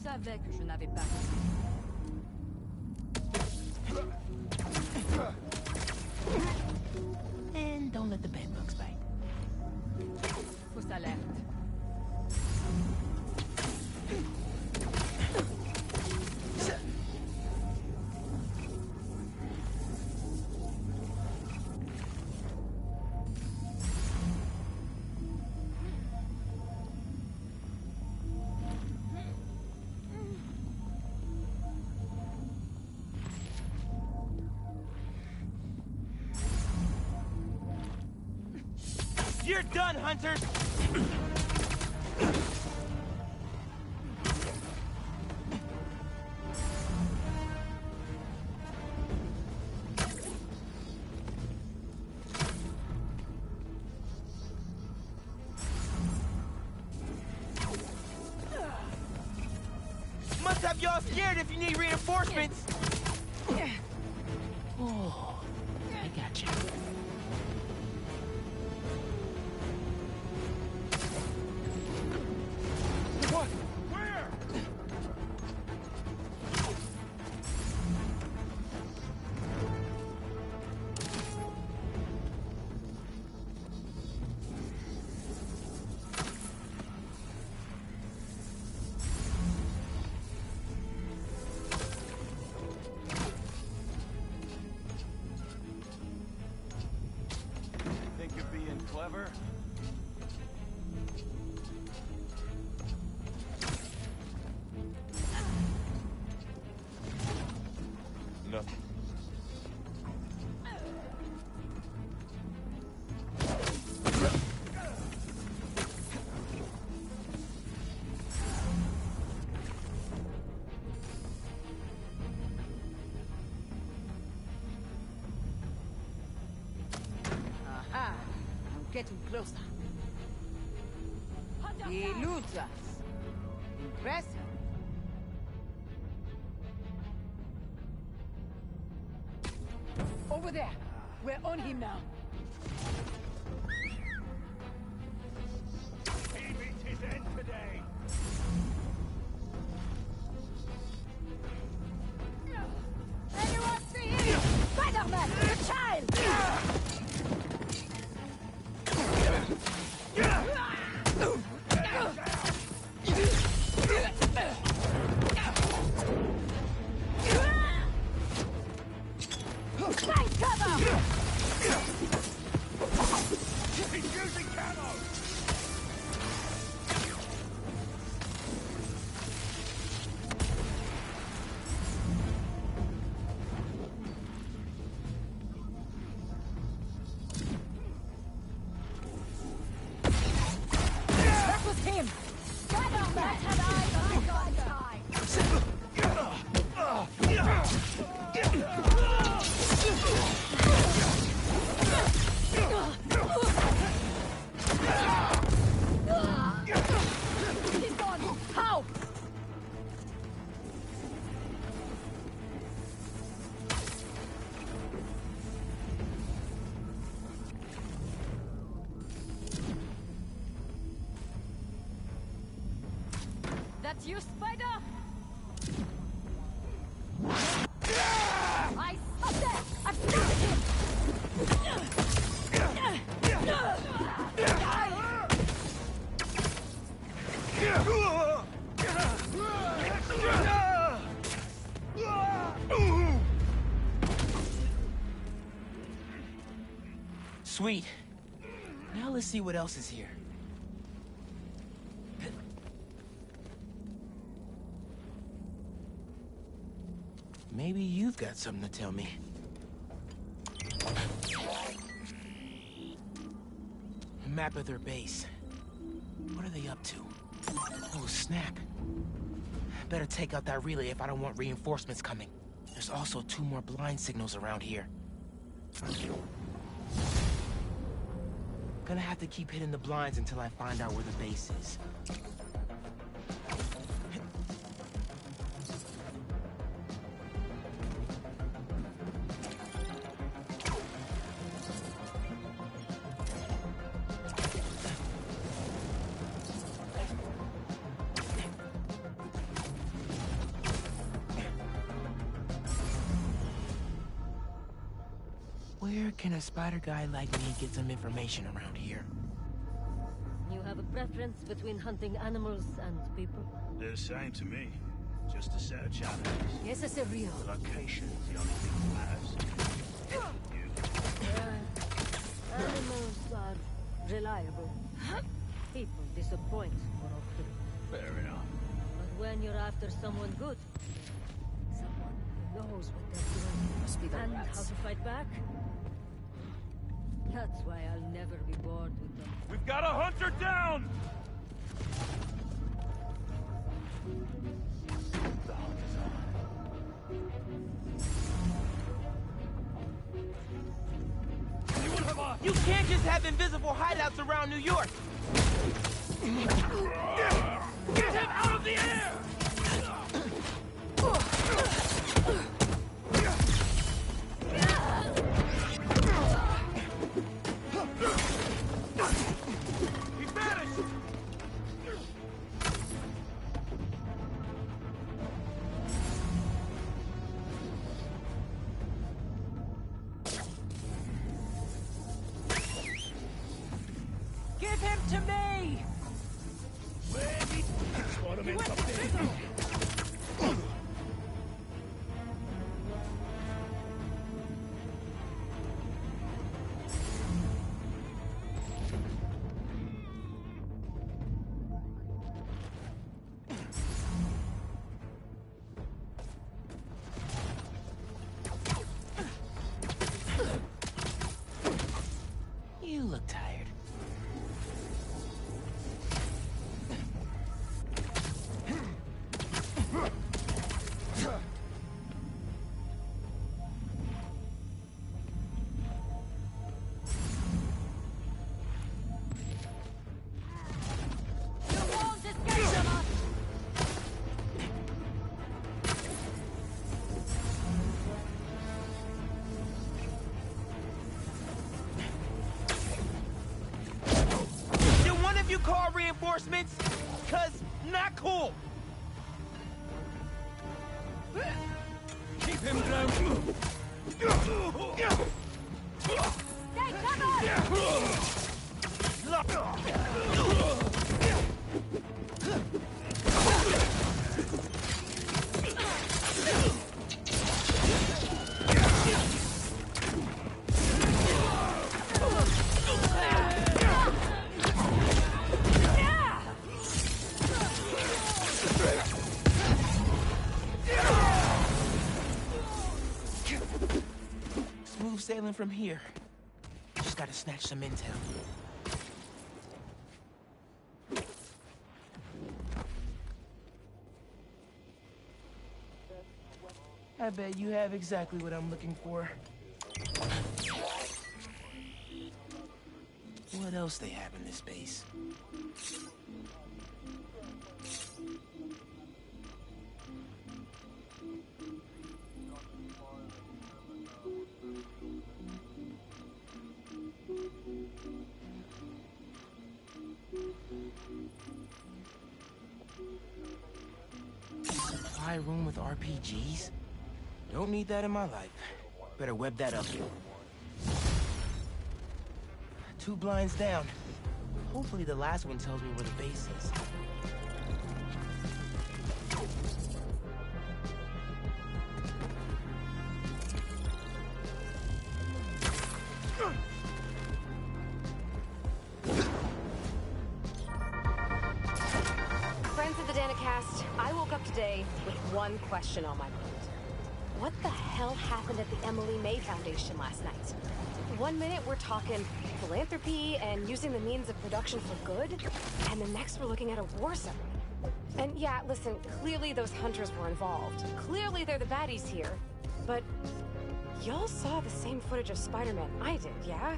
Speaker 1: savais que je n'avais pas.
Speaker 17: And don't let the bedbugs bite.
Speaker 1: Fausse alerte.
Speaker 17: You're done, Hunters! Must have y'all scared if you need reinforcements! Oh, I got you.
Speaker 9: What? Where? Think you're being clever? Nothing.
Speaker 1: Aha! I'm getting closer. He eludes us. Impressive. Over there. We're on him now.
Speaker 9: He meets his end today.
Speaker 1: Anyone see him? Spider-Man! The child! Find cover!
Speaker 9: He's using camo!
Speaker 1: That was him! Spider-Man had eyes on the bad guy! He's gone! How? That's you, Spider? I stopped that! I've stopped him!
Speaker 17: Sweet. Now let's see what else is here. Maybe you've got something to tell me. A map of their base. What are they up to? Oh, snap. Better take out that relay if I don't want reinforcements coming. There's also 2 more blind signals around here. Gonna have to keep hitting the blinds until I find out where the base is. can a spider guy like me get some information around here?
Speaker 6: You have a preference between hunting animals and people?
Speaker 9: They're the same to me. Just a set of challenges.
Speaker 6: Yes, it's a real.
Speaker 9: The location is the only thing that matters.
Speaker 6: Animals are reliable. People disappoint more often.
Speaker 9: Fair enough.
Speaker 6: But when you're after someone good, someone who knows what they're doing,
Speaker 1: Must be the
Speaker 6: and
Speaker 1: rats.
Speaker 6: how to fight back, that's why I'll never be bored with them.
Speaker 9: We've got a hunter down! The hunt is on.
Speaker 17: You can't just have invisible hideouts around New York!
Speaker 9: Get him out of the air! He vanished!
Speaker 17: Give him to me! You look tired. Did one of you call reinforcements? 'Cause not cool.
Speaker 9: Keep him down!
Speaker 15: Stay covered!
Speaker 17: Smooth sailing from here. Just gotta snatch some intel. I bet you have exactly what I'm looking for. What else they have in this base? Supply room with RPGs? Don't need that in my life. Better web that up. 2 blinds down. Hopefully the last one tells me where the base is.
Speaker 22: Friends of the Danicast, I woke up today with one question on my mind. What the hell happened at the Emily May Foundation last night? One minute we're talking philanthropy and using the means of production for good, and the next we're looking at a war zone. And yeah, listen, clearly those hunters were involved. Clearly they're the baddies here. But y'all saw the same footage of Spider-Man I did, yeah?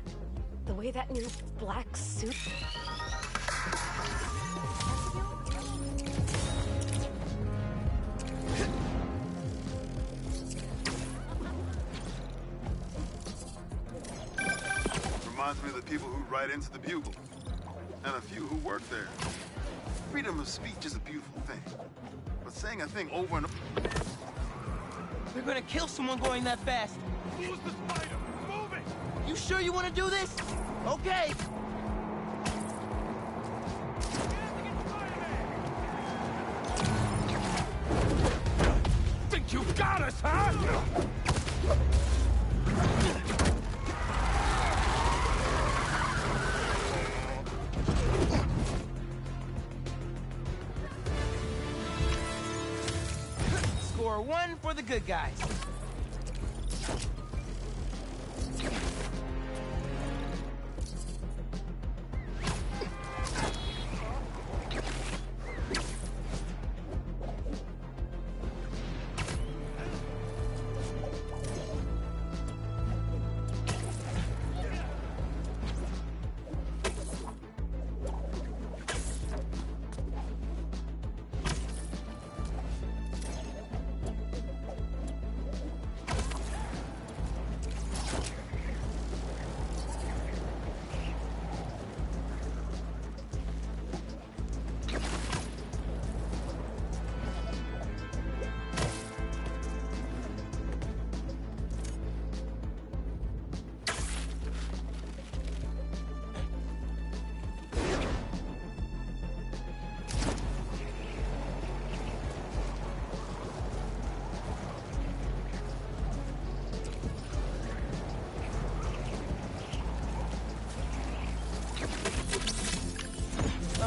Speaker 22: The way that new black suit...
Speaker 21: Reminds me of the people who write into the Bugle, and a few who work there. Freedom of speech is a beautiful thing, but saying a thing over and over...
Speaker 17: They're gonna kill someone going that fast.
Speaker 9: Who's the spider? Move it!
Speaker 17: You sure you want to do this? Okay.
Speaker 9: Think you got us, huh?
Speaker 17: Score 1 for the good guys.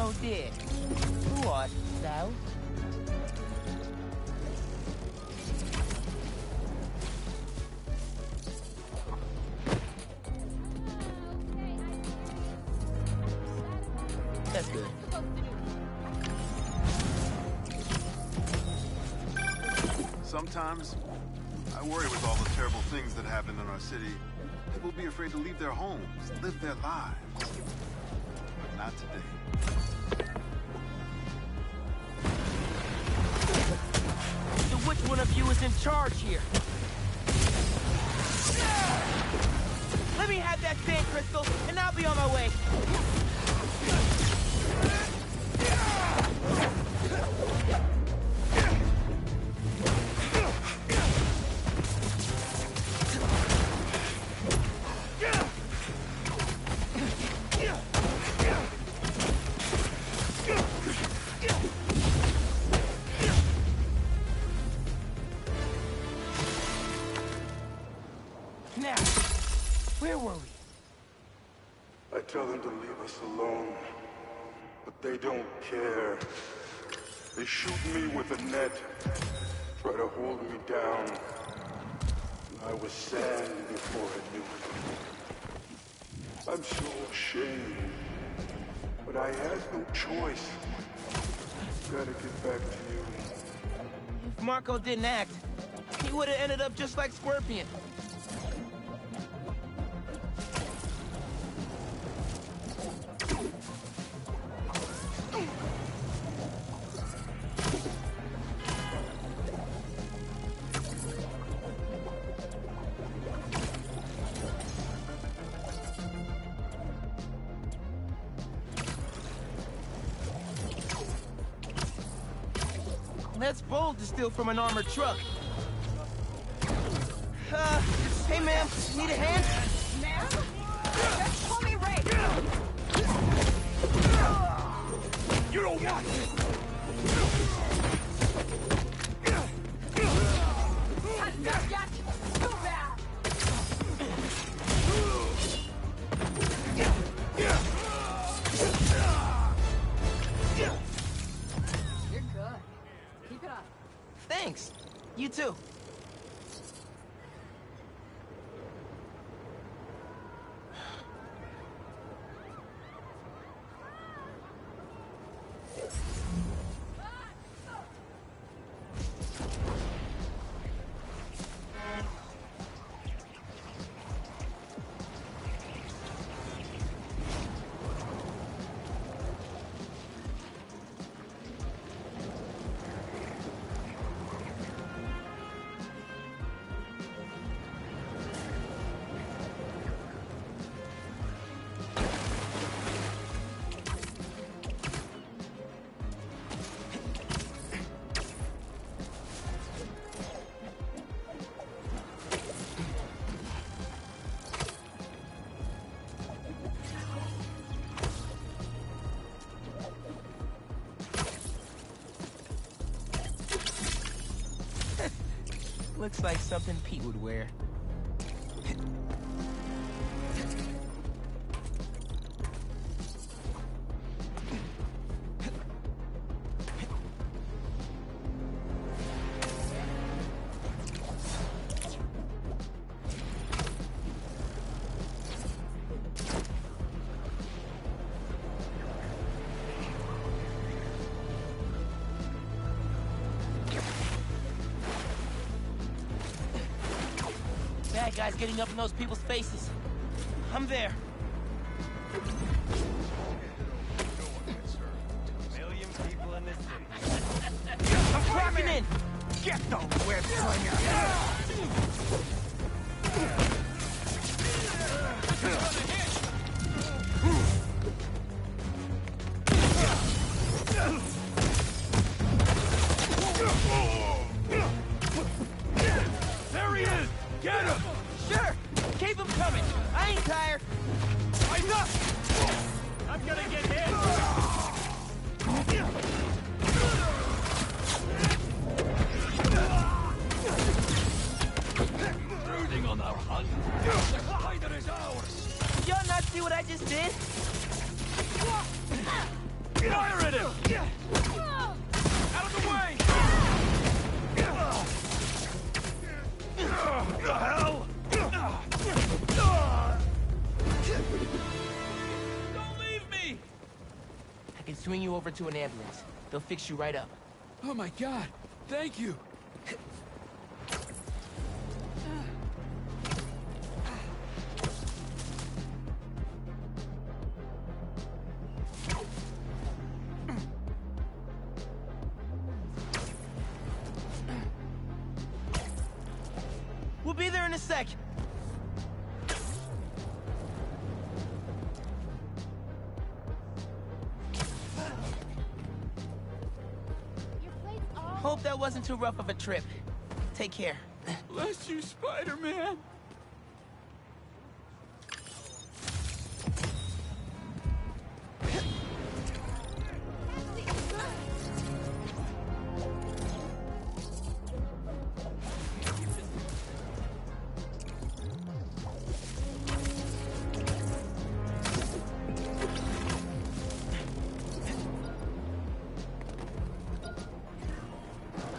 Speaker 17: Oh dear. Who art thou? That's good.
Speaker 21: Sometimes, I worry with all the terrible things that happen in our city. People be afraid to leave their homes, live their lives. But not today.
Speaker 17: So which one of you is in charge here? Let me have that sand crystal, and I'll be on my way. Now, where were we?
Speaker 20: I tell them to leave us alone, but they don't care. They shoot me with a net, try to hold me down. I was sand before I knew it. I'm so ashamed, but I had no choice. Gotta get back to you.
Speaker 17: If Marco didn't act, he would have ended up just like Scorpion. That's bold to steal from an armored truck. Hey ma'am, need a hand?
Speaker 10: Ma'am? Just call me Ray.
Speaker 9: You don't want it!
Speaker 10: You're good. Keep it up.
Speaker 17: Thanks. You too. Looks like something Pete would wear. Bad guys getting up in those people's faces. I'm there.
Speaker 7: Million people in this city.
Speaker 17: I'm cracking in!
Speaker 7: Get the web slinger!
Speaker 17: There he is! Get him! Sure! Keep him coming! I ain't tired! Enough! I'm gonna get hit!
Speaker 11: Intruding on our hunt. The hider is ours.
Speaker 17: Did y'all not see what I just did?
Speaker 11: Fire at him! Out of the way! The hell? Don't leave me!
Speaker 17: I can swing you over to an ambulance. They'll fix you right up.
Speaker 11: Oh my god, thank you.
Speaker 17: We'll be there in a sec. Hope that wasn't too rough of a trip. Take care.
Speaker 11: Bless you, Spider-Man.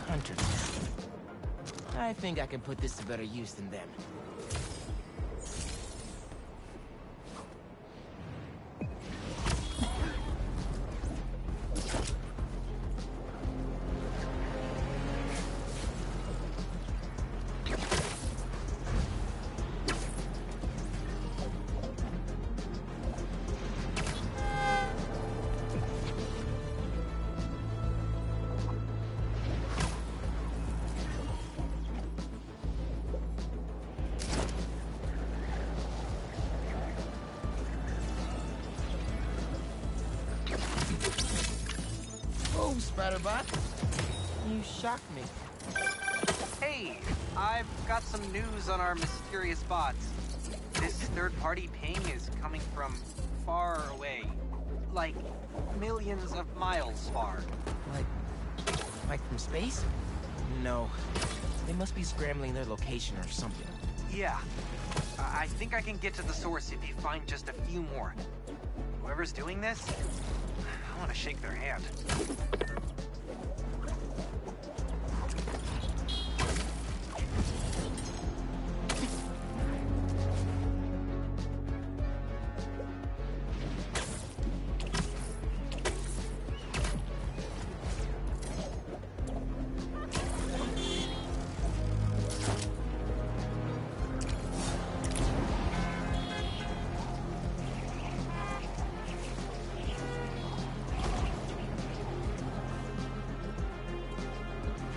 Speaker 17: Hunters. I think I can put this to better use than them. Oh, Spider-Bot. You shocked me.
Speaker 3: Hey, I've got some news on our mysterious bots. This third-party ping is coming from far away. Like, millions of miles far.
Speaker 17: Like from space? No. They must be scrambling their location or something.
Speaker 3: Yeah. I think I can get to the source if you find just a few more. Whoever's doing this, I want to shake their hand.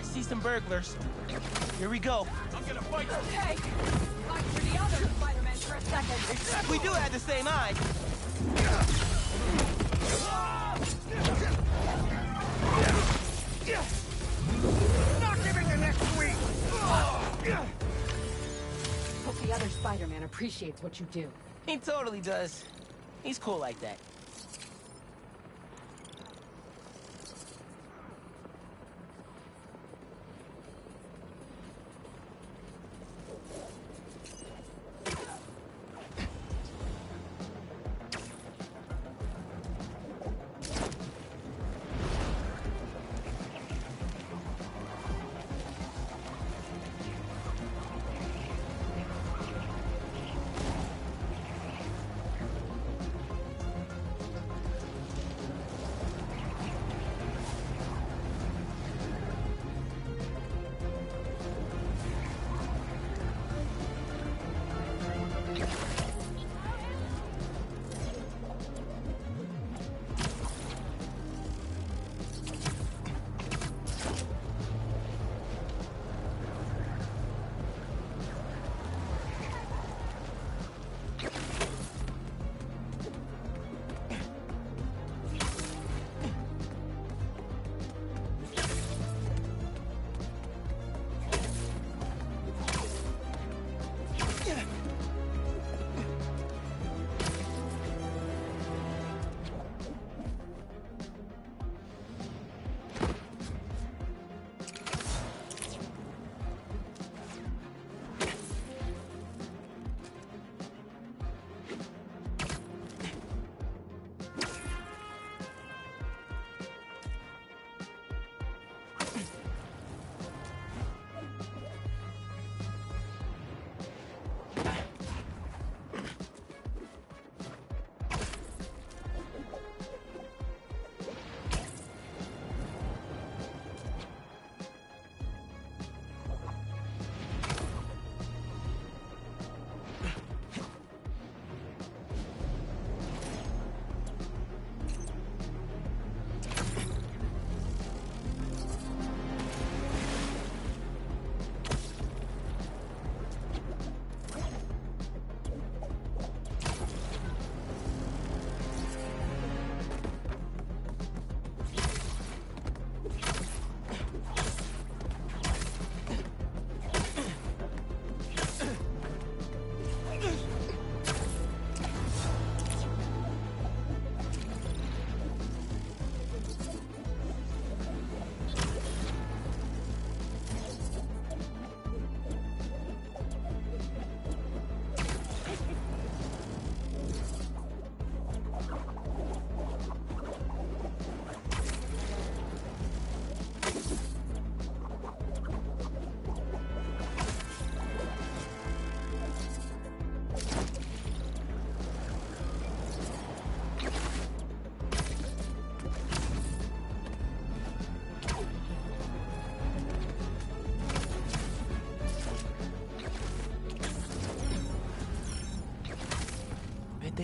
Speaker 17: See some burglars. Here we go.
Speaker 11: I'm gonna fight you.
Speaker 10: Okay. Fight for the other Spider-Man for a second.
Speaker 17: We do have the same eyes.
Speaker 7: Not giving the next week!
Speaker 10: Hope the other Spider-Man appreciates what you do.
Speaker 17: He totally does. He's cool like that.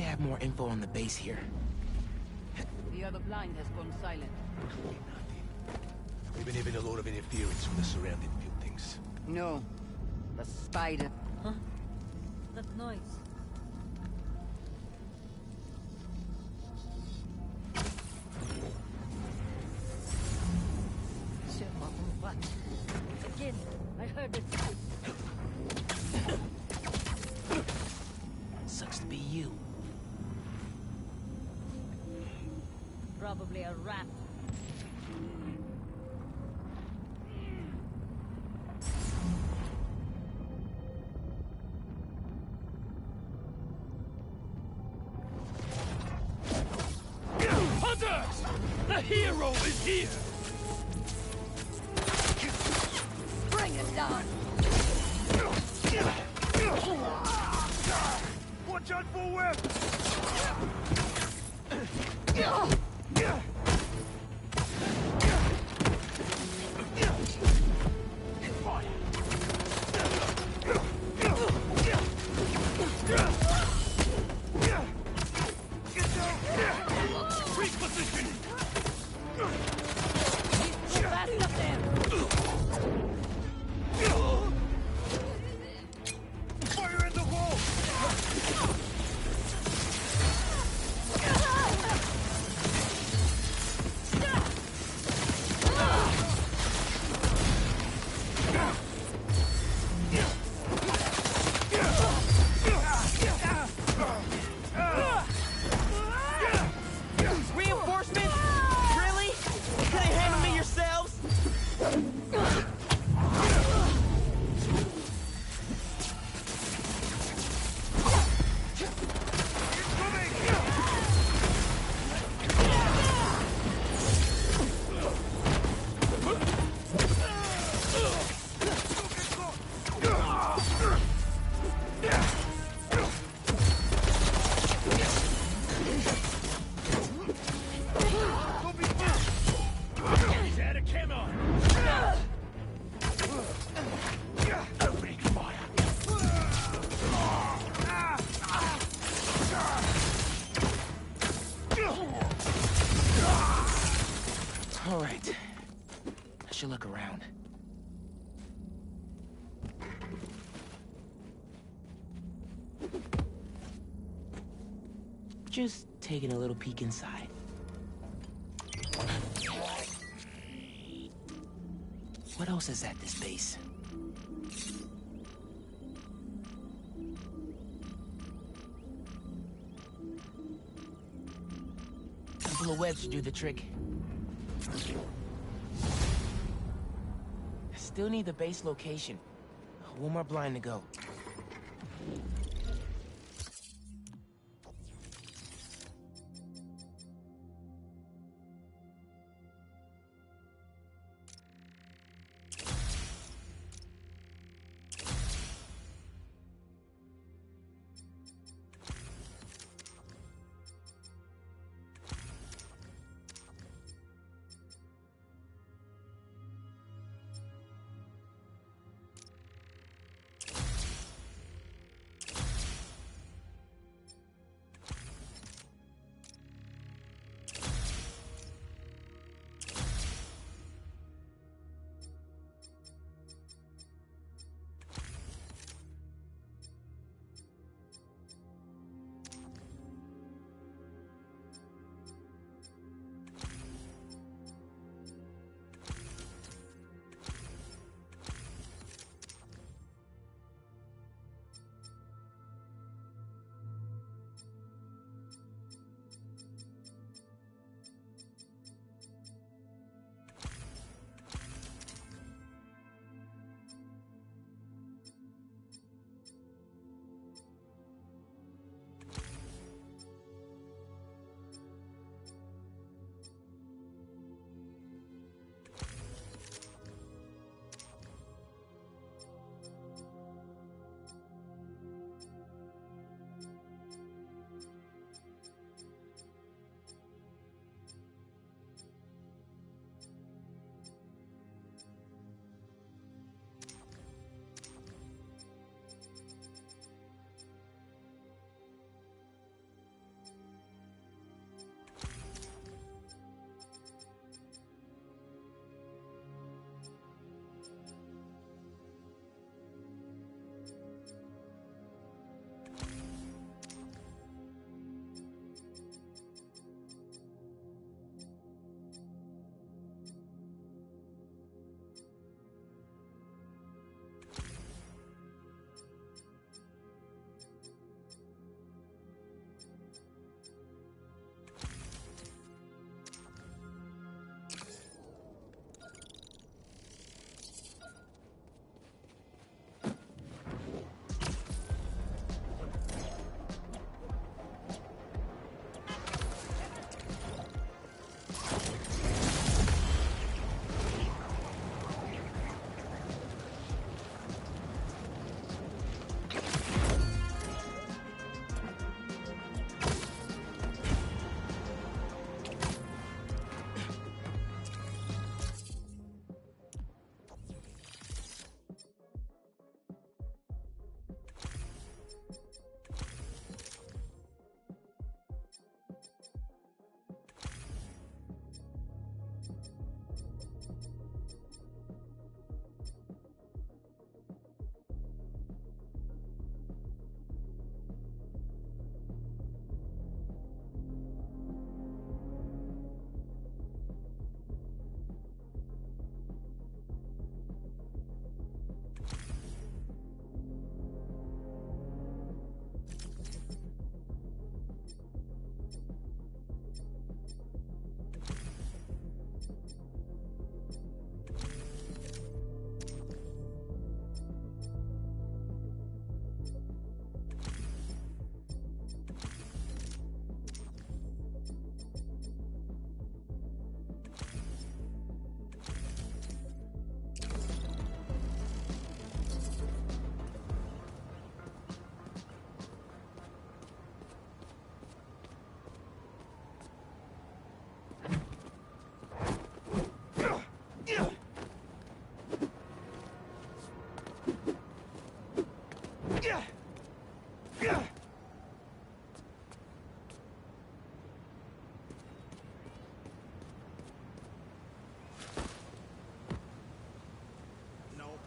Speaker 17: they have more info on the base here?
Speaker 5: The other blind has gone silent.
Speaker 9: We've been having a lot of interference from the surrounding buildings.
Speaker 5: No. The spider.
Speaker 6: Huh? That noise. Again, I heard it.
Speaker 17: Sucks to be you.
Speaker 6: Probably a rat.
Speaker 9: Hunters! The hero is here!
Speaker 5: Bring it down!
Speaker 9: Watch out for web! Repositioning!
Speaker 5: Fast up there!
Speaker 9: Fire in the wall!
Speaker 17: Reinforcements? Really? Can you handle me yourselves?
Speaker 9: He's out of camo! Opening fire!
Speaker 17: All right. I should look around. Just taking a little peek inside. What else is at this base? A couple of webs should do the trick. Still need the base location. One more blind to go.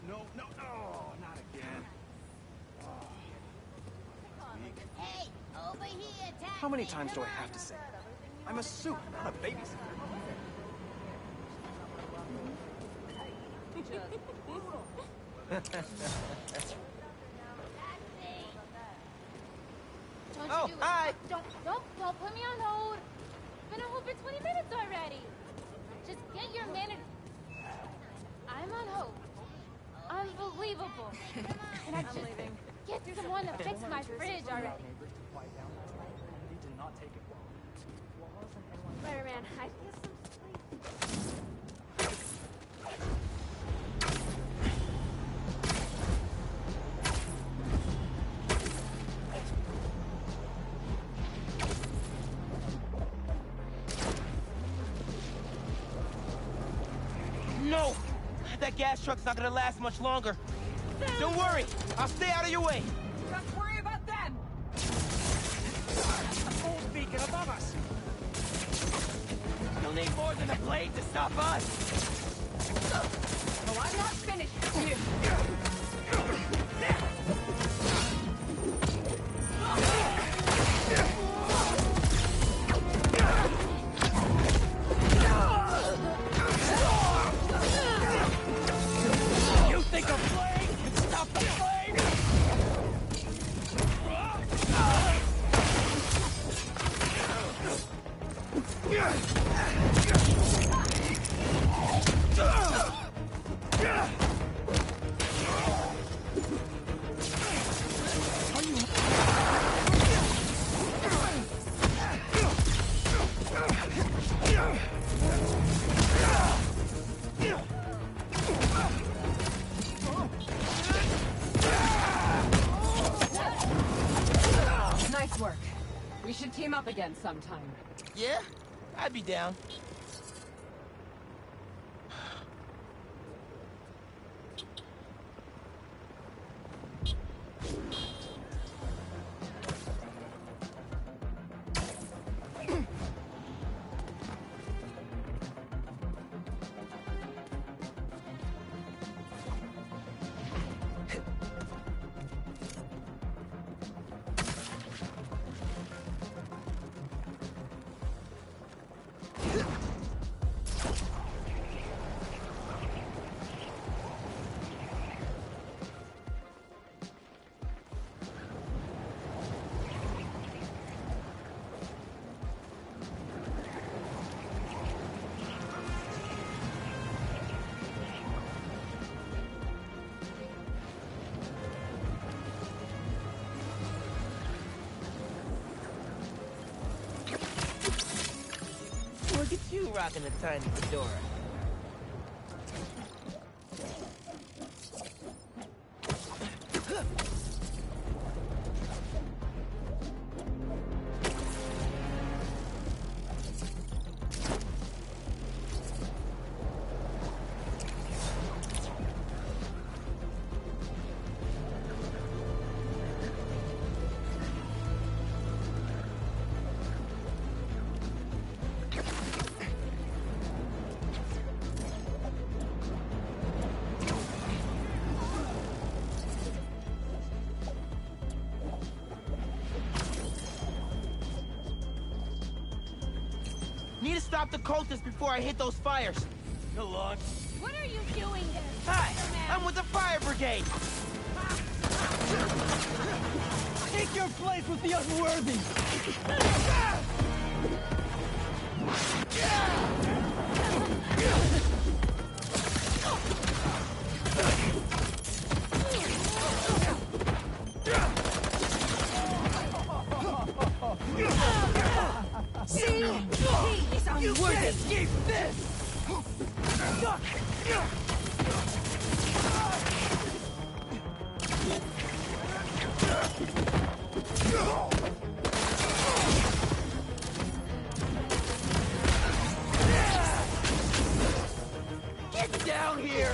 Speaker 24: No, not again.
Speaker 15: Hey, over here,
Speaker 16: How many times do I have to say that? I'm a suit, not a babysitter.
Speaker 15: Don't
Speaker 24: Oh,
Speaker 15: you do
Speaker 24: hi.
Speaker 15: it. Don't put me on hold. Been on hold for 20 minutes already. Just get your manager. I'm on hold. Unbelievable. And I just get someone to fix my fridge already. Spider-Man, I feel some sleep.
Speaker 17: No! That gas truck's not gonna last much longer. Don't worry, I'll stay out of your way.
Speaker 5: Just worry about them!
Speaker 17: A gold beacon above us! You'll need more than a blade to stop us!
Speaker 5: Oh, I'm not finished.
Speaker 17: You think a blade can stop the flame?
Speaker 5: Nice work. We should team up again sometime.
Speaker 17: Yeah, I'd be down. Look at you rocking a tiny fedora. Need to stop the cultists before I hit those fires. Good luck.
Speaker 15: What are you doing there?
Speaker 17: Hi, I'm with the fire brigade.
Speaker 7: Take your place with the unworthy!
Speaker 15: See? He is unworthy.
Speaker 7: Escape this!
Speaker 17: Get down here!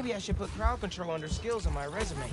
Speaker 17: Maybe I should put crowd control under skills on my resume.